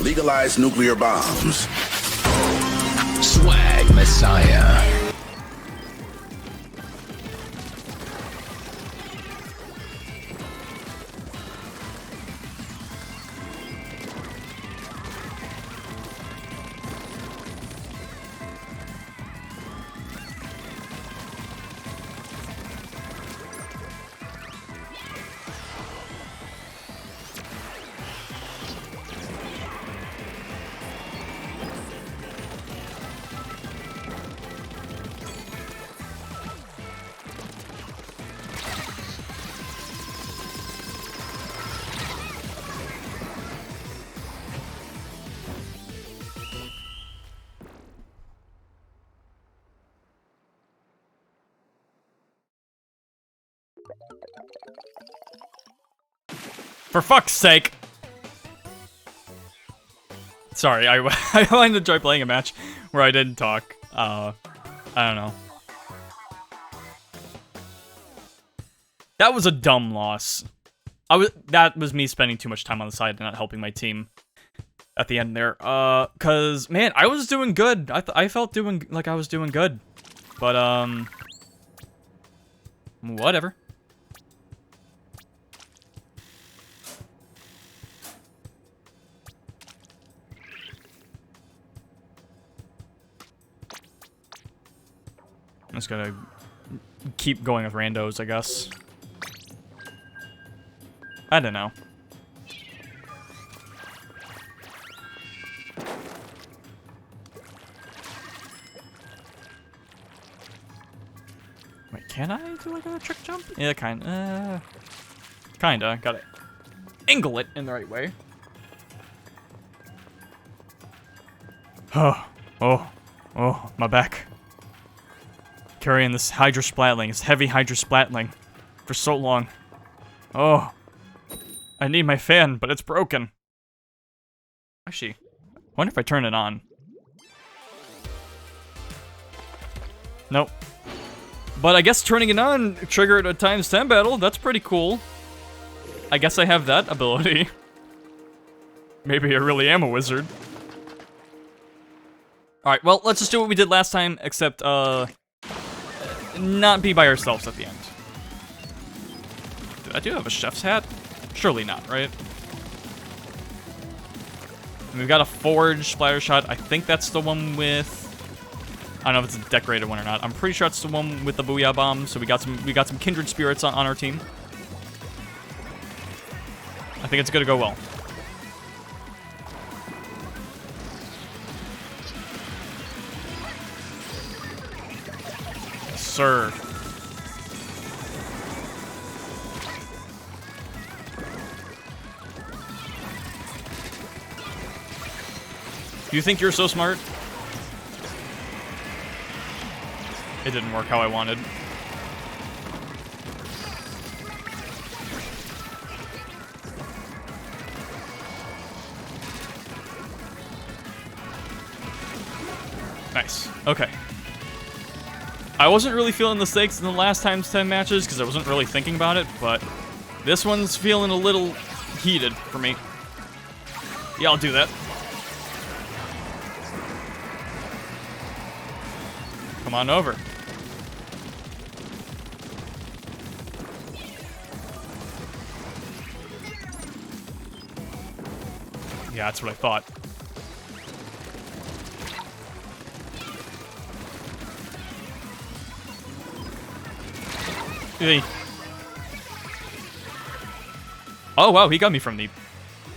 Legalize nuclear bombs. Swag Messiah. For fuck's sake! Sorry, I wanted to try playing a match where I didn't talk. I don't know. That was a dumb loss. That was me spending too much time on the side and not helping my team at the end there. Cause man, I was doing good. I felt like I was doing good. But, whatever. I'm just gonna keep going with randos, I guess. I don't know. Wait, can I do like a trick jump? Yeah, kinda. Gotta angle it in the right way. Oh, my back. Carrying this Hydra Splatling, this heavy Hydra Splatling, for so long. Oh, I need my fan, but it's broken. Actually, I wonder if I turn it on. Nope. But I guess turning it on triggered a ×10 battle. That's pretty cool. I guess I have that ability. Maybe I really am a wizard. Alright, well, let's just do what we did last time, except, not be by ourselves at the end. Did I do have a chef's hat? Surely not, right? And we've got a forge splatter shot. I think that's the one with... I don't know if it's a decorated one or not. I'm pretty sure it's the one with the booyah bomb. So we got some kindred spirits on our team. I think it's gonna go well. Yes, sir. You think you're so smart? It didn't work how I wanted. Nice. Okay. I wasn't really feeling the stakes in the last ×10 matches because I wasn't really thinking about it, but this one's feeling a little heated for me. Yeah, I'll do that. Come on over. Yeah, that's what I thought. Hey. Oh, wow, he got me from the...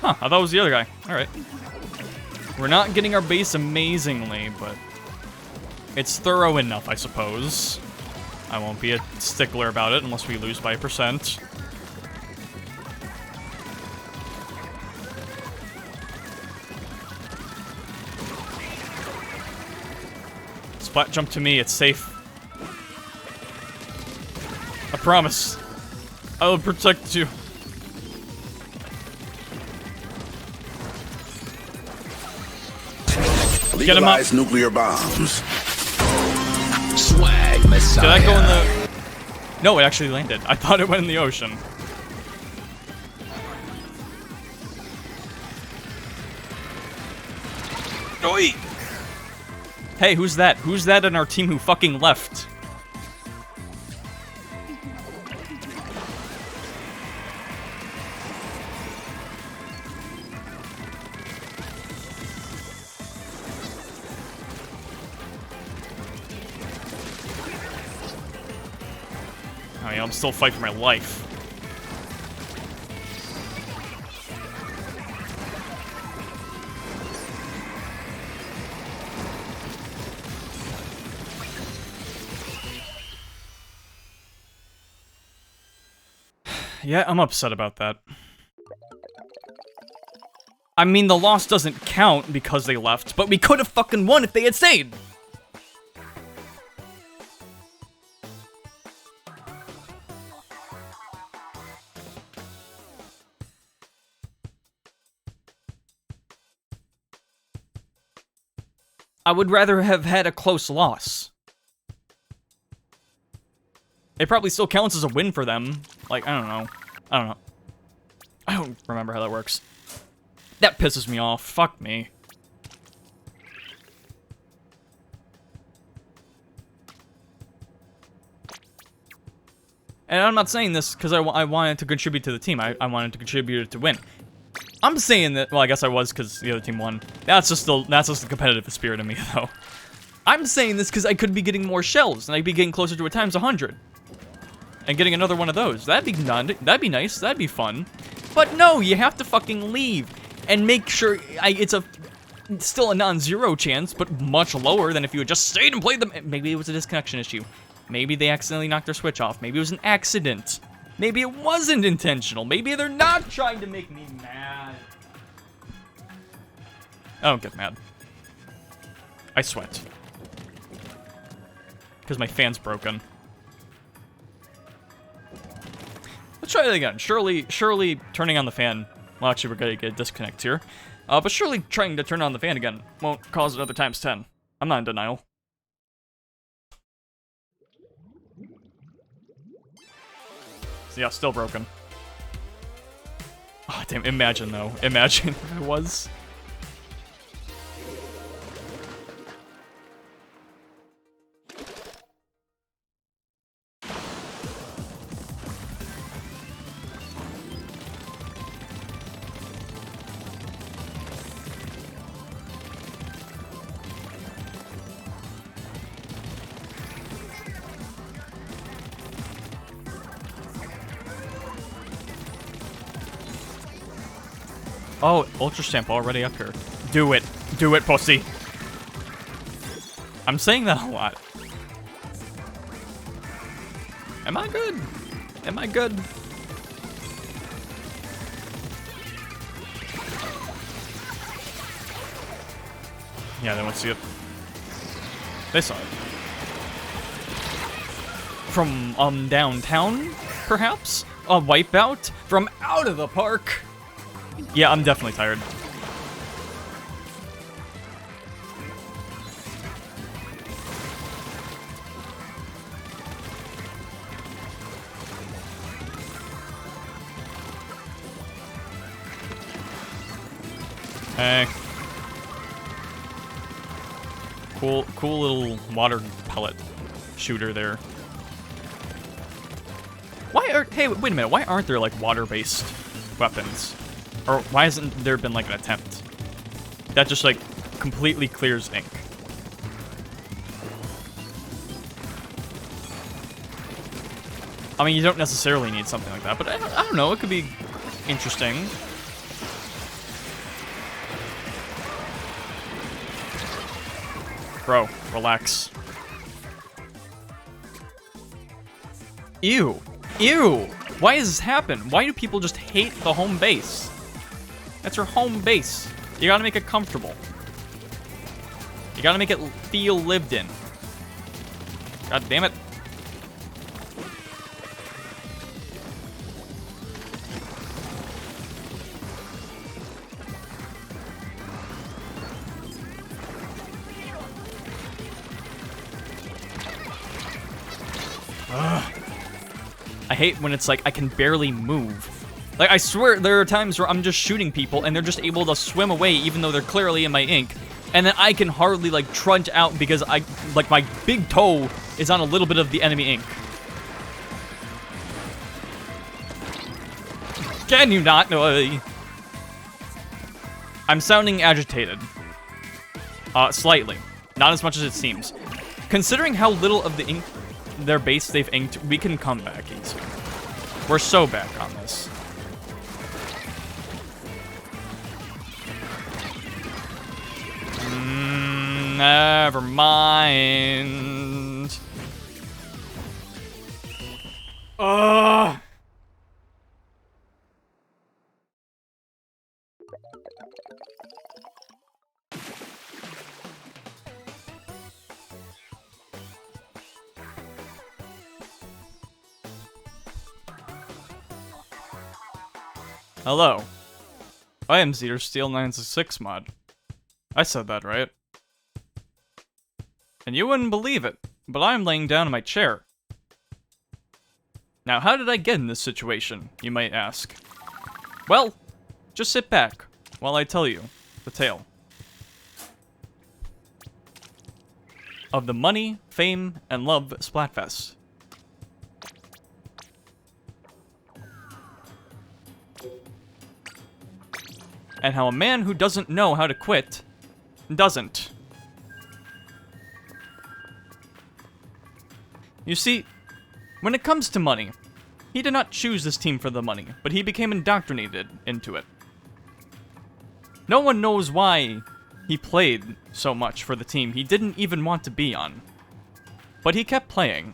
Huh, I thought it was the other guy. Alright. We're not getting our base amazingly, but... it's thorough enough, I suppose. I won't be a stickler about it unless we lose by 1%. Splat jump to me, it's safe. I promise. I will protect you. Get him up. Legalize nuclear bombs. Swag Messiah. Did that go in the... No, it actually landed. I thought it went in the ocean. Oi! Hey, who's that? Who's that in our team who fucking left? I mean, I'm still fighting for my life. Yeah, I'm upset about that. I mean, the loss doesn't count because they left, but we could have fucking won if they had stayed! I would rather have had a close loss. It probably still counts as a win for them. Like, I don't know. I don't remember how that works. That pisses me off. Fuck me. And I'm not saying this because I wanted to contribute to the team. I wanted to contribute to win. I'm saying that, well, I guess I was because the other team won. That's just the competitive spirit in me, though. I'm saying this because I could be getting more shells, and I'd be getting closer to a times 100. And getting another one of those. That'd be nice, that'd be fun. But no, you have to fucking leave. And make sure, it's still a non-zero chance, but much lower than if you had just stayed and played them. Maybe it was a disconnection issue. Maybe they accidentally knocked their switch off. Maybe it was an accident. Maybe it wasn't intentional. Maybe they're not trying to make me mad. I don't get mad. I sweat. Because my fan's broken. Let's try it again. Surely turning on the fan. Well, actually, we're gonna get a disconnect here. But surely trying to turn on the fan again won't cause another times 10. I'm not in denial. So yeah, still broken. Oh, damn, imagine, though. Imagine if it was. Oh, Ultra Stamp already up here. Do it. Do it, pussy. I'm saying that a lot. Am I good? Am I good? Yeah, they won't see it. They saw it. From, downtown, perhaps? A wipeout? From out of the park? Yeah, I'm definitely tired. Hey. Cool little water pellet shooter there. Hey, wait a minute, why aren't there, like, water-based weapons? Or why hasn't there been, like, an attempt? That just, like, completely clears ink. I mean, you don't necessarily need something like that, but I don't know, it could be interesting. Bro, relax. Ew. Ew! Why does this happen? Why do people just hate the home base? That's your home base. You gotta make it comfortable. You gotta make it feel lived in. God damn it. Ugh. I hate when it's like I can barely move. Like, I swear there are times where I'm just shooting people and they're just able to swim away even though they're clearly in my ink. And then I can hardly, like, trudge out because my big toe is on a little bit of the enemy ink. Can you not? No, I'm sounding agitated. Slightly. Not as much as it seems. Considering how little of the ink, their base they've inked, we can come back easy. We're so back on this. Never mind. Ugh. Hello. I am Cedar Steel 966 mod. I said that right. And you wouldn't believe it, but I'm laying down in my chair. Now, how did I get in this situation, you might ask? Well, just sit back while I tell you the tale of the money, fame, and love Splatfest. and how a man who doesn't know how to quit doesn't. You see, when it comes to money, he did not choose this team for the money, but he became indoctrinated into it. No one knows why he played so much for the team he didn't even want to be on. But he kept playing.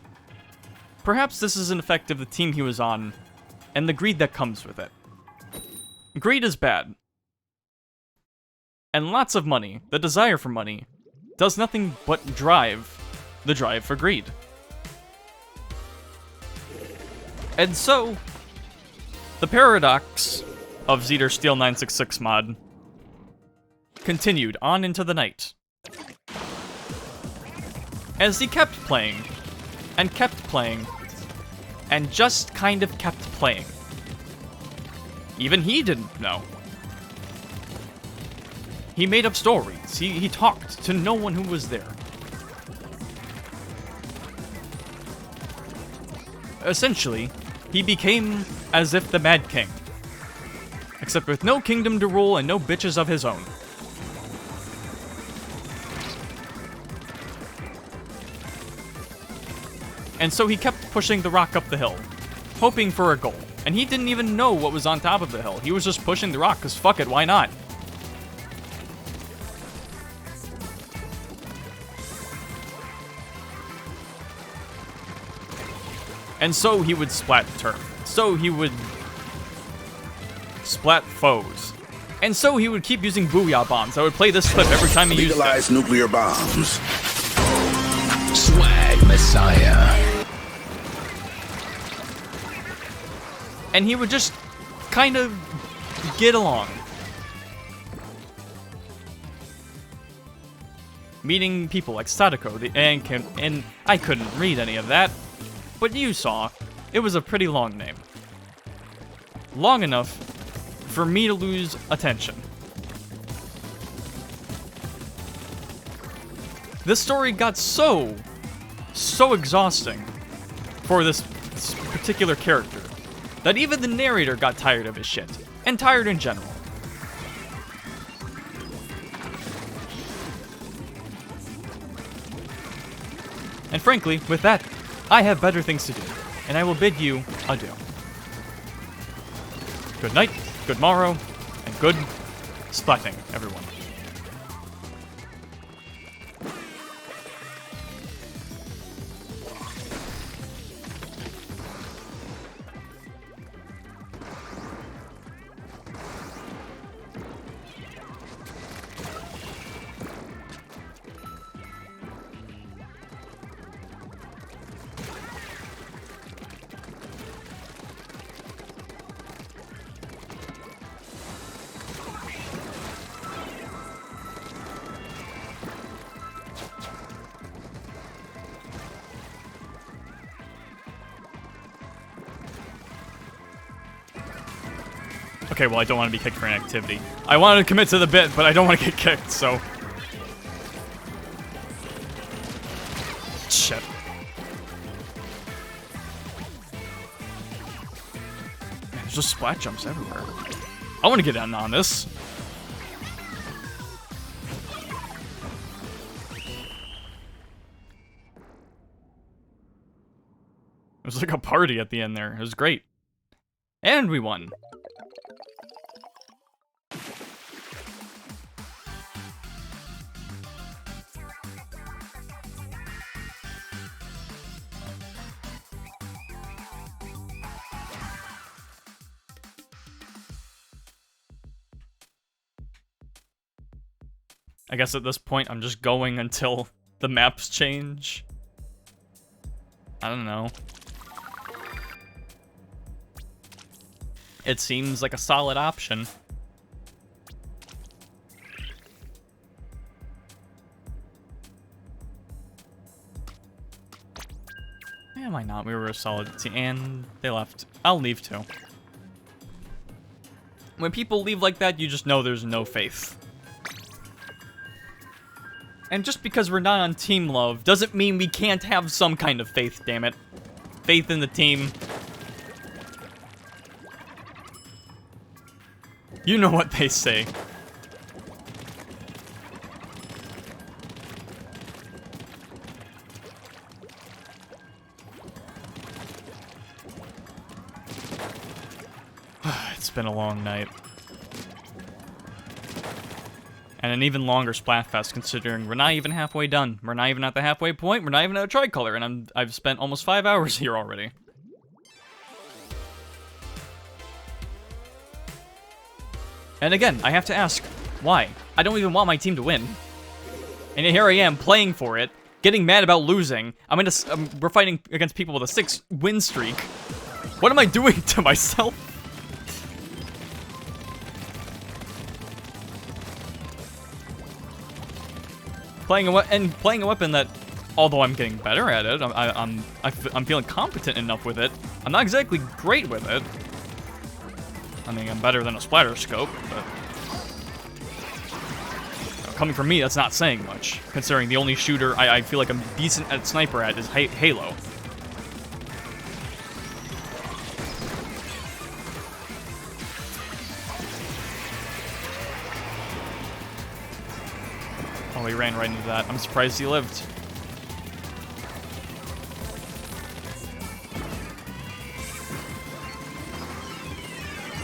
Perhaps this is an effect of the team he was on, and the greed that comes with it. Greed is bad. And lots of money, the desire for money, does nothing but drive the drive for greed. And so, the paradox of Zeter Steel 966 mod continued on into the night. As he kept playing, and just kind of kept playing. Even he didn't know. He made up stories. He talked to no one who was there. Essentially, he became as if the Mad King. Except with no kingdom to rule and no bitches of his own. And so he kept pushing the rock up the hill, hoping for a goal. And he didn't even know what was on top of the hill. He was just pushing the rock, because fuck it, why not? And so he would splat turf. So he would splat foes. And so he would keep using booyah bombs. I would play this clip every time he used it. Legalize nuclear bombs. Swag Messiah. And he would just kind of get along. Meeting people like Sadako, and I couldn't read any of that, but you saw, it was a pretty long name. Long enough for me to lose attention. This story got so exhausting for this particular character that even the narrator got tired of his shit, and tired in general. And frankly, with that, I have better things to do, and I will bid you adieu. Good night, good morrow, and good splatting, everyone. Okay, well, I don't want to be kicked for inactivity. I wanted to commit to the bit, but I don't want to get kicked, so... Shit. Man, there's just splat jumps everywhere. I want to get in on this. It was like a party at the end there. It was great. And we won. I guess at this point, I'm just going until the maps change. I don't know. It seems like a solid option. Yeah, why not? We were a solid team, and they left. I'll leave too. When people leave like that, you just know there's no faith. And just because we're not on Team Love doesn't mean we can't have some kind of faith, damn it. Faith in the team. You know what they say. It's been a long night. And an even longer Splatfest, considering we're not even halfway done. We're not even at the halfway point. We're not even at a tricolor, and I've spent almost 5 hours here already. And again, I have to ask, why? I don't even want my team to win. And here I am, playing for it, getting mad about losing. We're fighting against people with a 6-win streak. What am I doing to myself? Playing a weapon that, although I'm getting better at it, I'm feeling competent enough with it. I'm not exactly great with it. I mean, I'm better than a splatter scope, but coming from me, that's not saying much, considering the only shooter I feel like I'm decent at sniper at is Halo. Oh, he ran right into that. I'm surprised he lived.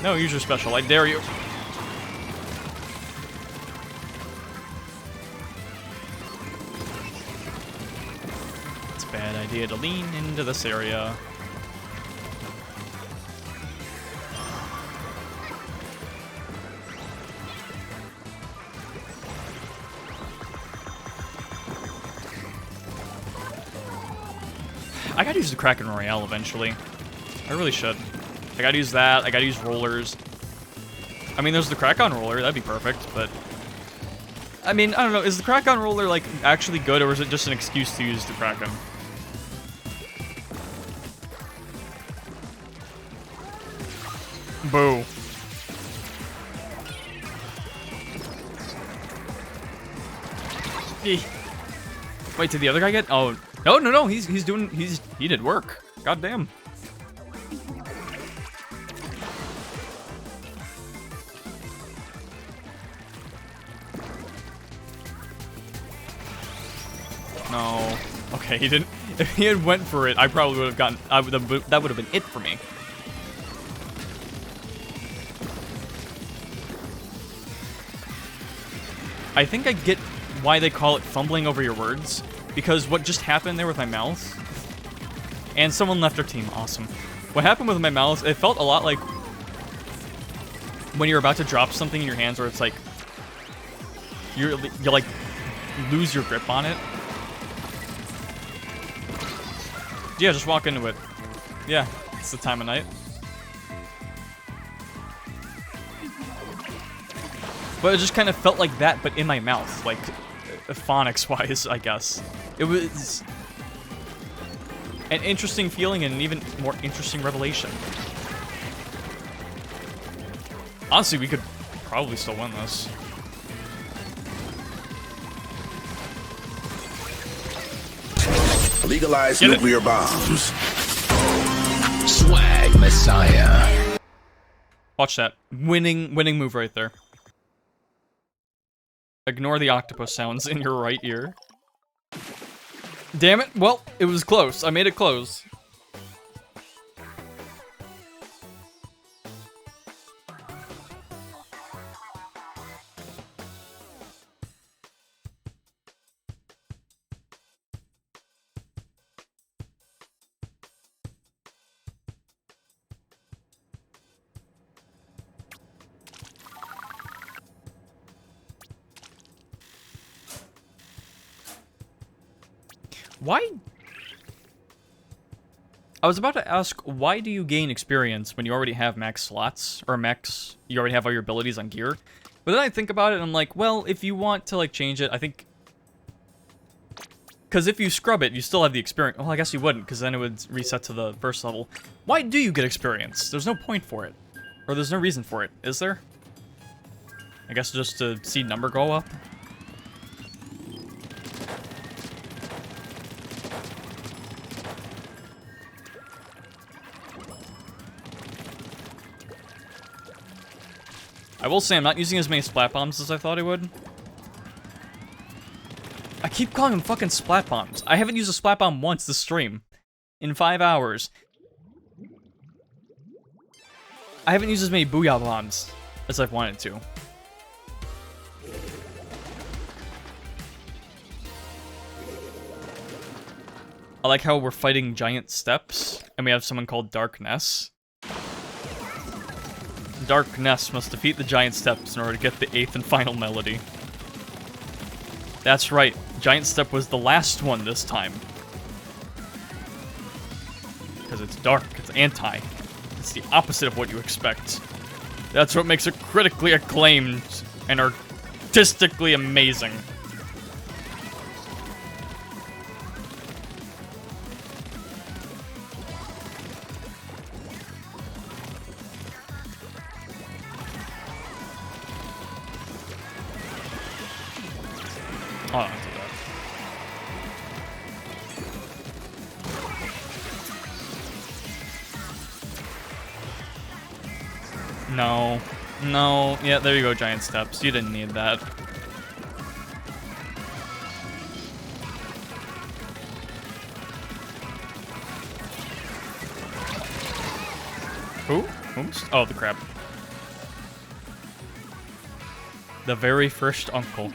No, use your special. I dare you. It's a bad idea to lean into this area. I gotta use the Kraken Royale eventually. I really should. I gotta use that. I gotta use rollers. I mean, there's the Crack-On roller. That'd be perfect, but... I mean, I don't know. Is the Crack-On roller, like, actually good, or is it just an excuse to use the Kraken? Boo. Wait, did the other guy get... Oh... No, he did work. Goddamn. No. Okay, he didn't... If he had went for it, I probably would have gotten... that would have been it for me. I think I get why they call it fumbling over your words. Because what just happened there with my mouse... And someone left their team. Awesome. What happened with my mouse, it felt a lot like... when you're about to drop something in your hands where it's like... You like, lose your grip on it. Yeah, just walk into it. Yeah, it's the time of night. But it just kind of felt like that, but in my mouth. Like, phonics-wise, I guess. It was an interesting feeling and an even more interesting revelation. Honestly, we could probably still win this. Legalize nuclear bombs. Swag Messiah. Watch that. Winning move right there. Ignore the octopus sounds in your right ear. Damn it. Well, it was close. I made it close. Why? I was about to ask, why do you gain experience when you already have max slots? Or max, you already have all your abilities on gear? But then I think about it and I'm like, well, if you want to, like, change it, I think... Because if you scrub it, you still have the experience. Well, I guess you wouldn't, because then it would reset to the first level. Why do you get experience? There's no point for it. Or there's no reason for it, is there? I guess just to see number go up? I will say I'm not using as many splat bombs as I thought I would. I keep calling them fucking splat bombs. I haven't used a splat bomb once this stream. In 5 hours. I haven't used as many booyah bombs as I've wanted to. I like how we're fighting giant steps, and we have someone called Darkness. Darkness must defeat the giant steps in order to get the 8th and final melody. That's right, Giant Step was the last one this time. Because it's dark, it's anti. It's the opposite of what you expect. That's what makes it critically acclaimed and artistically amazing. Oh, I don't do that. No. No. Yeah, there you go, giant steps. You didn't need that. Who? Who's? Oh, the crab. The very first uncle.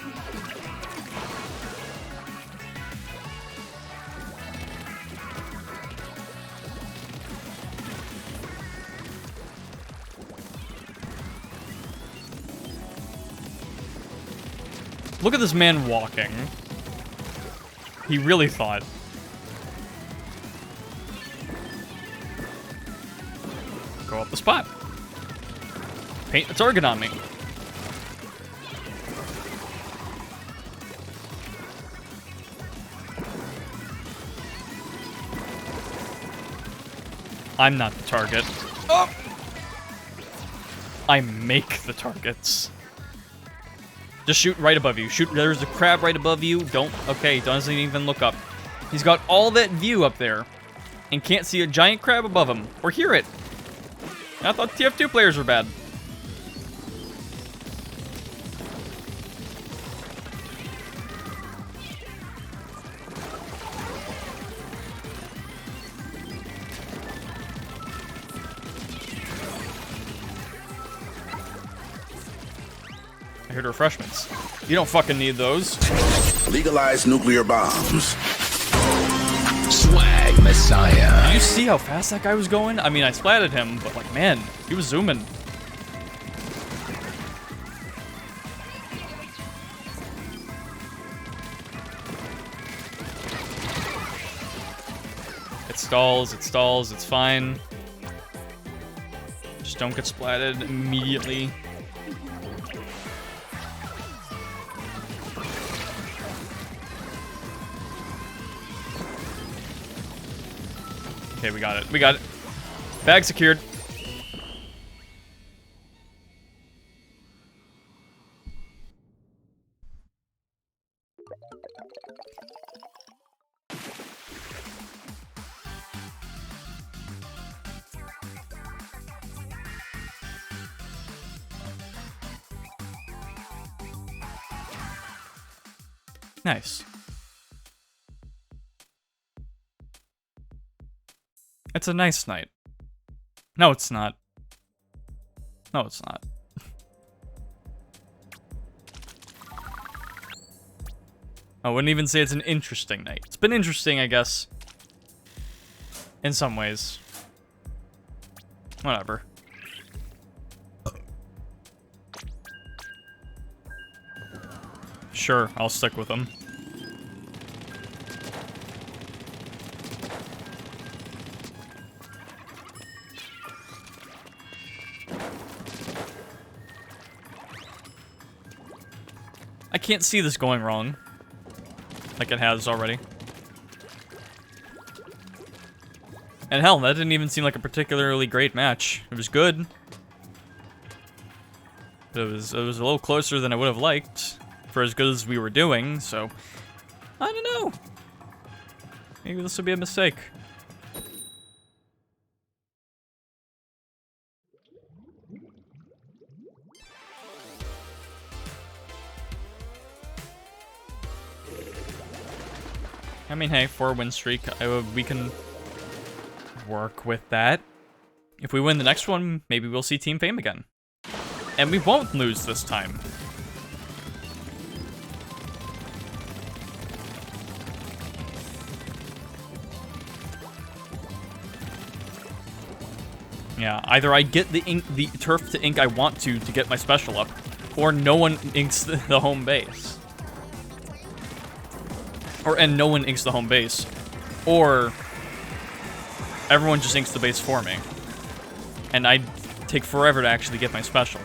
Look at this man walking. He really thought. Go up the spot. Paint a target on me. I'm not the target. Oh! I make the targets. Just shoot right above you. Shoot, there's a crab right above you. Don't, okay, doesn't even look up. He's got all that view up there and can't see a giant crab above him or hear it. I thought TF2 players were bad. I heard refreshments. You don't fucking need those. Legalize nuclear bombs. Swag Messiah. Did you see how fast that guy was going? I mean, I splatted him, but like, man, he was zooming. It stalls, it's fine. Just don't get splatted immediately. Okay, we got it. We got it. Bag secured. Nice. It's a nice night. No, it's not. No, it's not. I wouldn't even say it's an interesting night. It's been interesting, I guess. In some ways. Whatever. Sure, I'll stick with them. I can't see this going wrong. Like it has already. And hell, that didn't even seem like a particularly great match. It was good. It was a little closer than I would have liked for as good as we were doing, so I don't know. Maybe this will be a mistake. mean, hey, 4-win streak. We can work with that. If we win the next one, maybe we'll see Team Fame again. And we won't lose this time. Yeah, either I get the turf to ink I want to get my special up, or no one inks the home base. And no one inks the home base. Or everyone just inks the base for me. And I take forever to actually get my special.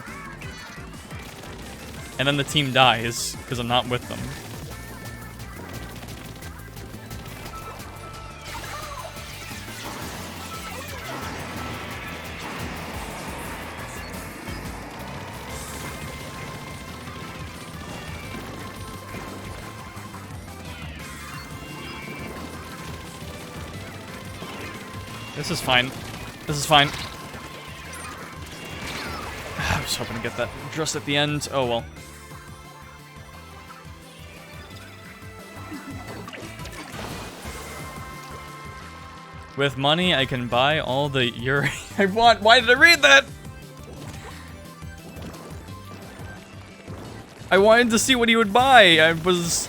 And then the team dies, because I'm not with them. This is fine. This is fine. I was hoping to get that just at the end. Oh well. With money, I can buy all the Yuri I want. Why did I read that? I wanted to see what he would buy. I was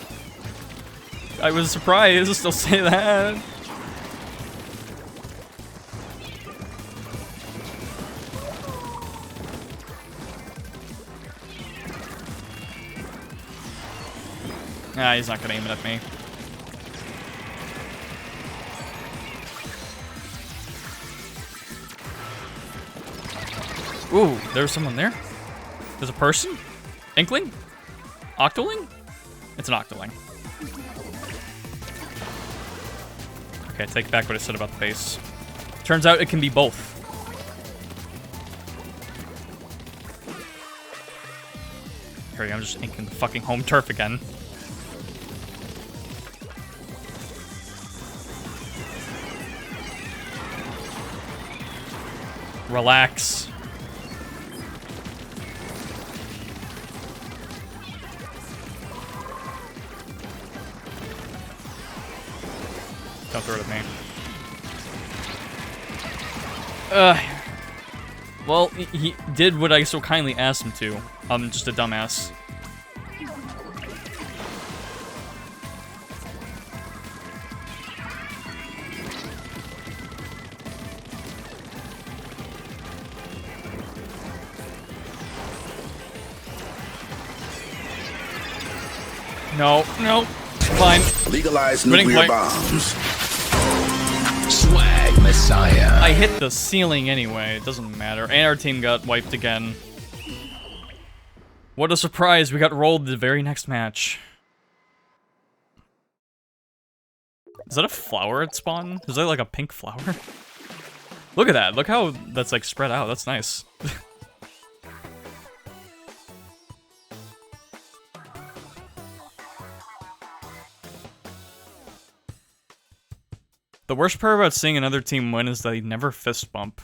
surprised. I'll say that. Nah, he's not gonna aim it at me. Ooh, there's someone there? There's a person? Inkling? Octoling? It's an Octoling. Okay, take back what I said about the base. Turns out it can be both. Here we go, I'm just inking the fucking home turf again. Relax. Don't throw it at me. Well, he did what I so kindly asked him to. I'm just a dumbass. No, no, fine. Legalize Winning nuclear point. bombs. Swag Messiah. I hit the ceiling anyway, it doesn't matter. And our team got wiped again. What a surprise, we got rolled the very next match. Is that a flower at spawn? Is that like a pink flower? Look at that, look how that's like spread out, that's nice. The worst part about seeing another team win is they never fist bump.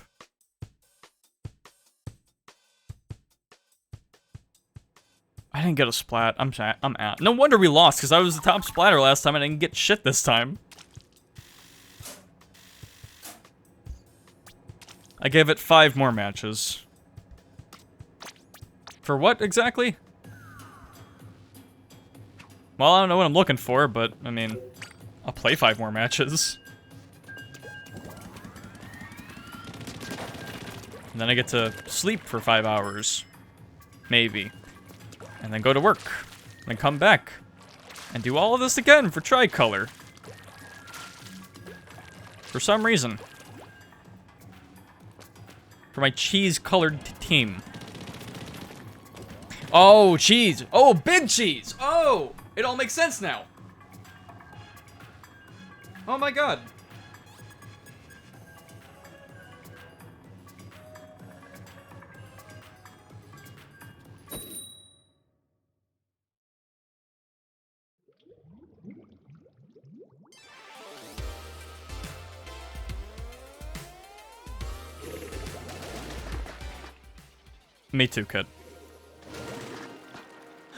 I didn't get a splat. I'm out. No wonder we lost, because I was the top splatter last time and I didn't get shit this time. I gave it 5 more matches. For what exactly? Well, I don't know what I'm looking for, but, I mean, I'll play 5 more matches. And then I get to sleep for 5 hours. Maybe. And then go to work. Then come back. And do all of this again for Tricolor. For some reason. For my cheese-colored team. Oh, cheese! Oh, big cheese! Oh! It all makes sense now! Oh my god. Me too, kid.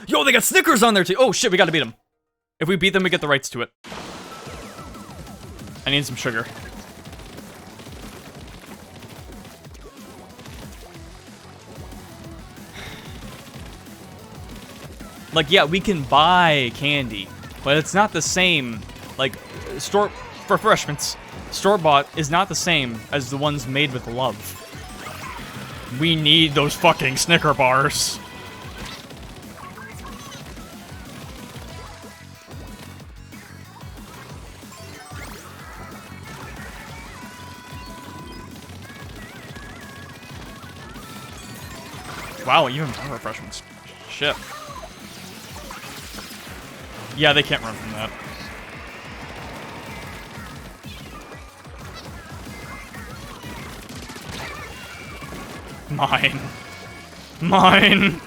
Yo, they got Snickers on there too! Oh shit, we gotta beat them. If we beat them, we get the rights to it. I need some sugar. Like, yeah, we can buy candy, but it's not the same. Like, refreshments, store-bought is not the same as the ones made with love. We need those fucking Snicker bars. Wow, even more refreshments. Shit. Yeah, they can't run from that. Mine. Mine!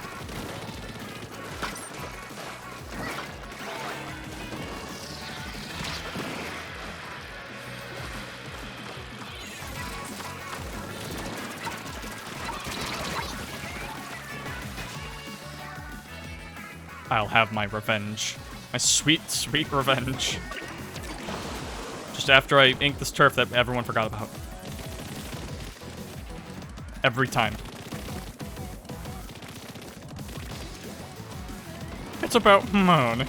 I'll have my revenge. My sweet, sweet revenge. Just after I ink this turf that everyone forgot about. Every time. It's about money.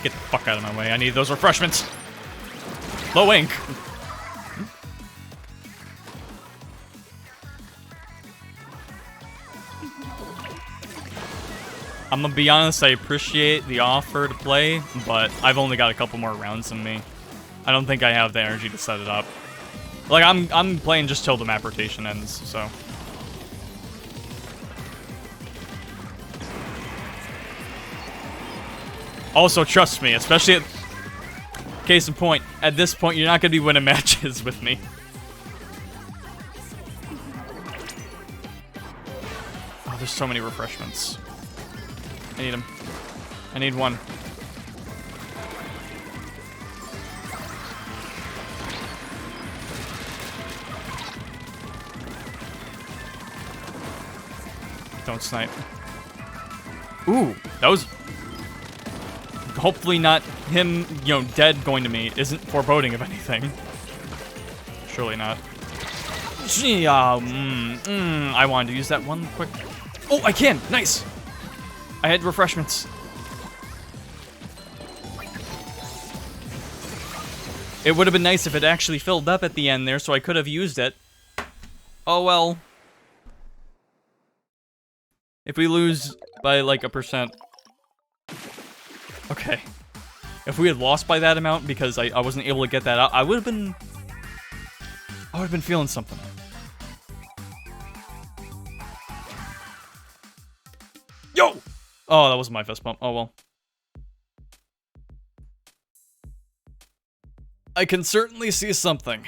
Get the fuck out of my way. I need those refreshments. Low ink. I'm gonna be honest, I appreciate the offer to play, but I've only got a couple more rounds in me. I don't think I have the energy to set it up. Like, I'm playing just till the map rotation ends, so. Also, trust me, especially at... Case in point, at this point, you're not gonna be winning matches with me. Oh, there's so many refreshments. I need them. I need one. Don't snipe. Ooh, that was... Hopefully not him, you know, dead going to me isn't foreboding of anything. Surely not. I wanted to use that one quick... Oh, I can! Nice! I had refreshments. It would have been nice if it actually filled up at the end there, so I could have used it. Oh well. If we lose by like a %. Okay. If we had lost by that amount because I wasn't able to get that out, I would have been feeling something. Yo! Oh, that wasn't my fist bump. Oh well. I can certainly see something.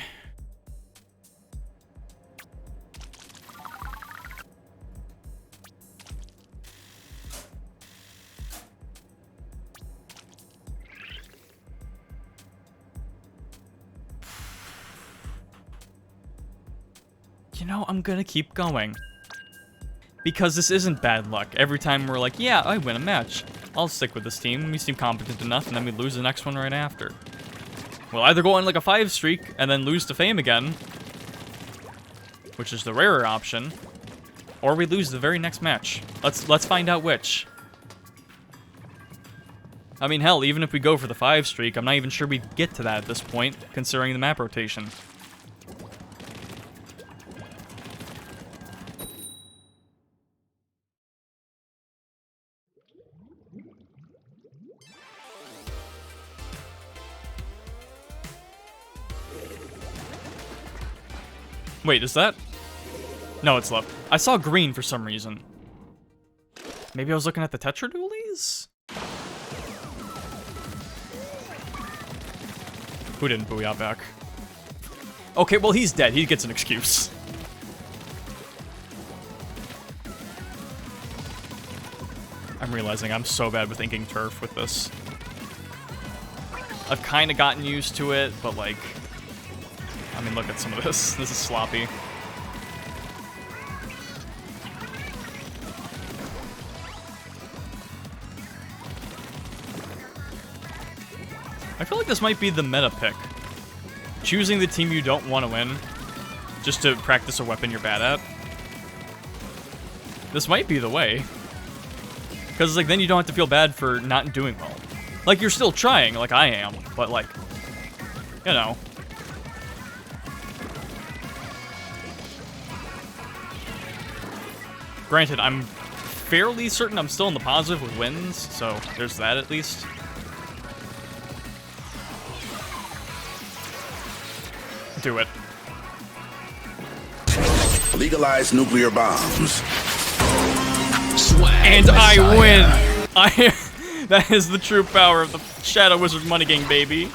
You know, I'm gonna keep going. Because this isn't bad luck. Every time we're like, yeah, I win a match. I'll stick with this team. We seem competent enough, and then we lose the next one right after. We'll either go on like a 5 streak, and then lose to fame again, which is the rarer option, or we lose the very next match. Let's find out which. I mean, hell, even if we go for the 5 streak, I'm not even sure we'd get to that at this point, considering the map rotation. Wait, is that? No, it's left. I saw green for some reason. Maybe I was looking at the Tetra Dualies? Who didn't booyah back? Okay, well, he's dead. He gets an excuse. I'm realizing I'm so bad with inking turf with this. I've kind of gotten used to it, but like... I mean, look at some of this. This is sloppy. I feel like this might be the meta pick. Choosing the team you don't want to win, just to practice a weapon you're bad at. This might be the way. Because, like, then you don't have to feel bad for not doing well. Like, you're still trying, like I am, but, like, you know. Granted, I'm fairly certain I'm still in the positive with wins, so there's that at least. Do it. Legalize nuclear bombs. Swag And I Messiah. win! That is the true power of the Shadow Wizard Money Gang, baby.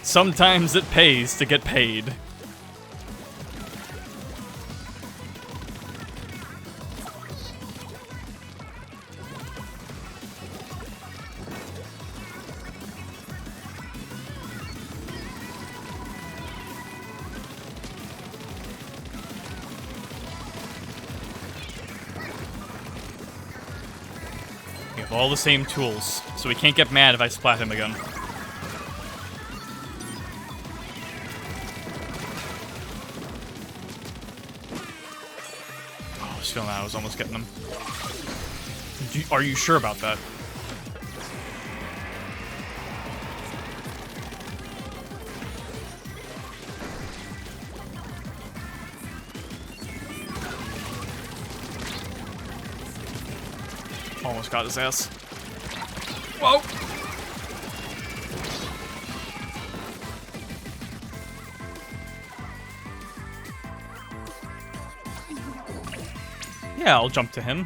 Sometimes it pays to get paid. We have all the same tools, so we can't get mad if I splat him again. Oh, I was feeling that I was almost getting him. Are you sure about that? Almost got his ass. Whoa! Yeah, I'll jump to him.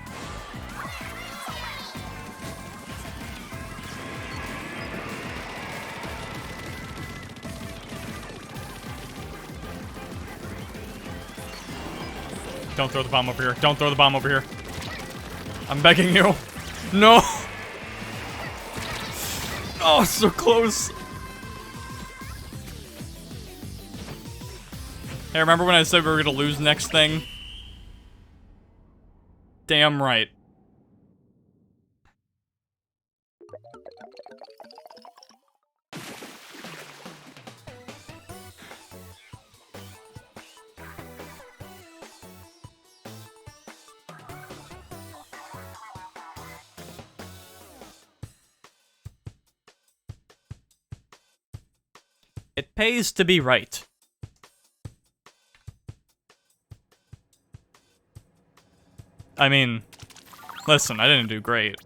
Don't throw the bomb over here. Don't throw the bomb over here. I'm begging you. No! Oh, so close. Hey, remember when I said we were gonna lose next thing? Damn right. It pays to be right. I mean, listen, I didn't do great.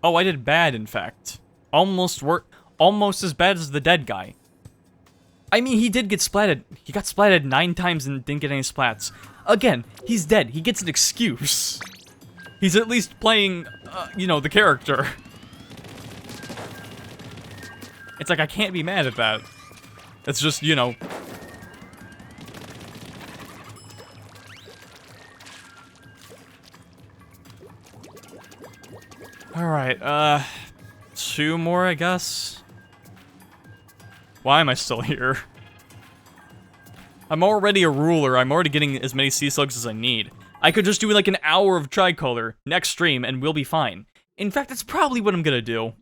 Oh, I did bad, in fact. Almost as bad as the dead guy. I mean, he did get splatted. He got splatted 9 times and didn't get any splats. Again, he's dead. He gets an excuse. He's at least playing, you know, the character. It's like, I can't be mad at that. It's just, you know. Alright, 2 more, I guess. Why am I still here? I'm already a ruler. I'm already getting as many sea slugs as I need. I could just do like an hour of tricolor next stream and we'll be fine. In fact, that's probably what I'm gonna do.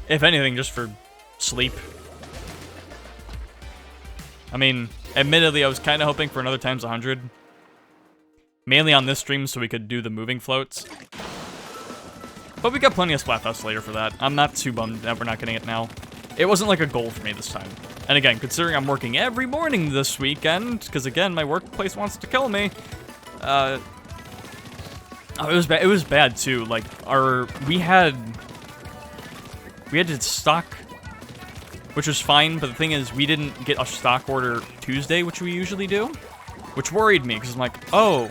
If anything, just for sleep. I mean, admittedly, I was kind of hoping for another times 100. Mainly on this stream so we could do the moving floats. But we got plenty of Splatfest later for that. I'm not too bummed that we're not getting it now. It wasn't like a goal for me this time. And again, considering I'm working every morning this weekend, because again, my workplace wants to kill me, oh, it was bad. It was bad too. Like, we had to stock, which was fine, but the thing is, we didn't get a stock order Tuesday, which we usually do, which worried me, because I'm like, oh,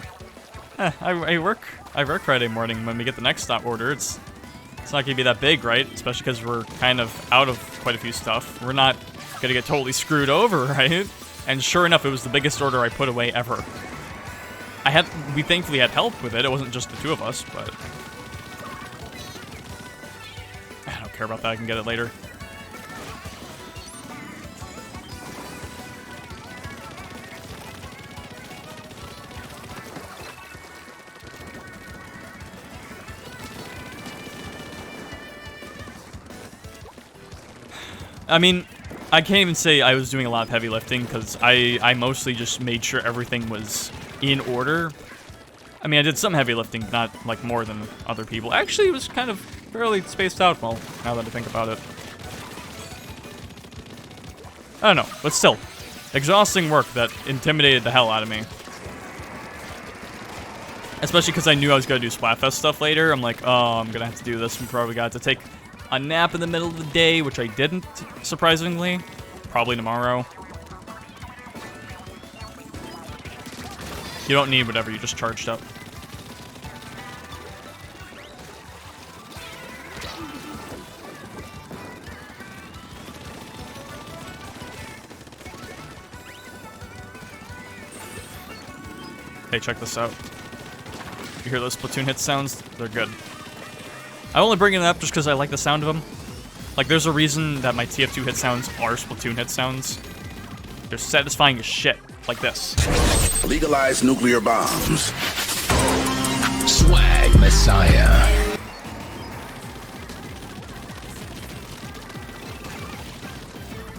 I work Friday morning. When we get the next stop order, it's not gonna be that big, right? Especially because we're kind of out of quite a few stuff. We're not gonna get totally screwed over, right? And sure enough, it was the biggest order I put away ever. We thankfully had help with it. It wasn't just the two of us, but I don't care about that. I can get it later. I mean, I can't even say I was doing a lot of heavy lifting, because I mostly just made sure everything was in order. I mean, I did some heavy lifting, not, like, more than other people. Actually, it was kind of fairly spaced out, well, now that I think about it. I don't know, but still. Exhausting work that intimidated the hell out of me. Especially because I knew I was going to do Splatfest stuff later. I'm like, oh, I'm going to have to do this. We probably got to take a nap in the middle of the day, which I didn't, surprisingly. Probably tomorrow. You don't need whatever you just charged up. Hey, check this out. You hear those Splatoon hit sounds? They're good. I only bring it up just because I like the sound of them. Like, there's a reason that my TF2 hit sounds are Splatoon hit sounds. They're satisfying as shit, like this. Legalize nuclear bombs. Swag Messiah.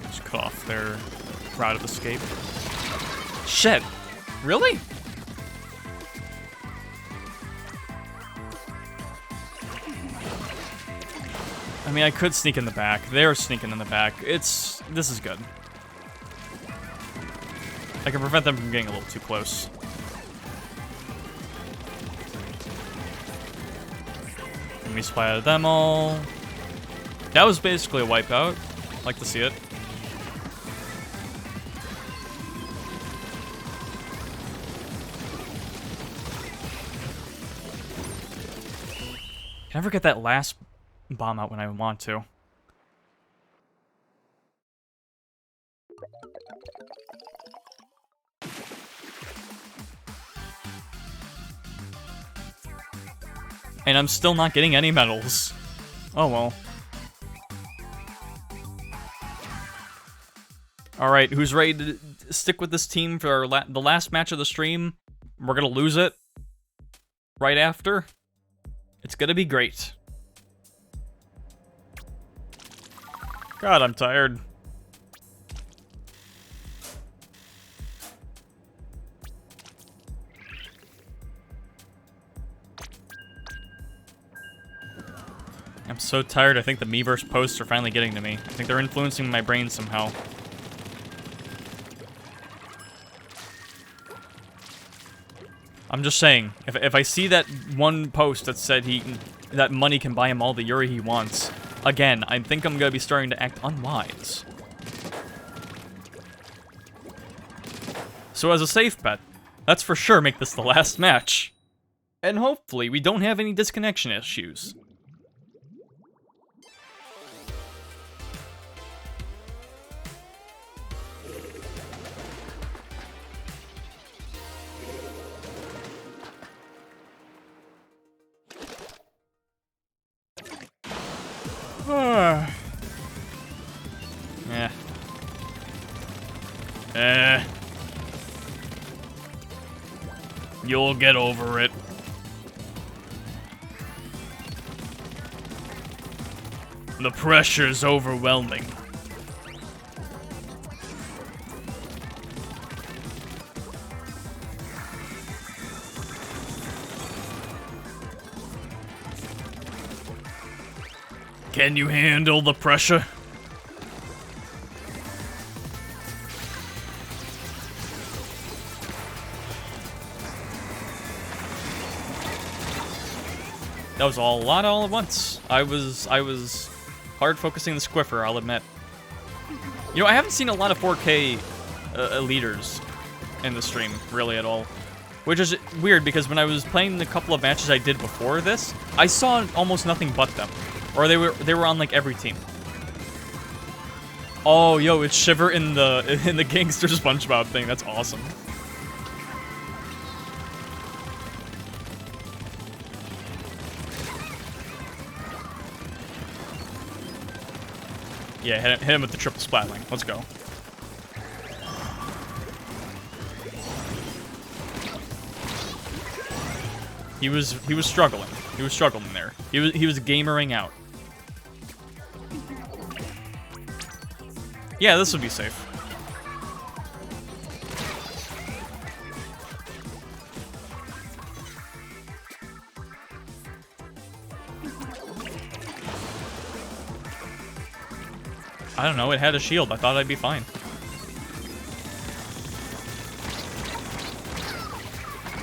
Just cut off their route of escape. Shit. Really? I mean, I could sneak in the back. They're sneaking in the back. This is good. I can prevent them from getting a little too close. Let me splat them all. That was basically a wipeout. Like to see it. Can I ever get that last bomb out when I want to? And I'm still not getting any medals. Oh well. Alright, who's ready to stick with this team for the last match of the stream? We're gonna lose it right after. It's gonna be great. God, I'm tired. I'm so tired, I think the Miiverse posts are finally getting to me. I think they're influencing my brain somehow. I'm just saying, if I see that one post that said that money can buy him all the Yuri he wants, again, I think I'm gonna be starting to act unwise. So as a safe bet, let's for sure make this the last match. And hopefully we don't have any disconnection issues. You'll get over it. The pressure's overwhelming. Can you handle the pressure? That was a lot all at once. I was hard focusing the squiffer, I'll admit. You know, I haven't seen a lot of 4K leaders in the stream, really, at all. Which is weird, because when I was playing the couple of matches I did before this, I saw almost nothing but them. Or they were on, like, every team. Oh, yo, it's Shiver in the Gangster SpongeBob thing. That's awesome. Yeah, hit him with the triple splatling. Let's go. He was struggling. He was struggling there. He was gamering out. Yeah, this would be safe. I don't know, it had a shield. I thought I'd be fine.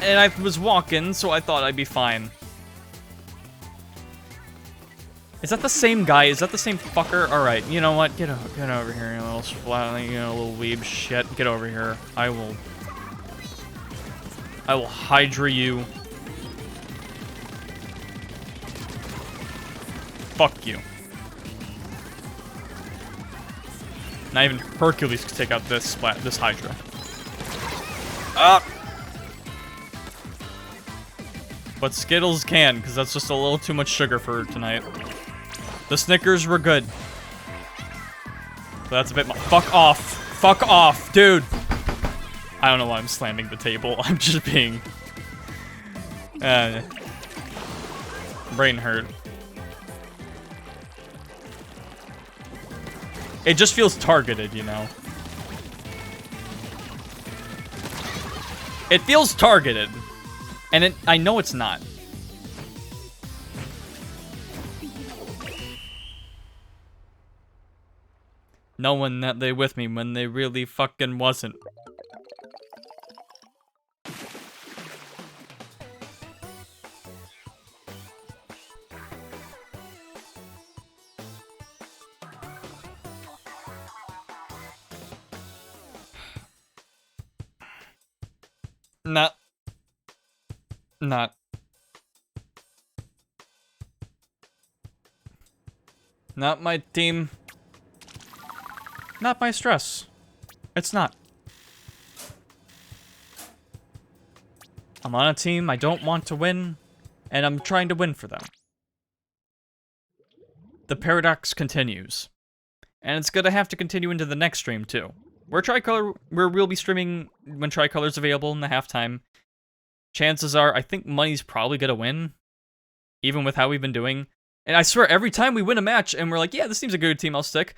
And I was walking, so I thought I'd be fine. Is that the same guy? Is that the same fucker? Alright, you know what? Get over here, you little splat, you know, little weeb shit. Get over here. I will Hydra you. Fuck you. Not even Hercules could take out this Hydra. Ah! But Skittles can, because that's just a little too much sugar for tonight. The Snickers were good. But that's a bit much. Fuck off. Fuck off, dude. I don't know why I'm slamming the table. I'm just being... brain hurt. It just feels targeted, you know? It feels targeted. And I know it's not. Knowing that they with me when they really fucking wasn't. Not my team. Not my stress. It's not. I'm on a team I don't want to win, and I'm trying to win for them. The paradox continues. And it's gonna have to continue into the next stream, too. We'll be streaming when Tricolor's available in the halftime. Chances are, I think Money's probably gonna win, even with how we've been doing. And I swear, every time we win a match and we're like, yeah, this seems a good team, I'll stick,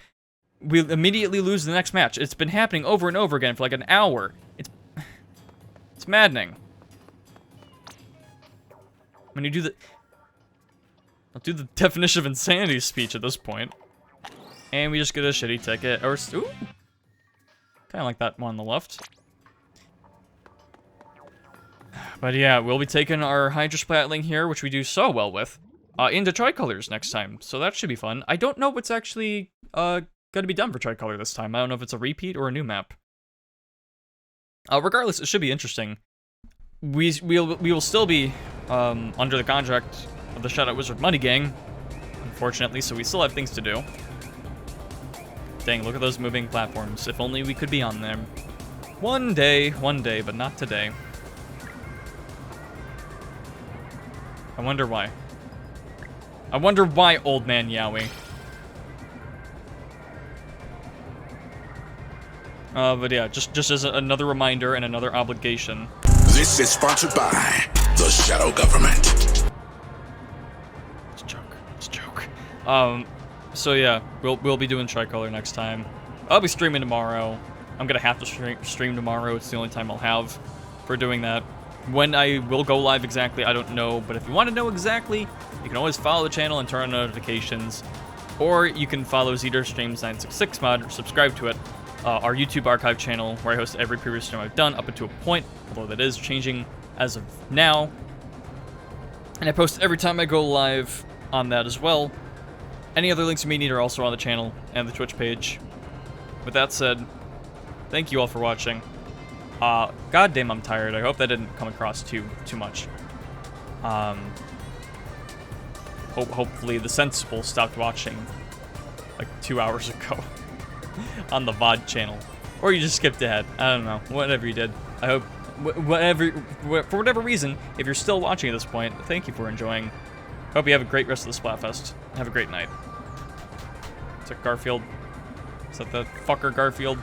we immediately lose the next match. It's been happening over and over again for like an hour. It's maddening. When you do I'll do the definition of insanity speech at this point. And we just get a shitty ticket. Or, ooh! Kinda like that one on the left. But yeah, we'll be taking our Hydra Splatling here, which we do so well with, into Tricolors next time. So that should be fun. I don't know what's actually gonna be done for Tricolor this time. I don't know if it's a repeat or a new map. Regardless, it should be interesting. We will still be under the contract of the Shadow Wizard Money Gang, unfortunately, so we still have things to do. Dang, look at those moving platforms. If only we could be on them. One day, but not today. I wonder why. I wonder why, old man Yowie. But yeah, just as another reminder and another obligation. This is sponsored by the Shadow Government. It's a joke. It's a joke. So yeah, we'll be doing Tricolor next time. I'll be streaming tomorrow. I'm gonna have to stream tomorrow. It's the only time I'll have for doing that. When I will go live exactly, I don't know. But if you want to know exactly, you can always follow the channel and turn on notifications. Or you can follow ZeaterStreams966 mod, or subscribe to it. Our YouTube archive channel, where I host every previous stream I've done, up until a point, although that is changing as of now. And I post every time I go live on that as well. Any other links you may need are also on the channel and the Twitch page. With that said, thank you all for watching. Goddamn, I'm tired. I hope that didn't come across too much. Hopefully the Sensible stopped watching like 2 hours ago on the VOD channel, or you just skipped ahead. I don't know. Whatever you did, I hope for whatever reason, if you're still watching at this point, thank you for enjoying. Hope you have a great rest of the Splatfest. Have a great night. Is that Garfield? Is that the fucker Garfield?